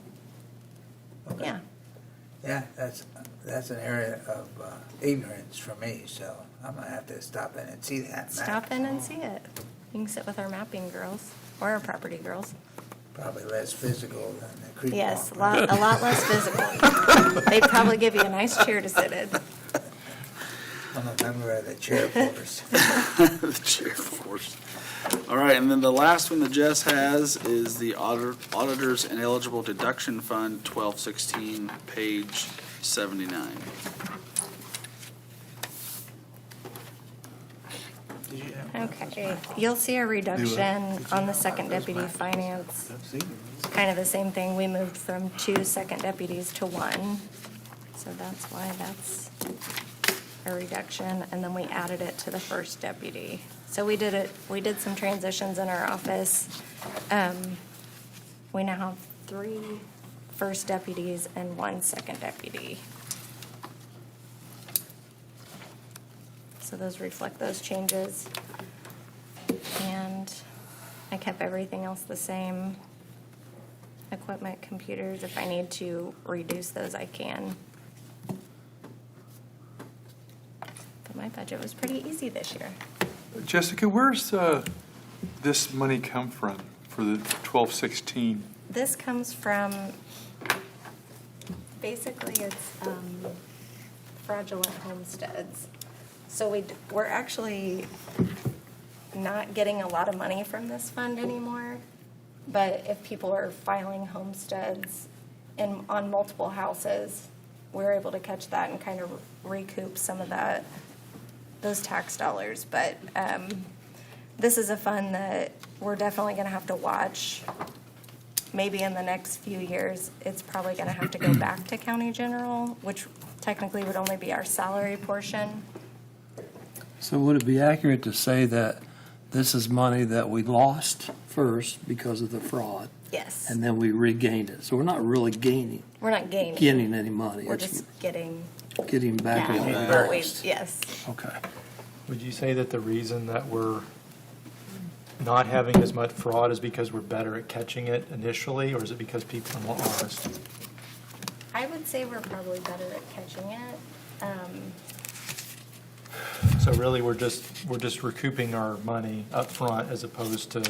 Okay. Yeah. Yeah, that's an area of ignorance for me, so I'm gonna have to stop in and see that map. Stop in and see it. You can sit with our mapping girls or our property girls. Probably less physical than the creek Yes, walk. a lot less physical. They'd probably give you a nice chair to sit in. I'm a member of the chair force. The chair force. All right, and then the last one that Jess has is the Auditors Ineligible Deduction Fund, 1216, page 79. Okay, you'll see a reduction on the second deputy finance. Kind of the same thing. We moved from 2 second deputies to 1. So that's why that's a reduction. And then we added it to the first deputy. So we did some transitions in our office. We now have 3 first deputies and 1 second deputy. So those reflect those changes. And I kept everything else the same. Equipment, computers, if I need to reduce those, I can. But my budget was pretty easy this year. Jessica, where's this money come from for the 1216? This comes from, basically it's fraudulent homesteads. So we're actually not getting a lot of money from this fund anymore. But if people are filing homesteads on multiple houses, we're able to catch that and kind of recoup some of those tax dollars. But this is a fund that we're definitely going to have to watch. Maybe in the next few years, it's probably going to have to go back to county general, which technically would only be our salary portion. So would it be accurate to say that this is money that we lost first because of the fraud? Yes. And then we regained it. So we're not really We're not gaining. getting any money. We're It's just getting getting back back what we what we- lost. yes. Okay. Would you say that the reason that we're not having as much fraud is because we're better at catching it initially, or is it because people are more honest? I would say we're probably better at catching it. So really, we're just recouping our money up front as opposed to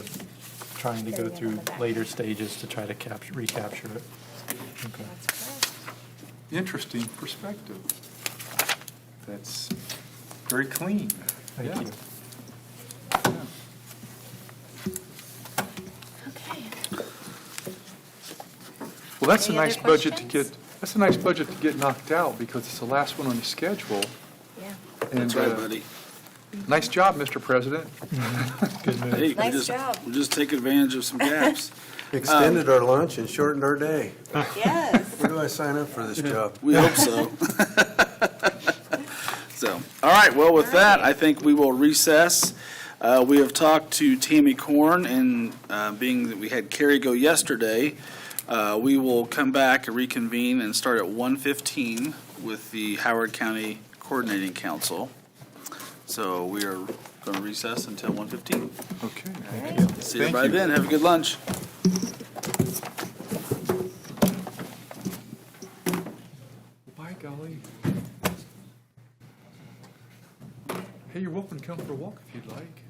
trying to go through later stages to try to recapture it. Okay. Interesting perspective. That's very clean. Thank Yeah. you. Well, that's a Any other nice budget to questions? that's a nice budget to get knocked out because it's the last one on the schedule. Yeah. That's And, right, buddy. Nice job, Mr. President. Good move. Hey, Nice job. we just take advantage of some gaps. Extended our lunch and shortened our day. Yes. Where do I sign up for this job? We hope so. So, all right, well, with that, I think we will recess. We have talked to Tammy Corn, and being that we had Carrie go yesterday, we will come back and reconvene and start at 1:15 with the Howard County Coordinating Council. So we are going to recess until 1:15. Okay. See you Thank by you. then. Have a good lunch. By golly. Hey, you're welcome to come for a walk if you'd like.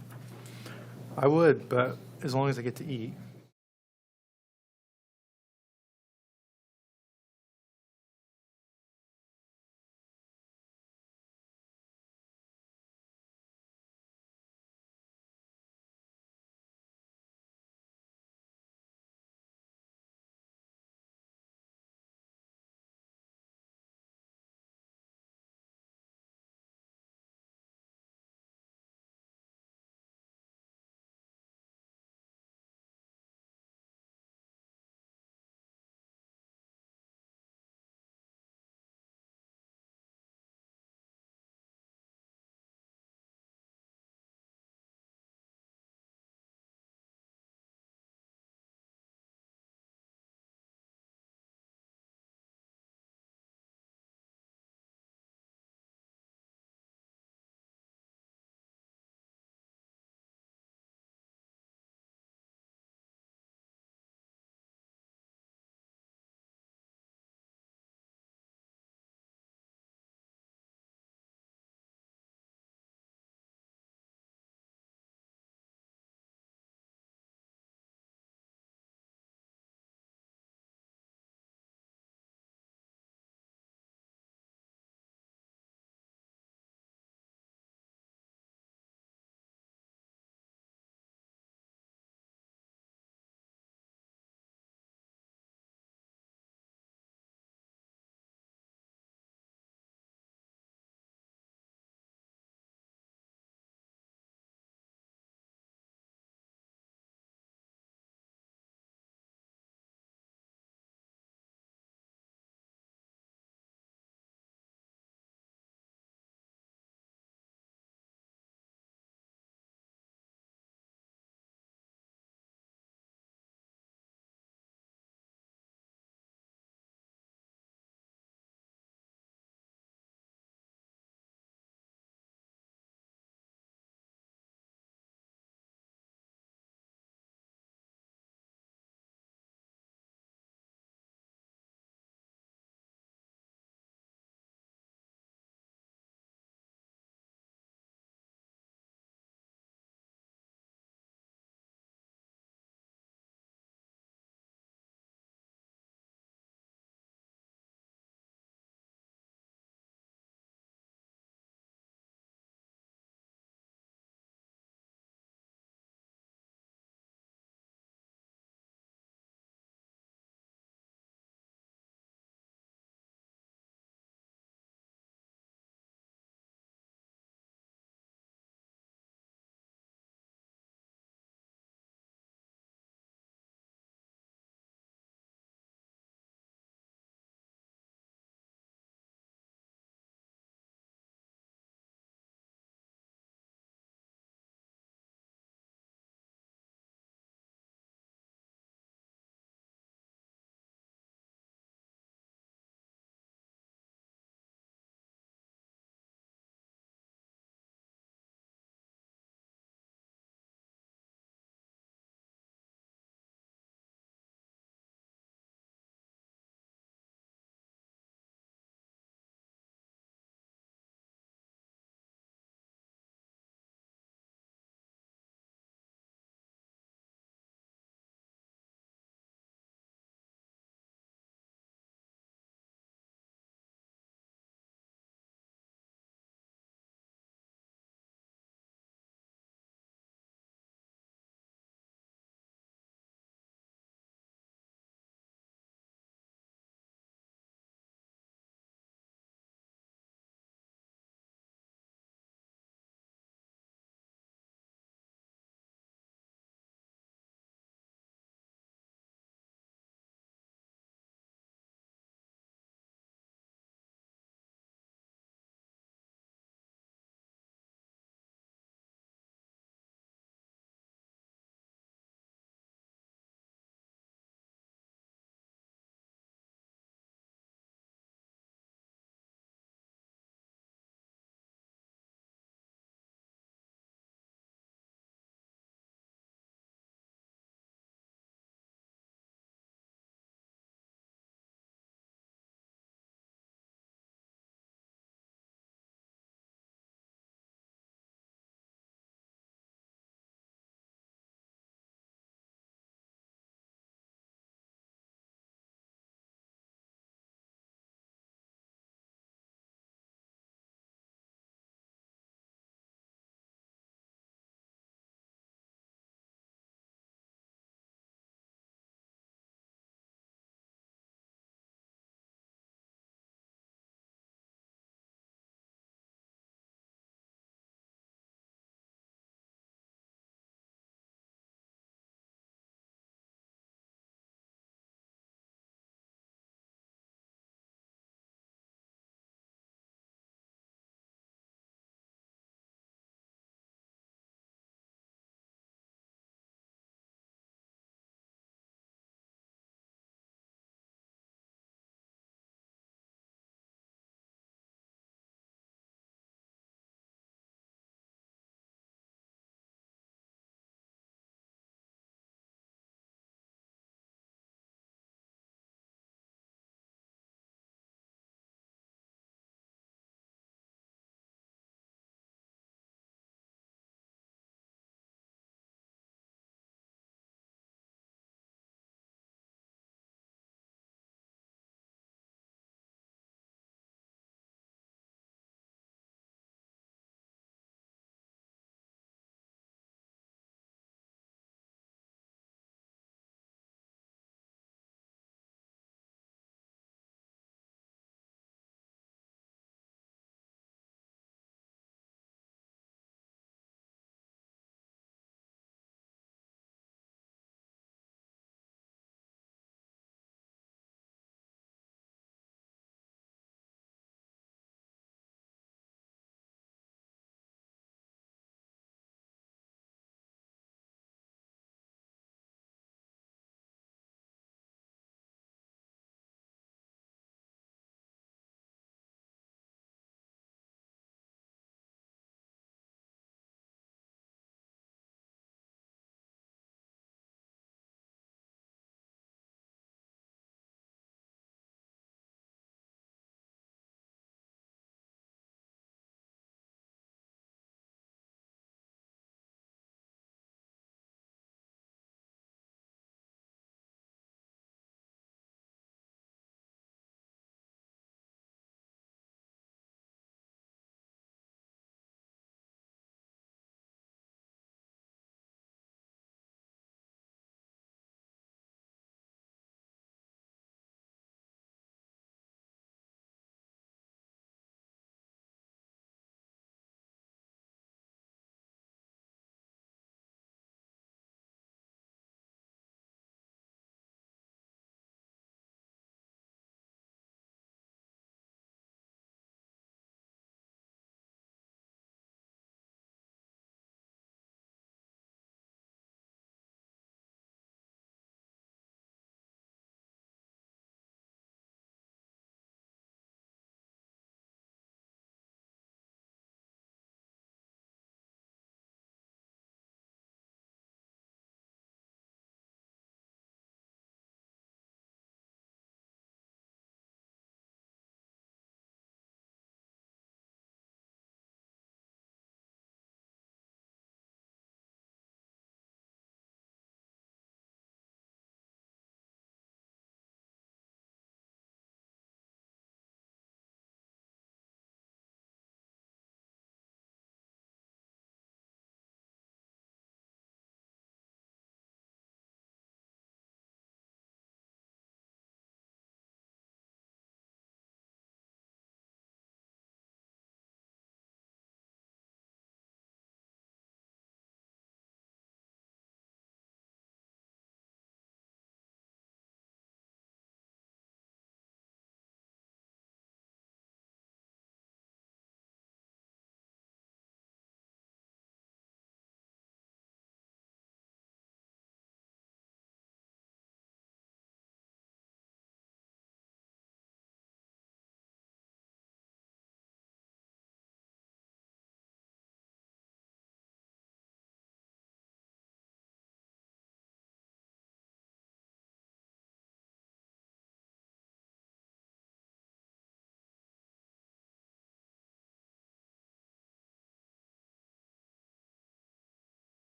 I would, but as long as I get to eat.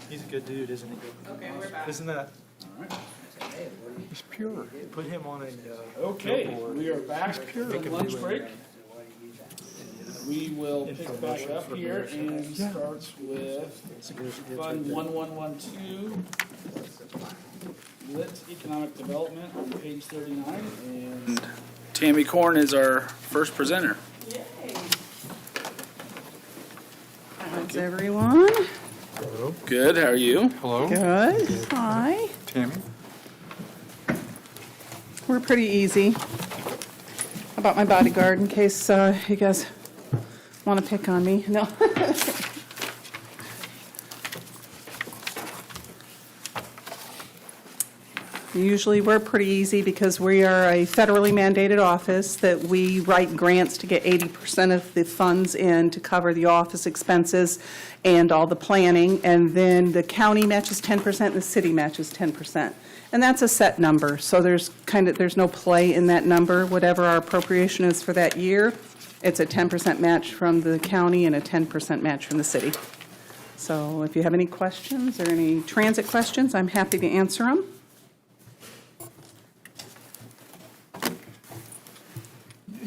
He's a good dude, isn't he? Okay, we're back. Isn't that? He's pure. Put him on a. Okay, billboard. we are back from Make him lunch do break. it. We will pick back up here and start with Fund 1112, Lit Economic Development on page 39. And Tammy Korn is our first presenter. How's everyone? Good, how are you? Hello? Good. Hi. Tammy? We're pretty easy. How about my bodyguard in case you guys want to pick on me? No. Usually we're pretty easy because we are a federally mandated office that we write grants to get 80% of the funds in to cover the office expenses and all the planning. And then the county matches 10% and the city matches 10%. And that's a set number. So there's no play in that number. Whatever our appropriation is for that year, it's a 10% match from the county and a 10% match from the city. So if you have any questions or any transit questions, I'm happy to answer them.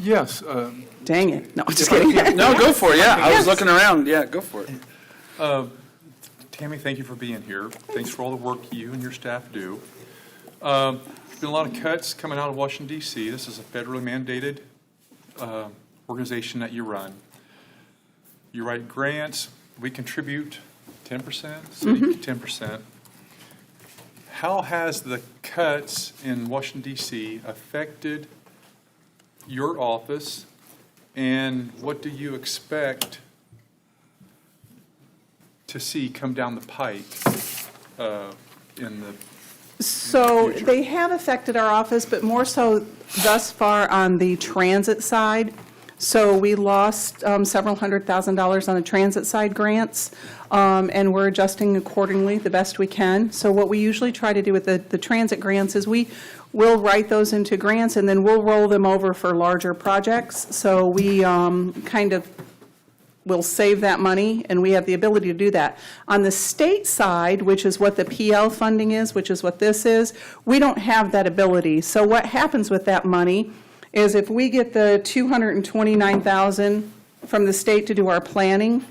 Yes. Dang it. No, I'm just kidding. No, go for it, yeah. I was Yes. looking around, yeah, go for it. Tammy, thank you for being here. Thanks for all the work you and your staff do. There's been a lot of cuts coming out of Washington, D.C. This is a federally mandated organization that you run. You write grants. We contribute 10%, city 10%. How has the cuts in Washington, D.C. affected your office, and what do you expect to see come down the pike in the So they have affected our office, but more so thus far on the transit side. So we lost several $100,000 on the transit side grants, and we're adjusting accordingly the best we can. So what we usually try to do with the transit grants is we'll write those into grants, and then we'll roll them over for larger projects. So we we'll save that money, and we have the ability to do that. On the state side, which is what the PL funding is, which is what this is, we don't have that ability. So what happens with that money is if we get the $229,000 from the state to do our planning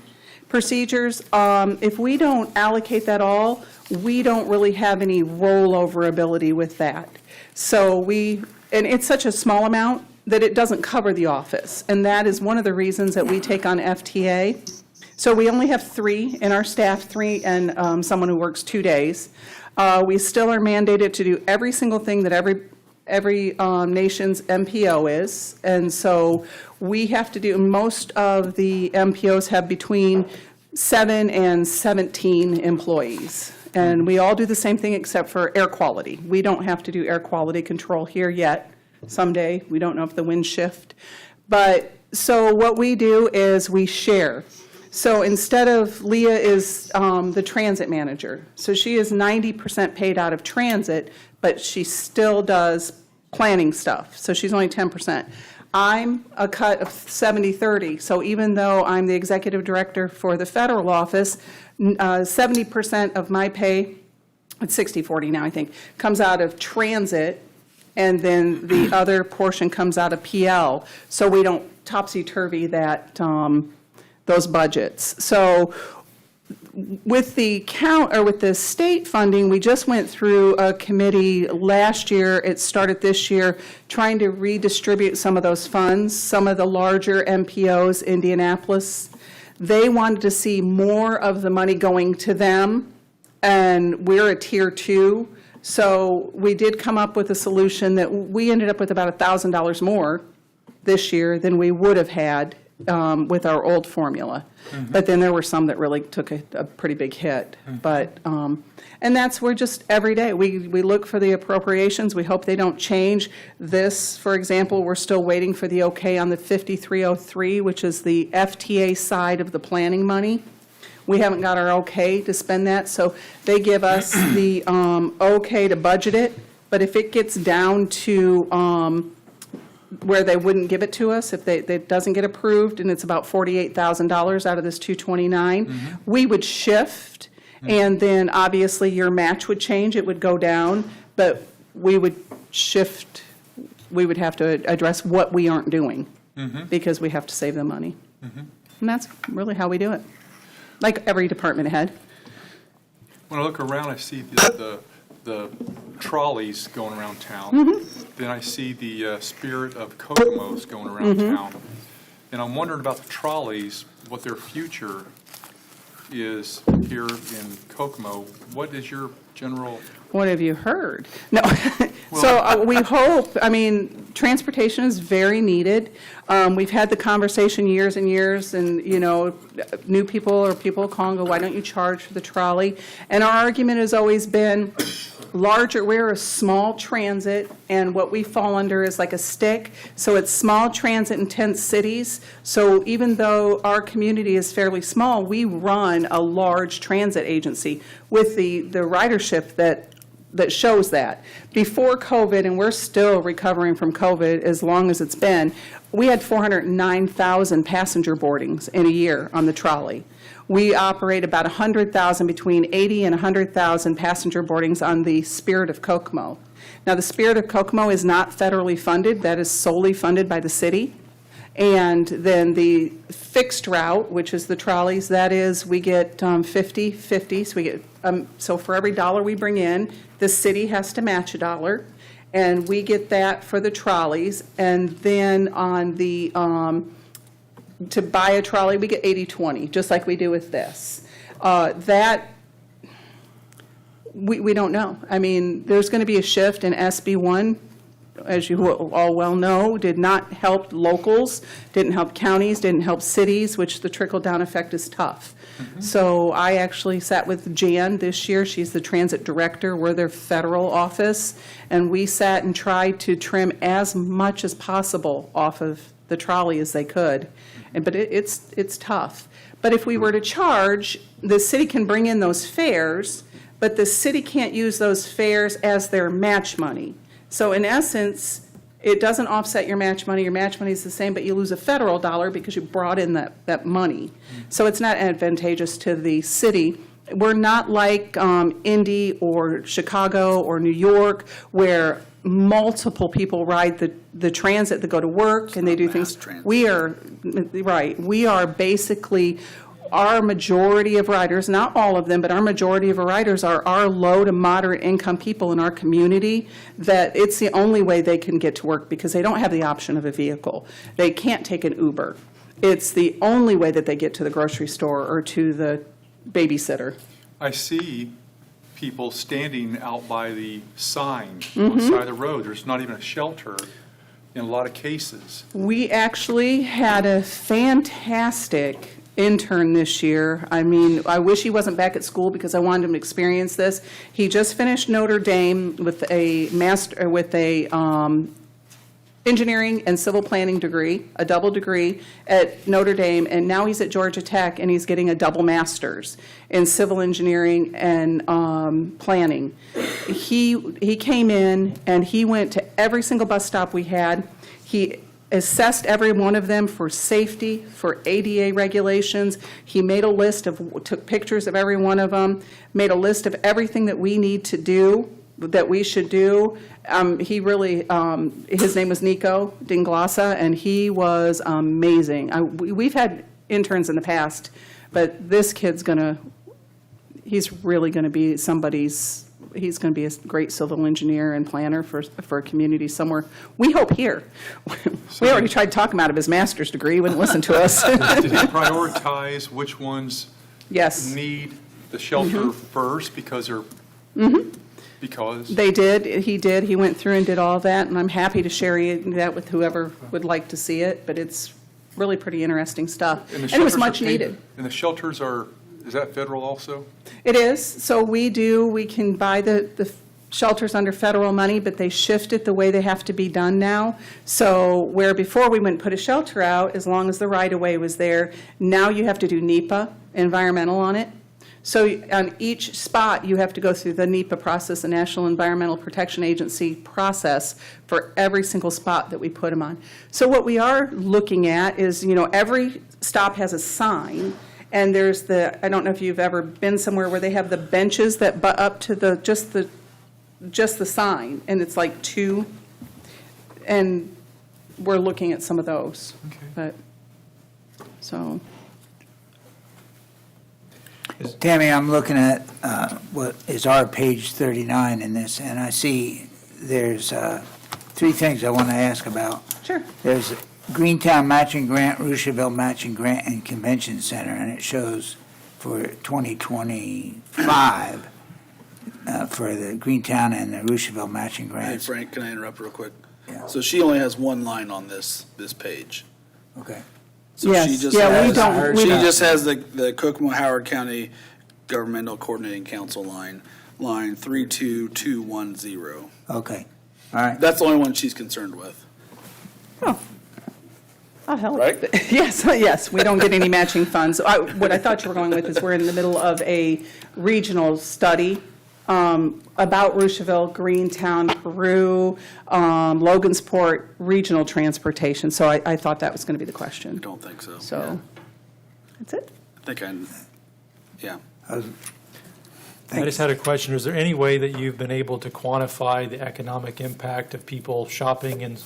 procedures, if we don't allocate that all, we don't really have any rollover ability with that. So and it's such a small amount that it doesn't cover the office. And that is one of the reasons that we take on FTA. So we only have 3 in our staff, 3 and someone who works 2 days. We still are mandated to do every single thing that every nation's MPO is. And so we have to do, most of the MPOs have between 7 and 17 employees. And we all do the same thing except for air quality. We don't have to do air quality control here yet. Someday, we don't know if the winds shift. But, so what we do is we share. So instead of, Leah is the transit manager. So she is 90% paid out of transit, but she still does planning stuff. So she's only 10%. I'm a cut of 70-30. So even though I'm the executive director for the federal office, 70% of my pay, it's 60-40 now, I think, comes out of transit, and then the other portion comes out of PL. So we don't topsy-turvy that, those budgets. So with the with the state funding, we just went through a committee last year, it started this year, trying to redistribute some of those funds. Some of the larger MPOs, Indianapolis, they wanted to see more of the money going to them, and we're a tier 2. So we did come up with a solution that we ended up with about $1,000 more this year than we would have had with our old formula. But then there were some that really took a pretty big hit. But, and we're just every day, we look for the appropriations. We hope they don't change. This, for example, we're still waiting for the okay on the 5303, which is the FTA side of the planning money. We haven't got our okay to spend that, so they give us the okay to budget it, but if it gets down to where they wouldn't give it to us, if it doesn't get approved, and it's about $48,000 out of this 229, we would shift And then, obviously, your match would change, it would go down, but we would shift, we would have to address what we aren't doing, because we have to save the money. And that's really how we do it, like every department head. When I look around, I see the trolleys going around town. Then I see the Spirit of Kokomo's going around town. And I'm wondering about the trolleys, what their future is here in Kokomo. What is your general? What have you heard? No. So we hope, I mean, transportation is very needed. We've had the conversation years and years, and, you know, new people or people calling, go, why don't you charge for the trolley? And our argument has always been larger, we're a small transit, and what we fall under is like a stick. So it's small transit in 10 cities. So even though our community is fairly small, we run a large transit agency with the ridership that shows that. Before COVID, and we're still recovering from COVID as long as it's been, we had 409,000 passenger boardings in a year on the trolley. We operate about 100,000, between 80 and 100,000 passenger boardings on the Spirit of Kokomo. Now, the Spirit of Kokomo is not federally funded. That is solely funded by the city. And then the fixed route, which is the trolleys, that is, we get 50/50. So we get, so for every dollar we bring in, the city has to match $1, and we get that for the trolleys. And then on the to buy a trolley, we get 80/20, just like we do with this. That we don't know. I mean, there's going to be a shift in SB1. As you all well know, did not help locals, didn't help counties, didn't help cities, which the trickle-down effect is tough. So I actually sat with Jan this year. She's the transit director. We're their federal office. And we sat and tried to trim as much as possible off of the trolley as they could. But it's tough. But if we were to charge, the city can bring in those fares, but the city can't use those fares as their match money. So in essence, it doesn't offset your match money. Your match money is the same, but you lose a federal dollar because you brought in that money. So it's not advantageous to the city. We're not like Indy or Chicago or New York, where multiple people ride the transit that go to work and they do things. We are, right, we are basically, our majority of riders, not all of them, but our majority of riders are our low to moderate income people in our community, that it's the only way they can get to work because they don't have the option of a vehicle. They can't take an Uber. It's the only way that they get to the grocery store or to the babysitter. I see people standing out by the sign on the side of the road. There's not even a shelter in a lot of cases. We actually had a fantastic intern this year. I mean, I wish he wasn't back at school because I wanted him to experience this. He just finished Notre Dame with a engineering and civil planning degree, a double degree at Notre Dame, and now he's at Georgia Tech and he's getting a double master's in civil engineering and planning. He came in and he went to every single bus stop we had. He assessed every one of them for safety, for ADA regulations. He made a list took pictures of every one of them, made a list of everything that we need to do, that we should do. He really, his name was Nico Dinglasa, and he was amazing. We've had interns in the past, but this kid's he's really gonna be he's going to be a great civil engineer and planner for a community somewhere. We hope here. We already tried to talk him out of his master's degree. He wouldn't listen to us. Did he prioritize which ones need the shelter first because they're because? They did. He did. He went through and did all that, and I'm happy to share that with whoever would like to see it, but it's really pretty interesting stuff. And it was much needed. And the shelters is that federal also? It is. So we can buy the shelters under federal money, but they shift it the way they have to be done now. So where before we wouldn't put a shelter out as long as the right-of-way was there, now you have to do NEPA, environmental on it. So on each spot, you have to go through the NEPA process, the National Environmental Protection Agency process, for every single spot that we put them on. So what we are looking at is, every stop has a sign, And there's I don't know if you've ever been somewhere where they have the benches that butt up to just the sign, and it's like two, and we're looking at some of those. But, so. Tammy, I'm looking at what is our page 39 in this, and I see there's three things I want to ask about. Sure. There's Greentown Matching Grant, Roosevelt Matching Grant, and Convention Center, and it shows for 2025 for the Greentown and the Roosevelt Matching Hey, Grants. Frank, can I interrupt real quick? Yeah. So she only has one line on this page. Okay. So Yes. she just Yeah, we has, don't- we she don't- just has the Kokomo Howard County Governmental Coordinating Council line 32210. Okay, all right. That's the only one she's concerned with. I'll help. Right? Yes, yes, we don't get any matching funds. What I thought you were going with is we're in the middle of a regional study about Roosevelt, Greentown, Peru, Logansport, regional transportation. So I thought that was going to be the question. I don't think so. So, that's it. I think yeah. I just had a question. Is there any way that you've been able to quantify the economic impact of people shopping and,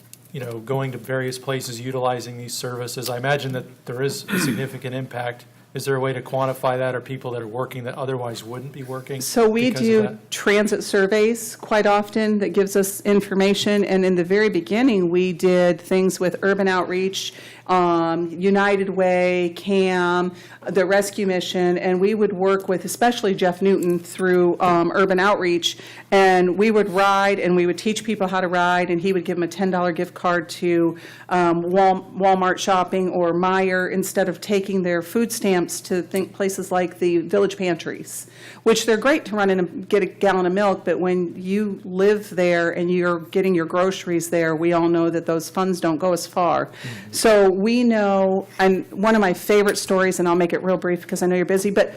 going to various places utilizing these services? I imagine that there is a significant impact. Is there a way to quantify that, or people that are working that otherwise wouldn't be working? So we because of do that? transit surveys quite often that gives us information. And in the very beginning, we did things with Urban Outreach, United Way, CAM, the Rescue Mission, and we would work with, especially Jeff Newton, through Urban Outreach. And we would ride, and we would teach people how to ride, and he would give them a $10 gift card to Walmart shopping or Meijer, instead of taking their food stamps to places like the village pantries, which they're great to run in and get a gallon of milk, but when you live there and you're getting your groceries there, we all know that those funds don't go as far. So we know, and one of my favorite stories, and I'll make it real brief because I know you're busy, but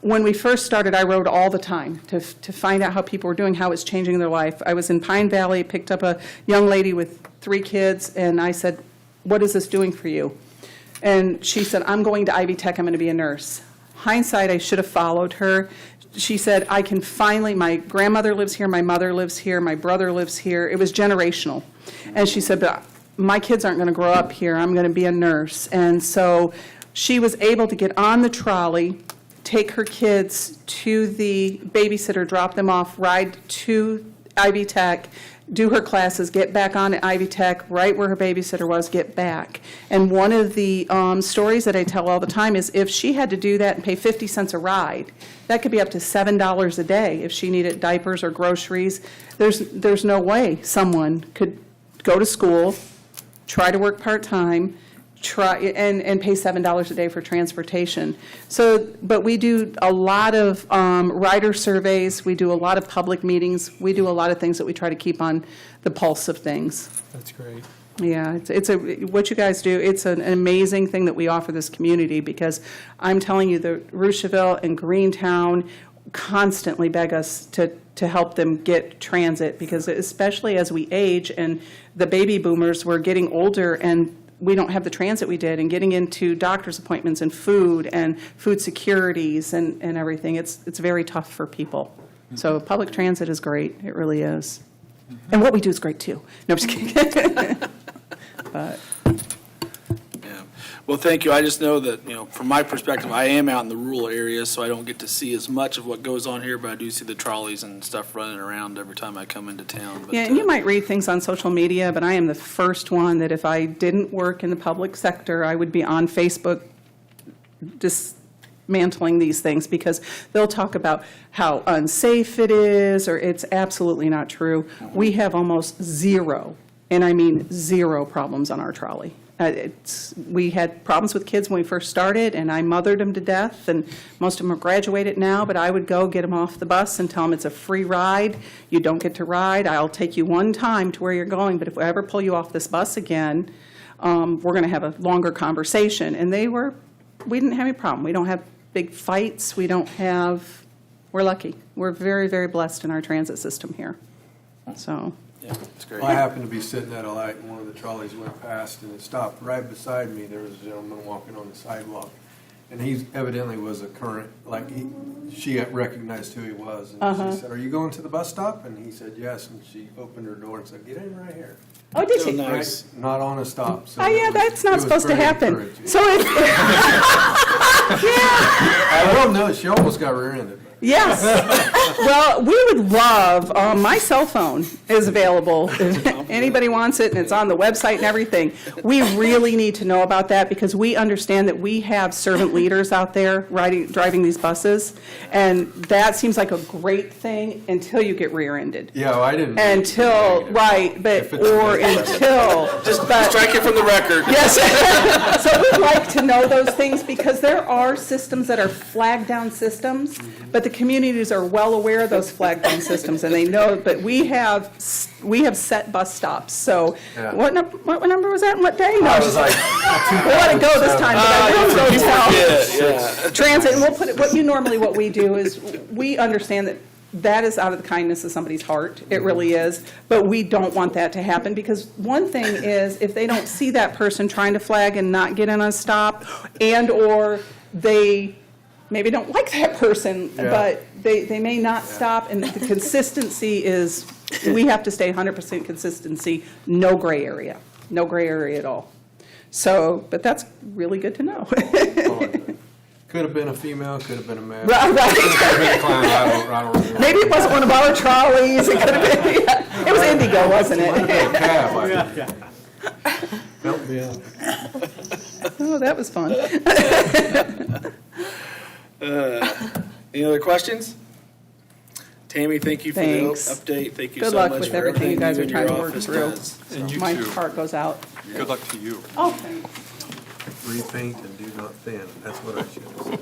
when we first started, I rode all the time to find out how people were doing, how it's changing their life. I was in Pine Valley, picked up a young lady with 3 kids, and I said, "What is this doing for you?" And she said, "I'm going to Ivy Tech, I'm going to be a nurse." Hindsight, I should have followed her. She said, "I can finally, my grandmother lives here, my mother lives here, my brother lives here." It was generational. And she said, "But my kids aren't going to grow up here, I'm going to be a nurse." And so she was able to get on the trolley, take her kids to the babysitter, drop them off, ride to Ivy Tech, do her classes, get back on at Ivy Tech, right where her babysitter was, get back. And one of the stories that I tell all the time is if she had to do that and pay 50 cents a ride, that could be up to $7 a day if she needed diapers or groceries. There's no way someone could go to school, try to work part-time, and pay $7 a day for transportation. So, but we do a lot of rider surveys, we do a lot of public meetings, we do a lot of things that we try to keep on the pulse of things. That's great. Yeah, what you guys do, it's an amazing thing that we offer this community, because I'm telling you, the Roosevelt and Greentown constantly beg us to help them get transit, because especially as we age and the baby boomers were getting older and we don't have the transit we did, and getting into doctor's appointments and food securities and everything, it's very tough for people. So public transit is great, it really is. And what we do is great too. No, I'm just kidding. But Yeah. Well, thank you. I just know that, from my perspective, I am out in the rural areas, so I don't get to see as much of what goes on here, but I do see the trolleys and stuff running around every time I come into town. But, yeah, and you might read things on social media, but I am the first one that if I didn't work in the public sector, I would be on Facebook dismantling these things, because they'll talk about how unsafe it is, or it's absolutely not true. We have almost zero, and I mean zero, problems on our trolley. We had problems with kids when we first started, and I mothered them to death, and most of them are graduated now, but I would go get them off the bus and tell them it's a free ride. You don't get to ride. I'll take you one time to where you're going, but if I ever pull you off this bus again, we're going to have a longer conversation. And we didn't have any problem. We don't have big fights. We're lucky. We're very, very blessed in our transit system here. So. Yeah, it's great. Well, I happened to be sitting at a light, and one of the trolleys went past, and it stopped right beside me. There was a gentleman walking on the sidewalk, And he evidently was a current, like, she recognized who he was. And Uh-huh. she said, "Are you going to the bus stop?" And he said, "Yes." And she opened her door and said, "Get in right here." Oh, did she? Right? Not on a stop. So Oh, yeah, it was- that's it not was supposed to very happen. encouraging. So if, I will note, she almost got rear-ended. yes. Well, we would love, my cell phone is available if anybody wants it, and it's on the website and everything. We really need to know about that because we understand that we have servant leaders out there driving these buses, and that seems like a great thing until you get rear-ended. Yeah, well, I didn't. Until, right, but, or until. Just strike it from the record. Yes. So we'd like to know those things because there are systems that are flag down systems, but the communities are well aware of those flag down systems and they know, but we have set bus stops. So Yeah. what number was that and what day? No, I was like, we'll let it go this time, but I will go tell. Transit, and we'll put it, what we do is, we understand that is out of the kindness of somebody's heart, it really is, but we don't want that to happen, because one thing is, if they don't see that person trying to flag and not get in a stop, and/or they maybe don't like that person, Yeah. but they may not stop, and the consistency is, we have to stay 100% consistency, no gray area at all. So, but that's really good to know. could have been a female, could have been a male. Right. Could have been a clown, I don't remember. Maybe it wasn't one of our trolleys, it could have been, yeah. It was Indigo, wasn't Might have been a it? cab, I think. Help me out. Oh, that was fun. Any other questions? Tammy, thank you for the Thanks. update. Thank you Good so luck much with for everything you guys are and trying your to work office through. does. And you My too. heart goes out. Good luck to you. Oh, thanks. Repaint and do not thin. That's what I should have said.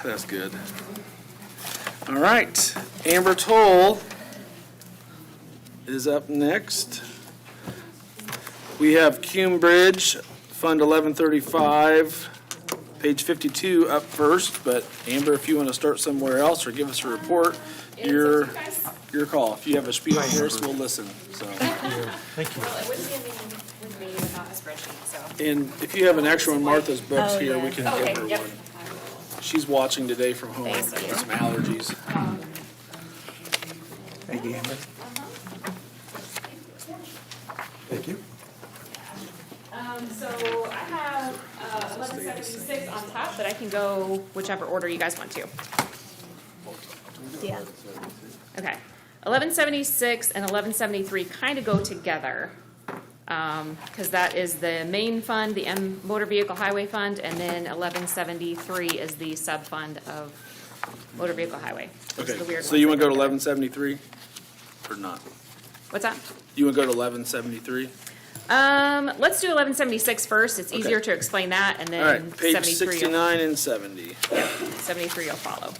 That's good. All right, Amber Toll is up next. We have Cume Bridge, Fund 1135, page 52 up first, but Amber, if you want to start somewhere else or give us a report, your call. If you have a spiel for us, we'll listen, so. Thank you. And if you have an extra one, Martha's books here, we can Okay, give her yep. one. She's watching today from home with some allergies. Thank you, Amber. Thank you. So I have 1176 on top, but I can go whichever order you guys want to. Yeah. Okay. 1176 and 1173 kind of go together, because that is the main fund, the Motor Vehicle Highway Fund, and then 1173 is the sub-fund of Motor Vehicle Highway. Those are the Okay, weird so you ones want to that go to 1173 or not? What's that? You want to go to 1173? Let's do 1176 first. It's Okay. easier to explain that, and All then right, page 73 will- 69 and 70. Yep, 73 will follow.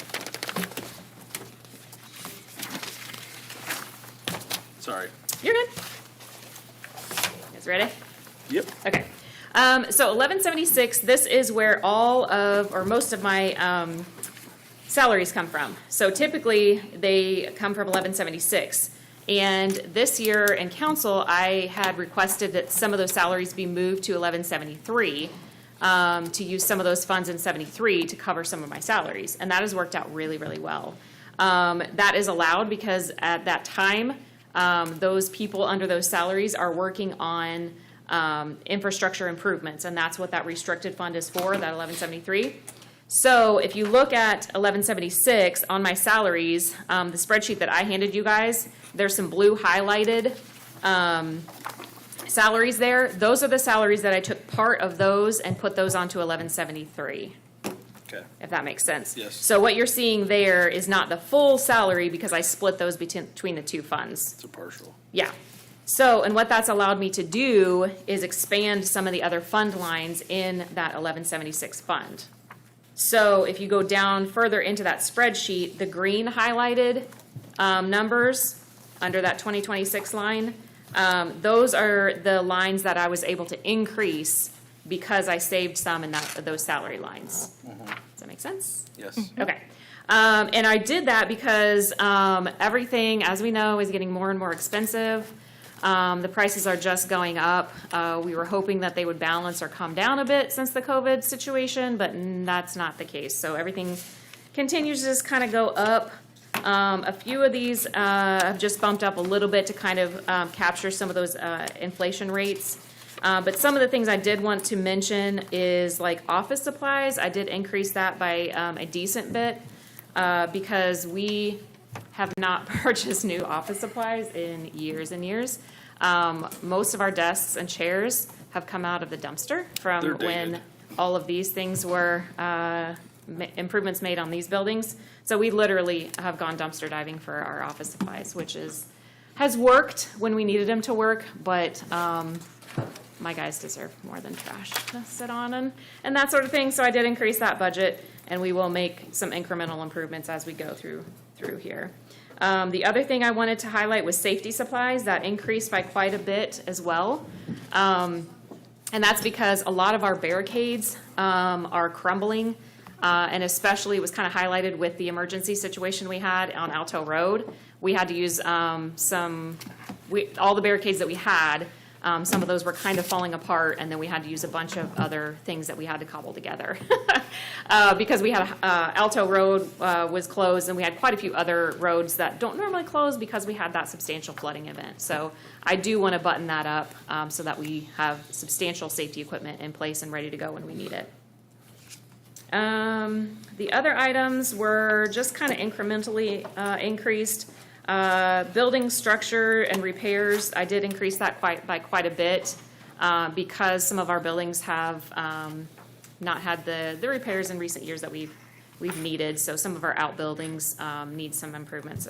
Sorry. You're good. You guys ready? Yep. Okay. So 1176, this is where all of, or most of my salaries come from. So typically, they come from 1176. And this year in council, I had requested that some of those salaries be moved to 1173, to use some of those funds in 73 to cover some of my salaries. And that has worked out really, really well. That is allowed because at that time, those people under those salaries are working on infrastructure improvements, and that's what that restricted fund is for, that 1173. So if you look at 1176 on my salaries, the spreadsheet that I handed you guys, there's some blue highlighted salaries there. Those are the salaries that I took part of those and put those onto 1173. Okay. If that makes sense. Yes. So what you're seeing there is not the full salary because I split those between the two funds. It's a partial. Yeah. So, and what that's allowed me to do is expand some of the other fund lines in that 1176 fund. So if you go down further into that spreadsheet, the green highlighted numbers under that 2026 line, those are the lines that I was able to increase because I saved some in those salary lines. Does that make sense? Yes. Okay. And I did that because everything, as we know, is getting more and more expensive. The prices are just going up. We were hoping that they would balance or come down a bit since the COVID situation, but that's not the case. So everything continues to just kind of go up. A few of these have just bumped up a little bit to kind of capture some of those inflation rates. But some of the things I did want to mention is like office supplies. I did increase that by a decent bit because we have not purchased new office supplies in years and years. Most of our desks and chairs have come out of the dumpster from when all of these things were improvements made on these buildings. So we literally have gone dumpster diving for our office supplies, which has worked when we needed them to work, but my guys deserve more than trash to sit on and that sort of thing. So I did increase that budget, and we will make some incremental improvements as we go through here. The other thing I wanted to highlight was safety supplies. That increased by quite a bit as well. And that's because a lot of our barricades are crumbling, and especially it was kind of highlighted with the emergency situation we had on Alto Road. We had to use all the barricades that we had. Some of those were kind of falling apart, and then we had to use a bunch of other things that we had to cobble together. Because we had Alto Road was closed, and we had quite a few other roads that don't normally close because we had that substantial flooding event. So I do want to button that up so that we have substantial safety equipment in place and ready to go when we need it. The other items were just kind of incrementally increased. Building structure and repairs, I did increase that by quite a bit because some of our buildings have not had the repairs in recent years that we've needed. So some of our outbuildings need some improvements.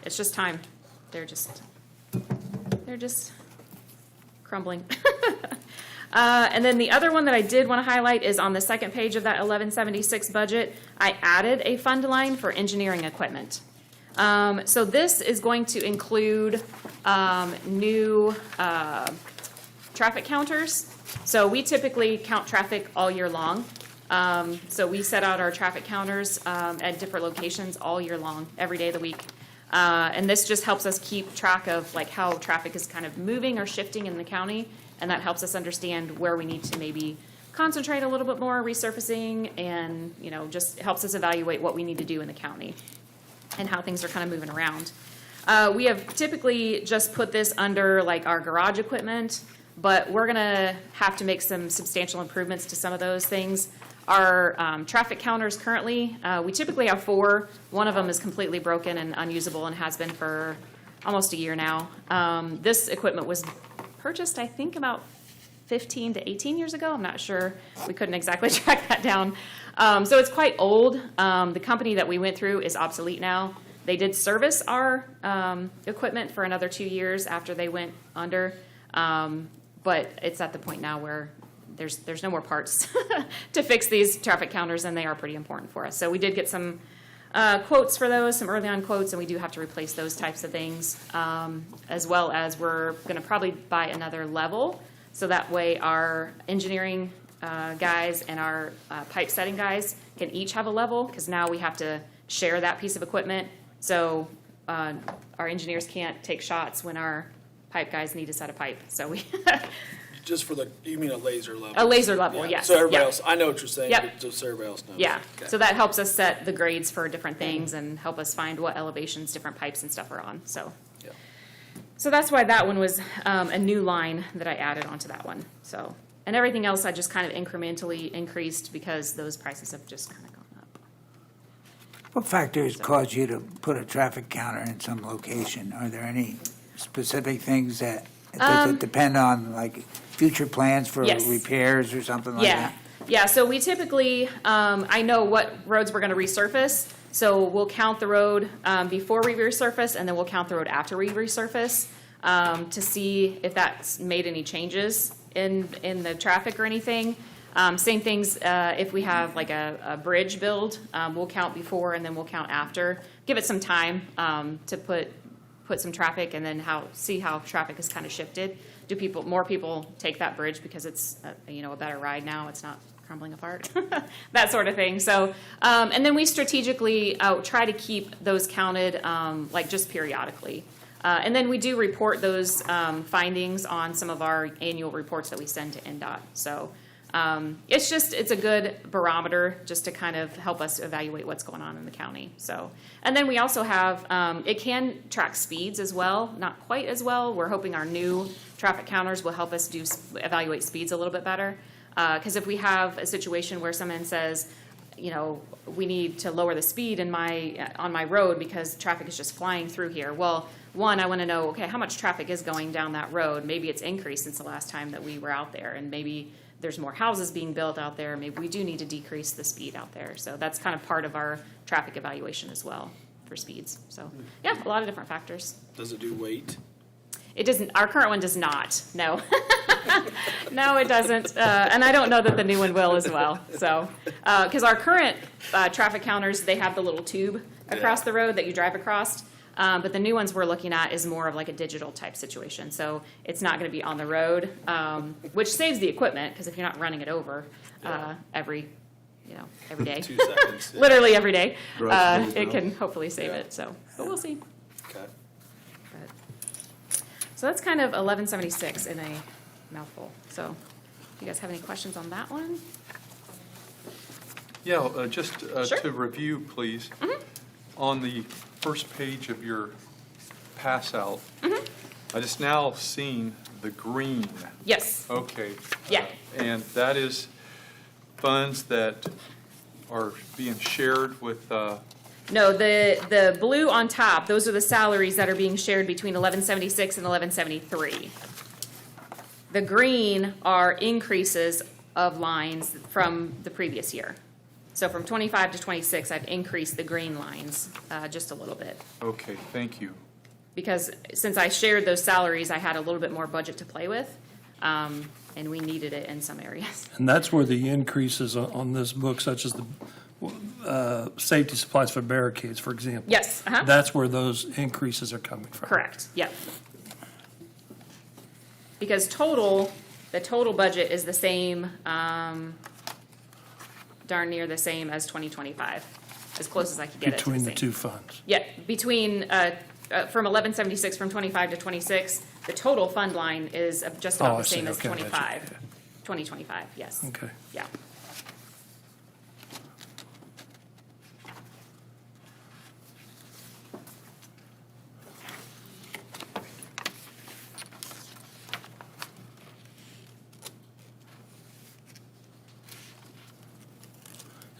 It's just time. They're just crumbling. And then the other one that I did want to highlight is on the second page of that 1176 budget, I added a fund line for engineering equipment. So this is going to include new traffic counters. So we typically count traffic all year long. So we set out our traffic counters at different locations all year long, every day of the week. And this just helps us keep track of like how traffic is kind of moving or shifting in the county, and that helps us understand where we need to maybe concentrate a little bit more resurfacing, and just helps us evaluate what we need to do in the county and how things are kind of moving around. We have typically just put this under like our garage equipment, but we're gonna have to make some substantial improvements to some of those things. Our traffic counters currently, we typically have 4. One of them is completely broken and unusable and has been for almost a year now. This equipment was purchased, I think, about 15 to 18 years ago. I'm not sure. We couldn't exactly track that down. So it's quite old. The company that we went through is obsolete now. They did service our equipment for another 2 years after they went under, but it's at the point now where there's no more parts to fix these traffic counters, and they are pretty important for us. So we did get some quotes for those, some early on quotes, and we do have to replace those types of things, as well as we're going to probably buy another level, so that way our engineering guys and our pipe setting guys can each have a level, because now we have to share that piece of equipment. So our engineers can't take shots when our pipe guys need to set a pipe. So we Just for you mean a laser level? A laser level, yes. So everybody Yep. else, I know what you're saying, Yep. but just so everybody else knows. Yeah, Okay. so that helps us set the grades for different things and help us find what elevations different pipes and stuff are on, so. Yeah. So that's why that one was a new line that I added onto that one, so. And everything else I just kind of incrementally increased because those prices have just kind of gone up. What factors cause you to put a traffic counter in some location? Are there any specific things that, does it depend on, like, future plans for Yes. repairs or something like Yeah, that? yeah, so we typically, I know what roads we're gonna resurface, so we'll count the road before we resurface, and then we'll count the road after we resurface to see if that's made any changes in the traffic or anything. Same things, if we have like a bridge build, we'll count before and then we'll count after. Give it some time to put some traffic, and then see how traffic has kind of shifted. Do more people take that bridge because it's a better ride now? It's not crumbling apart, that sort of thing. So, and then we strategically try to keep those counted like just periodically. And then we do report those findings on some of our annual reports that we send to NDOT. So it's a good barometer just to kind of help us evaluate what's going on in the county. So, and then we also have, it can track speeds as well, not quite as well. We're hoping our new traffic counters will help us evaluate speeds a little bit better. Because if we have a situation where someone says, you know, we need to lower the speed on my road because traffic is just flying through here. Well, one, I want to know, okay, how much traffic is going down that road? Maybe it's increased since the last time that we were out there, and maybe there's more houses being built out there. Maybe we do need to decrease the speed out there. So that's kind of part of our traffic evaluation as well for speeds. So yeah, a lot of different factors. Does it do weight? It doesn't, our current one does not, no. No, it doesn't, and I don't know that the new one will as well, so. Because our current traffic counters, they have the little tube across the road that you drive across, but the new ones we're looking at is more of like a digital type situation, so it's not gonna be on the road, which saves the equipment, because if you're not running it over every day. 2 seconds. Yeah. Literally every day, Right. it can hopefully save it, so, but we'll see. Okay. So that's kind of 1176 in a mouthful. So, do you guys have any questions on that one? Yeah, just Sure. to review, please. On the first page of your pass out, I just now seen the green. Yes. Okay. Yeah. And that is funds that are being shared with, No, the blue on top, those are the salaries that are being shared between 1176 and 1173. The green are increases of lines from the previous year. So from 25 to 26, I've increased the green lines just a little bit. okay, thank you. Because since I shared those salaries, I had a little bit more budget to play with, and we needed it in some areas. And that's where the increases on this book, such as the safety supplies for barricades, for example. Yes, uh-huh. That's where those increases are coming from. Correct, yep. Because the total budget is the same, darn near the same as 2025, as close as I could get it to the Between the same. two funds. Yeah, between, from 1176 from 25 to 26, the total fund line is just Oh, about I the same see. as Okay, gotcha. 2025, yes. Okay. Yeah.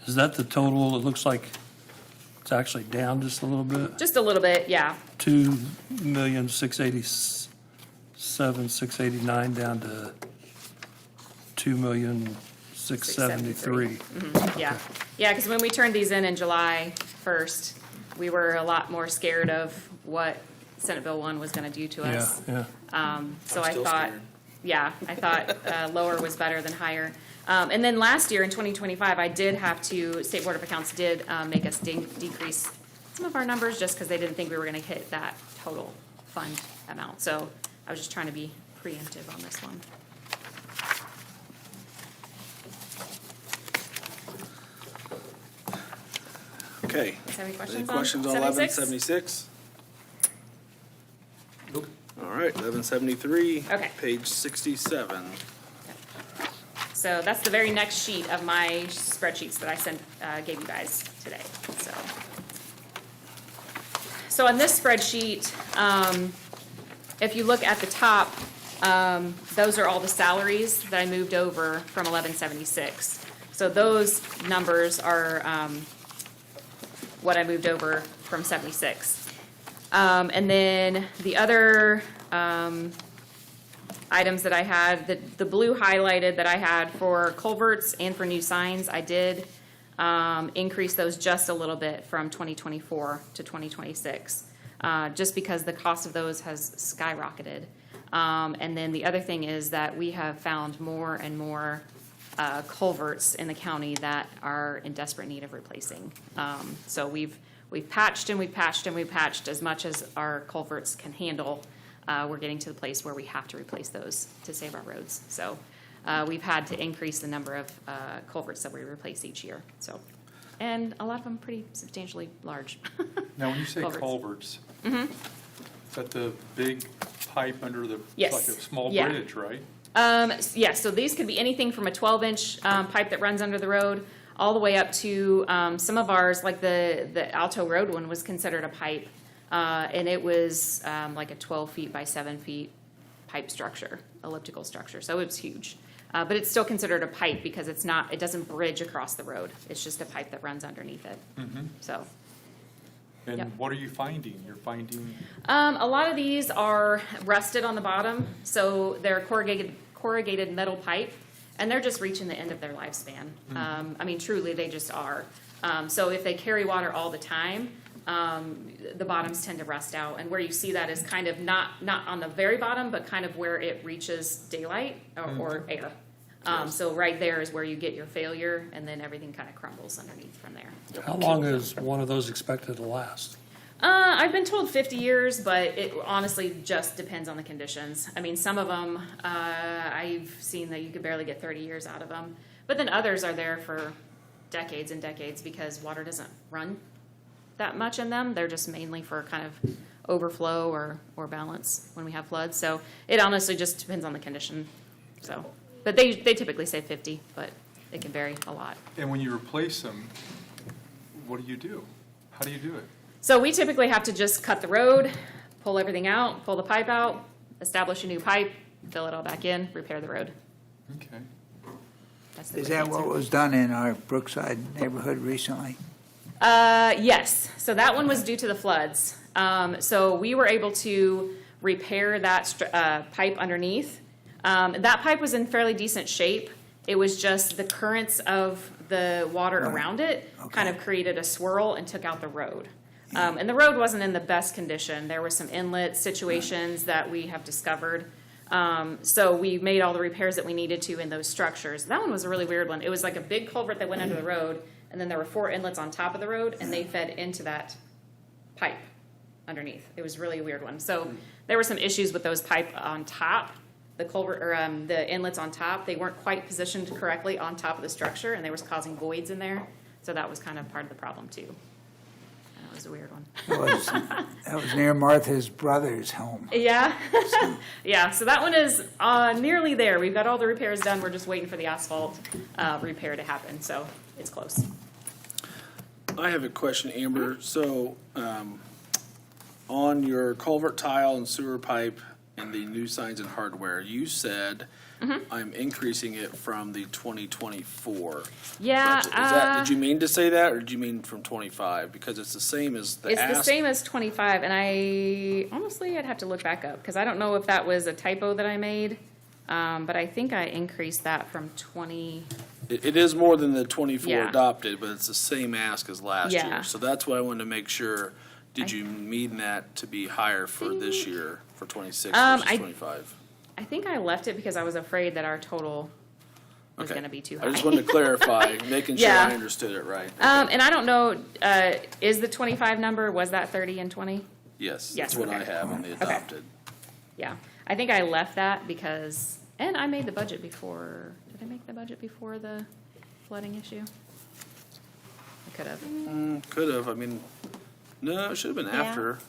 Is that the total? It looks like it's actually down just a little bit. Just a little bit, yeah. 2,687,689 down to 2,673. Yeah, yeah, because when we turned these in July 1st, we were a lot more scared of what Senate Bill 1 was going to do to Yeah, us. yeah. So I'm I still thought, scared. yeah, I thought lower was better than higher. And then last year in 2025, State Board of Accounts did make us decrease some of our numbers just because they didn't think we were going to hit that total fund amount. So I was just trying to be preemptive on this one. Okay. Guys have any questions Any on questions on 76? 1176? Nope. All right, 1173. Okay. Page 67. So that's the very next sheet of my spreadsheets that I gave you guys today, So on this spreadsheet, if you look at the top, those are all the salaries that I moved over from 1176. So those numbers are what I moved over from 76. And then the other items that I had, the blue highlighted that I had for culverts and for new signs, I did increase those just a little bit from 2024 to 2026, just because the cost of those has skyrocketed. And then the other thing is that we have found more and more culverts in the county that are in desperate need of replacing. So we've patched and we've patched and we've patched as much as our culverts can handle. We're getting to the place where we have to replace those to save our roads. So we've had to increase the number of culverts that we replace each year. So, and a lot of them pretty substantially large. Now, when you say Culverts. culverts, Is that the big pipe under the, Yes. it's like a small Yeah. bridge, right? Yeah, so these could be anything from a 12-inch pipe that runs under the road, all the way up to some of ours, like the Alto Road one was considered a pipe. And it was like a 12 feet by 7 feet pipe structure, elliptical structure, so it was huge. But it's still considered a pipe because it's not, it doesn't bridge across the road. It's just a pipe that runs underneath it. So, And Yep. what are you finding? You're finding, a lot of these are rusted on the bottom, so they're corrugated metal pipe, and they're just reaching the end of their lifespan. I mean, truly, they just are. So if they carry water all the time, the bottoms tend to rust out, and where you see that is kind of not on the very bottom, but kind of where it reaches daylight or air. So right there is where you get your failure, and then everything kind of crumbles underneath from there. How long is one of those expected to last? I've been told 50 years, but it honestly just depends on the conditions. I mean, some of them, I've seen that you could barely get 30 years out of them, but then others are there for decades and decades because water doesn't run that much in them. They're just mainly for kind of overflow or balance when we have floods. So it honestly just depends on the condition. So, but they typically say 50, but it can vary a lot. and when you replace them, what do you do? How do you do it? So we typically have to just cut the road, pull everything out, pull the pipe out, establish a new pipe, fill it all back in, repair the road. Okay. That's the Is quick that what answer. was done in our Brookside neighborhood recently? Yes. So that one was due to the floods. So we were able to repair that pipe underneath. That pipe was in fairly decent shape. It was just the currents of the water around it kind of created a swirl and took out the road. And the road wasn't in the best condition. There were some inlet situations that we have discovered. So we made all the repairs that we needed to in those structures. That one was a really weird one. It was like a big culvert that went under the road, and then there were 4 inlets on top of the road, and they fed into that pipe underneath. It was really a weird one. So there were some issues with those pipe on top, the culvert or the inlets on top. They weren't quite positioned correctly on top of the structure, and they were causing voids in there. So that was kind of part of the problem too. That was a weird one. That was near Martha's brother's home. Yeah. Yeah, so that one is nearly there. We've got all the repairs done. We're just waiting for the asphalt repair to happen, so it's close. I have a question, Amber. So, on your culvert tile and sewer pipe and the new signs and hardware, you said I'm increasing it from the 2024 Yeah. budget. Is that, did you mean to say that, or did you mean from 25? Because it's the same as the It's the ask. same as 25, and I, honestly, I'd have to look back up, because I don't know if that was a typo that I made, but I think I increased that from 20, It is more than the 24 Yeah. adopted, but it's the same ask as last Yeah. year. So that's why I wanted to make sure, did you mean that to be higher for this year, for 26 versus 25? I think I left it because I was afraid that our total was Okay. going to be too high. I just wanted to clarify, making sure Yeah. I understood it right. And I don't know, is the 25 number, was that 30 and 20? Yes, Yes, that's what okay. I have in the Okay. adopted. Yeah, I think I left that because, and I made the budget before, did I make the budget before the flooding issue? I could have. Could have, I mean, no, it should have been Yeah. after.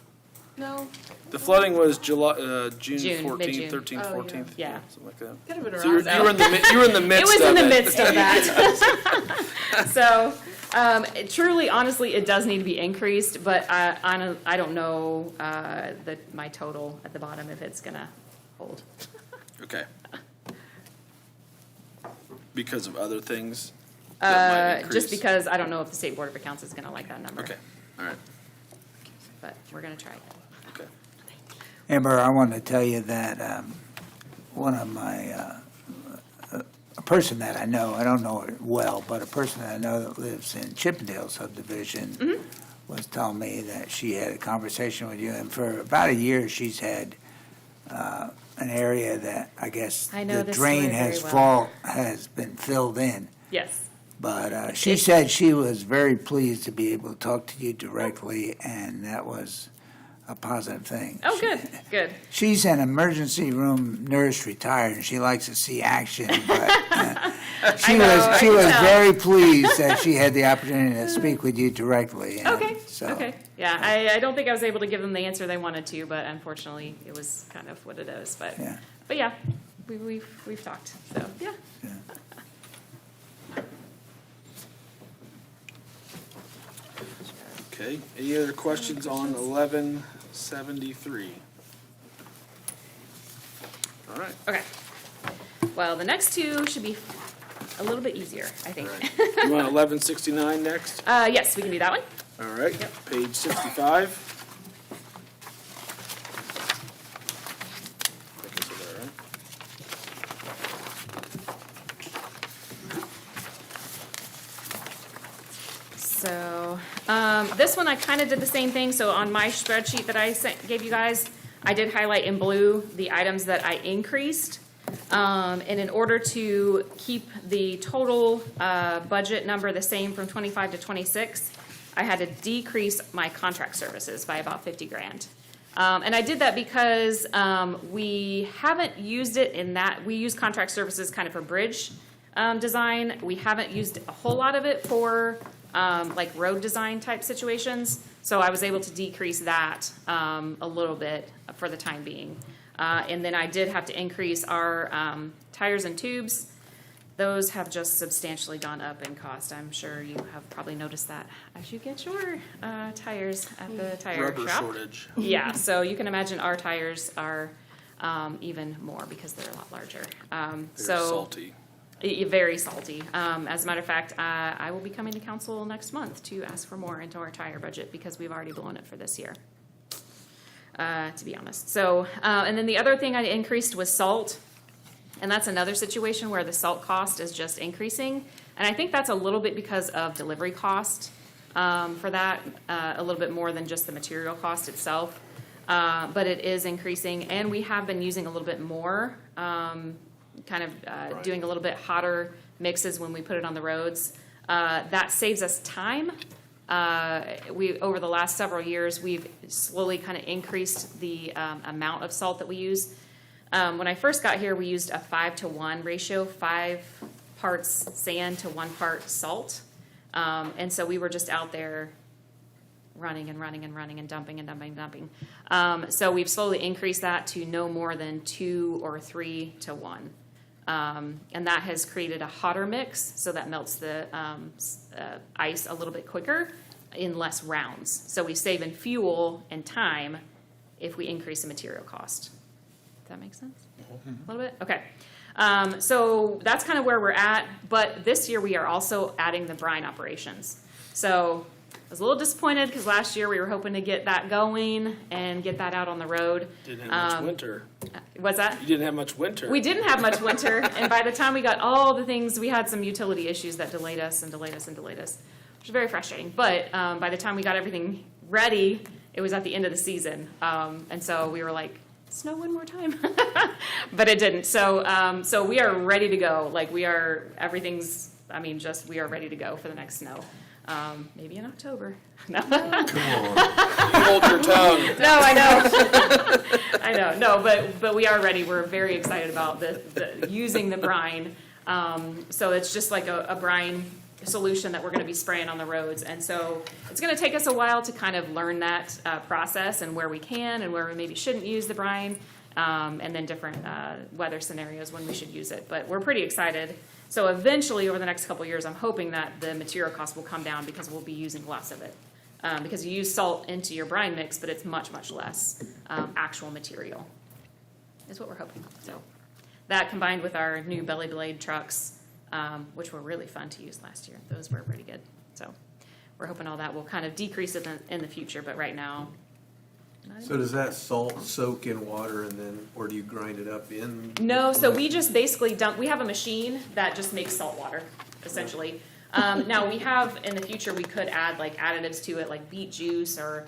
No. The flooding was July, June June, 14th, mid-June. 13th, Oh, yeah. 14th. Yeah. Something like that. Could have been So you were around in the, you were in the midst of it. It was in the midst of that. So, truly, honestly, it does need to be increased, but I don't know my total at the bottom if it's gonna hold. Okay. Because of other things? that might Just increase? because I don't know if the State Board of Accounts is gonna like that number. Okay, all right. But we're gonna try it. Okay. Amber, I want to tell you that one of my, a person that I know, I don't know her well, but a person that I know that lives in Chippendale subdivision was telling me that she had a conversation with you, and for about a year, she's had an area that I guess I know the this drain story has very well. has been filled in. Yes. But she said she was very pleased to be able to talk to you directly, and that was a positive thing. Oh, good, good. She's an emergency room nurse retired, and she likes to see action, but she I was can tell. very pleased that she had the opportunity to speak with you directly. and Okay, so okay. Yeah, I don't think I was able to give them the answer they wanted to, but unfortunately, it was kind of what it is. But yeah, we've talked. So yeah. Okay, any other questions on 1173? All right. Okay. Well, the next two should be a little bit easier, I think. You want 1169 next? Yes, we can do that one. All right, page 65. I guess we're there, right? So, this one I kind of did the same thing. So on my spreadsheet that I gave you guys, I did highlight in blue the items that I increased. And in order to keep the total budget number the same from 25 to 26, I had to decrease my contract services by about 50 grand. And I did that because we haven't used it in that, we use contract services kind of for bridge design. We haven't used a whole lot of it for like road design type situations. So I was able to decrease that a little bit for the time being. And then I did have to increase our tires and tubes. Those have just substantially gone up in cost. I'm sure you have probably noticed that as you get your tires at the tire Rubber shop. shortage. Yeah, so you can imagine our tires are even more because they're a lot larger. Salty. Very salty. As a matter of fact, I will be coming to council next month to ask for more into our tire budget because we've already blown it for this year. To be honest. So, and then the other thing I increased was salt. And that's another situation where the salt cost is just increasing. And I think that's a little bit because of delivery cost for that, a little bit more than just the material cost itself. But it is increasing. And we have been using a little bit more, doing a little bit hotter mixes when we put it on the roads. That saves us time. Over the last several years, we've slowly kind of increased the amount of salt that we use. When I first got here, we used a 5-to-1 ratio, 5 parts sand to 1 part salt. And so we were just out there running and dumping and dumping. So we've slowly increased that to no more than 2 or 3 to 1. And that has created a hotter mix, so that melts the ice a little bit quicker in less rounds. So we save in fuel and time if we increase the material cost. Does that make sense? A little bit? Okay. So that's kind of where we're at, but this year we are also adding the brine operations. So I was a little disappointed because last year we were hoping to get that going and get that out on the road. Didn't have much winter. What's that? You didn't have much winter. We didn't have much winter, and by the time we got all the things, we had some utility issues that delayed us, which was very frustrating. But by the time we got everything ready, it was at the end of the season. And so we were like, snow one more time. But it didn't. So we are ready to go. Like we are ready to go for the next snow. Maybe in October. No. Come on. You hold your tongue. No, I know. I know. No, but we are ready. We're very excited about the using the brine. So it's just like a brine solution that we're going to be spraying on the roads. And so it's going to take us a while to kind of learn that process and where we can and where we maybe shouldn't use the brine, and then different weather scenarios when we should use it. But we're pretty excited. So eventually, over the next couple of years, I'm hoping that the material cost will come down because we'll be using less of it. Because you use salt into your brine mix, but it's much, much less actual material is what we're hoping. So that combined with our new belly blade trucks, which were really fun to use last year. Those were pretty good. So we're hoping all that will kind of decrease it in the future, but right now. So does that salt soak in water and then, or do you grind it up in? No, so we just basically we have a machine that just makes salt water, essentially. Now we have, in the future, we could add like additives to it, like beet juice or,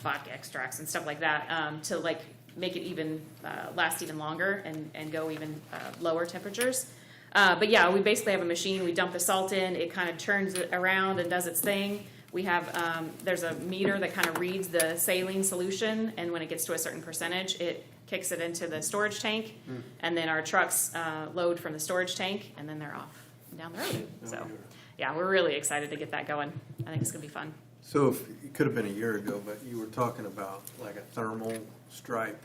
vodka extracts and stuff like that, to like make it even, last even longer and go even lower temperatures. But yeah, we basically have a machine, we dump the salt in, it kind of turns it around and does its thing. We have, there's a meter that kind of reads the saline solution, and when it gets to a certain percentage, it kicks it into the storage tank, and then our trucks load from the storage tank, and then they're off down the road. So, yeah, we're really excited to get that going. I think it's going to be fun. So if, it could have been a year ago, but you were talking about like a thermal stripe.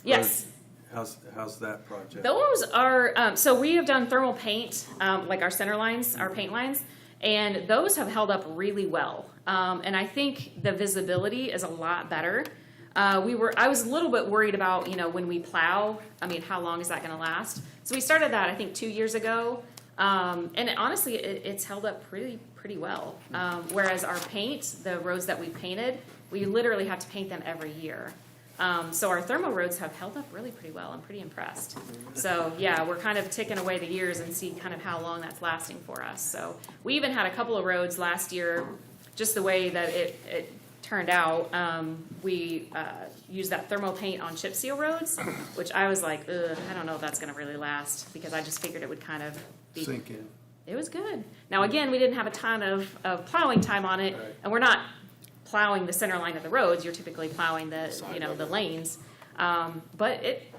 Yes. How's that project? Those are, so we have done thermal paint, like our center lines, our paint lines, and those have held up really well. And I think the visibility is a lot better. I was a little bit worried about, when we plow, how long is that gonna last? So we started that, I think, 2 years ago. And honestly, it's held up pretty well. Whereas our paint, the roads that we painted, we literally have to paint them every year. So our thermal roads have held up really pretty well. I'm pretty impressed. So yeah, we're kind of ticking away the years and see kind of how long that's lasting for us. So we even had a couple of roads last year, just the way that it turned out. We used that thermal paint on chip seal roads, which I was like, ugh, I don't know if that's going to really last, because I just figured it would kind of be. Sink in. It was good. Now again, we didn't have a ton of plowing time on it, and we're not plowing the center line of the roads. You're typically plowing the the lanes, but it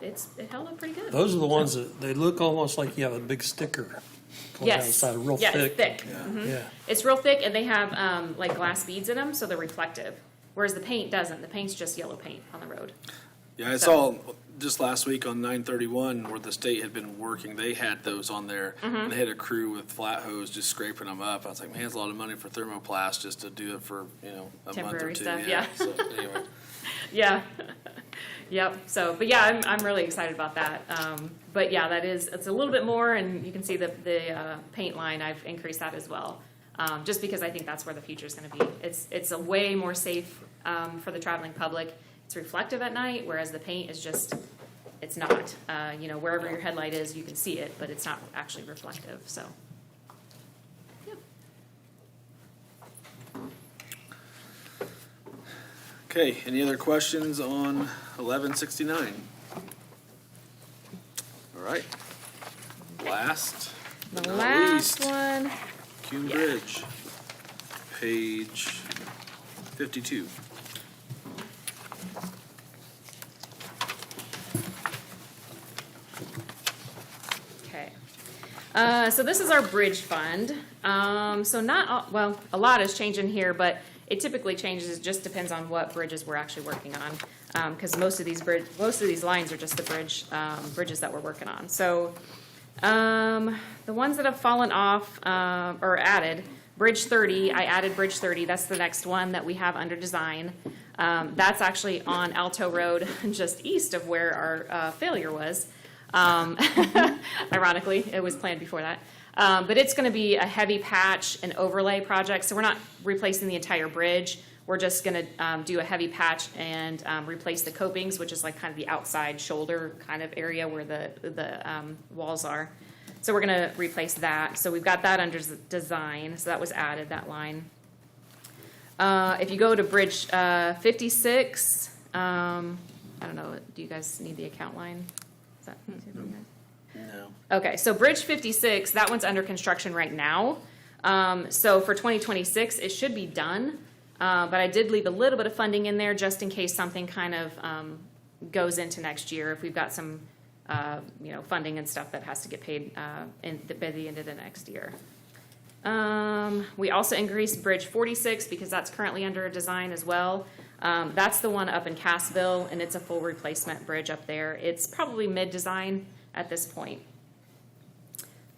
held up pretty good. Those are the ones that, they look almost like you have a big sticker going down the Yes. side, real yeah, thick. It's thick. Yeah. Mhm. Yeah. It's real thick, and they have like glass beads in them, so they're reflective. Whereas the paint doesn't. The paint's just yellow paint on the road. Yeah, I saw just last week on 931 where the state had been working, they had those on there. Mhm. And they had a crew with flat hose just scraping them up. I was like, man, it's a lot of money for thermoplast just to do it for, a month or Temporary two. stuff, yeah. So anyway. Yeah. Yep. So, but yeah, I'm really excited about that. But yeah, it's a little bit more, and you can see the paint line. I've increased that as well, just because I think that's where the future is going to be. It's a way more safe for the traveling public. It's reflective at night, whereas the paint is just, it's not. Wherever your headlight is, you can see it, but it's not actually reflective. So. Okay, any other questions on 1169? All right. Last but The not last least, one. Kuhn Yeah. Bridge, page 52. Okay. So this is our bridge fund. So a lot is changing here, but it typically changes. It just depends on what bridges we're actually working on, because most of these lines are just the bridges that we're working on. So the ones that have fallen off or added, Bridge 30. I added Bridge 30. That's the next one that we have under design. That's actually on Alto Road, just east of where our failure was. Ironically, it was planned before that. But it's going to be a heavy patch and overlay project. So we're not replacing the entire bridge. We're just going to do a heavy patch and replace the copings, which is like kind of the outside shoulder kind of area where the walls are. So we're going to replace that. So we've got that under design. So that was added, that line. If you go to Bridge 56, I don't know, do you guys need the account line? Is that easy for you guys? No. Okay, so Bridge 56, that one's under construction right now. So for 2026, it should be done. But I did leave a little bit of funding in there just in case something kind of goes into next year. If we've got some, funding and stuff that has to get paid by the end of the next year. We also increased Bridge 46 because that's currently under design as well. That's the one up in Cassville, and it's a full replacement bridge up there. It's probably mid-design at this point.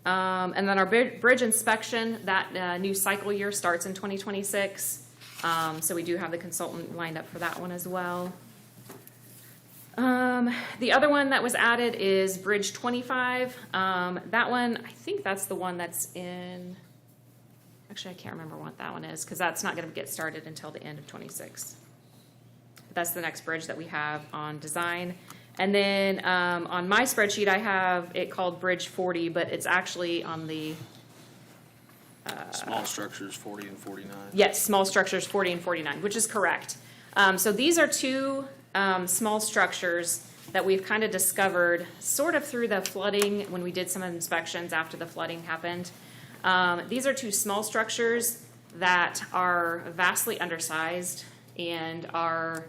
And then our bridge inspection, that new cycle year starts in 2026. So we do have the consultant lined up for that one as well. The other one that was added is Bridge 25. That one, I think that's the one that's in, actually I can't remember what that one is because that's not going to get started until the end of 26. That's the next bridge that we have on design. And then on my spreadsheet, I have it called Bridge 40, but it's actually on the... Small structures 40 and 49. Yes, small structures 40 and 49, which is correct. So these are two small structures that we've kind of discovered sort of through the flooding when we did some inspections after the flooding happened. These are two small structures that are vastly undersized and are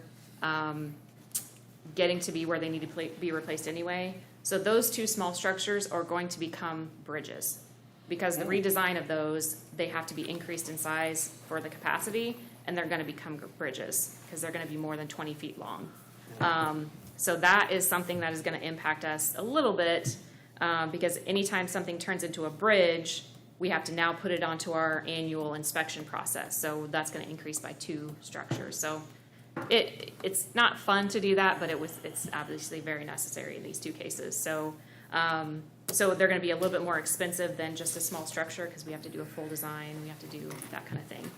getting to be where they need to be replaced anyway. So those two small structures are going to become bridges. because the redesign of those, they have to be increased in size for the capacity, and they're gonna become bridges, because they're gonna be more than 20 feet long. So that is something that is gonna impact us a little bit, because anytime something turns into a bridge, we have to now put it onto our annual inspection process. So that's gonna increase by 2 structures. So it's not fun to do that, but it's obviously very necessary in these 2 cases. So they're gonna be a little bit more expensive than just a small structure, because we have to do a full design, we have to do that kind of thing.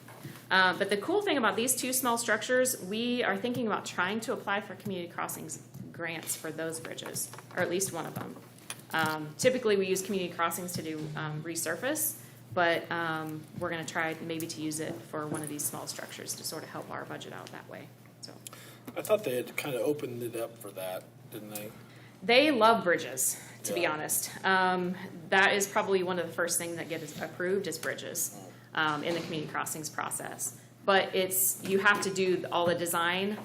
But the cool thing about these 2 small structures, we are thinking about trying to apply for community crossings grants for those bridges, or at least one of them. Typically, we use community crossings to do resurface, but we're gonna try maybe to use it for one of these small structures to sort of help our budget out that way, so. I thought they had kind of opened it up for that, didn't they? They love bridges, to be Yeah. honest. That is probably one of the first things that gets approved is bridges in the community crossings process. But you have to do all the design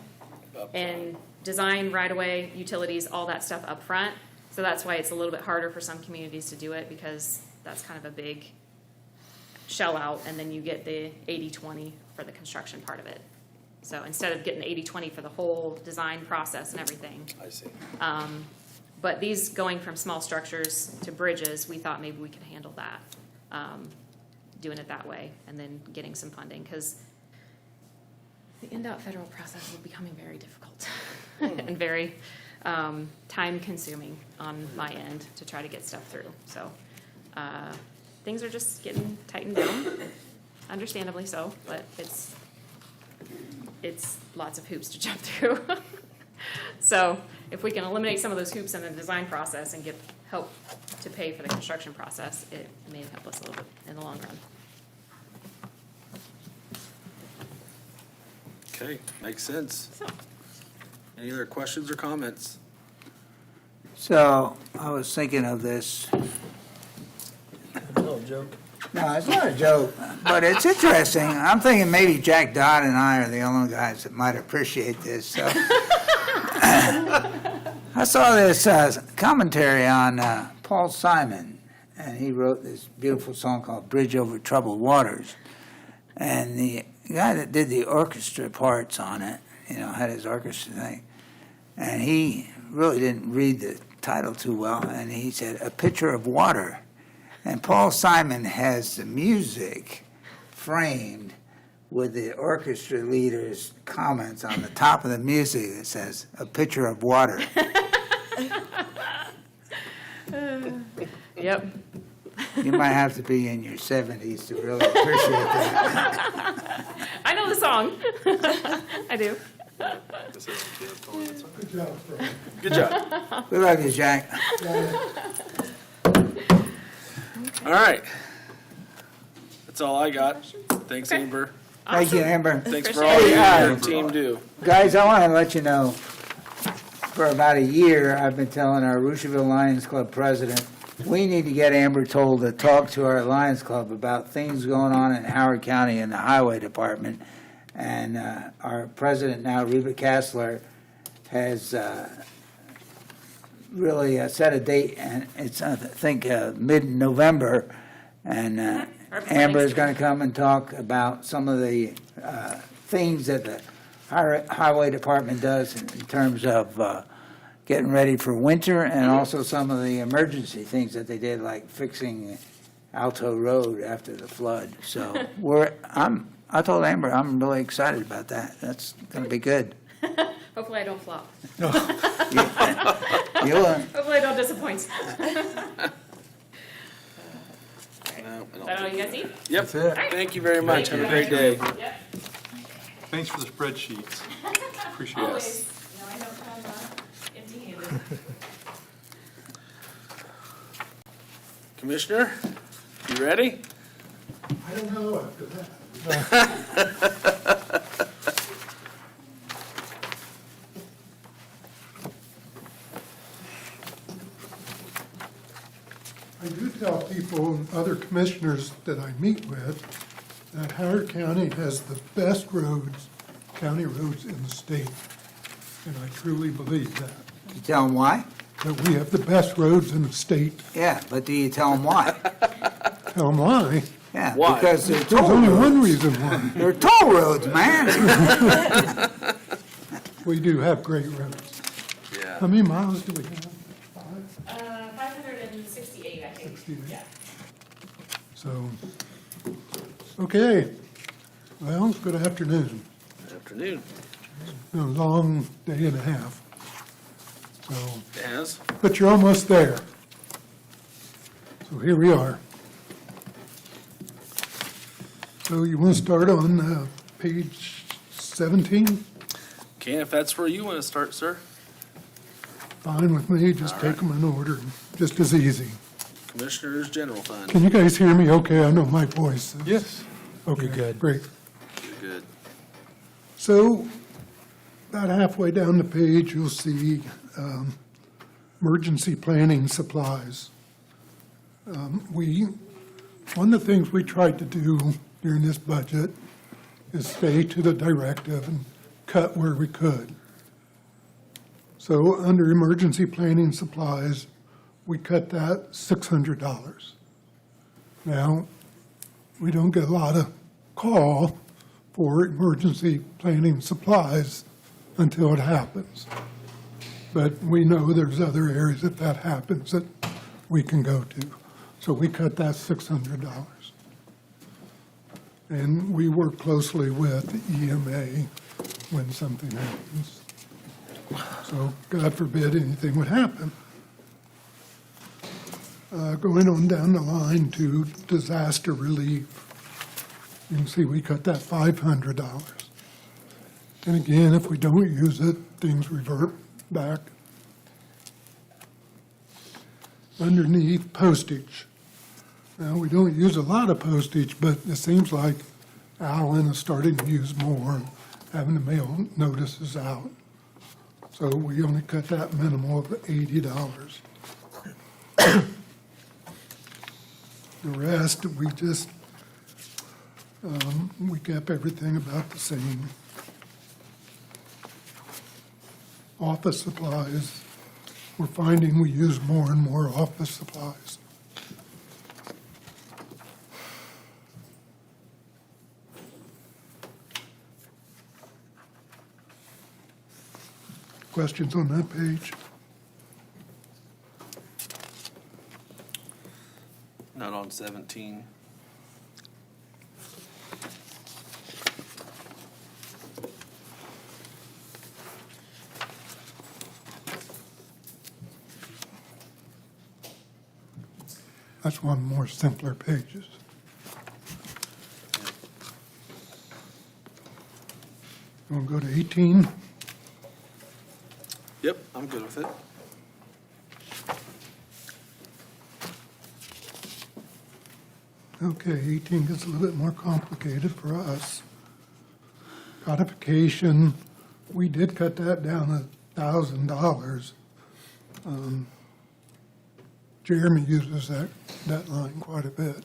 and design right-of-way, utilities, all that stuff up front. So that's why it's a little bit harder for some communities to do it, because that's kind of a big shell out, and then you get the 80-20 for the construction part of it. So instead of getting 80-20 for the whole design process and everything. I see. But these going from small structures to bridges, we thought maybe we could handle that, doing it that way, and then getting some funding, because the NDOT federal process is becoming very difficult and very time-consuming on my end to try to get stuff through. So things are just getting tightened down, understandably so, but it's lots of hoops to jump through. So if we can eliminate some of those hoops in the design process and get help to pay for the construction process, it may help us a little bit in the long run. Okay, makes sense. Any other questions or comments? So I was thinking of this. No joke. No, it's not a joke, but it's interesting. I'm thinking maybe Jack Dodd and I are the only guys that might appreciate this. So I saw this commentary on Paul Simon, and he wrote this beautiful song called Bridge Over Troubled Waters. And the guy that did the orchestra parts on it, had his orchestra thing, and he really didn't read the title too well, and he said, "A Pitcher of Water." And Paul Simon has the music framed with the orchestra leader's comments on the top of the music that says, "A pitcher of water." Yep. You might have to be in your 70s to really appreciate that. I know the song. I do. Good job, Fred. Good job. We love you, Jack. All right. That's all I got. Thanks, Amber. Thank you, Amber. Thanks for all you and your team do. Guys, I want to let you know, for about a year, I've been telling our Rushville Lions Club president, we need to get Amber Toll to talk to our Lions Club about things going on in Howard County in the Highway Department. And our president now, Reba Kassler, has really set a date, and it's, I think, mid-November. And Amber is going to come and talk about some of the things that the Highway Department does in terms of getting ready for winter, and also some of the emergency things that they did, like fixing Alto Road after the flood. So I told Amber I'm really excited about that. That's going to be good. Hopefully I don't flop. You will. Hopefully I don't disappoint. Is that all you guys need? Yep. Thank you very much. Have a great day. Yep. Thanks for the spreadsheets. Appreciate it. Always. No, I don't come empty-handed. Commissioner, you ready? I don't know after that. I do tell people and other commissioners that I meet with that Howard County has the best roads, county roads in the state. And I truly believe that. You tell them why? That we have the best roads in the state. Yeah, but do you tell them why? Tell them why. Yeah, Why? because they're There's toll only one roads. reason why. They're toll roads, man. We do have great roads. Yeah. How many miles do we have? 568, I think. 68. Yeah. So, okay. Well, good afternoon. Afternoon. Been a long day and a half. So, Yes. but you're almost there. So here we are. So you want to start on page 17? Okay, if that's where you want to start, sir. Fine with me, just take them in order, just as easy. Commissioners General Fund. Can you guys hear me okay? I know my voice is... Yes. Okay, good. great. You're good. So, about halfway down the page, you'll see emergency planning supplies. One of the things we tried to do during this budget is stay to the directive and cut where we could. So, under emergency planning supplies, we cut that $600. Now, we don't get a lot of call for emergency planning supplies until it happens. But we know there's other areas if that happens that we can go to. So we cut that $600. And we work closely with EMA when something happens. So God forbid anything would happen. Going on down the line to disaster relief, you can see we cut that $500. And again, if we don't use it, things revert back. Underneath, postage. Now, we don't use a lot of postage, but it seems like Alan is starting to use more, having to mail notices out. So we only cut that minimal of $80. The rest, we just, we kept everything about the same. Office supplies, we're finding we use more and more office supplies. Questions on that page? Not on 17. That's one more simpler pages. You want to go to 18? Yep, I'm good with it. Okay, 18 gets a little bit more complicated for us. Codification, we did cut that down $1,000. Jeremy uses that line quite a bit.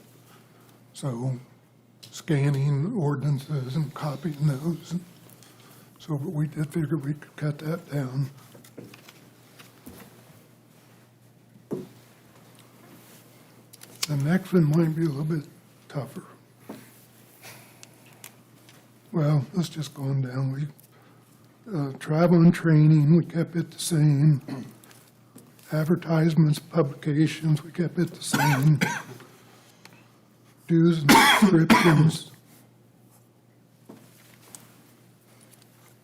So scanning ordinances and copying those. So we did figure we could cut that down. The next one might be a little bit tougher. Well, let's just go on down. We travel and training, we kept it the same. Advertisements, publications, we kept it the same. Dues and subscriptions.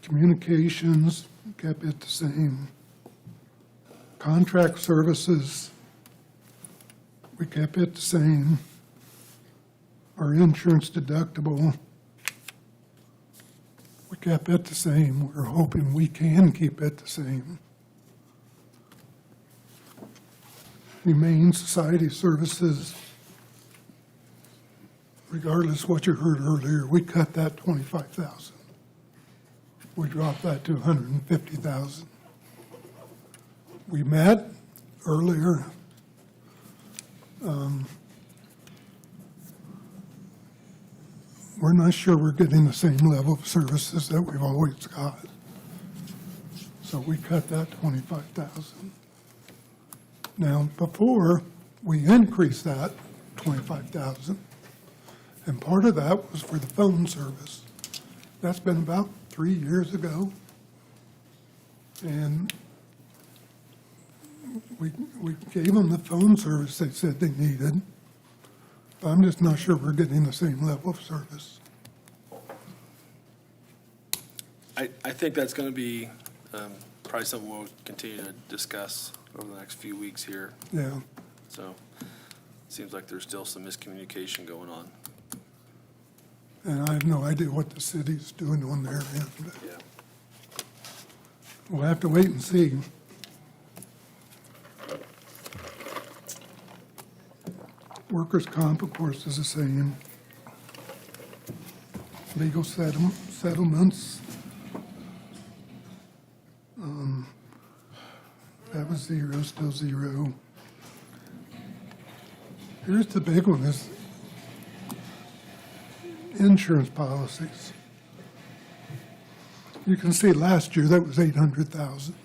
Communications, kept it the same. Contract services, we kept it the same. Our insurance deductible, we kept it the same. We're hoping we can keep it the same. Humane Society Services, regardless of what you heard earlier, we cut that 25,000. We dropped that to 150,000. We met earlier. We're not sure we're getting the same level of services that we've always got. So we cut that 25,000. Now, before we increased that $25,000. And part of that was for the phone service. That's been about 3 years ago. And we gave them the phone service they said they needed. I'm just not sure we're getting the same level of service. I think that's going to be probably something we'll continue to discuss over the next few weeks here. Yeah. So it seems like there's still some miscommunication going on. And I have no idea what the city's doing on their end. But we'll have to wait and see. Workers' comp, of course, is the same. Legal settlements. That was zero, still zero. Here's the big one, is insurance policies. You can see last year that was 800,000.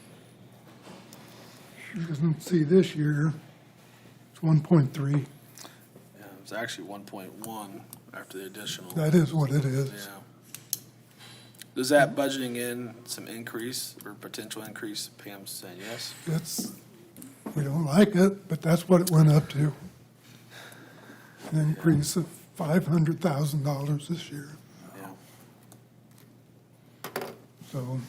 You can see this year it's 1.3. Yeah, it was actually 1.1 after the additional. That is what it is. Yeah. Is that budgeting in some increase or potential increase? Pam's saying yes. We don't like it, but that's what it went up to. An increase of $500,000 this year. Yeah. So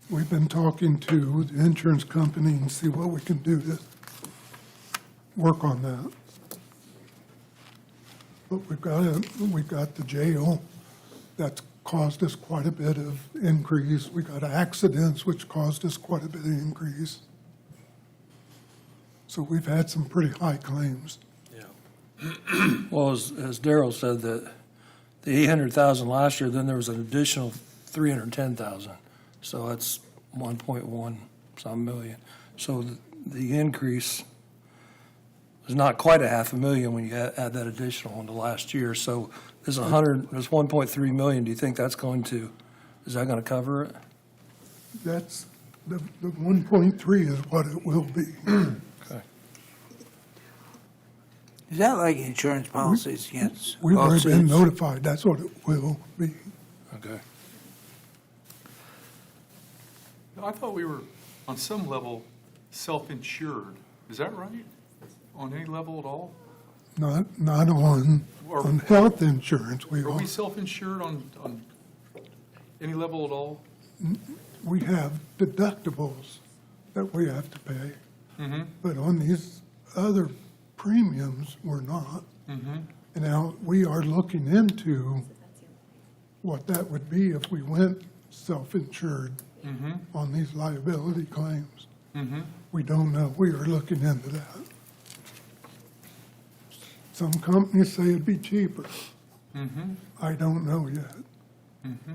we've been talking to the insurance company and see what we can do to work on that. But we've got the jail that's caused us quite a bit of increase. We got accidents, which caused us quite a bit of increase. So we've had some pretty high claims. Well, as Darrell said, that the 800,000 last year, then there was an additional 310,000. So that's 1.1 some million. So the increase is not quite a 500,000 when you add that additional into last year. So there's 1.3 million. Do you think is that going to cover it? That's, the 1.3 is what it will be. Okay. Is that like insurance policies against We've already been lawsuits? notified, that's what it will be. Okay. I thought we were, on some level, self-insured. Is that right? On any level at all? Not on health insurance, we Are are. we self-insured on any level at all? We have deductibles that we have to pay. Mm-hmm. But on these other premiums, we're not. Mm-hmm. And now we are looking into what that would be if we went self-insured Mm-hmm. on these liability claims. Mm-hmm. We don't know. We are looking into that. Some companies say it'd be cheaper. Mm-hmm. I don't know yet. Mm-hmm.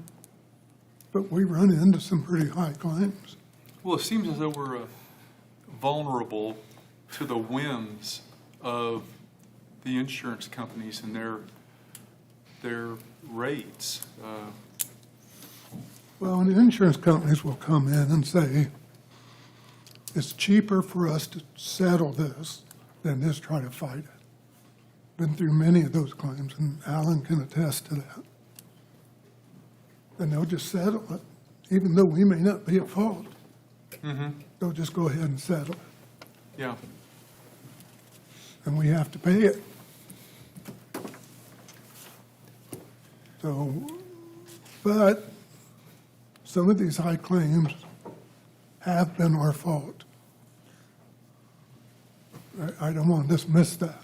But we run into some pretty high claims. Well, it seems as though we're vulnerable to the whims of the insurance companies and their rates. Well, and the insurance companies will come in and say, it's cheaper for us to settle this than just try to fight it. Been through many of those claims, and Alan can attest to that. And they'll just settle it, even though we may not be at fault. Mm-hmm. They'll just go ahead and settle it, Yeah. and we have to pay it. So, but some of these high claims have been our fault. I don't want to dismiss that.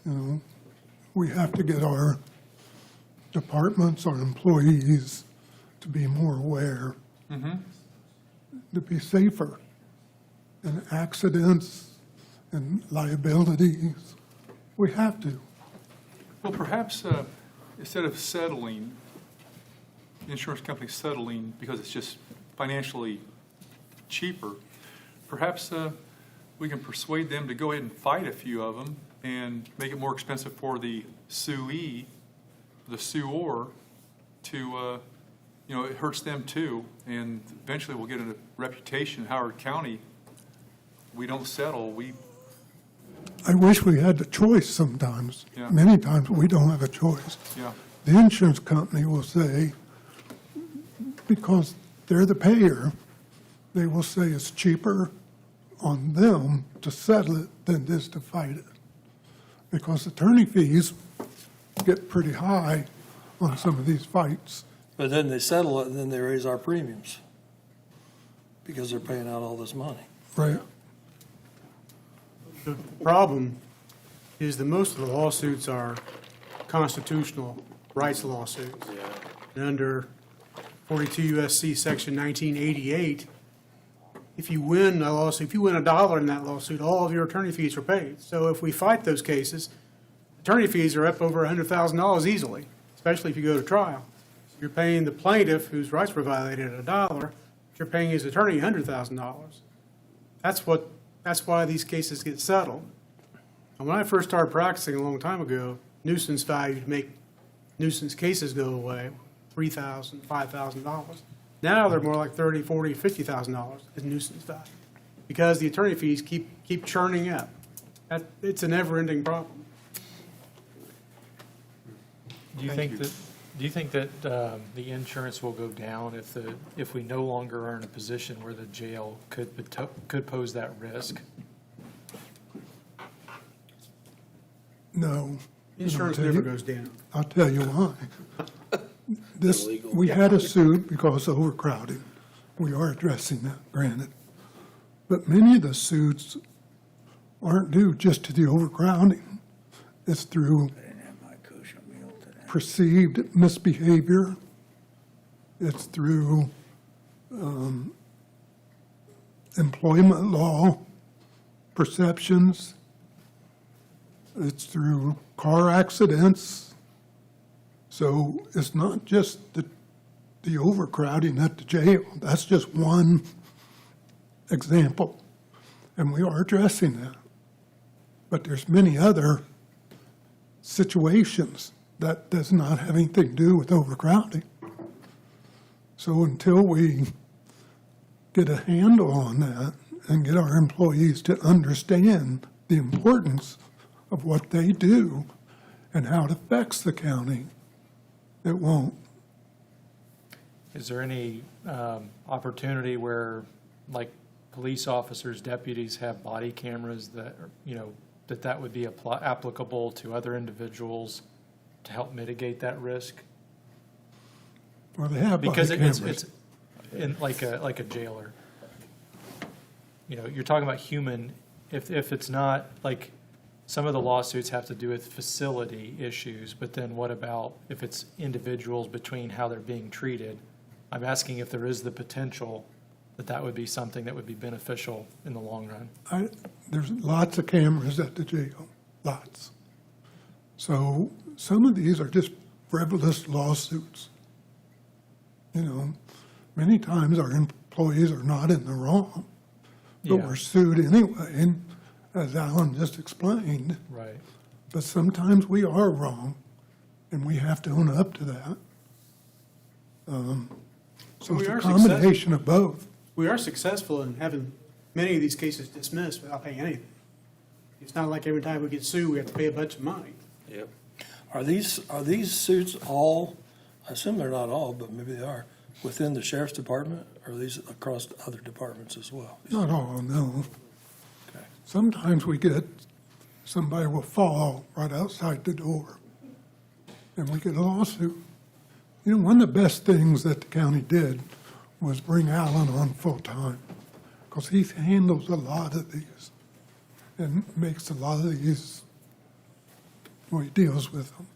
You know, we have to get our departments, our employees to be more aware, Mm-hmm. to be safer in accidents and liabilities. We have to. Well, perhaps instead of settling, the insurance company settling because it's just financially cheaper, perhaps we can persuade them to go ahead and fight a few of them and make it more expensive for the suee, the suor, to, it hurts them too. And eventually we'll get a reputation in Howard County. We don't settle. I wish we had the choice sometimes. Yeah. Many times, we don't have a choice. Yeah. The insurance company will say, because they're the payer, they will say it's cheaper on them to settle it than it is to fight it. Because attorney fees get pretty high on some of these fights. But then they settle it, and then they raise our premiums because they're paying out all this money. Right. The problem is that most of the lawsuits are constitutional rights lawsuits. And under 42 U.S.C. Section 1988, if you win a lawsuit, if you win $1 in that lawsuit, all of your attorney fees are paid. So if we fight those cases, attorney fees are up over $100,000 easily, especially if you go to trial. You're paying the plaintiff whose rights were violated $1, you're paying his attorney $100,000. That's why these cases get settled. And when I first started practicing a long time ago, nuisance value to make nuisance cases go away, $3,000, $5,000. Now they're more like $30,000, $40,000, $50,000 is nuisance value because the attorney fees keep churning up. It's a never-ending problem. Do you think that the insurance will go down if we no longer are in a position where the jail could pose that risk? No. Insurance never goes down. I'll tell you why. We had a suit because of overcrowding. We are addressing that, granted. But many of the suits aren't due just to the overcrowding. It's through perceived misbehavior. It's through employment law perceptions. It's through car accidents. So it's not just the overcrowding at the jail. That's just one example. And we are addressing that. But there's many other situations that does not have anything to do with overcrowding. So until we get a handle on that and get our employees to understand the importance of what they do and how it affects the county, it won't. Is there any opportunity where, like, police officers, deputies have body cameras that, that would be applicable to other individuals to help mitigate that risk? Well, they have body because cameras. it's in like a jailer. You're talking about human. If it's not like some of the lawsuits have to do with facility issues, but then what about if it's individuals between how they're being treated? I'm asking if there is the potential that would be something that would be beneficial in the long run. There's lots of cameras at the jail, lots. So some of these are just frivolous lawsuits. Many times our employees are not in the wrong, but Yeah. we're sued anyway, and as Alan just explained. Right. But sometimes we are wrong, and we have to own up to that. So We it's a are combination of both. We are successful in having many of these cases dismissed without paying anything. It's not like every time we get sued, we have to pay a bunch of money. Yep. Are these suits all, I assume they're not all, but maybe they are, within the sheriff's department, or are these across other departments as well? Not all, no. Okay. Sometimes we get, somebody will fall right outside the door, and we get a lawsuit. One of the best things that the county did was bring Alan on full-time, because he handles a lot of these and makes a lot of these, he deals with them.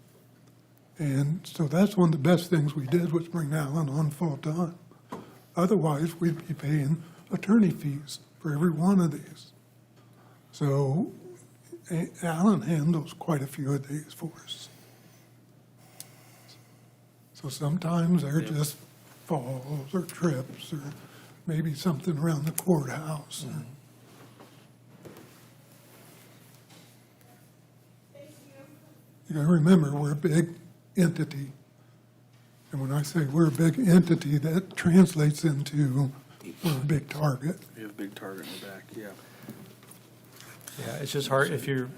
And so that's one of the best things we did was bring Alan on full-time. Otherwise, we'd be paying attorney fees for every one of these. So Alan handles quite a few of these for us. So sometimes they're just falls or trips or maybe something around the courthouse. You gotta remember, we're a big entity. And when I say we're a big entity, that translates into we're a big target. We have a big target in the back, yeah. Yeah, it's just hard, if you're,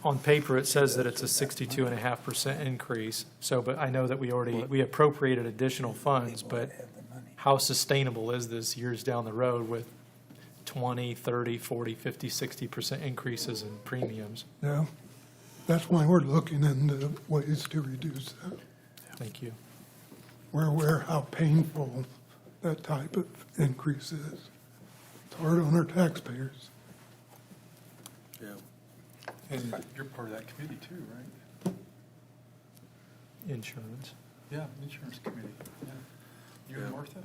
on paper, it says that it's a 62.5% increase, so, but I know that we appropriated additional funds, but how sustainable is this years down the road with 20, 30, 40, 50, 60% increases in premiums? Yeah, that's why we're looking into ways to reduce that. Thank you. We're aware how painful that type of increase is. It's hard on our taxpayers. Yeah. And you're part of that committee too, right? Insurance. Yeah, insurance committee. Yeah. You and Martha?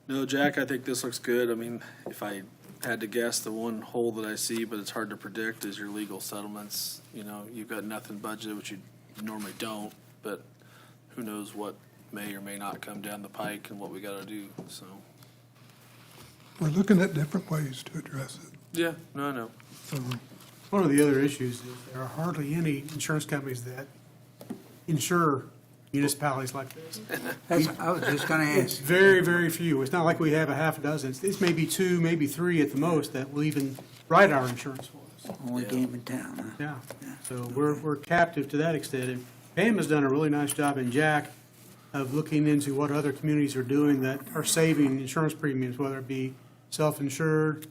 No, Jack, I think this looks good. I mean, if I had to guess, the one hole that I see, but it's hard to predict, is your legal settlements. You know, you've got nothing budgeted, which you normally don't, but who knows what may or may not come down the pike and what we got to do, so. We're looking at different ways to address it. Yeah, no, I know. So One of the other issues is there are hardly any insurance companies that insure municipalities like this. I was just going to It's ask. very, very few. It's not like we have a half a dozen. It's maybe 2, maybe 3 at the most that will even write our insurance for us. Only game in town, huh? Yeah. So we're captive to that extent. And Pam has done a really nice job, and Jack, of looking into what other communities are doing that are saving insurance premiums, whether it be self-insured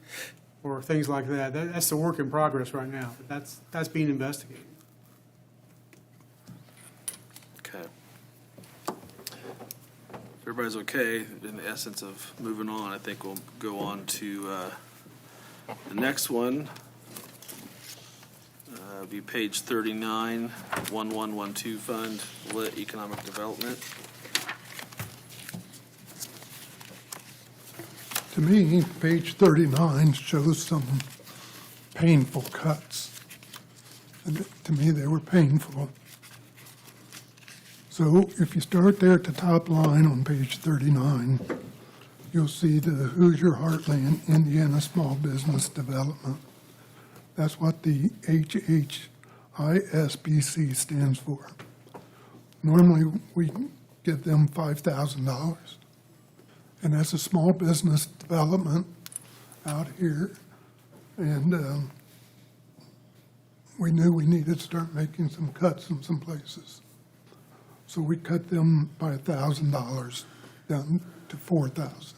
or things like that. That's the work in progress right now, but that's being investigated. Okay. If everybody's okay, in the essence of moving on, I think we'll go on to the next one. Be page 39, 1112 Fund, Lit Economic Development. to me, page 39 shows some painful cuts. And to me, they were painful. So if you start there at the top line on page 39, you'll see the Hoosier Heartland Indiana Small Business Development. That's what the HHISBC stands for. Normally, we give them $5,000. And that's a small business development out here. And we knew we needed to start making some cuts in some places. So we cut them by $1,000 down to $4,000.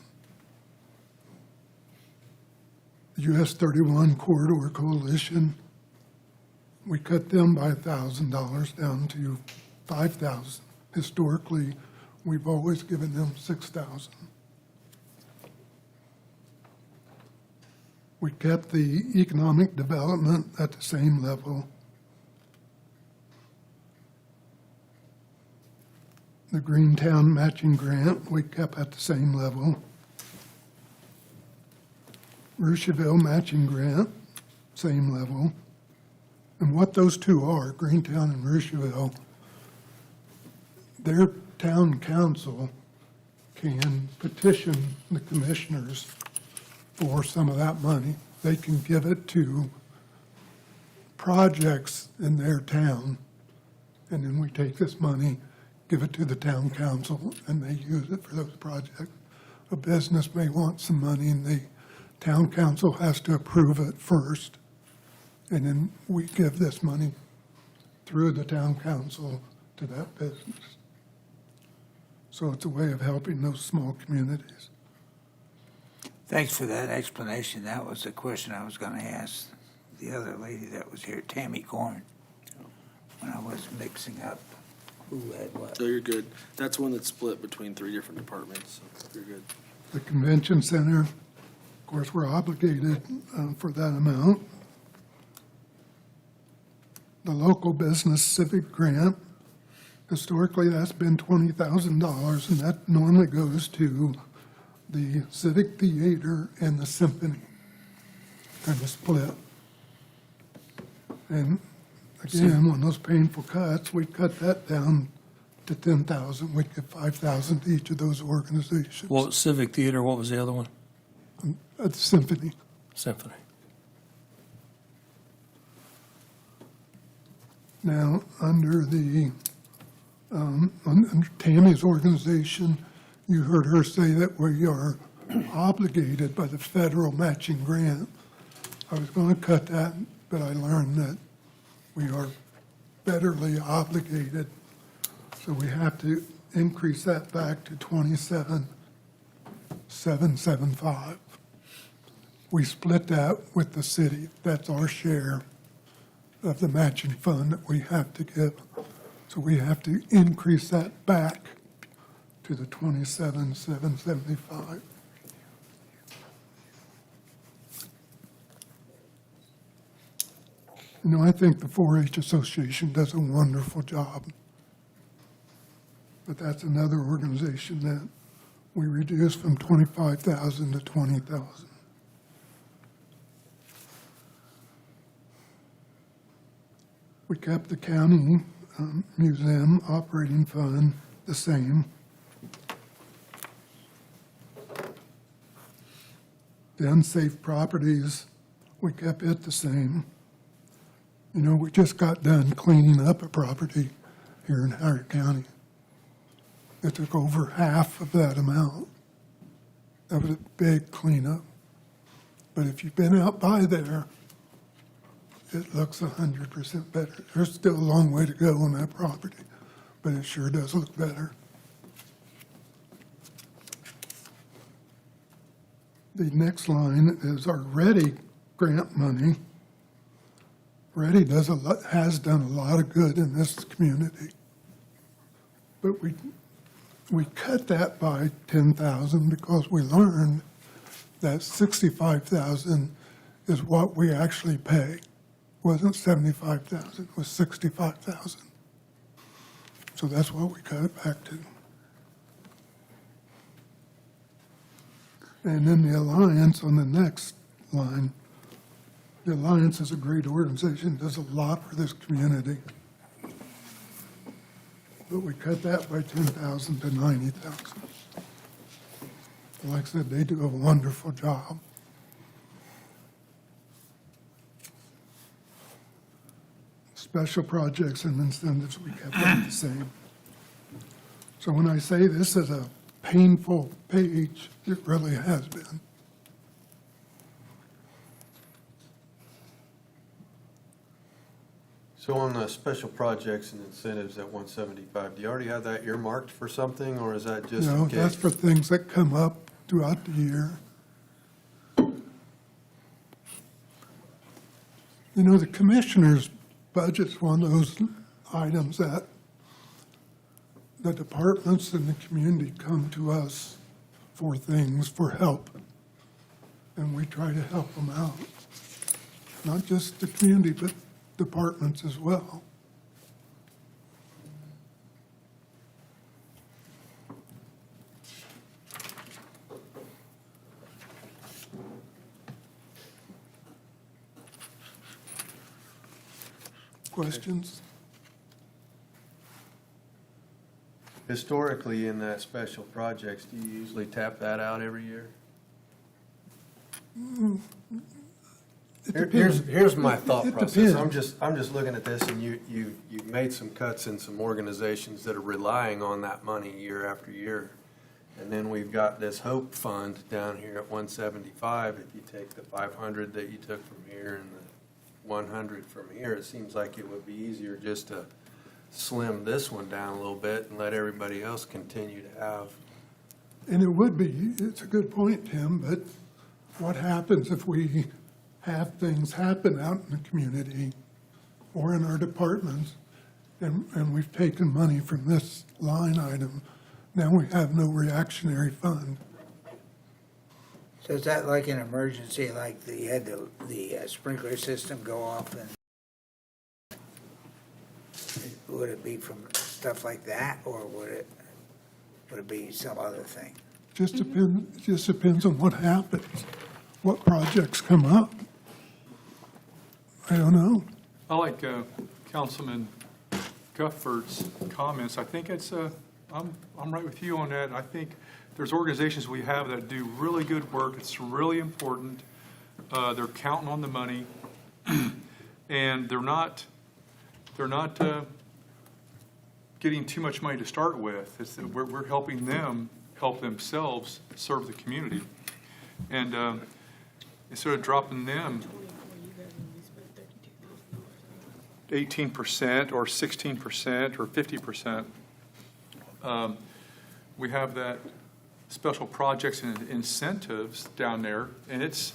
The US 31 Corridor Coalition, we cut them by $1,000 down to $5,000. Historically, we've always given them $6,000. We kept the economic development at the same level. The Greentown matching grant, we kept at the same level. Rushville matching grant, same level. And what those two are, Greentown and Rushville, their town council can petition the commissioners for some of that money. They can give it to projects in their town, and then we take this money, give it to the town council, and they use it for those projects. A business may want some money, and the town council has to approve it first, and then we give this money through the town council to that business. So it's a way of helping those small communities. Thanks for that explanation. That was the question I was going to ask the other lady that was here, Tammy Corn, when I was mixing up who had what. So you're good. That's one that's split between 3 different departments, so you're good. The convention center, of course, we're obligated for that amount. The local business civic grant, historically that's been $20,000, and that normally goes to the Civic Theater and the Symphony, kind of split. And again, one of those painful cuts, we cut that down to $10,000. We give $5,000 to each of those organizations. Well, Civic Theater, what was the other one? At the Symphony. Symphony. Now, under the under Tammy's organization, you heard her say that we are obligated by the federal matching grant. I was going to cut that but I learned that we are federally obligated, so we have to increase that back to 27,775. We split that with the city. That's our share of the matching fund that we have to give. So we have to increase that back to the 27,775. You know, I think the 4-H Association does a wonderful job. But that's another organization that we reduced from 25,000 to 20,000. We kept the county museum operating fund the same. The unsafe properties, we kept it the same. You know, we just got done cleaning up a property here in Howard County. It took over half of that amount. That was a big cleanup. But if you've been out by there, it looks 100% better. There's still a long way to go on that property, but it sure does look better. The next line is our READY grant money. READY has done a lot of good in this community. But we cut that by 10,000 because we learned that 65,000 is what we actually pay. It wasn't 75,000, it was 65,000. So that's what we cut it back to. And then the Alliance on the next line. The Alliance is a great organization, does a lot for this community. But we cut that by 10,000 to 90,000. Like I said, they do a wonderful job. Special projects and incentives, we kept them the same. So when I say this is a painful page, it really has been. So on the special projects and incentives at 175, do you already have that earmarked for something, or is that just in No, case? that's for things that come up throughout the year. You know, the commissioner's budget's one of those items that the departments and the community come to us for things, for help. And we try to help them out. Not just the community, but departments as well. Questions? Historically, in that special projects, do you usually tap that out every year? Here's my thought It process. depends. I'm just looking at this, and you've made some cuts in some organizations that are relying on that money year after year. And then we've got this Hope Fund down here at 175. If you take the 500 that you took from here and the 100 from here, it seems like it would be easier just to slim this one down a little bit and let everybody else continue to have. And it would be, it's a good point, Tim, but what happens if we have things happen out in the community or in our departments, and we've taken money from this line item, now we have no reactionary fund. So is that like an emergency, like you had the sprinkler system go off, and would it be from stuff like that, or would it be some other thing? Just depends on what happens, what projects come up. I don't know. I like Councilman Cuthbert's comments. I think it's, I'm right with you on that. I think there's organizations we have that do really good work. It's really important. They're counting on the money, and they're not getting too much money to start with. It's that we're helping them help themselves serve the community, and instead of dropping them 18% or 16% or 50%. We have that special projects and incentives down there, and it's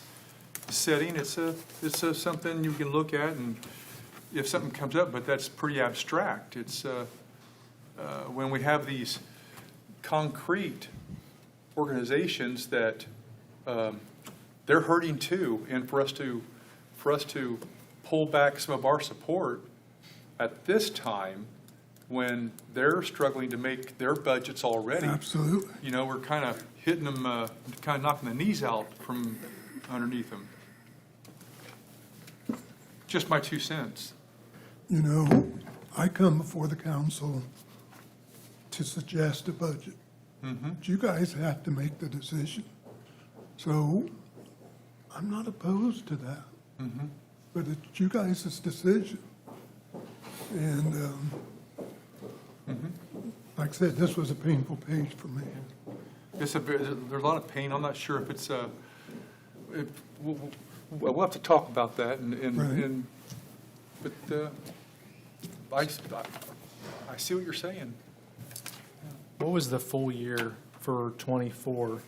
setting, it's something you can look at, and if something comes up, but that's pretty abstract. It's when we have these concrete organizations that they're hurting too, and for us to pull back some of our support at this time when they're struggling to make their budgets already. Absolutely. You know, we're kind of hitting them, kind of knocking the knees out from underneath them. Just my 2 cents. You know, I come before the council to suggest a budget. But you guys have to make the decision. So I'm not opposed to that. But it's you guys' decision. And like I said, this was a painful page for me. There's a lot of pain. I'm not sure if it's we'll have to talk about that, but I see what you're saying. What was the full year for '24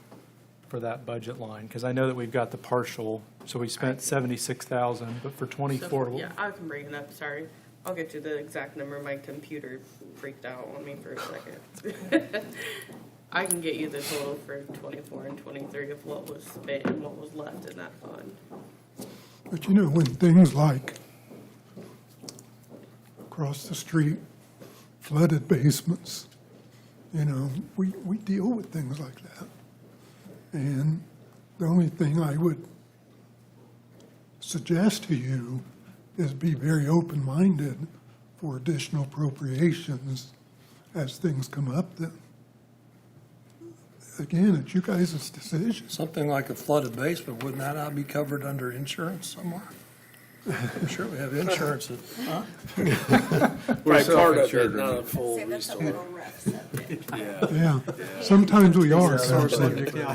for that budget line? Because I know that we've got the partial, so we spent 76,000, but for '24. Yeah, I can bring it up, sorry. I'll get you the exact number. My computer freaked out on me for a second. I can get you the total for 24 and 23 of what was spent and what was left in that fund. But you know, when things like across the street, flooded basements, you know, we deal with things like that. And the only thing I would suggest to you is be very open-minded for additional appropriations as things come up then. Again, it's you guys' decision. Something like a flooded basement, wouldn't that not be covered under insurance somewhere? I'm sure we have insurance. Right, part of it, not a full restore. Yeah, sometimes we are.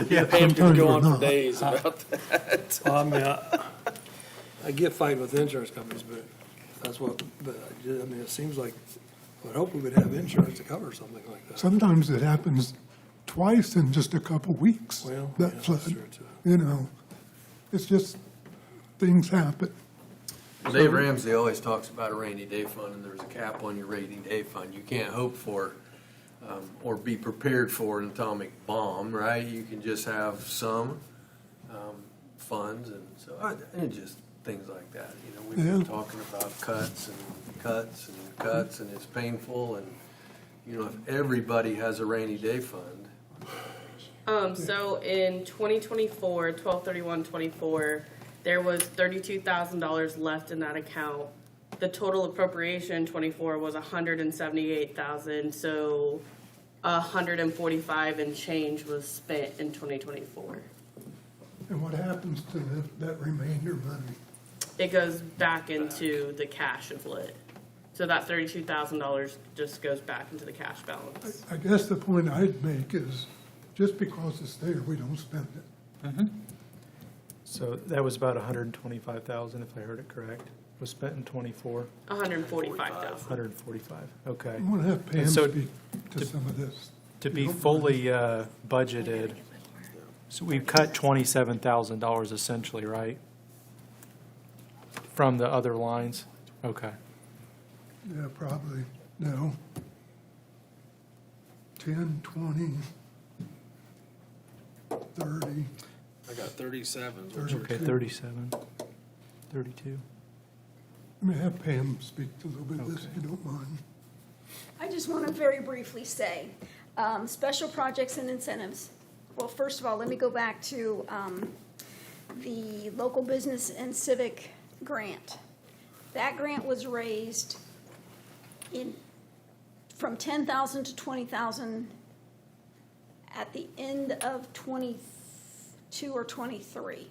Yeah, Pam could Sometimes go we're on for not. days about that. Well, I mean, I get fighting with insurance companies, but that's what, but I mean, it seems like, I'd hope we would have insurance to cover something like that. Sometimes it happens twice in just a couple weeks, Well, that yeah, flood. that's true, too. You know, it's just, things happen. Dave Ramsey always talks about a rainy day fund, and there's a cap on your rainy day fund. You can't hope for or be prepared for an atomic bomb, right? You can just have some funds, and so and just things like that. You know, we've been talking about cuts and cuts and cuts, and it's painful. And you know, if everybody has a rainy day fund. So in 2024, 12/31/24, there was $32,000 left in that account. The total appropriation in 24 was $178,000, so 145 and change was spent in 2024. And what happens to that remainder money? It goes back into the cash of lit. So that $32,000 just goes back into the cash balance. I guess the point I'd make is, just because it's there, we don't spend it. So that was about 125,000, if I heard it correct, was spent in '24. 145,000. 145, okay. I'm gonna have Pam And so speak to some of this. To be fully budgeted, so we've cut $27,000 essentially, right? From the other lines? Okay. Yeah, probably, no. 10, 20, 30. I got 37. Okay, 37, 32. Let me have Pam speak to a little bit of this, if you don't mind. I just want to very briefly say, special projects and incentives. Well, first of all, let me go back to the local business and civic grant. That grant was raised from 10,000 to 20,000 at the end of 22 or 23.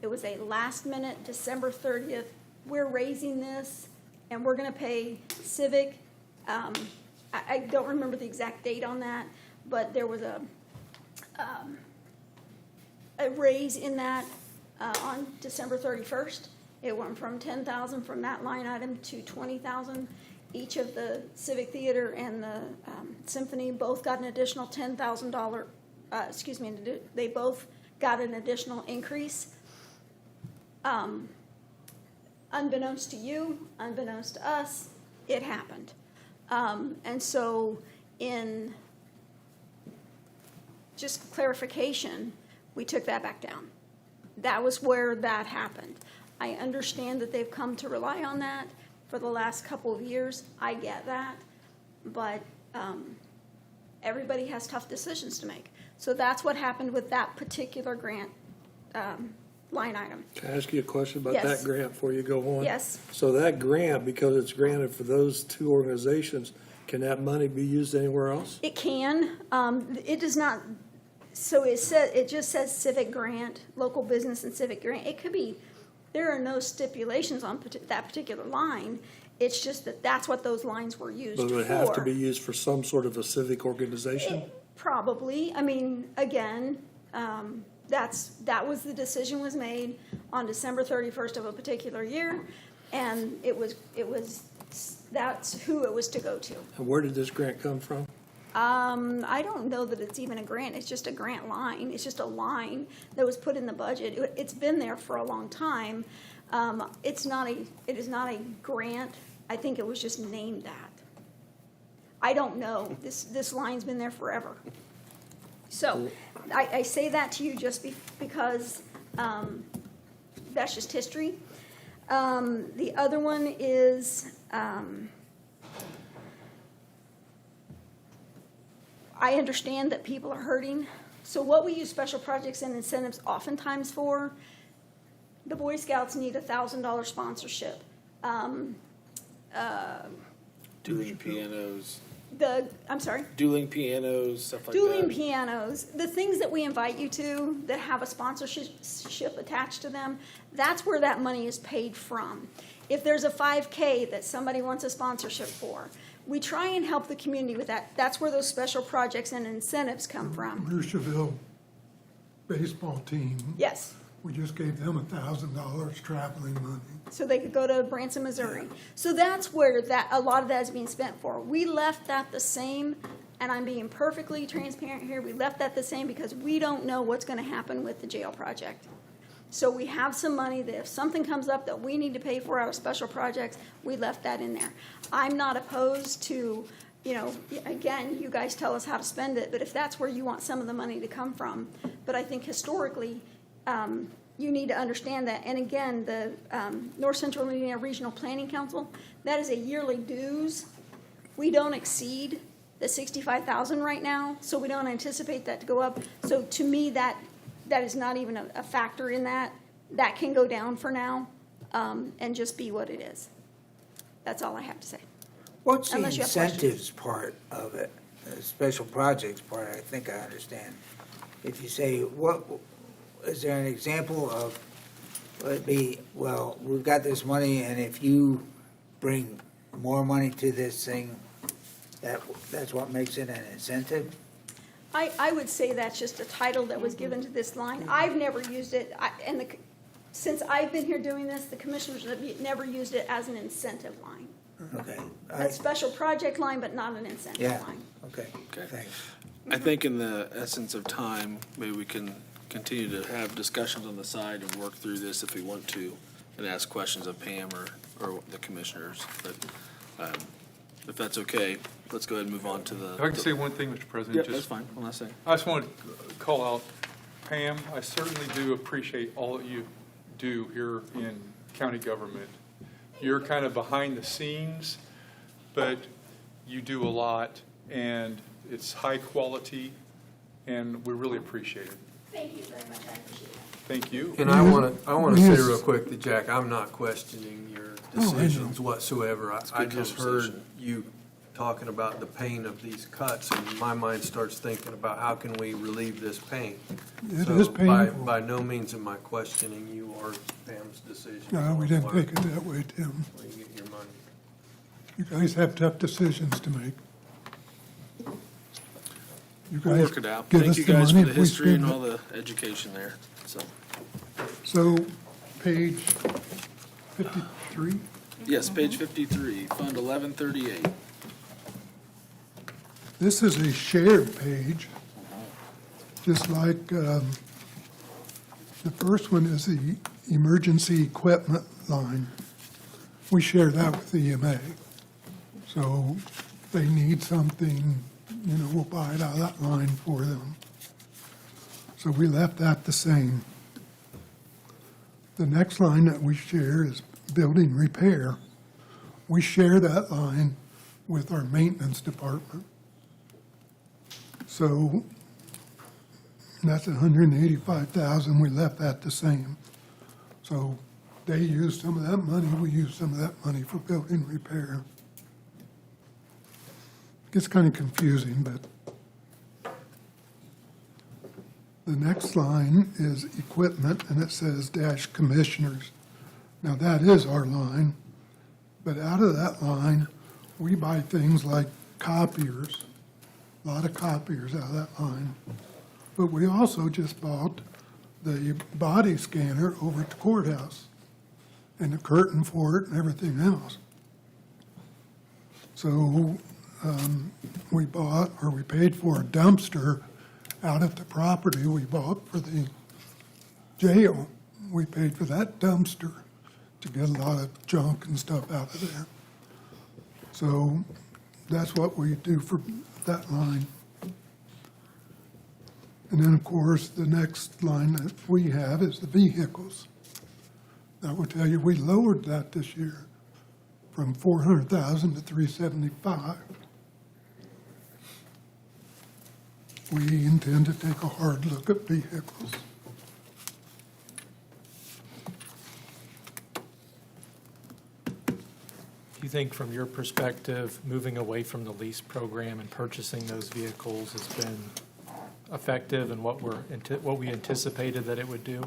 It was a last minute, December 30th. We're raising this, and we're going to pay civic. I don't remember the exact date on that, but there was a raise in that on December 31st, It went from 10,000 from that line item to 20,000. Each of the Civic Theater and the Symphony both got an additional $10,000, they both got an additional increase. Unbeknownst to you, unbeknownst to us, it happened. And so in just clarification, we took that back down. That was where that happened. I understand that they've come to rely on that for the last couple of years. I get that. But everybody has tough decisions to make. So that's what happened with that particular grant line item. Can I ask you a question about Yes. that grant before you go on? Yes. So that grant, because it's granted for those two organizations, can that money be used anywhere else? It can. It does not. So it just says civic grant, local business and civic grant. It could be. There are no stipulations on that particular line. It's just that that's what those lines were used for. But it would have to be used for some sort of a civic organization? Probably. I mean, again, that was the decision was made on December 31st of a particular year, and that's who it was to go to. And where did this grant come from? I don't know that it's even a grant. It's just a grant line. It's just a line that was put in the budget. It's been there for a long time. It is not a grant. I think it was just named that. I don't know. This line's been there forever. So I say that to you just because that's just history. The other one is I understand that people are hurting. So what we use special projects and incentives oftentimes for, the Boy Scouts need $1,000 sponsorship. Dueling pianos. I'm sorry? Dueling pianos, stuff like that. Dueling pianos, the things that we invite you to that have a sponsorship attached to them, that's where that money is paid from. If there's a 5K that somebody wants a sponsorship for, we try and help the community with that. That's where those special projects and incentives come from. Mercerville baseball team. Yes. We just gave them $1,000 traveling money. So they could go to Branson, Missouri. So that's where a lot of that is being spent for. We left that the same, and I'm being perfectly transparent here. We left that the same because we don't know what's going to happen with the jail project. So we have some money that if something comes up that we need to pay for out of special projects, we left that in there. I'm not opposed to, again, you guys tell us how to spend it, but if that's where you want some of the money to come from. But I think historically, you need to understand that. And again, the North Central Indiana Regional Planning Council, that is a yearly dues. We don't exceed the $65,000 right now, so we don't anticipate that to go up. So to me, that is not even a factor in that. That can go down for now and just be what it is. That's all I have to say. What's the Unless you have questions. incentives part of it? The special projects part, I think I understand. If you say, what is there an example of, would it be, well, we've got this money, and if you bring more money to this thing, that's what makes it an incentive? I would say that's just a title that was given to this line. I've never used it, since I've been here doing this, the commissioners have never used it as an incentive line. Okay. A special project line, but not an incentive Yeah, line. okay, thanks. I think in the essence of time, maybe we can continue to have discussions on the side and work through this if we want to, and ask questions of Pam or the commissioners. But if that's okay, let's go ahead and move on to the. If I can say one thing, Mr. President. Yep, just- that's fine. One last thing. I just want to call out Pam. I certainly do appreciate all that you do here in county government. You're kind of behind the scenes, but you do a lot, and it's high quality, and we really appreciate it. Thank you very much, I appreciate that. Thank you. And I want to say real quick to Jack, I'm not questioning your I know. decisions whatsoever. I good just heard you talking about the pain of these cuts, and my mind starts thinking about how can we relieve this pain. It So is painful. By no means am I questioning you or Pam's decision. No, we didn't take it that way, Tim. Where you get your money. You guys have tough decisions to make. You We'll guys work it out. give Thank us you the guys for money the if we history and spend all it. the education there, so. So, page 53? Yes, page 53, Fund 1138. This is a shared page, just like the first one is the emergency equipment line. We share that with EMA. So they need something, we'll buy it out of that line for them. So we left that the same. The next line that we share is building repair. We share that line with our maintenance department. So that's 185,000, we left that the same. So they use some of that money, we use some of that money for building repair. Gets kind of confusing, but the next line is equipment, and it says dash commissioners. Now that is our line, but out of that line, we buy things like copiers, a lot of copiers out of that line. But we also just bought the body scanner over at the courthouse and the curtain for it and everything else. So we paid for a dumpster out at the property we bought for the jail. We paid for that dumpster to get a lot of junk and stuff out of there. So that's what we do for that line. And then, of course, the next line that we have is the vehicles. I will tell you, we lowered that this year from 400,000 to 375. We intend to take a hard look at vehicles. Do you think from your perspective, moving away from the lease program and purchasing those vehicles has been effective in what we anticipated that it would do?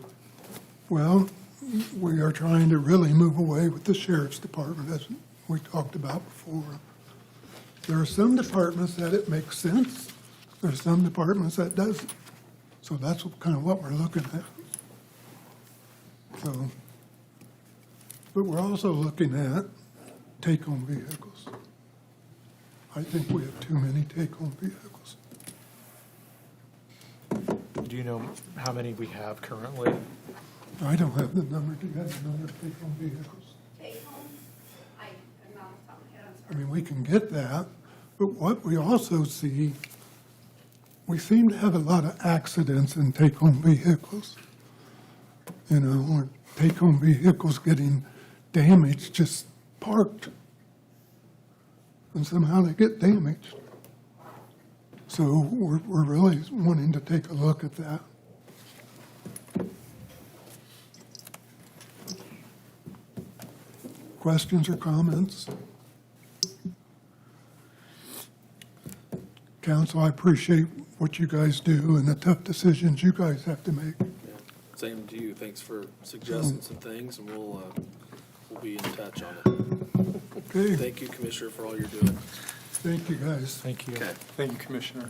Well, we are trying to really move away with the sheriff's department, as we talked about before. There are some departments that it makes sense. There are some departments that doesn't. So that's kind of what we're looking at. So, but we're also looking at take-home vehicles. I think we have too many take-home vehicles. Do you know how many we have currently? I don't have the number. Do you have the number of take-home vehicles? I mean, we can get that, but what we also see, we seem to have a lot of accidents in take-home vehicles. Or take-home vehicles getting damaged, just parked, and somehow they get damaged. So we're really wanting to take a look at that. Questions or comments? Council, I appreciate what you guys do and the tough decisions you guys have to make. Same to you. Thanks for suggesting some things, and we'll be in touch on it. Okay. Thank you, Commissioner, for all you're doing. Thank you, guys. Thank you. Okay. Thank you, Commissioner.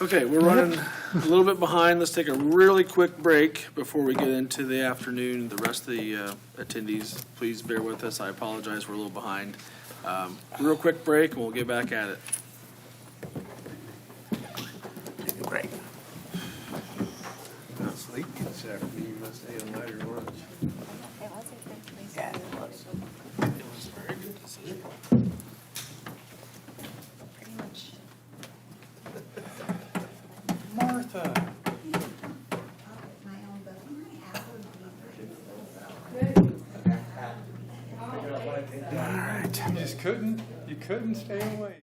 Okay, we're running a little bit behind. Let's take a really quick break before we get into the afternoon. The rest of the attendees, please bear with us. I apologize, we're a little behind. Real quick break, and we'll get back at it. Take a break. Not sleepy this afternoon. You must have had a lighter lunch. Yeah, it was. It was a very good decision. Pretty much. Martha. All right. You couldn't stay away.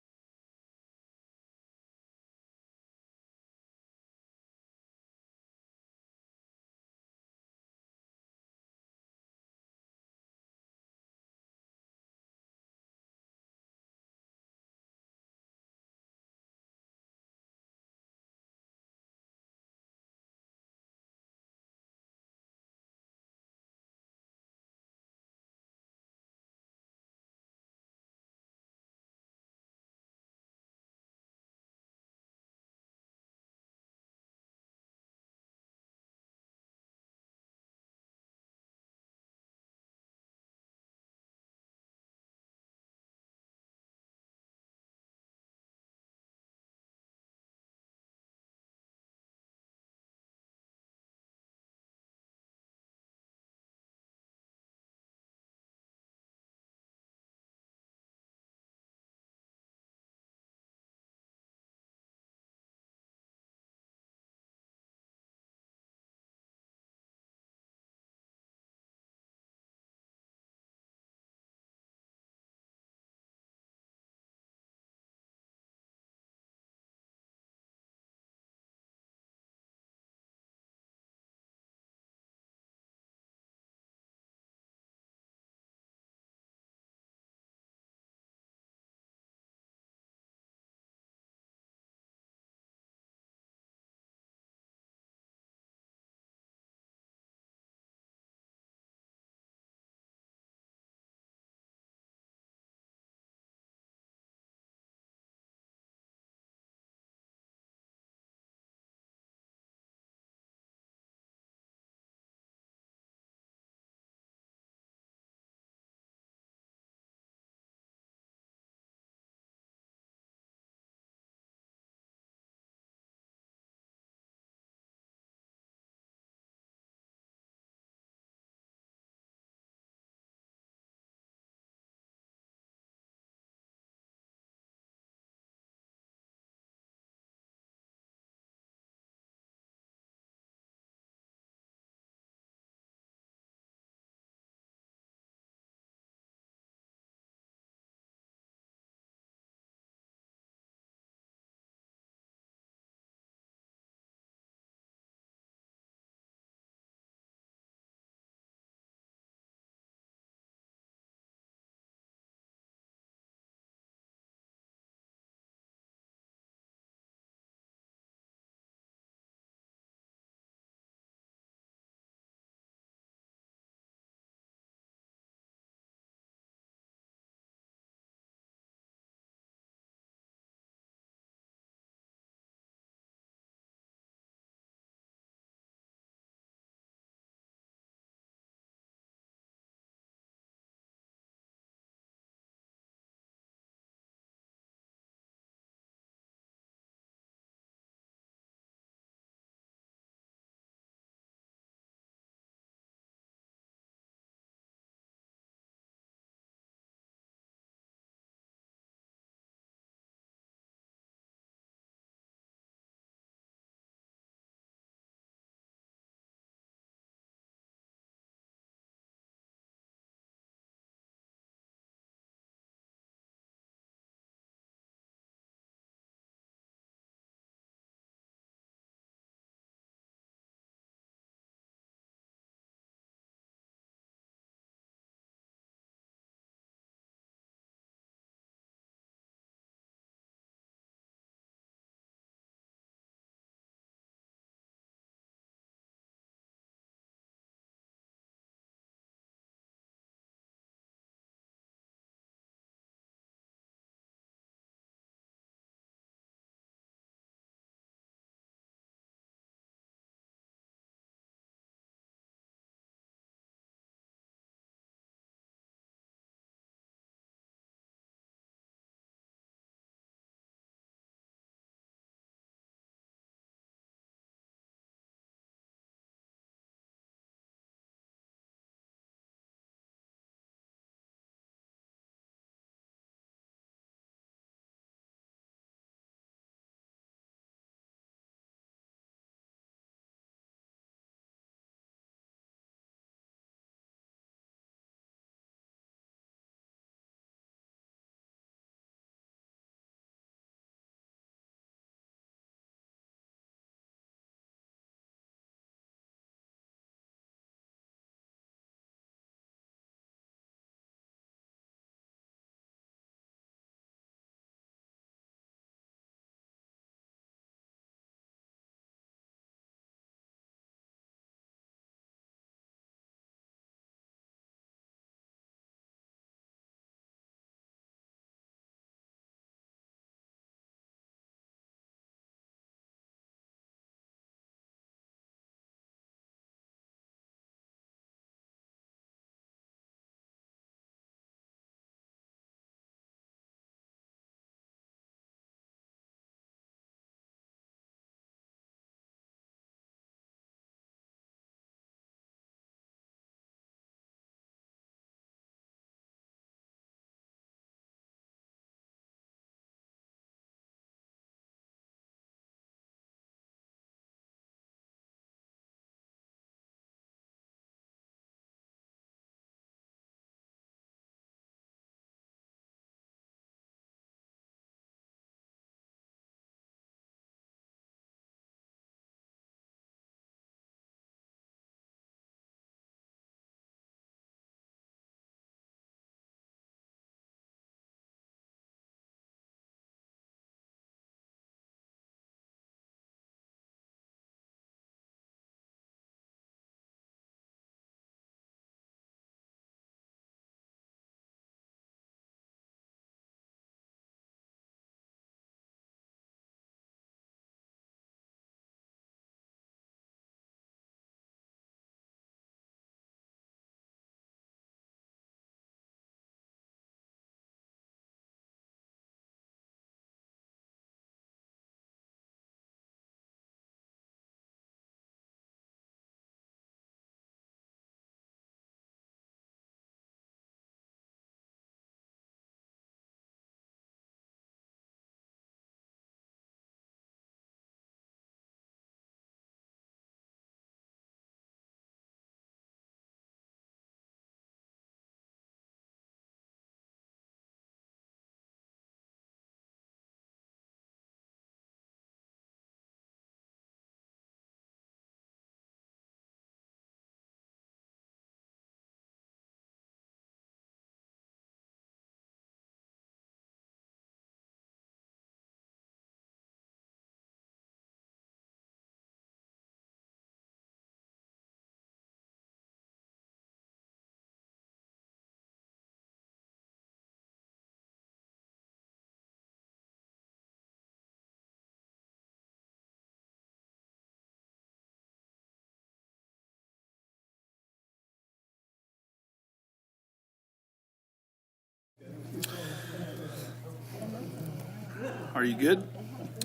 Are you good?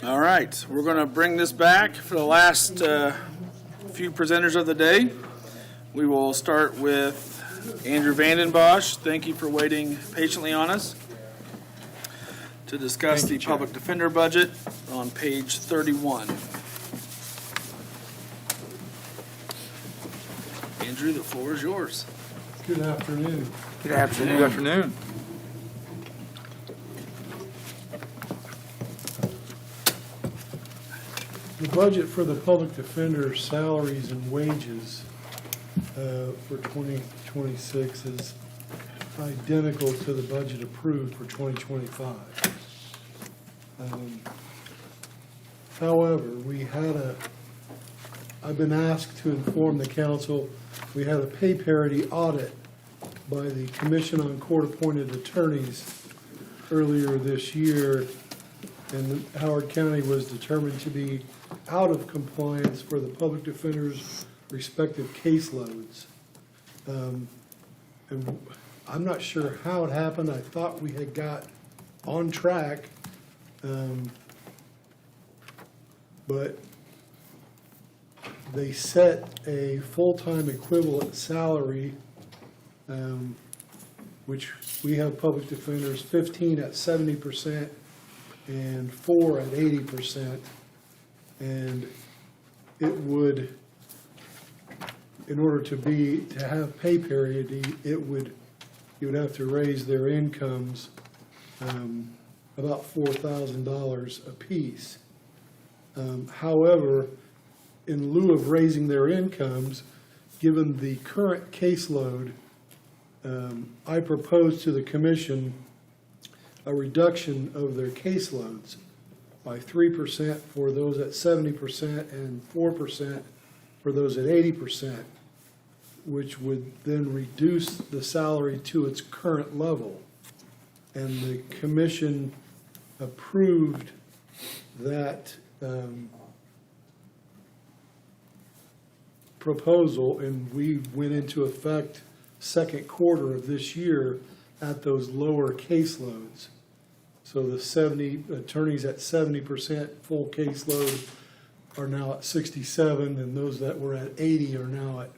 All right, we're going to bring this back for the last few presenters of the day. We will start with Andrew Vandenbosch. Thank you for waiting patiently on us to discuss the public defender budget on page 31. Andrew, the floor is yours. Good afternoon. Good afternoon. Good afternoon. The budget for the public defender salaries and wages for 2026 is identical to the budget approved for 2025. However, I've been asked to inform the council, we had a pay parity audit by the Commission on Court-Appointed Attorneys earlier this year, and Howard County was determined to be out of compliance for the public defender's respective caseloads. And I'm not sure how it happened. I thought we had got on track, but they set a full-time equivalent salary, which we have public defenders 15 at 70% and 4 at 80%. And it would, in order to have pay parity, you would have to raise their incomes about $4,000 apiece. However, in lieu of raising their incomes, given the current caseload, I proposed to the commission a reduction of their caseloads by 3% for those at 70% and 4% for those at 80%, which would then reduce the salary to its current level. And the commission approved that proposal, and we went into effect second quarter of this year at those lower caseloads. So the 70 attorneys at 70% full caseload are now at 67, and those that were at 80 are now at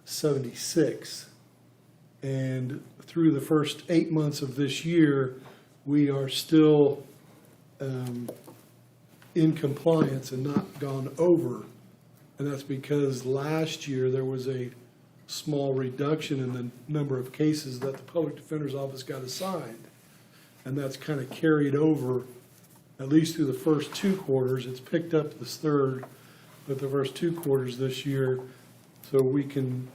76. And through the first 8 months of this year, we are still in compliance and not gone over. And that's because last year there was a small reduction in the number of cases that the public defender's office got assigned. And that's kind of carried over, at least through the first 2 quarters. It's picked up this third, but the first 2 quarters this year, so we can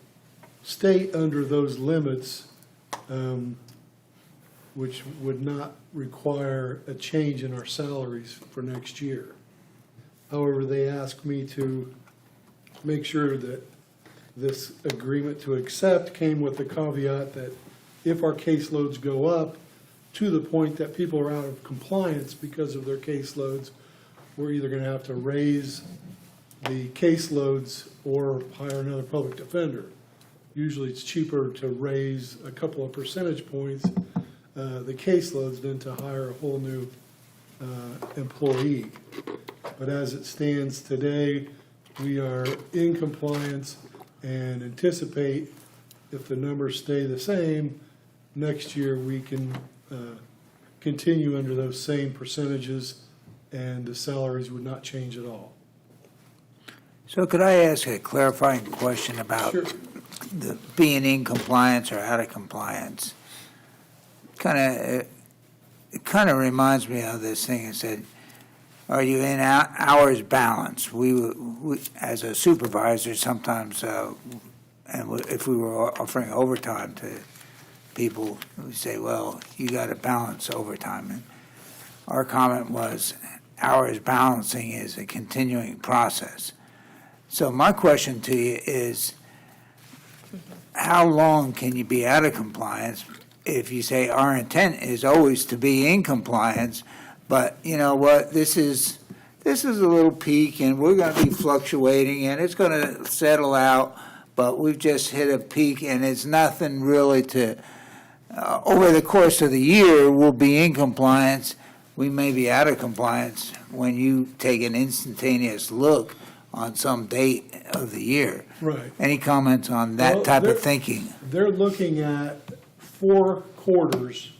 stay under those limits, which would not require a change in our salaries for next year. However, they asked me to make sure that this agreement to accept came with the caveat that if our caseloads go up to the point that people are out of compliance because of their caseloads, we're either going to have to raise the caseloads or hire another public defender. Usually it's cheaper to raise a couple of percentage points the caseloads than to hire a whole new employee. But as it stands today, we are in compliance and anticipate if the numbers stay the same, next year we can continue under those same percentages and the salaries would not change at all. So could I ask a clarifying question about the being in compliance or out of compliance? It kind of reminds me of this thing that said, are you in hours balance? We as a supervisor, sometimes, and if we were offering overtime to people, we say, well, you got to balance overtime. And our comment was, hours balancing is a continuing process. So my question to you is, how long can you be out of compliance if you say our intent is always to be in compliance, but you know what, this is a little peak and we're going to be fluctuating and it's going to settle out, but we've just hit a peak and it's nothing really to, over the course of the year, we'll be in compliance. we may be out of compliance when you take an instantaneous look on some date of the year. Right. Any comments on Well, that type they're- of thinking? They're looking at 4 quarters,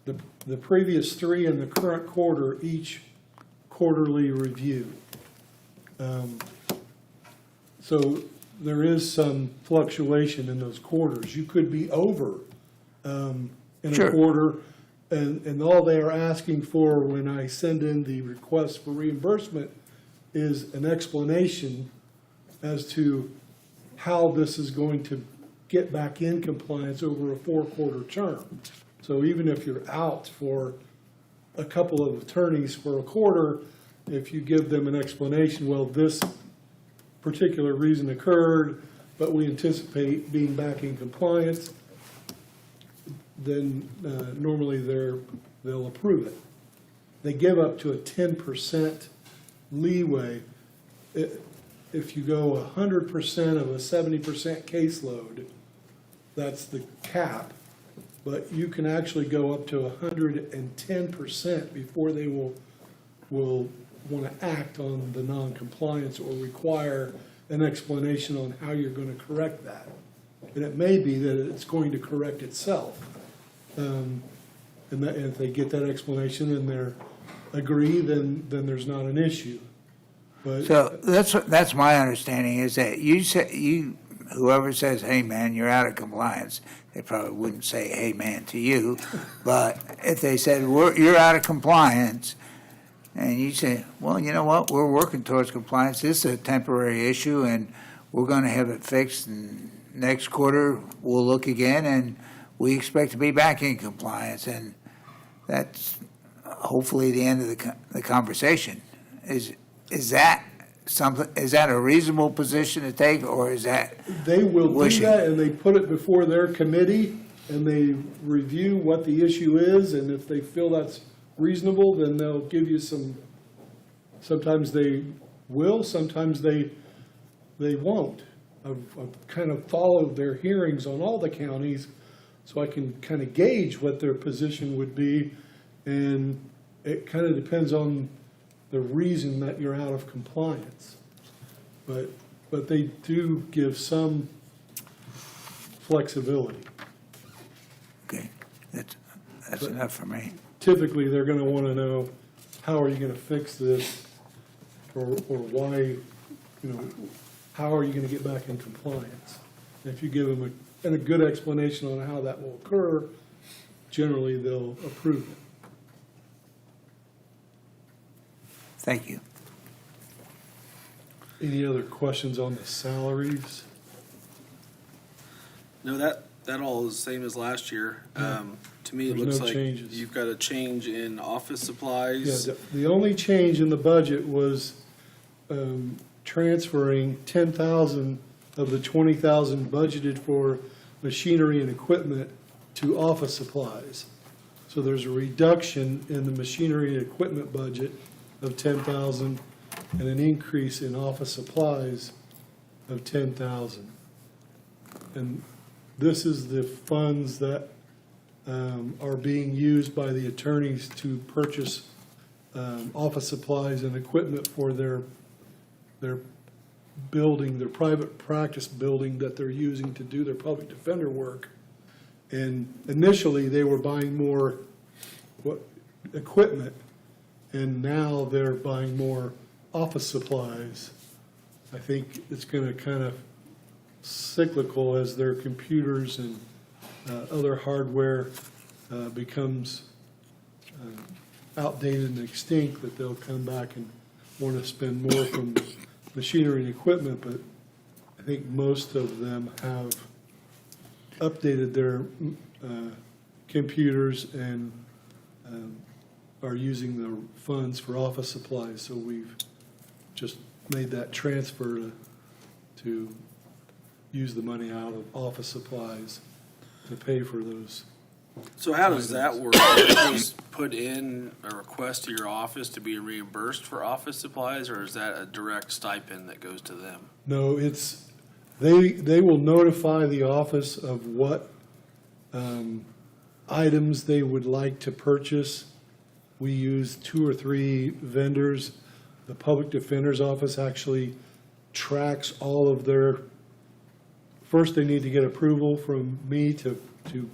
the previous 3 and the current quarter, each quarterly review. So there is some fluctuation in those quarters. You could be over in Sure. a quarter, and all they are asking for when I send in the request for reimbursement is an explanation as to how this is going to get back in compliance over a 4-quarter term. So even if you're out for a couple of attorneys for a quarter, if you give them an explanation, well, this particular reason occurred, but we anticipate being back in compliance, then normally they'll approve it. They give up to a 10% leeway. If you go 100% of a 70% caseload, that's the cap, but you can actually go up to 110% before they will want to act on the non-compliance or require an explanation on how you're going to correct that. And it may be that it's going to correct itself. And if they get that explanation and they're agree, then there's not an issue. But So that's my understanding, is that whoever says, hey, man, you're out of compliance, they probably wouldn't say, hey, man, to you. But if they said, you're out of compliance, and you say, well, you know what, we're working towards compliance, this is a temporary issue, and we're going to have it fixed, and next quarter, we'll look again, and we expect to be back in compliance. And that's hopefully the end of the conversation. Is that something, is that a reasonable position to take, or is that they will do wishing? that, and they put it before their committee, and they review what the issue is, and if they feel that's reasonable, then they'll give you some, sometimes they will, sometimes they won't. I've kind of followed their hearings on all the counties, so I can kind of gauge what their position would be, and it kind of depends on the reason that you're out of compliance. But they do give some flexibility. Okay, that's enough for me. Typically, they're going to want to know, how are you going to fix this, or why, how are you going to get back in compliance? And if you give them a good explanation on how that will occur, generally they'll approve it. Thank you. Any other questions on the salaries? No, that all is the same as last year. To me, it There's looks no like changes. you've got a change in office supplies. Yeah, the only change in the budget was transferring 10,000 of the 20,000 budgeted for machinery and equipment to office supplies. So there's a reduction in the machinery and equipment budget of 10,000 and an increase in office supplies of 10,000. And this is the funds that are being used by the attorneys to purchase office supplies and equipment for their building, their private practice building that they're using to do their public defender work. And initially, they were buying more equipment, and now they're buying more office supplies. I think it's going to kind of cyclical as their computers and other hardware becomes outdated and extinct, that they'll come back and want to spend more from machinery and equipment. But I think most of them have updated their computers and are using the funds for office supplies. So we've just made that transfer to use the money out of office supplies to pay for those. So how does that work? Do you just put in a request to your office to be reimbursed for office supplies, or is that a direct stipend that goes to them? No, it's, they will notify the office of what items they would like to purchase. We use 2 or 3 vendors. The Public Defender's Office actually tracks all of their, first they need to get approval from me to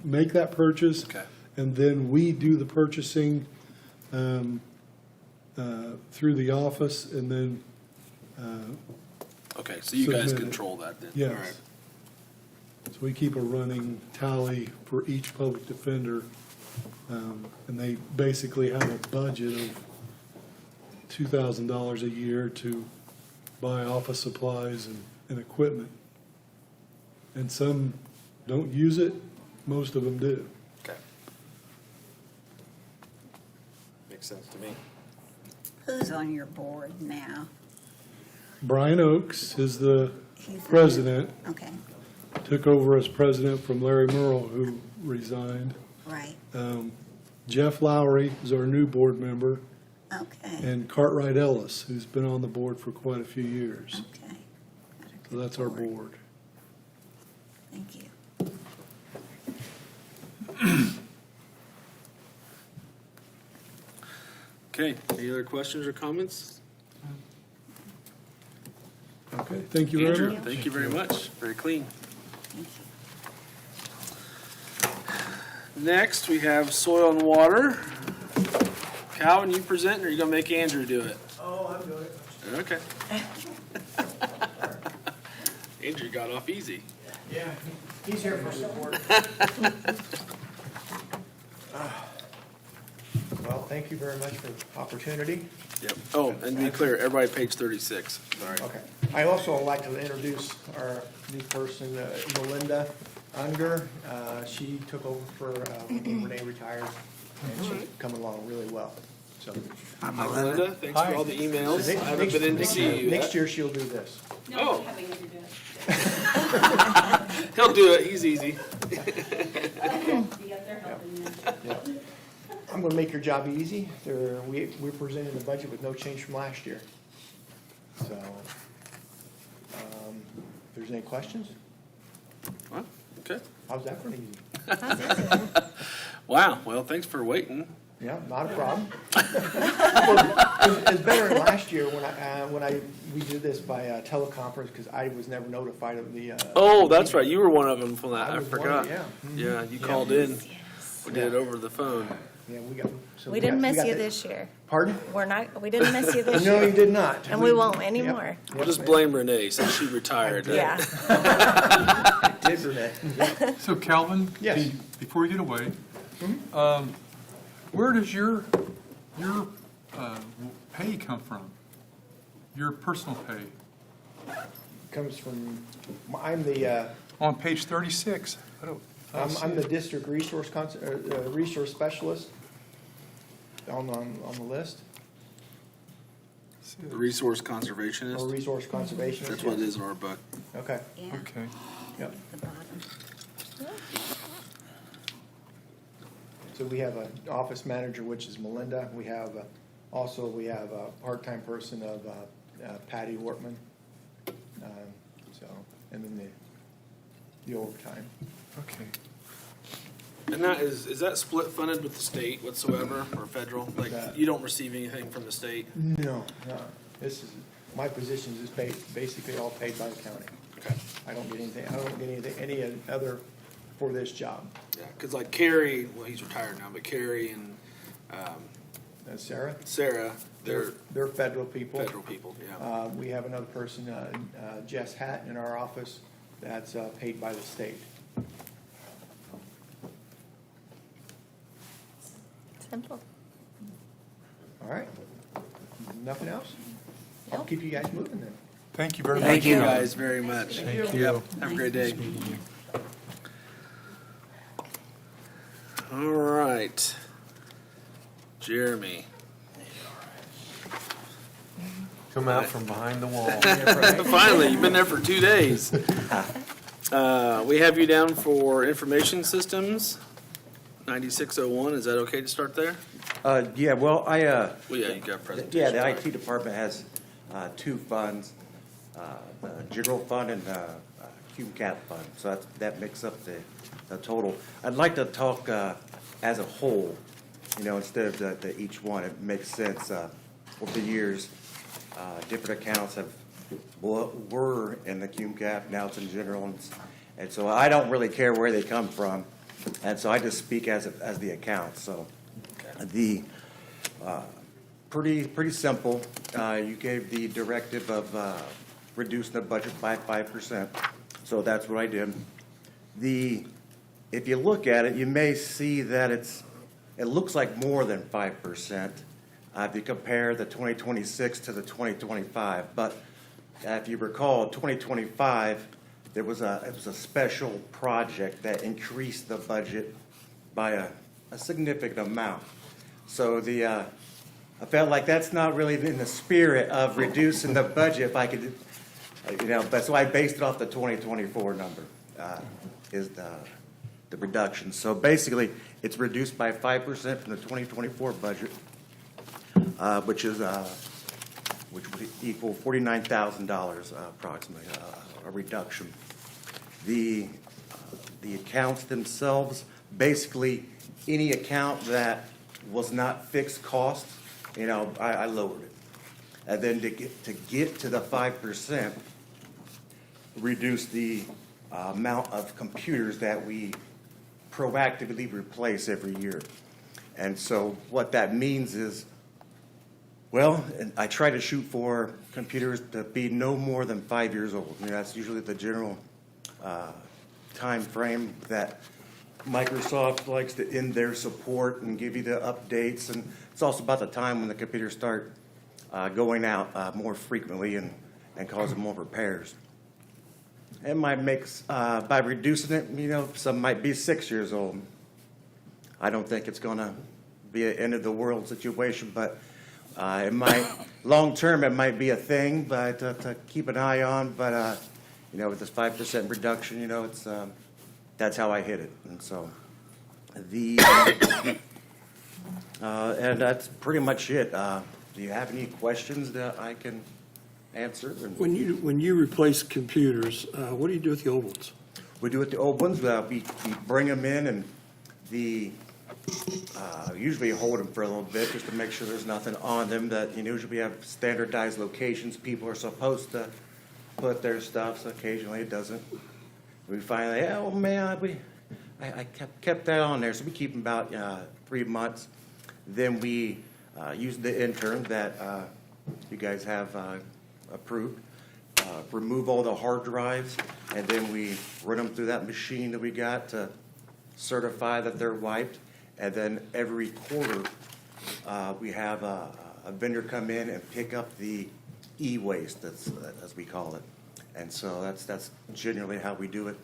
make that purchase. Okay. And then we do the purchasing through the office, and then Okay, so you guys submit it. control that then? Yes. All right. So we keep a running tally for each public defender, and they basically have a budget of $2,000 a year to buy office supplies and equipment. And some don't use it, most of them do. Okay. Makes sense to me. Who's on your board now? Brian Oakes is the He's the- president, Okay, took over as president from Larry Merle, who resigned. right, Jeff Lowry is our new board member, okay, and Cartwright Ellis, who's been on the board for quite a few years. okay. So that's our board. Thank you. Okay, any other questions or comments? Okay, thank you very Andrew, much. thank you very much. Very clean. Thank you. Next, we have soil and water. Calvin, you present, or are you gonna make Andrew do it? Oh, I'm doing it. Okay. Andrew got off easy. Yeah, he's here for support. Well, thank you very much for the opportunity. Yep. Oh, and to be clear, everybody page 36. Sorry. Okay. I also would like to introduce our new person, Melinda Unger. She took over for when Renee retired, and she's coming along really well. So. Hi, Melinda. Thanks for all the emails. So I haven't been in to see you Next yet. year, she'll do this. Oh. He'll do it. He's easy. Yeah. I'm gonna make your job easy. We're presenting the budget with no change from last year. So, if there's any questions, Well, okay. how's that for easy? Wow. Well, thanks for waiting. Yeah, not a problem. Well, it's better than last year when we did this by teleconference, because I was never notified of the. Oh, that's right. You were one of them from that. I was one of forgot. them, yeah. Yeah, you Yeah. called in. We did it over the phone. Yeah, we got. So We didn't got- miss got you the- this year. Pardon? We didn't miss you this year. No, you did not. And we won't anymore. We'll just blame Renee since she retired. Yeah. Did Renee? So Calvin? Yes. Before you get away, where does your pay come from? Your personal pay? Comes from, I'm the, On page 36. I'm the district resource resource specialist on the list, The resource conservationist. or resource conservationist. That's what it is in our book. Okay. Yeah, Okay. Yep. the bottom. So we have an office manager, which is Melinda. We have, also, we have a part-time person of Patty Wortman. So, and then the overtime. Okay. And that is that split funded with the state whatsoever or federal? Like you don't receive anything from the state? No, no. This is, my position is paid, basically all paid by the county. Okay. I don't get anything, any other for this job. Yeah, because like Carrie, well, he's retired now, but Carrie and That's Sarah? Sarah, they're They're federal people. federal people, yeah. We have another person, Jess Hatton, in our office, that's paid by the state. Simple. All right? Nothing else? I'll keep you guys moving then. Thank you very much. Thank you Calvin. guys very much. Thank you. Yep, have a great day. All right. Jeremy. Come out from behind the wall. Finally, you've been there for 2 days. We have you down for information systems, 9601. Is that okay to start there? Yeah, well, Well, yeah, you got a presentation. yeah, the IT department has two funds, the general fund and the QCAP fund, so that makes up the total. I'd like to talk as a whole, instead of the each one. It makes sense. Over the years, different accounts were in the cum cap, now it's in general. And so I don't really care where they come from. And so I just speak as the account. So the pretty simple. You gave the directive of reducing the budget by 5%. So that's what I did. If you look at it, you may see that it looks like more than 5% if you compare the 2026 to the 2025. But if you recall, 2025, it was a special project that increased the budget by a significant amount. So I felt like that's not really in the spirit of reducing the budget. If I could, but so I based it off the 2024 number is the reduction. So basically, it's reduced by 5% from the 2024 budget, which would equal $49,000 approximately, a reduction. The accounts themselves, basically, any account that was not fixed cost, I lowered it. And then to get to the 5%, reduce the amount of computers that we proactively replace every year. And so what that means is, and I try to shoot for computers to be no more than 5 years old. That's usually the general time frame that Microsoft likes to end their support and give you the updates. And it's also about the time when the computers start going out more frequently and causing more repairs. It might make, by reducing it, some might be 6 years old. I don't think it's going to be an end of the world situation, but it might, long term, it might be a thing, but to keep an eye on. But with this 5% reduction, it's that's how I hit it. And so and that's pretty much it. Do you have any questions that I can answer? When you replace computers, what do you do with the old ones? We do with the old ones. We bring them in and usually hold them for a little bit just to make sure there's nothing on them. That usually we have standardized locations people are supposed to put their stuff. So occasionally it doesn't. We finally, oh man, I kept that on there. So we keep them about 3 months. Then we use the intern that you guys have approved. Remove all the hard drives, and then we run them through that machine that we got to certify that they're wiped. And then every quarter, we have a vendor come in and pick up the e-waste, as we call it. And so that's generally how we do it.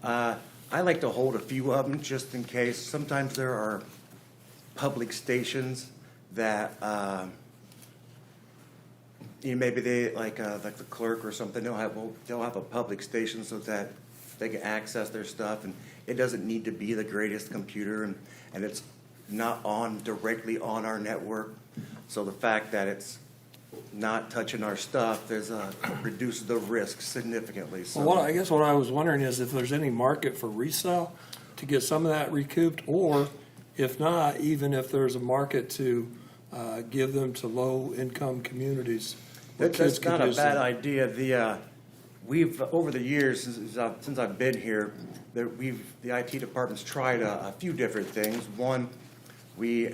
I like to hold a few of them just in case. Sometimes there are public stations that maybe they like the clerk or something. They'll have a public station so that they can access their stuff, and it doesn't need to be the greatest computer, and it's not directly on our network. So the fact that it's not touching our stuff, reduces the risk significantly. So Well, I guess what I was wondering is if there's any market for resale to get some of that recouped, or if not, even if there's a market to give them to low-income communities. That's not a bad idea. We've over the years since I've been here, the IT department's tried a few different things. One, we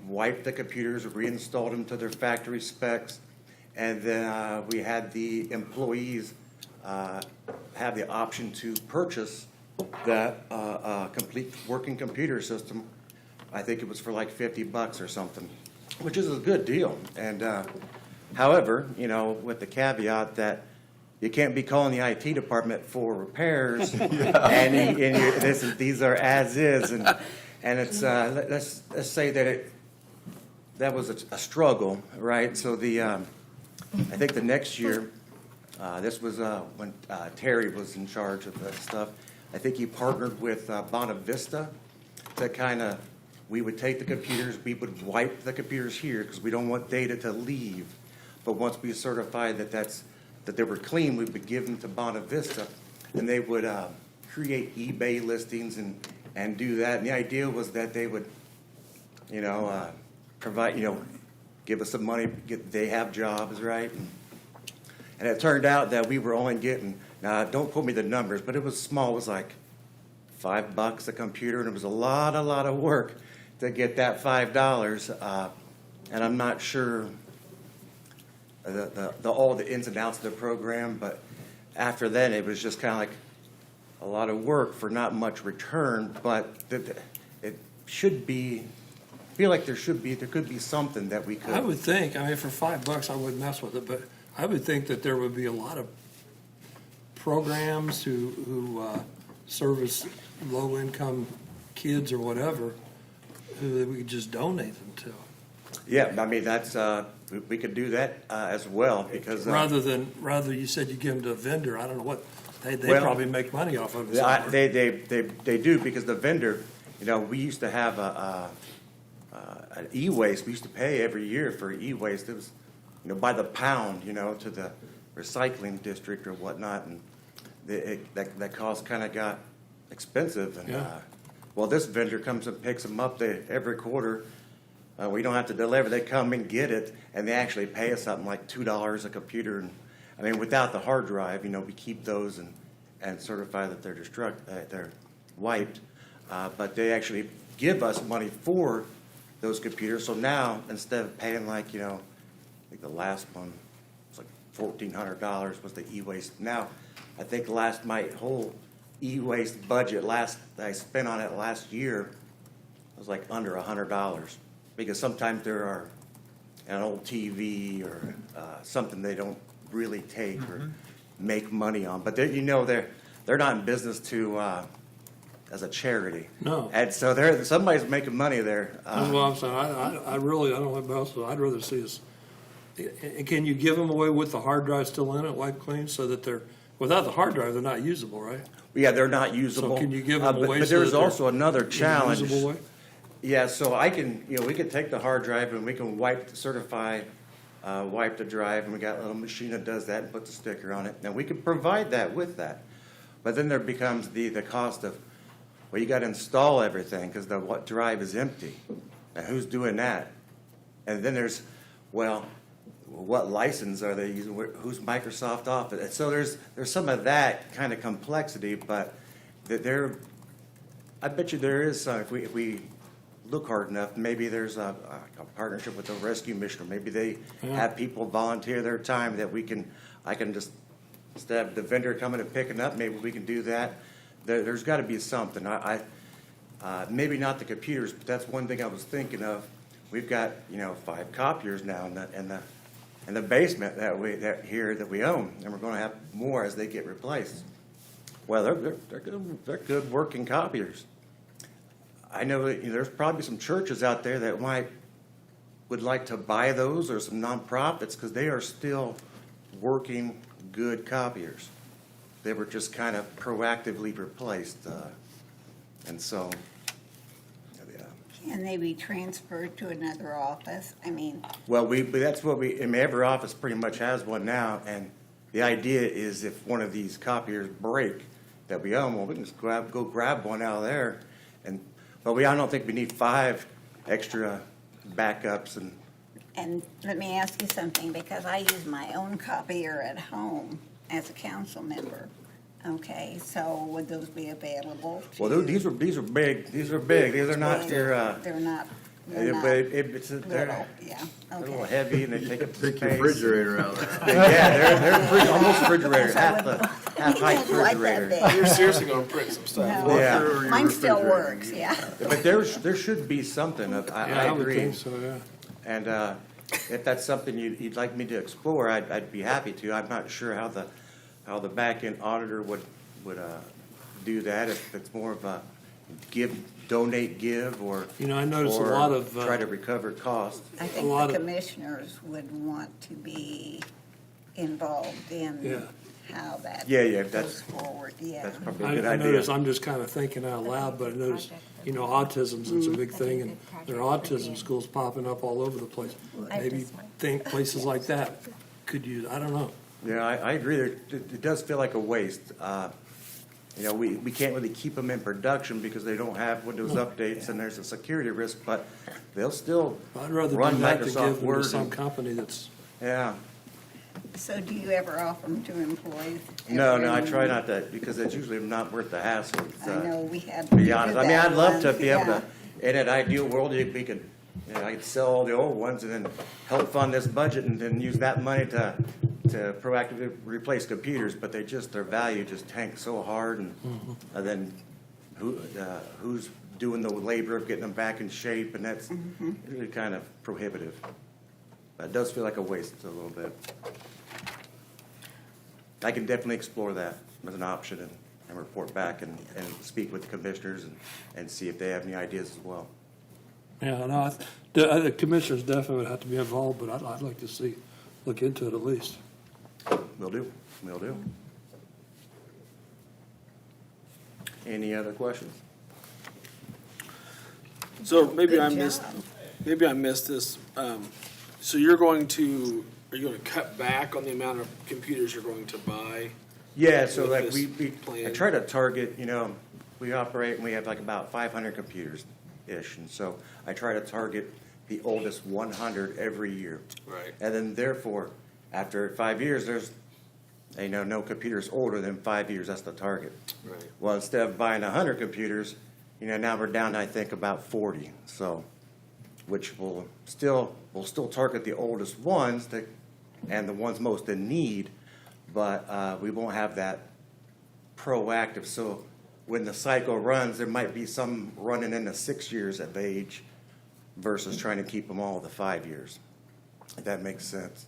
wiped the computers, reinstalled them to their factory specs, and then we had the employees have the option to purchase that complete working computer system. I think it was for like $50 or something, which is a good deal. And however, with the caveat that you can't be calling the IT department for repairs, and these are as is, and it's let's say that was a struggle, right? So I think the next year, this was when Terry was in charge of that stuff. I think he partnered with Bonavista to we would take the computers, we would wipe the computers here because we don't want data to leave. But once we certified that they were clean, we would give them to Bonavista, and they would create eBay listings and and do that. And the idea was that they would, provide, give us some money, they have jobs, right? And it turned out that we were only getting, now, don't quote me the numbers, but it was small. It was like $5 a computer, and it was a lot of work to get that $5. And I'm not sure all the ins and outs of the program, but after that, it was just kind of like a lot of work for not much return. But it should be, I feel like there could be something that we could. I would think, I mean, for $5, I wouldn't mess with it, but I would think that there would be a lot of programs who service low-income kids or whatever, who we could just donate them to. Yeah, I mean, that's, we could do that as well, because. Rather you said you give them to a vendor, I don't know what, they Well, probably make money off of it Yeah, somewhere. they do, because the vendor, we used to have an e-waste, we used to pay every year for e-waste. It was, by the pound, to the recycling district or whatnot, and that cost kind of got expensive. And, Yeah. well, this vendor comes and picks them up every quarter. We don't have to deliver, they come and get it, and they actually pay us something like $2 a computer. And I mean, without the hard drive, we keep those and certify that they're wiped. But they actually give us money for those computers. So now, instead of paying like, I think the last one was like $1,400 was the e-waste. Now, I think my whole e-waste budget that I spent on it last year was like under $100. Because sometimes there are an old TV or something they don't really take or make money on. But they're not in business to as a charity. No. And so somebody's making money there. That's what I'm saying, I don't know what else, but I'd rather see us, can you give them away with the hard drive still in it, wipe clean, so that without the hard drive, they're not usable, right? Yeah, they're not usable. So can you give them away But so there's that they're also another in a challenge. usable way? Yeah, so we can take the hard drive and we can wipe the drive, and we got a little machine that does that and puts a sticker on it. And we can provide that with that. But then there becomes the cost of, well, you got to install everything because the drive is empty. And who's doing that? And then there's, well, what license are they using? Who's Microsoft Office? And so there's some of that kind of complexity, but I bet you there is some, if we look hard enough, maybe there's a partnership with the rescue mission, or maybe they have people volunteer their time that I can just, instead of the vendor coming and picking up, maybe we can do that. There's got to be something. Maybe not the computers, but that's one thing I was thinking of. We've got 5 copiers now in the basement that we own, and we're going to have more as they get replaced. Well, they're good working copiers. I know that there's probably some churches out there that would like to buy those, or some nonprofits, because they are still working good copiers. They were just kind of proactively replaced, and so. Can they be transferred to another office? I mean. Well, that's what every office pretty much has one now, and the idea is if one of these copiers break that we own, well, we can just go grab one out of there. But I don't think we need 5 extra backups. And let me ask you something, because I use my own copier at home as a council member. Okay, so would those be available? Well, these are big. These are big. These are not your. They're not. They're Little, yeah, a little okay. heavy, and they take up Take space. your refrigerator out. Yeah, they're almost refrigerator, half height refrigerator. You're seriously going to print some stuff. No. Yeah. Mine still works, yeah. But there should be something. I would agree. think so, yeah. And if that's something you'd like me to explore, I'd be happy to. I'm not sure how the back end auditor would do that. If it's more of a donate, give, or I noticed a lot of try to recover costs. I think the commissioners would want to be involved in how that goes forward, yeah. That's probably a good I idea. notice, I'm just kind of thinking out loud, but I notice, autism's is a big thing, and there are autism schools popping up all over the place. Maybe think places like that could use, I don't know. Yeah, I agree. It does feel like a waste. You know, we can't really keep them in production because they don't have Windows updates and there's a security risk, but they'll still I'd rather run do that to Microsoft give them to Word. some company that's, Yeah. So do you ever offer them to employees? No, Ever I in- try not to, because it's usually not worth the hassle. It's, I know, we had. to we be did honest. I mean, that I'd love to once, be able yeah. to, in an ideal world, we could, you know, I could sell all the old ones and then help fund this budget and then use that money to proactively replace computers, but their value just tanks so hard, and then who's doing the labor of getting them back in shape, and that's really kind of prohibitive. But it does feel like a waste a little bit. I can definitely explore that as an option and report back and speak with the commissioners and see if they have any ideas as well. yeah, no, the commissioners definitely would have to be involved, but I'd like to look into it at least. Will do. Any other questions? So maybe I Good missed, job. this. So are you going to cut back on the amount of computers you're going to buy? Yeah, so with like this I plan? try to target, you know, we operate and we have like about 500 computers-ish, and so I try to target the oldest 100 every year. Right. And then therefore, after 5 years, there's, no computers older than 5 years, that's the target. Right. Well, instead of buying 100 computers, now we're down to, I think, about 40, so, which will still target the oldest ones and the ones most in need, but we won't have that proactive. So when the cycle runs, there might be some running into 6 years of age versus trying to keep them all to 5 years, if that makes sense.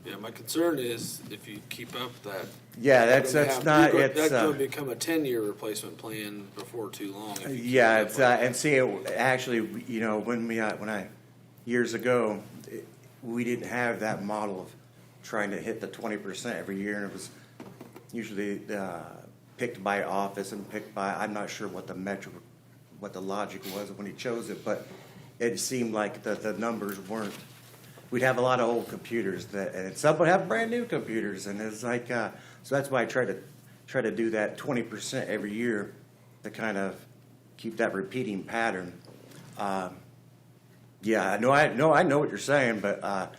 Yeah, my concern is if you keep up that. Yeah, that's not, it's. That's going to become a 10-year replacement plan before too long. if you keep Yeah, up it's, with it. and see, actually, when years ago, we didn't have that model of trying to hit the 20% every year, and it was usually picked by office and picked by, I'm not sure what the logic was when he chose it, but it seemed like the numbers weren't. We'd have a lot of old computers and some would have brand new computers, and it's like, so that's why I try to do that 20% every year to kind of keep that repeating pattern. Yeah, I know what you're saying, but a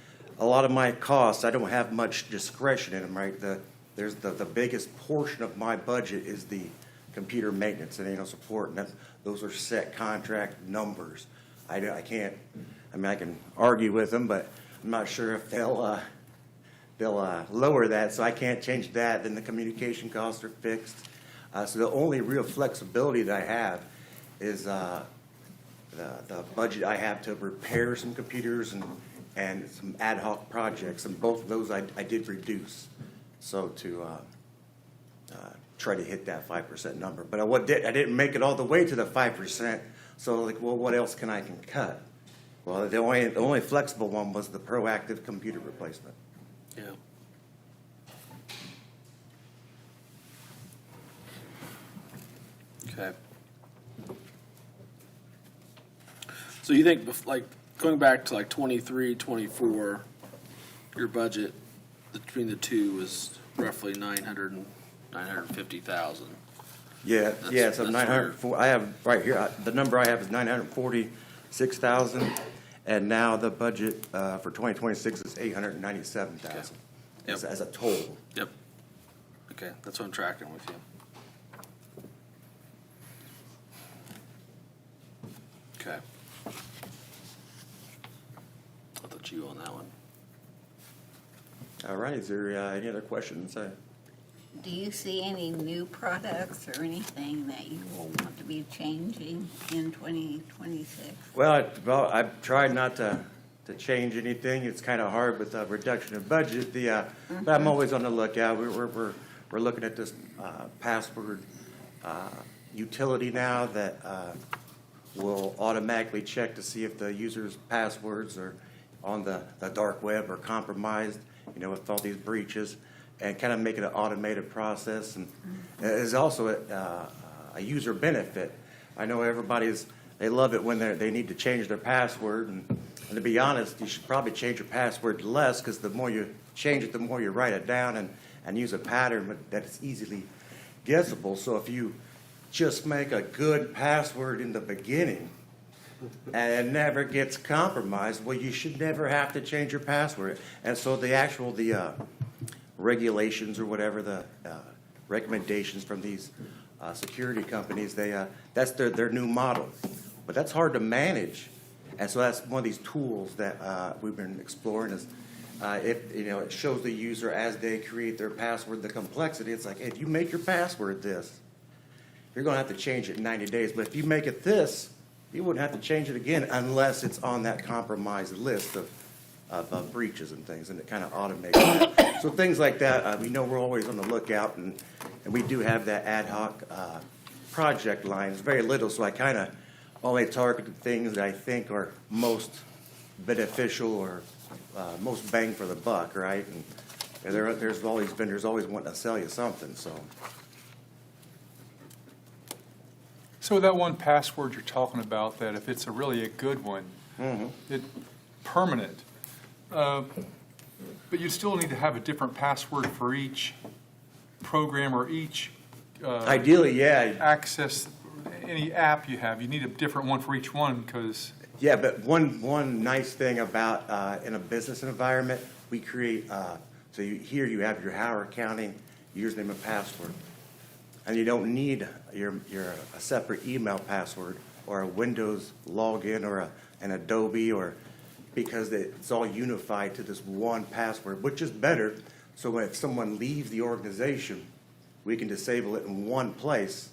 lot of my costs, I don't have much discretion in them, right? The biggest portion of my budget is the computer maintenance and support, and those are set contract numbers. I can argue with them, but I'm not sure if they'll lower that, so I can't change that. Then the communication costs are fixed. So the only real flexibility that I have is the budget I have to repair some computers and some ad hoc projects, and both of those I did reduce, so to try to hit that 5% number. But I didn't make it all the way to the 5%. So what else can I cut? Well, the only flexible one was the proactive computer replacement. Yeah. Okay. So you think, going back to 23, 24, your budget between the two was roughly 950,000. Yeah, That's- so that's 904, I have right here, the number I have is 946,000, and now the budget for 2026 is 897,000 Yep. as a total. Yep. Okay, that's what I'm tracking with you. Okay. I'll let you on that one. All right, is there any other questions? Do you see any new products or anything that you will want to be changing in 2026? Well, I've tried not to change anything. It's kind of hard with the reduction of budget. But I'm always on the lookout. We're looking at this password utility now that will automatically check to see if the user's passwords are on the dark web or compromised, with all these breaches, and kind of make it an automated process. And there's also a user benefit. I know they love it when they need to change their password. And to be honest, you should probably change your password less, because the more you change it, the more you write it down and use a pattern that is easily guessable. So if you just make a good password in the beginning and it never gets compromised, well, you should never have to change your password. And so the regulations or whatever, the recommendations from these security companies, that's their new model. But that's hard to manage. And so that's one of these tools that we've been exploring is it shows the user as they create their password, the complexity. It's like, hey, if you make your password this, you're going to have to change it in 90 days. But if you make it this, you wouldn't have to change it again unless it's on that compromised list of breaches and things, and it kind of automates that. So things like that, we know we're always on the lookout, and we do have that ad hoc project line. It's very little, so I kind of only targeted things that I think are most beneficial or most bang for the buck, right? And there's all these vendors always wanting to sell you something, so. So that one password you're talking about, that if it's really a good one, it's permanent, but you still need to have a different password for each program or each ideally, yeah. access any app you have. You need a different one for each one because. Yeah, but one nice thing about in a business environment, we create, so here you have your Howard County username and password. And you don't need a separate email password or a Windows login or an Adobe because it's all unified to this one password, which is better. So if someone leaves the organization, we can disable it in one place,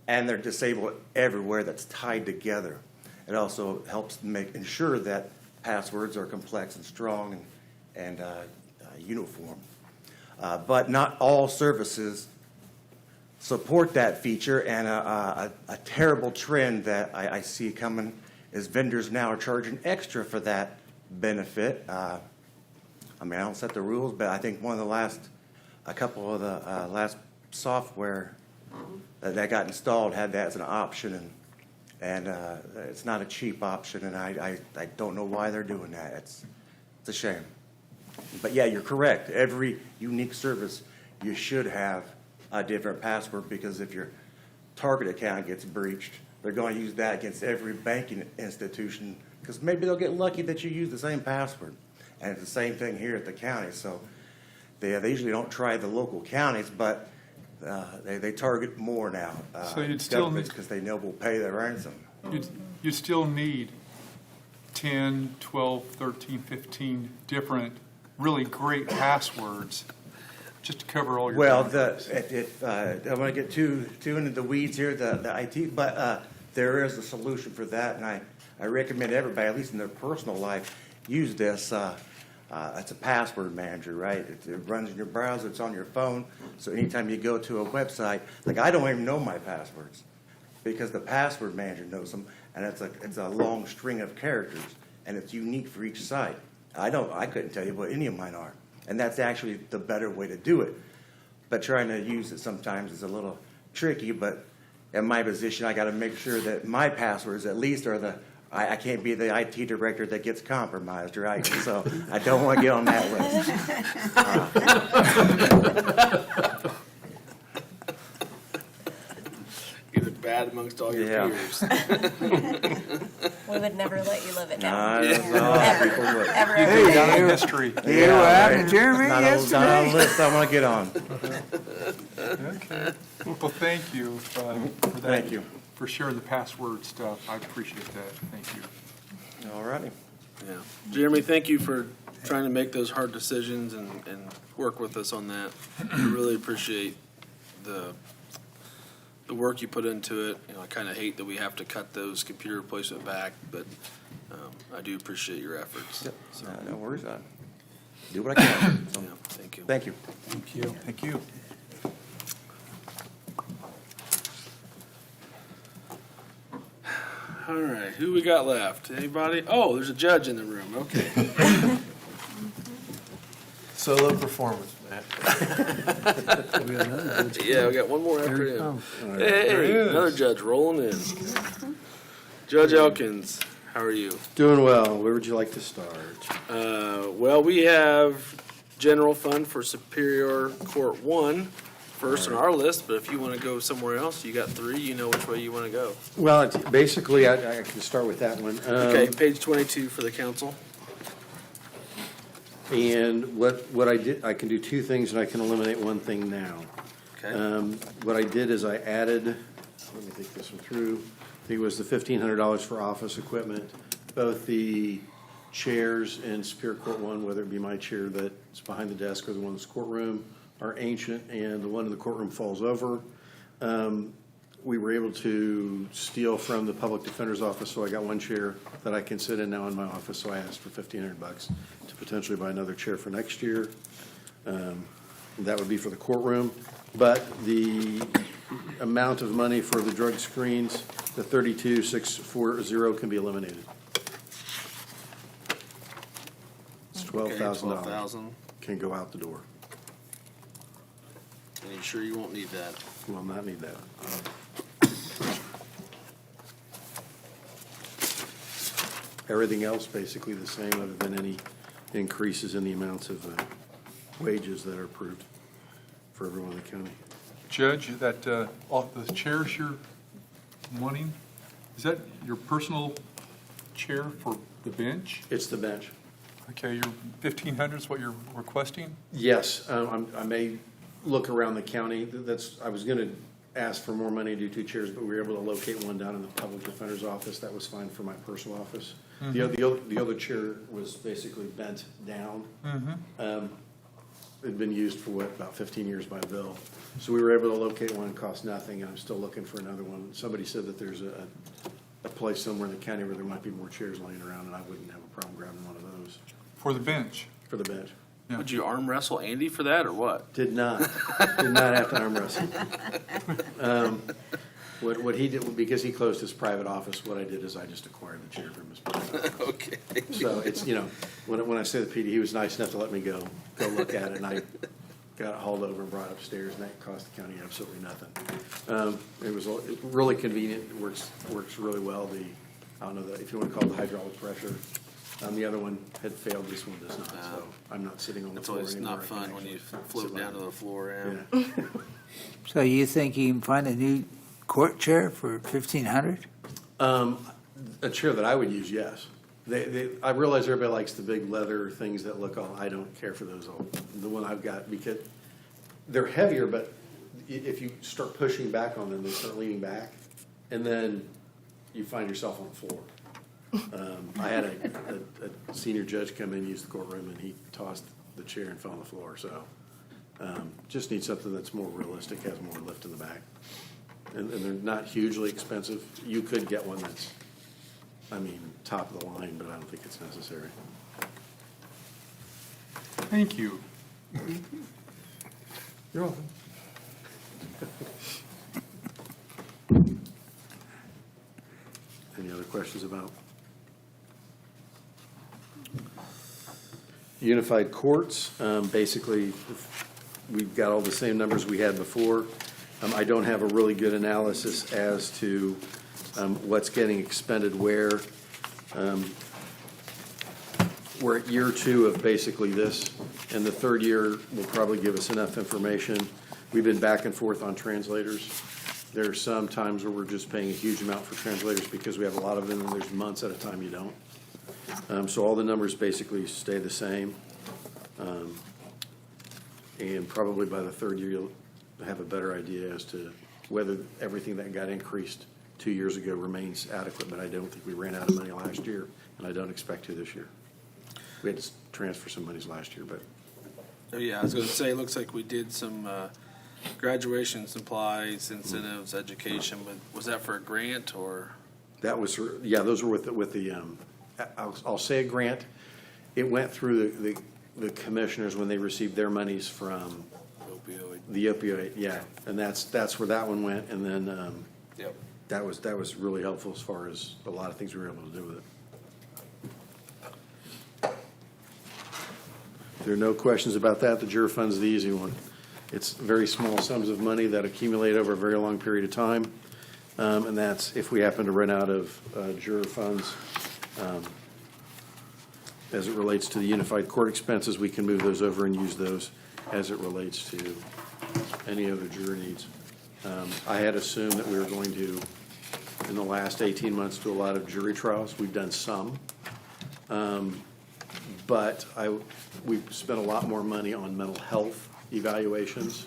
and they're disabled everywhere that's tied together. It also helps ensure that passwords are complex and strong and uniform. But not all services support that feature, and a terrible trend that I see coming is vendors now are charging extra for that benefit. I don't set the rules, but I think a couple of the last software that got installed had that as an option, and it's not a cheap option, and I don't know why they're doing that. It's a shame. But yeah, you're correct. Every unique service, you should have a different password, because if your Target account gets breached, they're going to use that against every banking institution, because maybe they'll get lucky that you use the same password. And it's the same thing here at the county. So they usually don't try the local counties, but they target more now. So you'd still need, because they know we'll pay the ransom. You still need 10, 12, 13, 15 different really great passwords just to cover all your. Well, I don't want to get too into the weeds here, the IT, but there is a solution for that, and I recommend everybody, at least in their personal life, use this. It's a password manager, right? It runs in your browser, it's on your phone, so anytime you go to a website, like I don't even know my passwords, because the password manager knows them, and it's a long string of characters, and it's unique for each site. I couldn't tell you what any of mine are. And that's actually the better way to do it. But trying to use it sometimes is a little tricky, but in my position, I got to make sure that my passwords at least are I can't be the IT director that gets compromised, right? So I don't want to get on that list. You look bad amongst all your peers. We would never let you live it No, down. ever. Hey, down in history. Yeah, what happened to Jeremy Not yesterday? on a list I want to get on. Okay. Well, thank you for that. Thank you. For sharing the password stuff. I appreciate that. Thank you. All righty. Yeah. Jeremy, thank you for trying to make those hard decisions and work with us on that. I really appreciate the work you put into it. I kind of hate that we have to cut those computer replacement back, but I do appreciate your efforts. Yep. So, no worries. I do what I can. So, Yeah, thank you. thank you. Thank you. Thank you. All right, who we got left? Anybody? Oh, there's a judge in the room. Okay. Solo performance, Matt. Yeah, we got one more after him. Hey, another judge rolling in. Judge Elkins, how are you? Doing well. Where would you like to start? Well, we have general fund for Superior Court 1 first on our list, but if you want to go somewhere else, you got 3, you know which way you want to go. Well, basically, I can start with that one. Okay, page 22 for the council. And what I did, I can do 2 things, and I can eliminate 1 thing now. Okay. What I did is I added, let me think this one through, I think it was the $1,500 for office equipment. Both the chairs in Superior Court 1, whether it be my chair that's behind the desk or the one in this courtroom, are ancient, and the one in the courtroom falls over. We were able to steal from the public defender's office, so I got 1 chair that I can sit in now in my office, so I asked for $1,500 to potentially buy another chair for next year. That would be for the courtroom. But the amount of money for the drug screens, the 32,640 can be eliminated. It's $12,000. $12,000. Can go out the door. And you sure you won't need that? Will not need that. Everything else basically the same, other than any increases in the amounts of wages that are approved for everyone in the county. Judge, that, the chairs you're wanting, is that your personal chair for the bench? It's the bench. Okay, your 1,500 is what you're requesting? Yes, I may look around the county. I was going to ask for more money to do 2 chairs, but we were able to locate one down in the public defender's office. That was fine for my personal office. The other chair was basically bent down. It had been used for about 15 years by Bill. So we were able to locate one, cost nothing, and I'm still looking for another one. Somebody said that there's a place somewhere in the county where there might be more chairs laying around, and I wouldn't have a problem grabbing one of those. For the bench? For the bench. Yeah. Would you arm wrestle Andy for that, or what? Did not have to arm wrestle. What he did, because he closed his private office, what I did is I just acquired the chair from his private office. Okay. So it's, when I say the PD, he was nice enough to let me go look at it, and I got it hauled over and brought upstairs, and that cost the county absolutely nothing. It was really convenient, it works really well. I don't know if you want to call it the hydraulic pressure. The other one had failed, this one does not, so I'm not sitting on the floor anymore. It's always not fun when you float down to the floor, Yeah. So you think you can find a new court chair for 1,500? A chair that I would use, yes. I realize everybody likes the big leather things that look all, I don't care for those. The one I've got, because they're heavier, but if you start pushing back on them, they start leaning back, and then you find yourself on the floor. I had a senior judge come in, use the courtroom, and he tossed the chair and fell on the floor, so just need something that's more realistic, has more lift in the back. And they're not hugely expensive. You could get one that's, top of the line, but I don't think it's necessary. Thank you. You're welcome. Any other questions about unified courts? Basically, we've got all the same numbers we had before. I don't have a really good analysis as to what's getting expended where. We're at year 2 of basically this, and the 3rd year will probably give us enough information. We've been back and forth on translators. There are some times where we're just paying a huge amount for translators because we have a lot of them, and there's months at a time you don't. So all the numbers basically stay the same. And probably by the 3rd year, you'll have a better idea as to whether everything that got increased 2 years ago remains adequate, but I don't think we ran out of money last year, and I don't expect to this year. We had to transfer some monies last year, but. Oh, yeah, I was going to say, it looks like we did some graduation supplies, incentives, education, but was that for a grant or? That was, those were with the I'll say a grant. It went through the commissioners when they received their monies from the opioid, yeah, and that's where that one went, and then Yep. that was really helpful as far as a lot of things we were able to do with it. If there are no questions about that, the juror fund's the easy one. It's very small sums of money that accumulate over a very long period of time, and that's if we happen to run out of juror funds. As it relates to the unified court expenses, we can move those over and use those as it relates to any other juror needs. I had assumed that we were going to, in the last 18 months, do a lot of jury trials. We've done some. But we've spent a lot more money on mental health evaluations.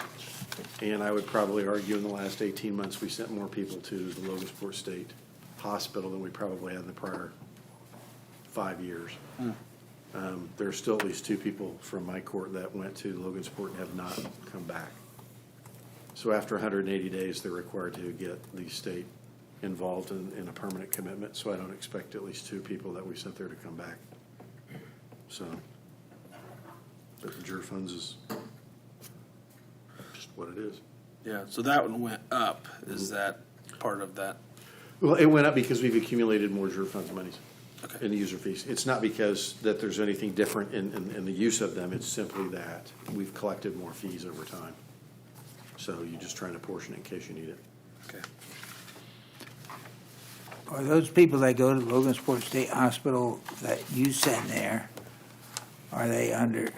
And I would probably argue in the last 18 months, we sent more people to the Logansport State Hospital than we probably had in the prior 5 years. There are still at least 2 people from my court that went to Logansport and have not come back. So after 180 days, they're required to get the state involved in a permanent commitment. So I don't expect at least 2 people that we sent there to come back. So, but the juror funds is just what it is. Yeah, so that one went up. Is that part of that? Well, it went up because we've accumulated more juror funds monies in the user fees. It's not because that there's anything different in the use of them. It's simply that we've collected more fees over time. So you're just trying to portion it in case you need it. Okay. Are those people that go to Logansport State Hospital that you send there, are they under,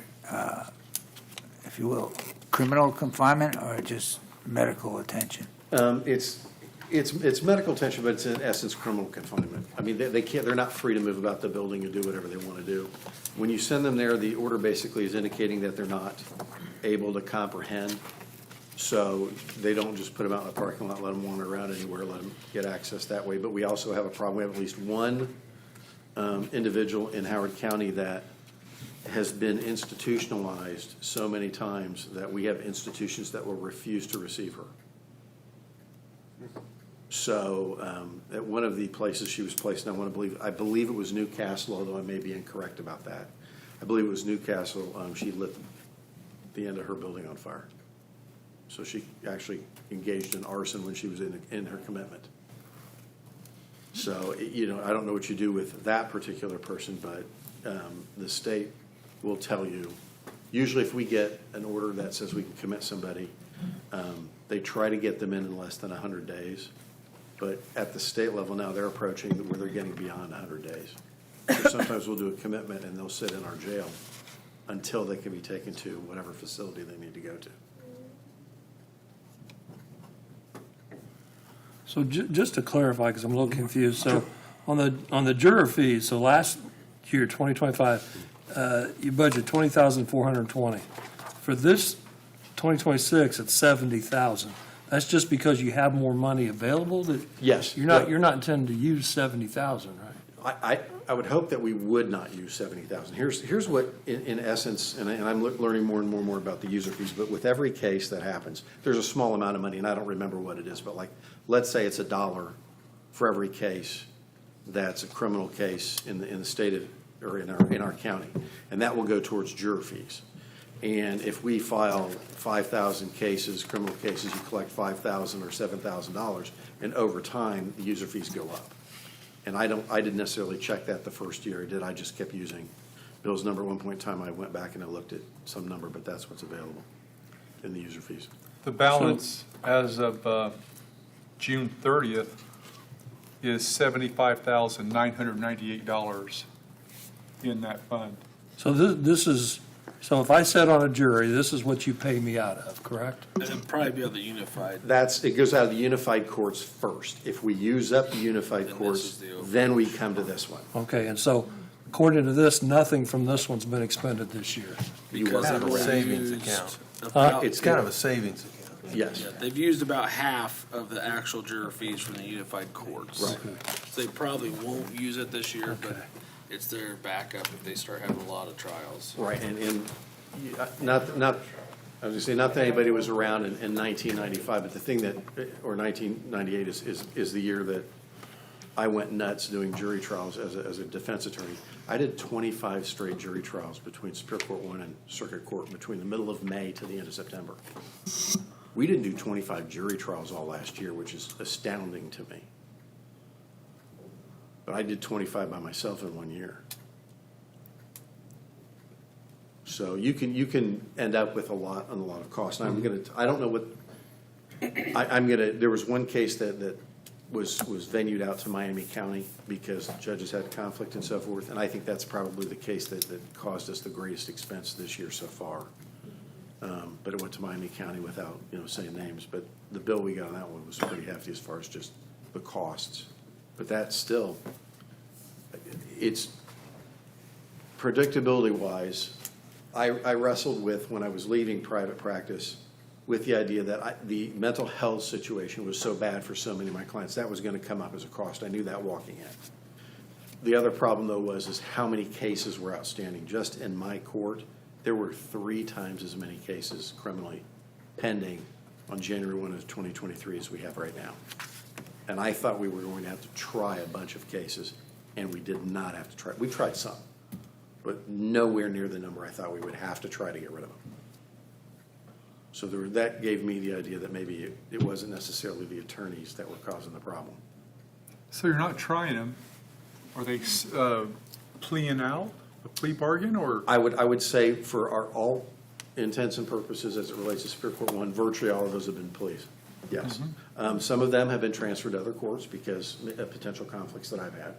if you will, criminal confinement or just medical attention? It's medical attention, but it's in essence criminal confinement. I mean, they can't, they're not free to move about the building and do whatever they want to do. When you send them there, the order basically is indicating that they're not able to comprehend. So they don't just put them out in the parking lot, let them wander around anywhere, let them get access that way. But we also have a problem. We have at least one individual in Howard County that has been institutionalized so many times that we have institutions that will refuse to receive her. So at one of the places she was placed, and I believe it was Newcastle, although I may be incorrect about that. I believe it was Newcastle. She lit the end of her building on fire. So she actually engaged in arson when she was in her commitment. So, I don't know what you do with that particular person, but the state will tell you. Usually if we get an order that says we can commit somebody, they try to get them in less than 100 days. But at the state level now, they're approaching where they're getting beyond 100 days. So sometimes we'll do a commitment and they'll sit in our jail until they can be taken to whatever facility they need to go to. So just to clarify, because I'm a little confused, so on the juror fees, so last year, 2025, you budgeted 20,420. For this 2026, it's 70,000. That's just because you have more money available? Yes. You're not intending to use 70,000, right? I would hope that we would not use 70,000. Here's what, in essence, and I'm learning more and more about the user fees, but with every case that happens, there's a small amount of money, and I don't remember what it is, but like, let's say it's $1 for every case that's a criminal case in the state of, or in our county, and that will go towards juror fees. And if we file 5,000 cases, criminal cases, you collect $5,000 or $7,000, and over time, the user fees go up. And I didn't necessarily check that the first year I did. I just kept using Bill's number. At one point in time, I went back and I looked at some number, but that's what's available in the user fees. The balance as of June 30th is $75,998 in that fund. So this is, so if I sat on a jury, this is what you pay me out of, correct? It'd probably be on the unified. It goes out of the unified courts first. If we use up the unified courts, then we come to this one. Okay, and so according to this, nothing from this one's been expended this year. Because Kind of a they've savings used account. about- It's kind of a savings account. Yes. Yeah, they've used about half of the actual juror fees from the unified courts. Right. So they probably won't use it this year, but it's their backup if they start having a lot of trials. Right, and not, I was gonna say, not that anybody was around in 1995, but the thing that, or 1998 is the year that I went nuts doing jury trials as a defense attorney. I did 25 straight jury trials between Superior Court 1 and Circuit Court between the middle of May to the end of September. We didn't do 25 jury trials all last year, which is astounding to me. But I did 25 by myself in 1 year. So you can end up with a lot of costs. And I don't know what, there was one case that was venued out to Miami County because judges had conflict and so forth. And I think that's probably the case that caused us the greatest expense this year so far. but it went to Miami County without, saying names. But the bill we got on that one was pretty hefty as far as just the costs. But that's still, it's predictability-wise, I wrestled with, when I was leaving private practice, with the idea that the mental health situation was so bad for so many of my clients, that was going to come up as a cost. I knew that walking in. The other problem, though, is how many cases were outstanding. Just in my court, there were 3 times as many cases criminally pending on January 1 of 2023 as we have right now. And I thought we were going to have to try a bunch of cases, and we did not have to try. We tried some, but nowhere near the number I thought we would have to try to get rid of them. So that gave me the idea that maybe it wasn't necessarily the attorneys that were causing the problem. So you're not trying them? Are they pleading out, a plea bargain, or? I would say for all intents and purposes as it relates to Superior Court 1, virtually all of those have been pleas, yes. Some of them have been transferred to other courts because of potential conflicts that I've had.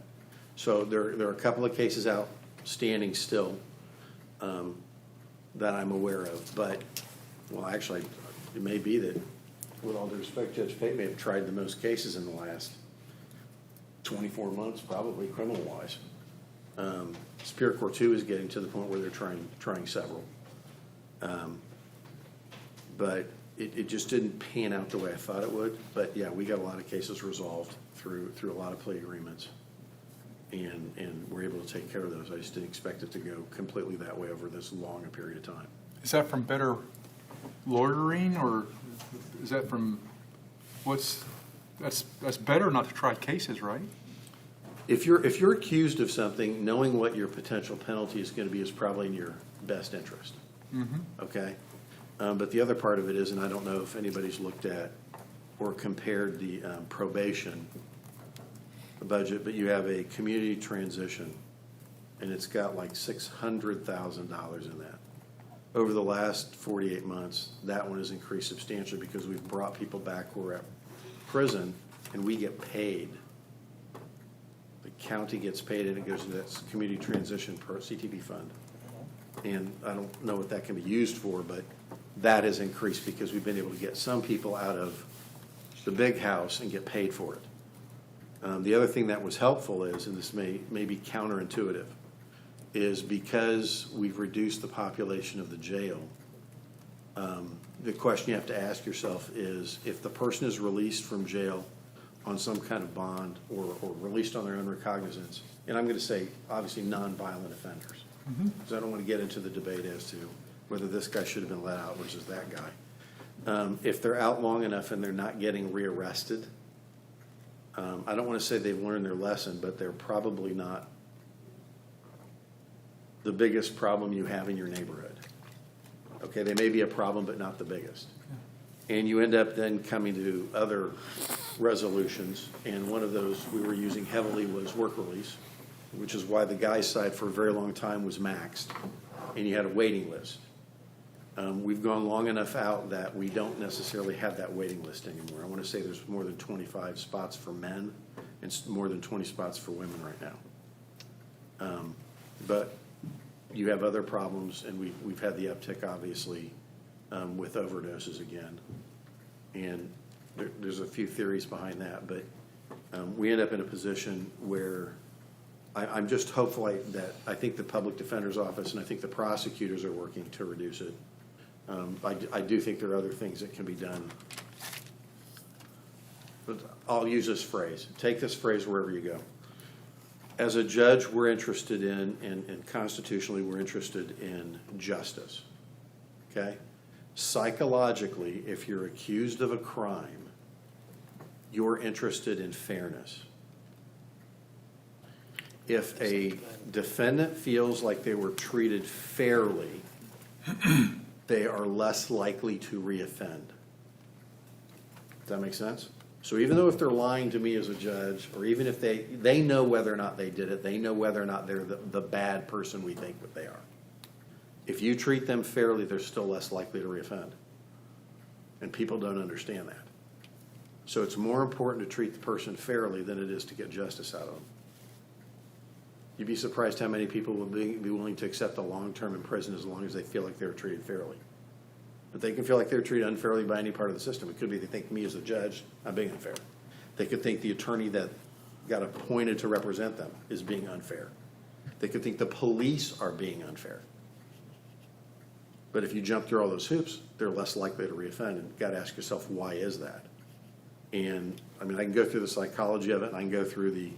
So there are a couple of cases outstanding still that I'm aware of, but, well, actually, it may be that, with all due respect, Judge Pate may have tried the most cases in the last 24 months, probably criminal-wise. Superior Court 2 is getting to the point where they're trying several. But it just didn't pan out the way I thought it would. But yeah, we got a lot of cases resolved through a lot of plea agreements, and we're able to take care of those. I just didn't expect it to go completely that way over this long a period of time. Is that from better lawyering, or is that from that's better not to try cases, right? If you're accused of something, knowing what your potential penalty is going to be is probably in your best interest. Okay? But the other part of it is, and I don't know if anybody's looked at or compared the probation budget, but you have a community transition, and it's got like $600,000 in that. Over the last 48 months, that one has increased substantially because we've brought people back who are at prison, and we get paid. The county gets paid, and it goes into that community transition CTP fund. And I don't know what that can be used for, but that has increased because we've been able to get some people out of the big house and get paid for it. The other thing that was helpful is, and this may be counterintuitive, is because we've reduced the population of the jail, the question you have to ask yourself is, if the person is released from jail on some kind of bond or released on their own recognizance, and I'm going to say, obviously, nonviolent offenders, because I don't want to get into the debate as to whether this guy should have been let out versus that guy. If they're out long enough and they're not getting rearrested, I don't want to say they've learned their lesson, but they're probably not the biggest problem you have in your neighborhood. Okay, they may be a problem, but not the biggest. And you end up then coming to other resolutions, and one of those we were using heavily was work release, which is why the guy's side for a very long time was maxed, and you had a waiting list. We've gone long enough out that we don't necessarily have that waiting list anymore. I want to say there's more than 25 spots for men and more than 20 spots for women right now. But you have other problems, and we've had the uptick, obviously, with overdoses again. And there's a few theories behind that, but we end up in a position where I'm just hopeful that I think the public defender's office and I think the prosecutors are working to reduce it. I do think there are other things that can be done. But I'll use this phrase. Take this phrase wherever you go. As a judge, we're interested in, and constitutionally, we're interested in justice. Okay? Psychologically, if you're accused of a crime, you're interested in fairness. If a defendant feels like they were treated fairly, they are less likely to reoffend. Does that make sense? So even though if they're lying to me as a judge, or even if they know whether or not they did it, they know whether or not they're the bad person we think that they are. If you treat them fairly, they're still less likely to reoffend. And people don't understand that. So it's more important to treat the person fairly than it is to get justice out of them. You'd be surprised how many people will be willing to accept a long term in prison as long as they feel like they were treated fairly. But they can feel like they're treated unfairly by any part of the system. It could be they think me as a judge, I'm being unfair. They could think the attorney that got appointed to represent them is being unfair. They could think the police are being unfair. But if you jump through all those hoops, they're less likely to reoffend, and you've got to ask yourself, why is that? And, I mean, I can go through the psychology of it, and I can go through the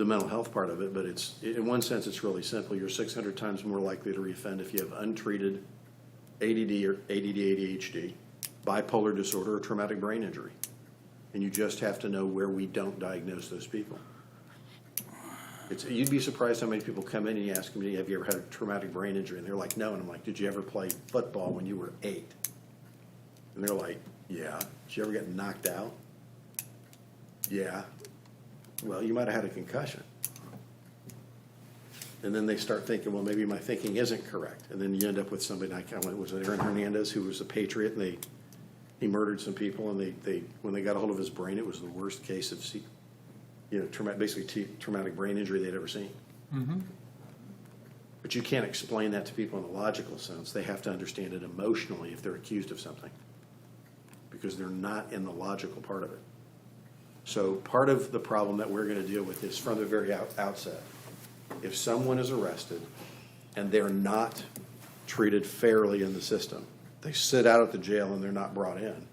mental health part of it, but in one sense, it's really simple. You're 600 times more likely to reoffend if you have untreated ADD or ADD, ADHD, bipolar disorder, or traumatic brain injury. And you just have to know where we don't diagnose those people. You'd be surprised how many people come in and you ask them, have you ever had a traumatic brain injury? And they're like, no. And I'm like, did you ever play football when you were 8? And they're like, yeah. Did you ever get knocked out? Yeah. Well, you might have had a concussion. And then they start thinking, well, maybe my thinking isn't correct. And then you end up with somebody like, was it Aaron Hernandez, who was a patriot, and he murdered some people, and when they got a hold of his brain, it was the worst case of traumatic brain injury they'd ever seen. Mm-hmm. But you can't explain that to people in a logical sense. They have to understand it emotionally if they're accused of something, because they're not in the logical part of it. So part of the problem that we're going to deal with is from the very outset. If someone is arrested and they're not treated fairly in the system, they sit out at the jail and they're not brought in,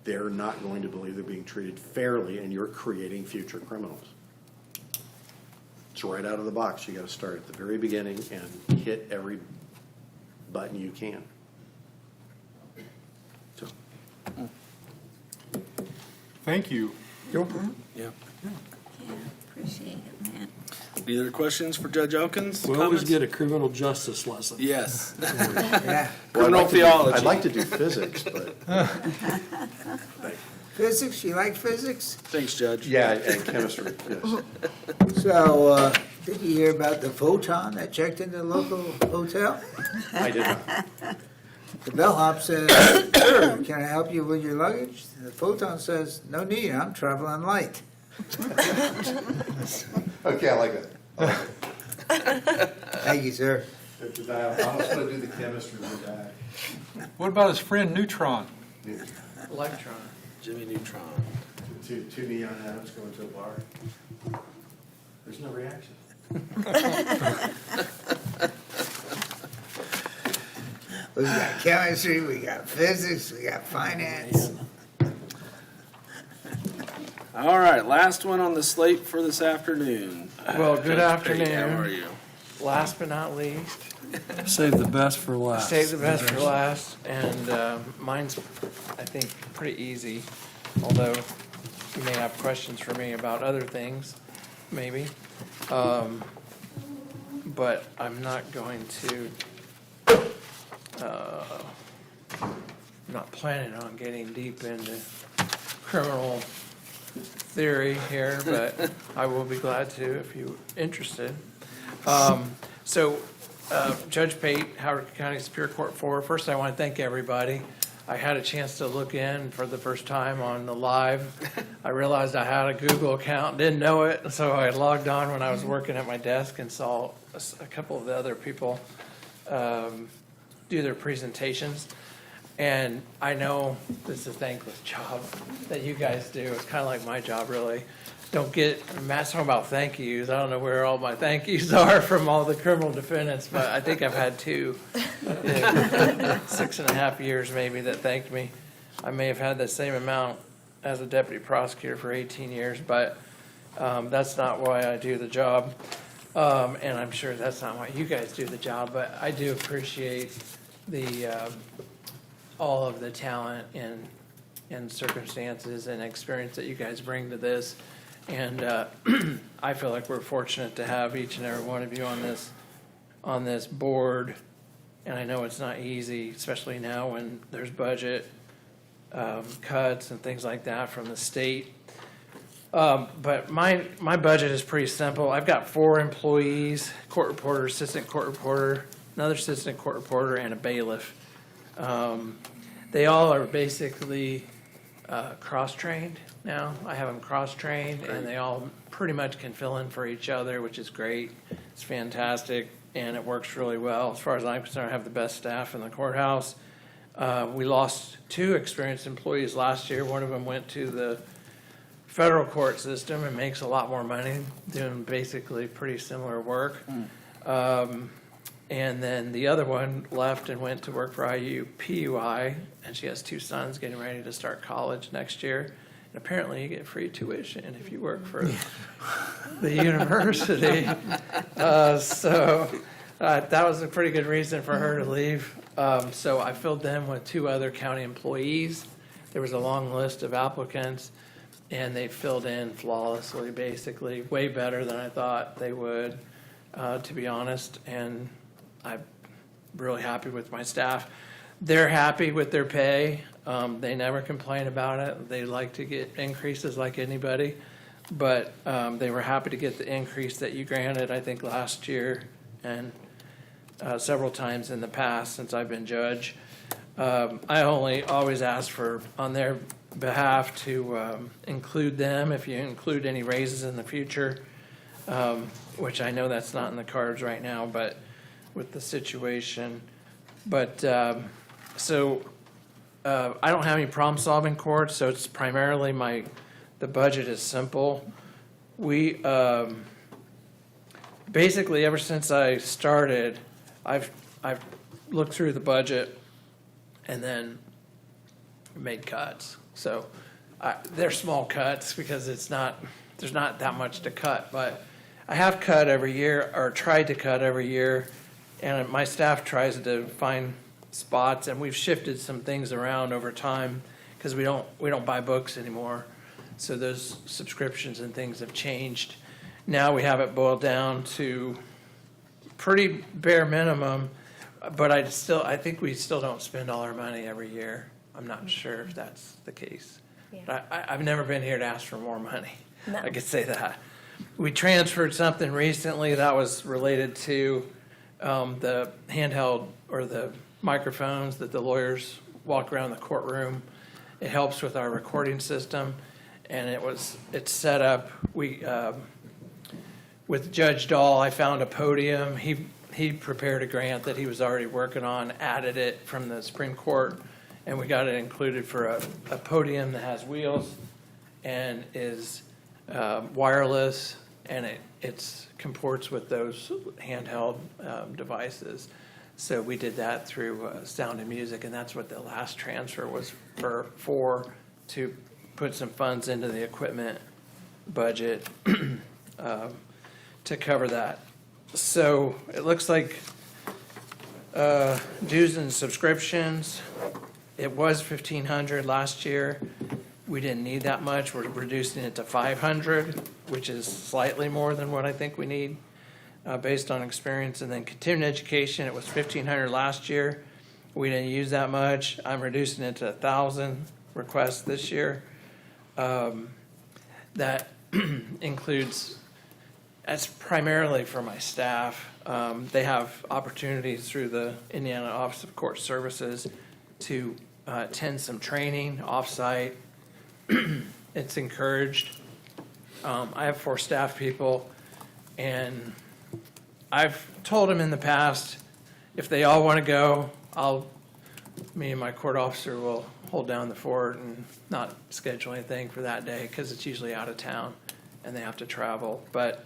they're not going to believe they're being treated fairly, and you're creating future criminals. It's right out of the box. You got to start at the very beginning and hit every button you can. So. Thank you. Yeah. Yeah, appreciate it, man. Any other questions for Judge Elkins? We always Comments? get a criminal justice lesson. Yes. Yeah. Criminal theology. I'd like to do physics, but. Physics, you like physics? Thanks, Judge. Yeah, and chemistry, yes. So, did you hear about the photon that checked into the local hotel? I did not. The bellhop says, sure, can I help you with your luggage? The photon says, no need, I'm traveling light. Okay, I like that. Thank you, sir. I'm just going to do the chemistry with that. What about his friend Neutron? Electron. Jimmy Neutron. Two neon atoms going to a bar. There's no reaction. We got chemistry, we got physics, we got finance. All right, last one on the slate for this afternoon. Well, good Judge Pate, afternoon. How are you? Last but not least, Save the best for last. save the best for last, and mine's, I think, pretty easy, although you may have questions for me about other things, maybe. But I'm not going to, I'm not planning on getting deep into criminal theory here, but I will be glad to if you're interested. Judge Pate, Howard County Superior Court 4. First, I want to thank everybody. I had a chance to look in for the first time on the live. I realized I had a Google account, didn't know it, so I logged on when I was working at my desk and saw a couple of the other people do their presentations. And I know this is a thankless job that you guys do. It's kind of like my job, really. Matt's talking about thank yous. I don't know where all my thank yous are from all the criminal defendants, but I think I've had 2 in 6.5 years maybe that thanked me. I may have had the same amount as a deputy prosecutor for 18 years, but that's not why I do the job. And I'm sure that's not why you guys do the job, but I do appreciate all of the talent and circumstances and experience that you guys bring to this. And I feel like we're fortunate to have each and every one of you on this board. And I know it's not easy, especially now when there's budget cuts and things like that from the state. But my budget is pretty simple. I've got 4 employees: court reporter, assistant court reporter, another assistant court reporter, and a bailiff. They all are basically cross-trained now. I have them cross-trained, and they all pretty much can fill in for each other, which is great. It's fantastic. and it works really well. As far as I'm concerned, I have the best staff in the courthouse. We lost 2 experienced employees last year. One of them went to the federal court system and makes a lot more money doing basically pretty similar work. And then the other one left and went to work for IUPUI, and she has 2 sons getting ready to start college next year. And apparently you get free tuition if you work for the university. So that was a pretty good reason for her to leave. So I filled them with 2 other county employees. There was a long list of applicants, and they filled in flawlessly, basically, way better than I thought they would, to be honest. And I'm really happy with my staff. They're happy with their pay. They never complain about it. They like to get increases like anybody. But they were happy to get the increase that you granted, I think, last year and several times in the past since I've been judge. I only always ask for, on their behalf, to include them if you include any raises in the future, which I know that's not in the cards right now, but with the situation. But so I don't have any problem-solving courts, so it's primarily the budget is simple. We basically, ever since I started, I've looked through the budget and then made cuts. So they're small cuts because there's not that much to cut, but I have cut every year, or tried to cut every year, and my staff tries to find spots, and we've shifted some things around over time because we don't buy books anymore. So those subscriptions and things have changed. Now we have it boiled down to pretty bare minimum, but I think we still don't spend all our money every year. I'm not sure if that's the case. Yeah. But I've never been here to ask for more money. No. I could say that. We transferred something recently that was related to the handheld or the microphones that the lawyers walk around the courtroom. It helps with our recording system, and it's set up. With Judge Dahl, I found a podium. He prepared a grant that he was already working on, added it from the Supreme Court, and we got it included for a podium that has wheels and is wireless, and it comports with those handheld devices. So we did that through Sound and Music, and that's what the last transfer was for to put some funds into the equipment budget to cover that. So it looks like dues and subscriptions, it was $1,500 last year. We didn't need that much. We're reducing it to $500, which is slightly more than what I think we need based on experience. And then continuing education, it was $1,500 last year. We didn't use that much. I'm reducing it to 1,000 requests this year. That includes, that's primarily for my staff. They have opportunities through the Indiana Office of Court Services to attend some training off-site. It's encouraged. I have 4 staff people, and I've told them in the past, if they all want to go, me and my court officer will hold down the fort and not schedule anything for that day because it's usually out of town and they have to travel. But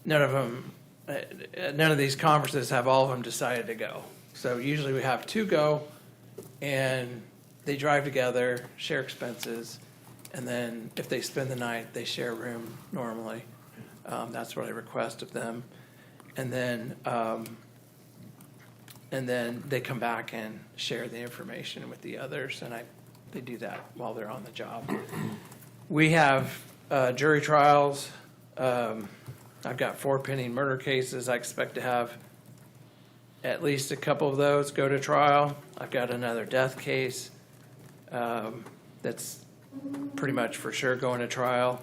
none of these conferences have all of them decided to go. So usually we have 2 go, and they drive together, share expenses, and then if they spend the night, they share a room normally. That's what I request of them. And then they come back and share the information with the others, and they do that while they're on the job. We have jury trials. I've got 4 pending murder cases. I expect to have at least a couple of those go to trial. I've got another death case that's pretty much for sure going to trial.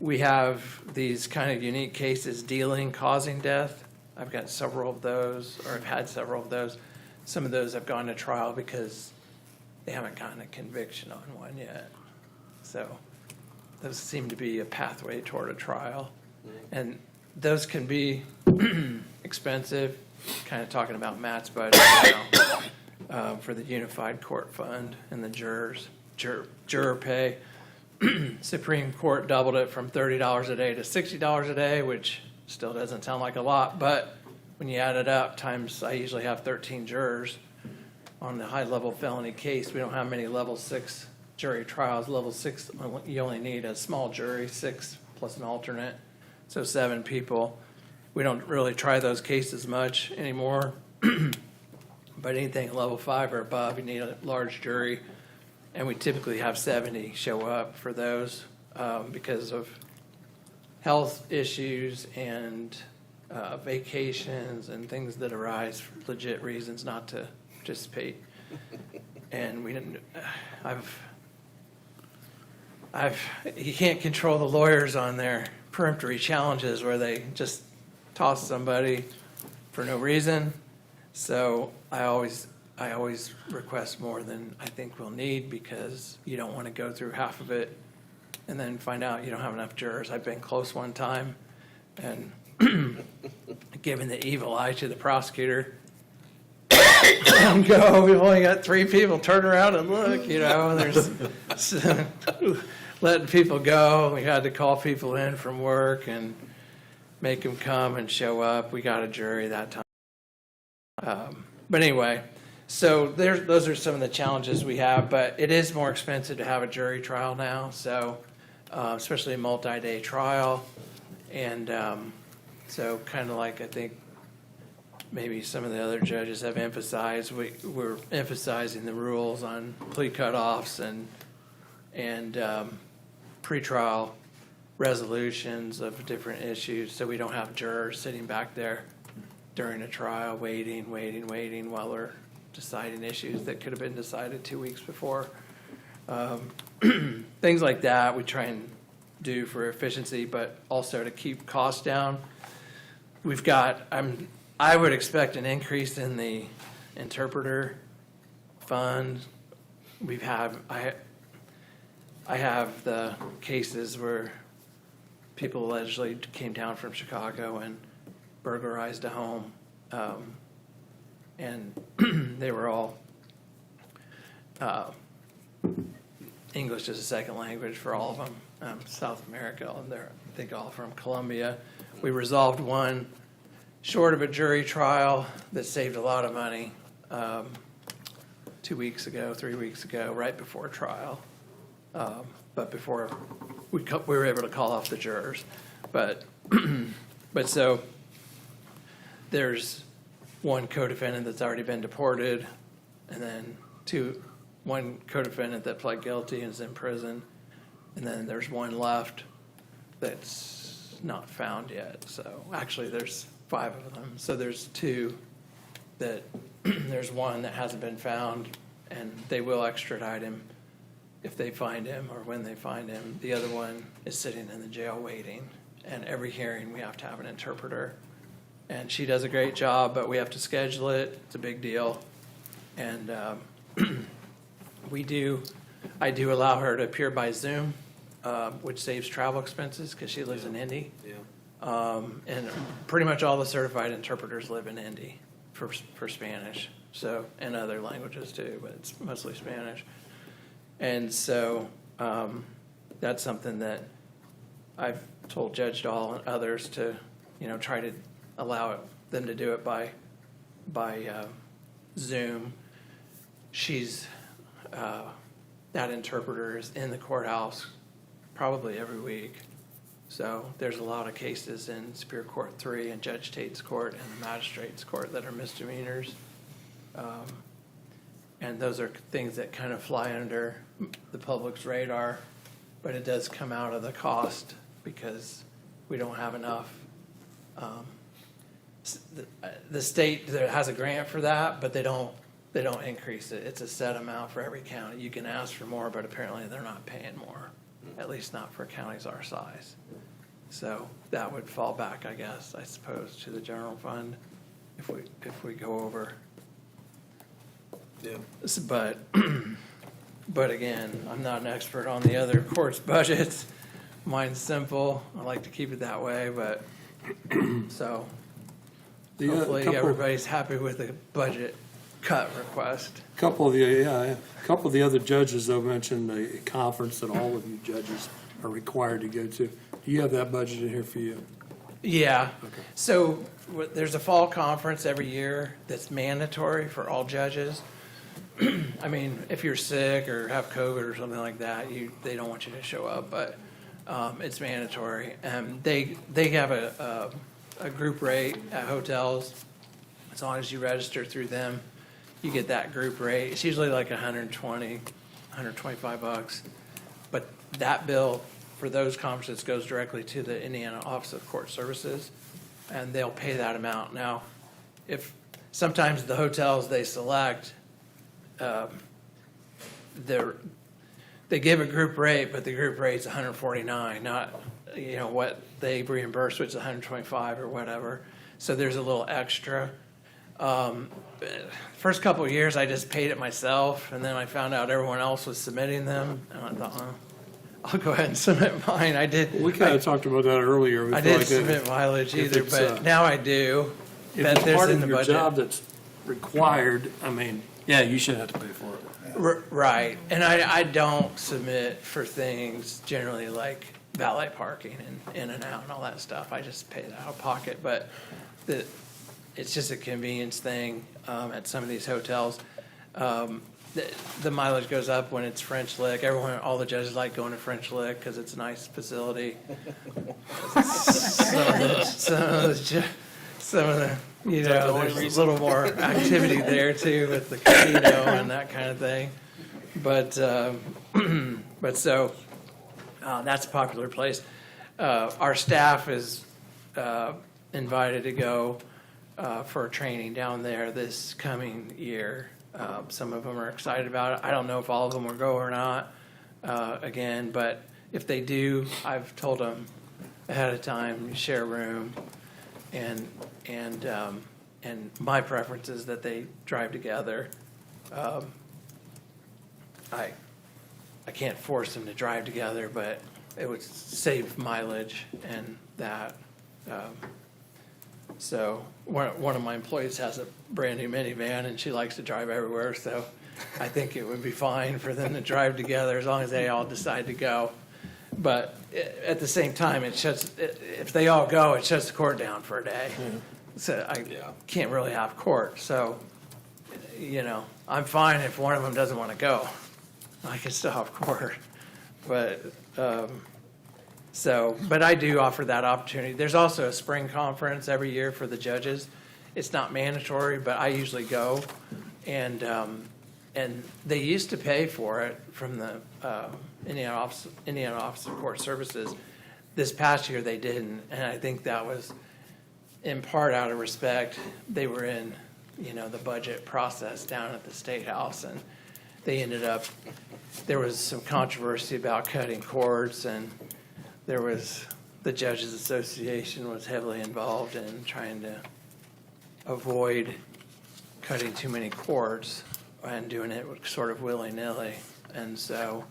We have these kind of unique cases, dealing, causing death. I've got several of those, or I've had several of those. Some of those have gone to trial because they haven't gotten a conviction on one yet. So those seem to be a pathway toward a trial. And those can be expensive, kind of talking about Matt's budget now, for the Unified Court Fund and the juror pay. Supreme Court doubled it from $30 a day to $60 a day, which still doesn't sound like a lot, but when you add it up times, I usually have 13 jurors on the high-level felony case. We don't have many level 6 jury trials. Level 6, you only need a small jury, 6 plus an alternate, so 7 people. We don't really try those cases much anymore, but anything at level 5 or above, you need a large jury. And we typically have 70 show up for those because of health issues and vacations and things that arise for legit reasons not to participate. And we didn't. You can't control the lawyers on their peremptory challenges where they just toss somebody for no reason. So I always request more than I think we'll need, because you don't want to go through half of it and then find out you don't have enough jurors. I've been close one time and giving the evil eye to the prosecutor. Go, we've only got 3 people, turn around and look, there's letting people go. We had to call people in from work and make them come and show up. We got a jury that time. But anyway, so those are some of the challenges we have, but it is more expensive to have a jury trial now, so especially a multi-day trial. And so kind of like I think maybe some of the other judges have emphasized, we're emphasizing the rules on plea cutoffs and pretrial resolutions of different issues, so we don't have jurors sitting back there during a trial waiting while we're deciding issues that could have been decided 2 weeks before. Things like that we try and do for efficiency, but also to keep costs down. We've got, I would expect an increase in the interpreter fund. I have the cases where people allegedly came down from Chicago and burglarized a home, and they were all English as a second language for all of them, South America, and they're, I think, all from Colombia. We resolved one short of a jury trial that saved a lot of money 2 weeks ago, 3 weeks ago, right before trial. But before we were able to call off the jurors. But so there's one co-defendant that's already been deported, and then one co-defendant that pled guilty and is in prison, and then there's one left that's not found yet. So actually there's 5 of them. So there's 2 that there's one that hasn't been found, and they will extradite him if they find him or when they find him. The other one is sitting in the jail waiting, and every hearing we have to have an interpreter. And she does a great job, but we have to schedule it. It's a big deal. And I do allow her to appear by Zoom, which saves travel expenses because she lives in Indy. Yeah. And pretty much all the certified interpreters live in Indy for Spanish, so, and other languages too, but it's mostly Spanish. And so that's something that I've told Judge Dahl and others to, try to allow them to do it by Zoom. She's that interpreter is in the courthouse probably every week. So there's a lot of cases in Superior Court 3 and Judge Tate's court and the Magistrate's court that are misdemeanors. And those are things that kind of fly under the public's radar, but it does come out of the cost because we don't have enough. The state has a grant for that, but they don't increase it. It's a set amount for every county. You can ask for more, but apparently they're not paying more, at least not for counties our size. So that would fall back, I guess, I suppose, to the general fund if we go over. Yeah. But again, I'm not an expert on the other courts' budgets. Mine's simple. I like to keep it that way, but so hopefully couple- everybody's happy with the budget cut request. Couple of the other judges, though, mentioned a conference that all of you judges are required to go to. Do you have that budget in here for you? Yeah. So there's a fall conference every year that's mandatory for all judges. I mean, if you're sick or have COVID or something like that, they don't want you to show up, but it's mandatory. They have a group rate at hotels. As long as you register through them, you get that group rate. It's usually like $120, $125. But that bill for those conferences goes directly to the Indiana Office of Court Services, and they'll pay that amount. Now, if sometimes the hotels they select, they give a group rate, but the group rate's $149, not what they reimburse, which is $125 or whatever. So there's a little extra. First couple of years, I just paid it myself, and then I found out everyone else was submitting them, and I thought, well, I'll go ahead and submit mine. I did. We kind of talked about that earlier. We I feel didn't like submit mileage if either, it's, but now I do. If That it's there's part in of the your budget. job that's required, I mean, yeah, you should have to pay for it. Right, and I don't submit for things generally like valet parking and in and out and all that stuff. I just pay that out of pocket, but it's just a convenience thing at some of these hotels. The mileage goes up when it's French Lick. All the judges like going to French Lick because it's a nice facility. Some of the there's a little more activity there too with the casino and that kind of thing. But so that's a popular place. Our staff is invited to go for training down there this coming year. Some of them are excited about it. I don't know if all of them will go or not, again, but if they do, I've told them ahead of time, you share a room, and my preference is that they drive together. I can't force them to drive together, but it would save mileage and that. So one of my employees has a brand new minivan and she likes to drive everywhere. So I think it would be fine for them to drive together as long as they all decide to go. But at the same time, if they all go, it shuts the court down for a day. So I can't really have court. So, I'm fine if one of them doesn't want to go. I can still have court. But I do offer that opportunity. There's also a spring conference every year for the judges. It's not mandatory, but I usually go. And they used to pay for it from the Indiana Office of Court Services. This past year they didn't, and I think that was in part out of respect. They were in, the budget process down at the State House, and they ended up, there was some controversy about cutting courts, and the Judges Association was heavily involved in trying to avoid cutting too many courts and doing it sort of willy-nilly. And so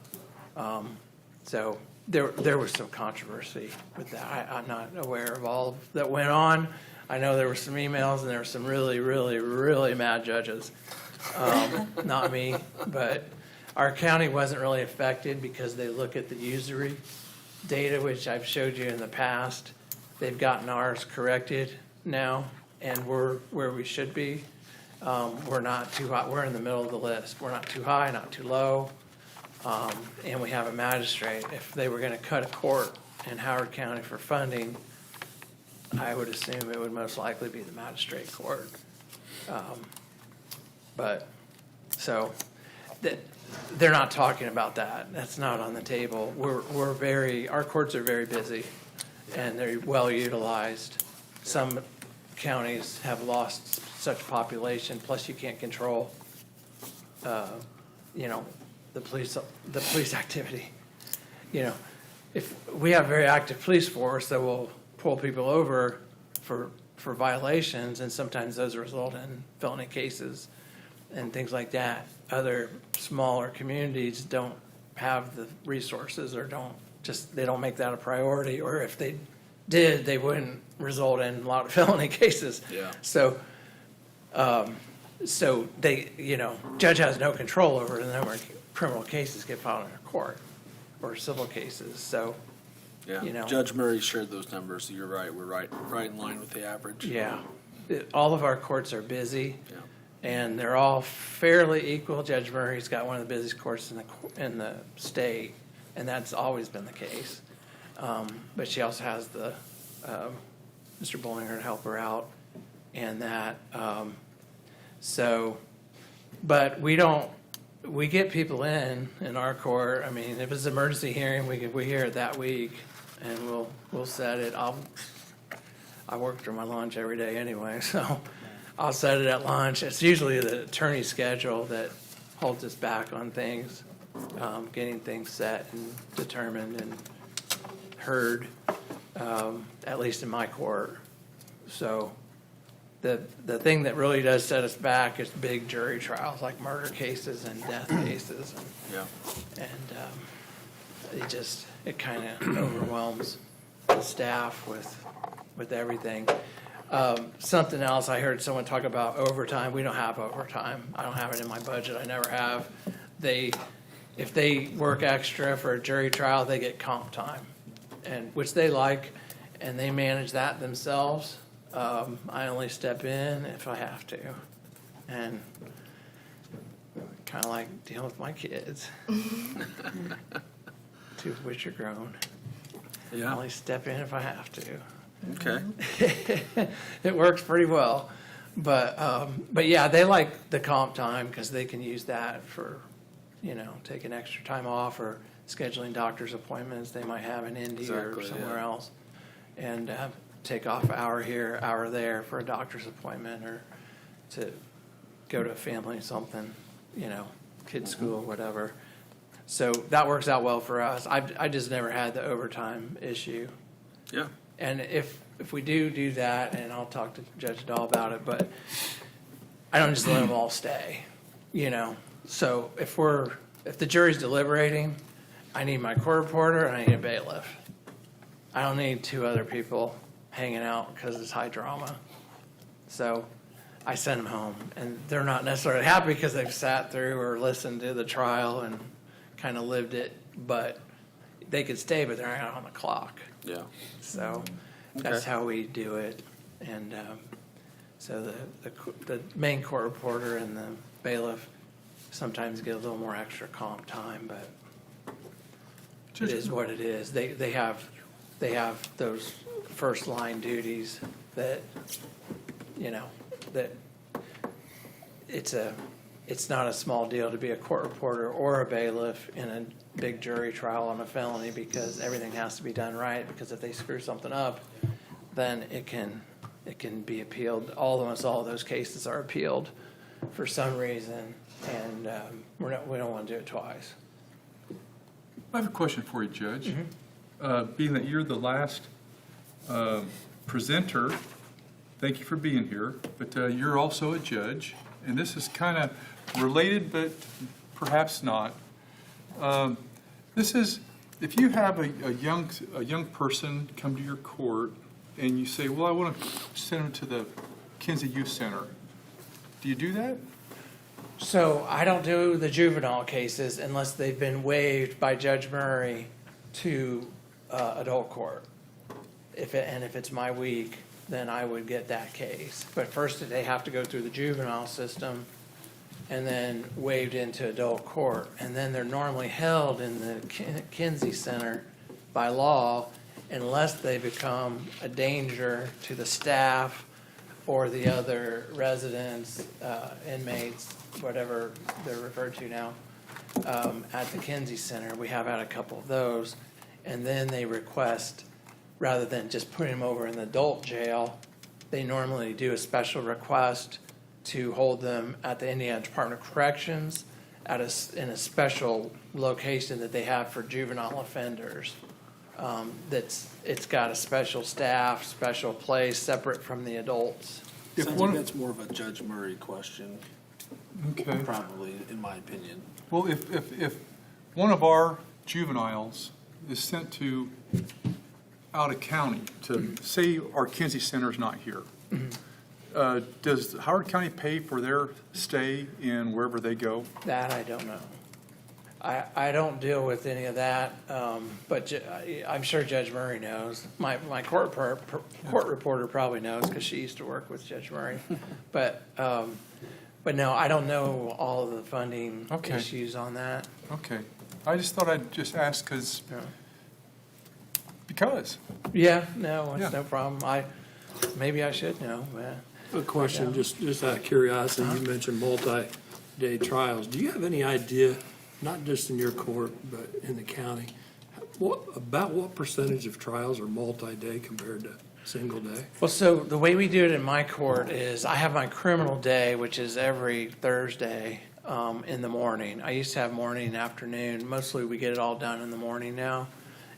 there was some controversy with that. I'm not aware of all that went on. I know there were some emails and there were some really, really, really mad judges. Not me, but our county wasn't really affected because they look at the usury data, which I've showed you in the past. They've gotten ours corrected now, and we're where we should be. We're not too high. We're in the middle of the list. We're not too high, not too low. And we have a magistrate. If they were going to cut a court in Howard County for funding, I would assume it would most likely be the magistrate court. They're not talking about that. That's not on the table. Our courts are very busy and they're well utilized. Some counties have lost such population, plus you can't control, the police activity. If we have a very active police force that will pull people over for violations, and sometimes those result in felony cases and things like that. Other smaller communities don't have the resources or they don't make that a priority, or if they did, they wouldn't result in a lot of felony cases. Yeah. So, so they, judge has no control over the number of criminal cases get filed in a court or civil cases, so. Yeah, Judge Murray shared those numbers, so you're right, we're right in line with the average. Yeah, all of our courts are busy. Yeah. And they're all fairly equal. Judge Murray's got one of the busiest courts in the state, and that's always been the case. But she also has the Mr. Bollinger to help her out, and that. But we get people in our court. I mean, if it's an emergency hearing, we hear it that week, and we'll set it. I work through my lunch every day anyway, so I'll set it at lunch. It's usually the attorney's schedule that holds us back on things, getting things set and determined and heard, at least in my court. So the thing that really does set us back is big jury trials like murder cases and death cases. Yeah. And it kind of overwhelms the staff with everything. Something else, I heard someone talk about overtime. We don't have overtime. I don't have it in my budget. I never have. If they work extra for a jury trial, they get comp time, and which they like, and they manage that themselves. I only step in if I have to, and kind of like dealing with my kids, two of which are grown. Yeah. I only step in if I have to. Okay. It works pretty well, but yeah, they like the comp time because they can use that for, taking extra time off or scheduling doctor's appointments they might have in Indy or somewhere else, and take off an hour here, hour there for a doctor's appointment or to go to a family something, kids' school, whatever. So that works out well for us. I just never had the overtime issue. Yeah. And if we do that, and I'll talk to Judge Dahl about it, but I don't just let them all stay, So if the jury's deliberating, I need my court reporter and I need a bailiff. I don't need two other people hanging out because it's high drama. So I send them home, and they're not necessarily happy because they've sat through or listened to the trial and kind of lived it, but they could stay, but they're not on the clock. Yeah. So that's how we do it. And so the main court reporter and the bailiff sometimes get a little more extra comp time, but it is what it is. They have those first line duties that, that it's not a small deal to be a court reporter or a bailiff in a big jury trial on a felony, because everything has to be done right, because if they screw something up, then it can be appealed. Almost all of those cases are appealed for some reason, and we don't want to do it twice. I have a question for you, Judge. Being that you're the last presenter, thank you for being here, but you're also a judge, and this is kind of related, but perhaps not. This is, if you have a young person come to your court and you say, well, I want to send them to the Kinsey Youth Center, do you do that? So I don't do the juvenile cases unless they've been waived by Judge Murray to adult court. If it's my week, then I would get that case. But first, they have to go through the juvenile system and then waived into adult court. And then they're normally held in the Kinsey Center by law unless they become a danger to the staff or the other residents, inmates, whatever they're referred to now, at the Kinsey Center. We have had a couple of those. And then they request, rather than just putting them over in the adult jail, they normally do a special request to hold them at the Indiana Department of Corrections in a special location that they have for juvenile offenders. It's got a special staff, special place, separate from the adults. I think that's more of a Judge Murray question. Okay. Probably, in my opinion. Well, if one of our juveniles is sent to out of county, to say our Kinsey Center's not here, does Howard County pay for their stay in wherever they go? That I don't know. I don't deal with any of that, but I'm sure Judge Murray knows. My court reporter probably knows because she used to work with Judge Murray. But no, I don't know all of the funding Okay. issues on that. Okay. I just thought I'd just ask because. Yeah, no, it's Yeah. no problem. Maybe I should know, but. A question, just out of curiosity, you mentioned multi-day trials. Do you have any idea, not just in your court, but in the county, about what percentage of trials are multi-day compared to single day? Well, so the way we do it in my court is I have my criminal day, which is every Thursday in the morning. I used to have morning and afternoon. Mostly we get it all done in the morning now.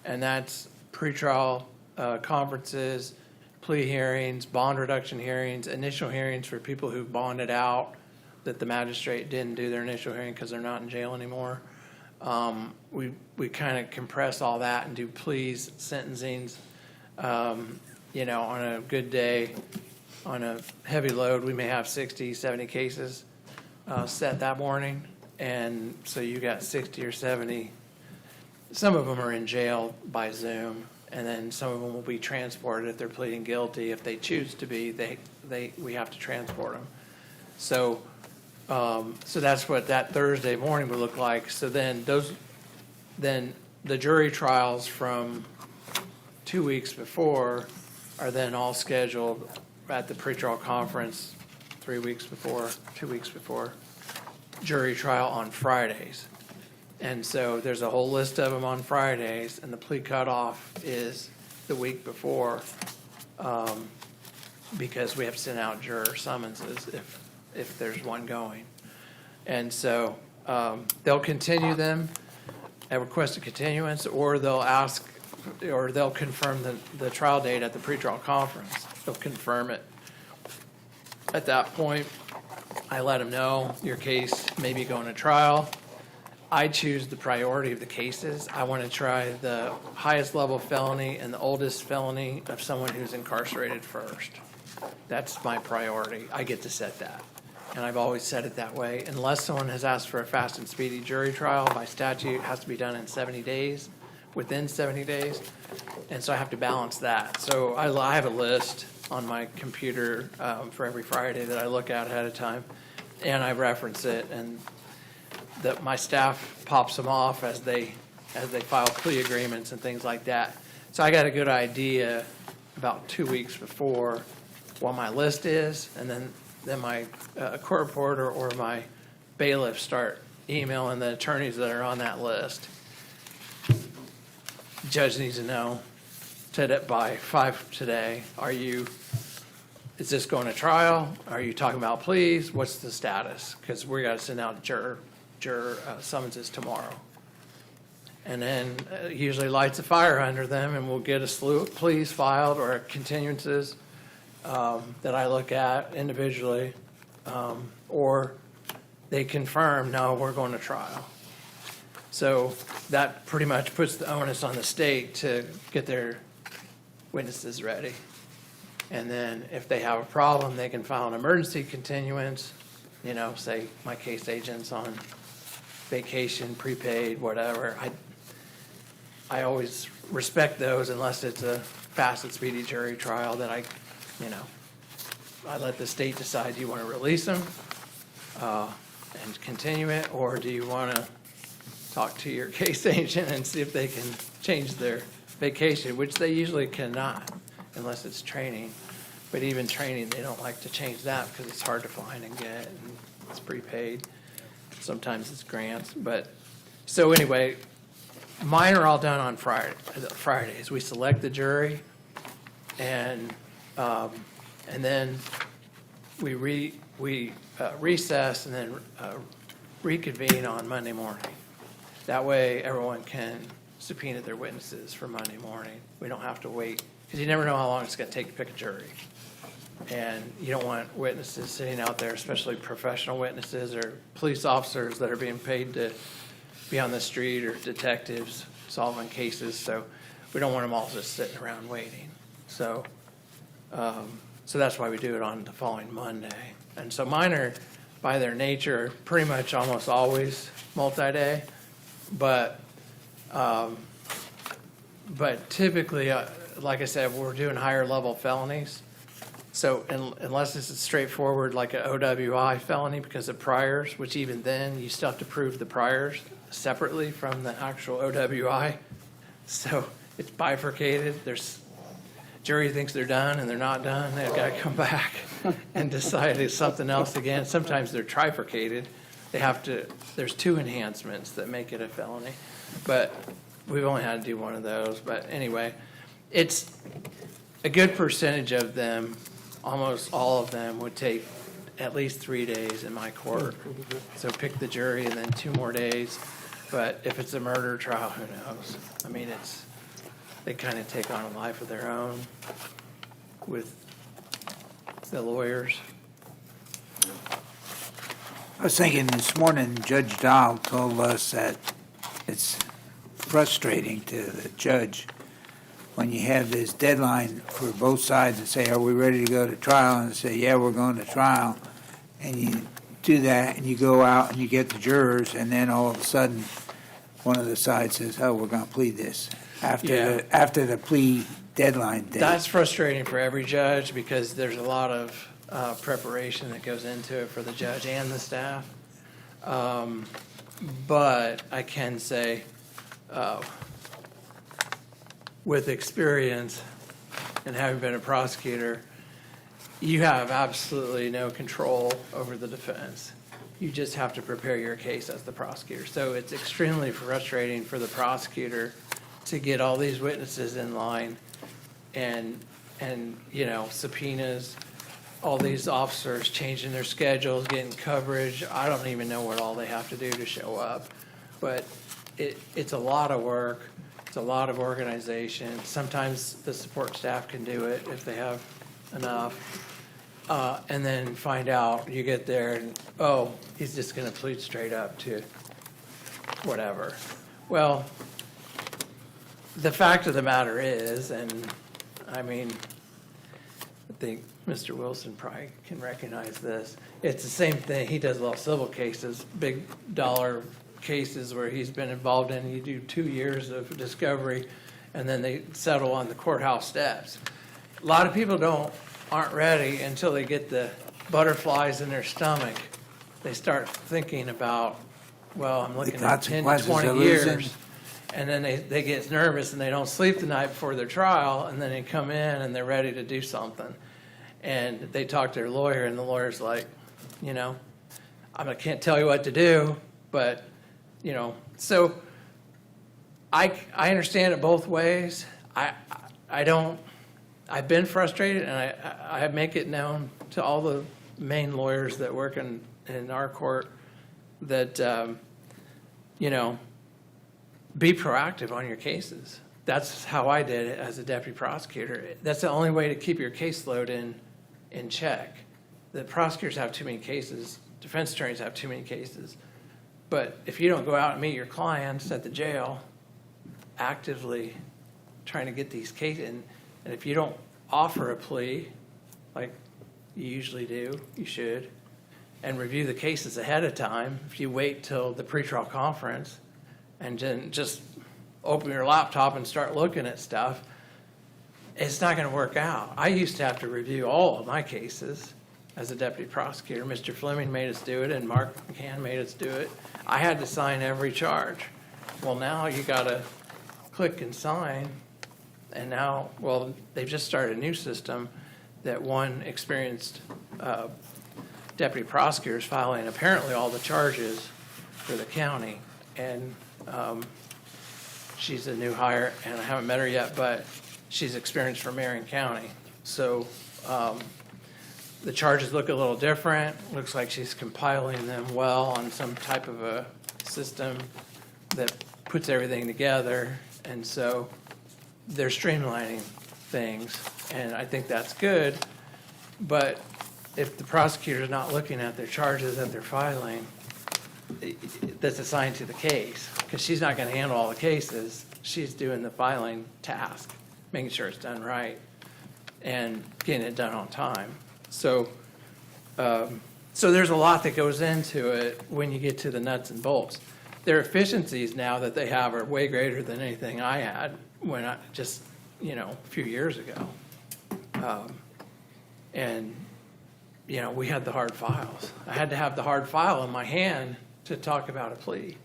And that's pretrial conferences, plea hearings, bond reduction hearings, initial hearings for people who bonded out that the magistrate didn't do their initial hearing because they're not in jail anymore. We kind of compress all that and do pleas, sentencings. On a good day, on a heavy load, we may have 60, 70 cases set that morning. And so you got 60 or 70. Some of them are in jail by Zoom, and then some of them will be transported if they're pleading guilty. If they choose to be, we have to transport them. So that's what that Thursday morning would look like. So then the jury trials from 2 weeks before are then all scheduled at the pretrial conference 3 weeks before, 2 weeks before, jury trial on Fridays. And so there's a whole list of them on Fridays, and the plea cutoff is the week before, because we have to send out juror summonses if there's one going. And so they'll continue them and request a continuance, or they'll ask, or they'll confirm the trial date at the pretrial conference. They'll confirm it. At that point, I let them know your case may be going to trial. I choose the priority of the cases. I want to try the highest level felony and the oldest felony of someone who's incarcerated first. That's my priority. I get to set that. And I've always set it that way. Unless someone has asked for a fast and speedy jury trial, by statute, it has to be done in 70 days, within 70 days. And so I have to balance that. So I have a list on my computer for every Friday that I look at ahead of time, and I reference it, and that my staff pops them off as they file plea agreements and things like that. So I got a good idea about 2 weeks before what my list is, and then my court reporter or my bailiff start emailing the attorneys that are on that list. The judge needs to know by 5 today, is this going to trial? Are you talking about pleas? What's the status? Because we got to send out juror summonses tomorrow. And then usually lights a fire under them, and we'll get a slew of pleas filed or continuances that I look at individually, or they confirm, no, we're going to trial. So that pretty much puts the onus on the state to get their witnesses ready. And then if they have a problem, they can file an emergency continuance, say my case agent's on vacation, prepaid, whatever. I always respect those unless it's a fast and speedy jury trial that I let the state decide, do you want to release them and continue it, or do you want to talk to your case agent and see if they can change their vacation, which they usually cannot unless it's training. But even training, they don't like to change that because it's hard to find and get, and it's prepaid. Sometimes it's grants. But so anyway, mine are all done on Fridays. We select the jury, and then we recess and then reconvene on Monday morning. That way, everyone can subpoena their witnesses for Monday morning. We don't have to wait, because you never know how long it's going to take to pick a jury. And you don't want witnesses sitting out there, especially professional witnesses or police officers that are being paid to be on the street, or detectives solving cases. So we don't want them all just sitting around waiting. So, so that's why we do it on the following Monday. And so mine are, by their nature, pretty much almost always multi-day, but typically, like I said, we're doing higher level felonies. So unless this is straightforward, like an OWI felony because of priors, which even then, you still have to prove the priors separately from the actual OWI. So it's bifurcated. Jury thinks they're done and they're not done. They've got to come back and decide it's something else again. Sometimes they're trifurcated. There's 2 enhancements that make it a felony. But we've only had to do one of those. But anyway, it's a good percentage of them, almost all of them, would take at least 3 days in my court. So pick the jury and then 2 more days. But if it's a murder trial, who knows? I mean, they kind of take on a life of their own with the lawyers. I was thinking this morning, Judge Dahl told us that it's frustrating to the judge when you have this deadline for both sides and say, are we ready to go to trial? And say, yeah, we're going to trial. And you do that and you go out and you get the jurors and then all of a sudden one of the sides says, oh, we're going to plead this after the plea deadline date. That's frustrating for every judge because there's a lot of preparation that goes into it for the judge and the staff. But I can say, with experience and having been a prosecutor, you have absolutely no control over the defense. You just have to prepare your case as the prosecutor. So it's extremely frustrating for the prosecutor to get all these witnesses in line and subpoenas, all these officers changing their schedules, getting coverage. I don't even know what all they have to do to show up. But it's a lot of work. It's a lot of organization. Sometimes the support staff can do it if they have enough. And then find out, you get there and, oh, he's just going to plead straight up to whatever. Well, the fact of the matter is, and I mean, I think Mr. Wilson probably can recognize this, it's the same thing. He does a lot of civil cases, big dollar cases where he's been involved in. You do 2 years of discovery, and then they settle on the courthouse steps. A lot of people aren't ready until they get the butterflies in their stomach. They start thinking about, well, I'm looking at 10 to 20 years. And then they get nervous and they don't sleep the night before their trial, and then they come in and they're ready to do something. And they talk to their lawyer, and the lawyer's like, I can't tell you what to do, but, so I understand it both ways. I've been frustrated, and I make it known to all the main lawyers that work in our court that, be proactive on your cases. That's how I did it as a deputy prosecutor. That's the only way to keep your caseload in check. The prosecutors have too many cases. Defense attorneys have too many cases. But if you don't go out and meet your clients at the jail, actively trying to get these cases, and if you don't offer a plea, like you usually do, you should, and review the cases ahead of time. If you wait till the pretrial conference and then just open your laptop and start looking at stuff, it's not going to work out. I used to have to review all of my cases as a deputy prosecutor. Mr. Fleming made us do it, and Mark McCann made us do it. I had to sign every charge. Well, now you got to click and sign. And now, well, they've just started a new system that one experienced deputy prosecutor is filing apparently all the charges for the county. And she's a new hire, and I haven't met her yet, but she's experienced from Marion County. So the charges look a little different. Looks like she's compiling them well on some type of a system that puts everything together. And so they're streamlining things, and I think that's good. But if the prosecutor's not looking at their charges that they're filing, that's assigned to the case, because she's not going to handle all the cases. she's doing the filing task, making sure it's done right, and getting it done on time. So, so there's a lot that goes into it when you get to the nuts and bolts. Their efficiencies now that they have are way greater than anything I had when I just, a few years ago. And, we had the hard files. I had to have the hard file in my hand to talk about a plea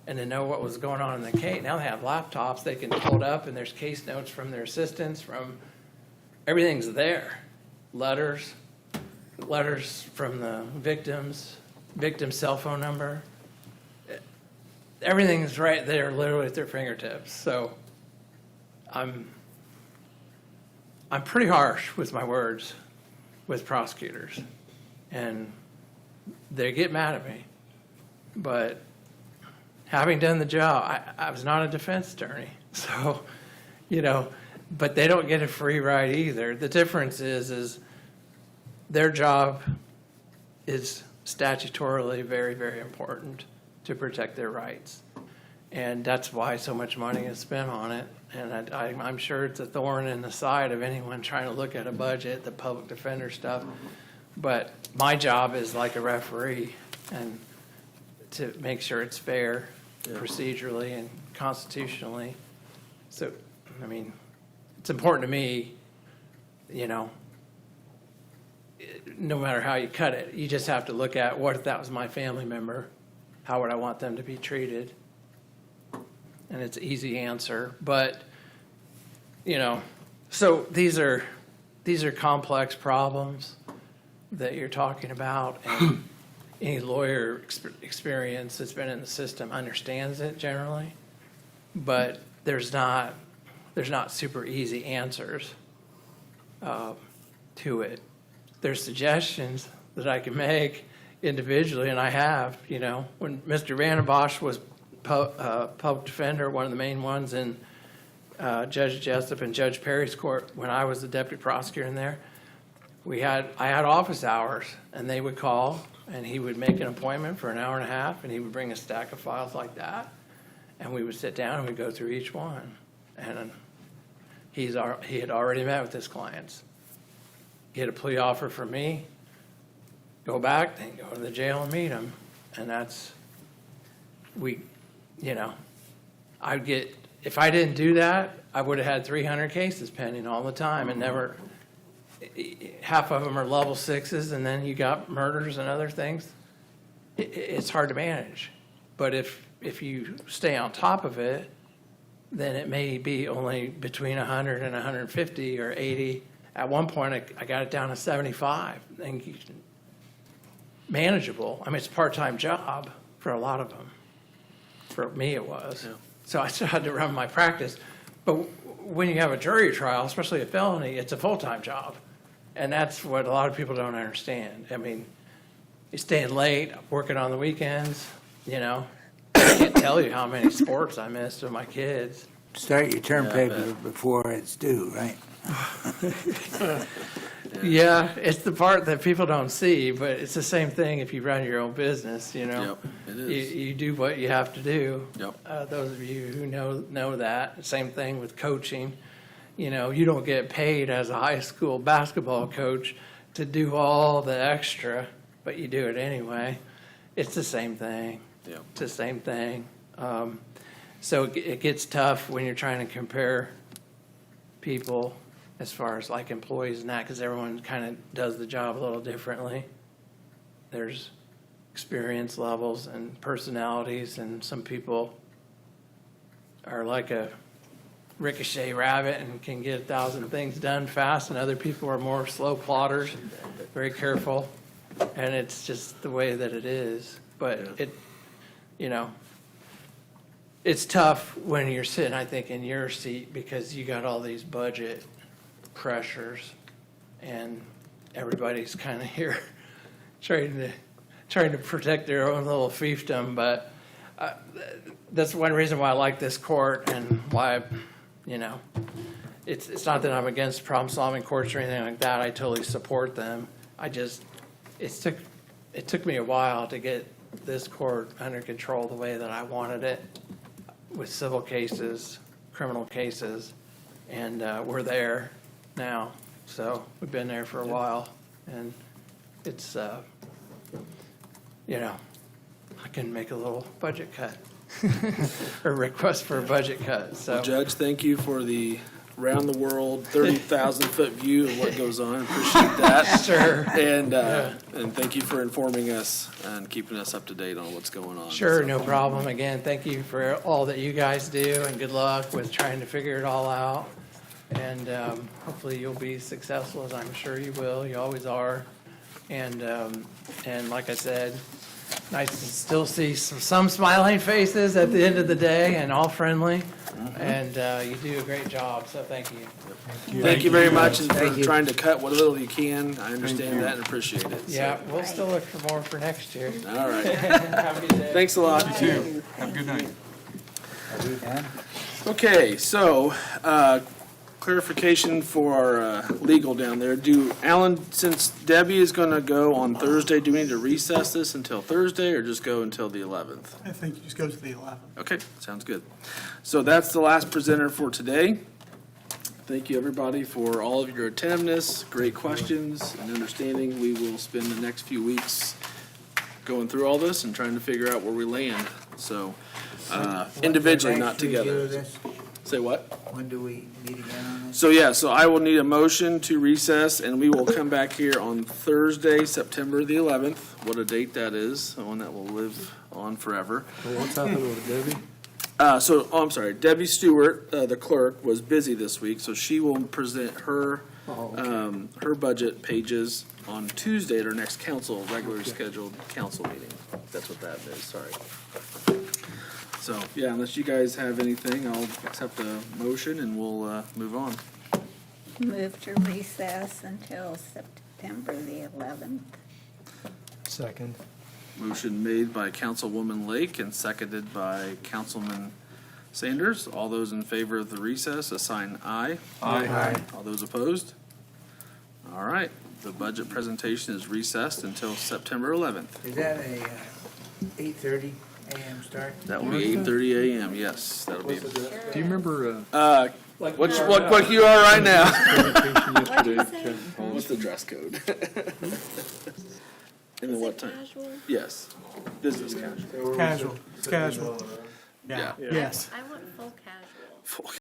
and to know what was going on in the case. Now they have laptops, they can pull it up, and there's case notes from their assistants, everything's there. Letters from the victim's cell phone number. Everything's right there, literally at their fingertips. So I'm pretty harsh with my words with prosecutors, and they get mad at me. But having done the job, I was not a defense attorney, so, but they don't get a free ride either. The difference is their job is statutorily very, very important to protect their rights. And that's why so much money is spent on it. And I'm sure it's a thorn in the side of anyone trying to look at a budget, the public defender stuff. But my job is like a referee, and to make sure it's fair procedurally and constitutionally. So, it's important to me, no matter how you cut it, you just have to look at, what if that was my family member? How would I want them to be treated? And it's an easy answer, but, so these are complex problems that you're talking about, and any lawyer experience that's been in the system understands it generally, but there's not super easy answers to it. There's suggestions that I can make individually, and I have, when Mr. Vandenbosch was public defender, one of the main ones in Judge Jessup and Judge Perry's court, when I was the deputy prosecutor in there, I had office hours, and they would call, and he would make an appointment for an hour and a half, and he would bring a stack of files like that, and we would sit down and we'd go through each one. And he had already met with his clients. Get a plea offer from me, go back, then go to the jail and meet him. And that's, if I didn't do that, I would have had 300 cases pending all the time, and never, half of them are level 6s, and then you got murders and other things. It's hard to manage. But if you stay on top of it, then it may be only between 100 and 150 or 80. At one point, I got it down to 75. And manageable. It's a part-time job for a lot of them. For me, it was. Yeah. So I still had to run my practice. But when you have a jury trial, especially a felony, it's a full-time job. And that's what a lot of people don't understand. You're staying late, working on the weekends, I can't tell you how many sports I missed with my kids. Start your term paper before it's due, right? Yeah, it's the part that people don't see, but it's the same thing if you run your own business, Yep, it is. You do what you have to do. Yep. Those of you who know that. Same thing with coaching. You don't get paid as a high school basketball coach to do all the extra, but you do it anyway. It's the same thing. Yeah. It's the same thing. So it gets tough when you're trying to compare people as far as like employees and that, because everyone kind of does the job a little differently. There's experience levels and personalities, and some people are like a ricochet rabbit and can get 1,000 things done fast, and other people are more slow plotters, very careful, and it's just the way that it is. But it's tough when you're sitting, I think, in your seat, because you got all these budget pressures, and everybody's kind of here trying to protect their own little fiefdom. But that's one reason why I like this court, and why, it's not that I'm against problem-solving courts or anything like that. I totally support them. It took me a while to get this court under control the way that I wanted it, with civil cases criminal cases, and we're there now. So we've been there for a while, and it's, I can make a little budget cut, or request for a budget cut, so. Well, Judge, thank you for the round-the-world, 30,000-foot view of what goes on. Appreciate that. Sure. And thank you for informing us and keeping us up to date on what's going on. Sure, So- no problem. Again, thank you for all that you guys do, and good luck with trying to figure it all out. And hopefully you'll be successful, as I'm sure you will. You always are. And like I said, nice to still see some smiling faces at the end of the day, and all friendly. And you do a great job, so thank you. Thank you very much, and for trying to cut what little you can. I understand that and appreciate it. so. Yeah, we'll still look for more for next year. All right. Have a good day. Thanks a lot. You too. Have a good night. Okay, so, clarification for our legal down there. Alan, since Debbie is going to go on Thursday, do we need to recess this until Thursday or just go until the 11th? I think you just go to the 11th. Okay, sounds good. So that's the last presenter for today. Thank you, everybody, for all of your attentiveness, great questions, and understanding. We will spend the next few weeks going through all this and trying to figure out where we land. So, individually, not together. Say what? When do we meet again on this? So I will need a motion to recess, and we will come back here on Thursday, September the 11th. What a date that is, one that will live on forever. What's happening with Debbie? I'm sorry, Debbie Stewart, the clerk, was busy this week, so she will present her, her budget pages on Tuesday at our next regularly scheduled council meeting. That's what that is, sorry. So, yeah, unless you guys have anything, I'll accept the motion and we'll move on. Move to recess until September the 11th. Second. Motion made by Councilwoman Lake and seconded by Councilman Sanders. All those in favor of the recess, assign aye. Aye. All those opposed? All right, the budget presentation is recessed until September 11th. Is that a 8:30 a.m. start? That will be 8:30 a.m., yes, that'll be. Do you remember, What you are right now. presentation yesterday, Jen? What's the dress code? And then what time? Yes, business casual. Casual, it's casual. Yeah. Yes. I want full casual.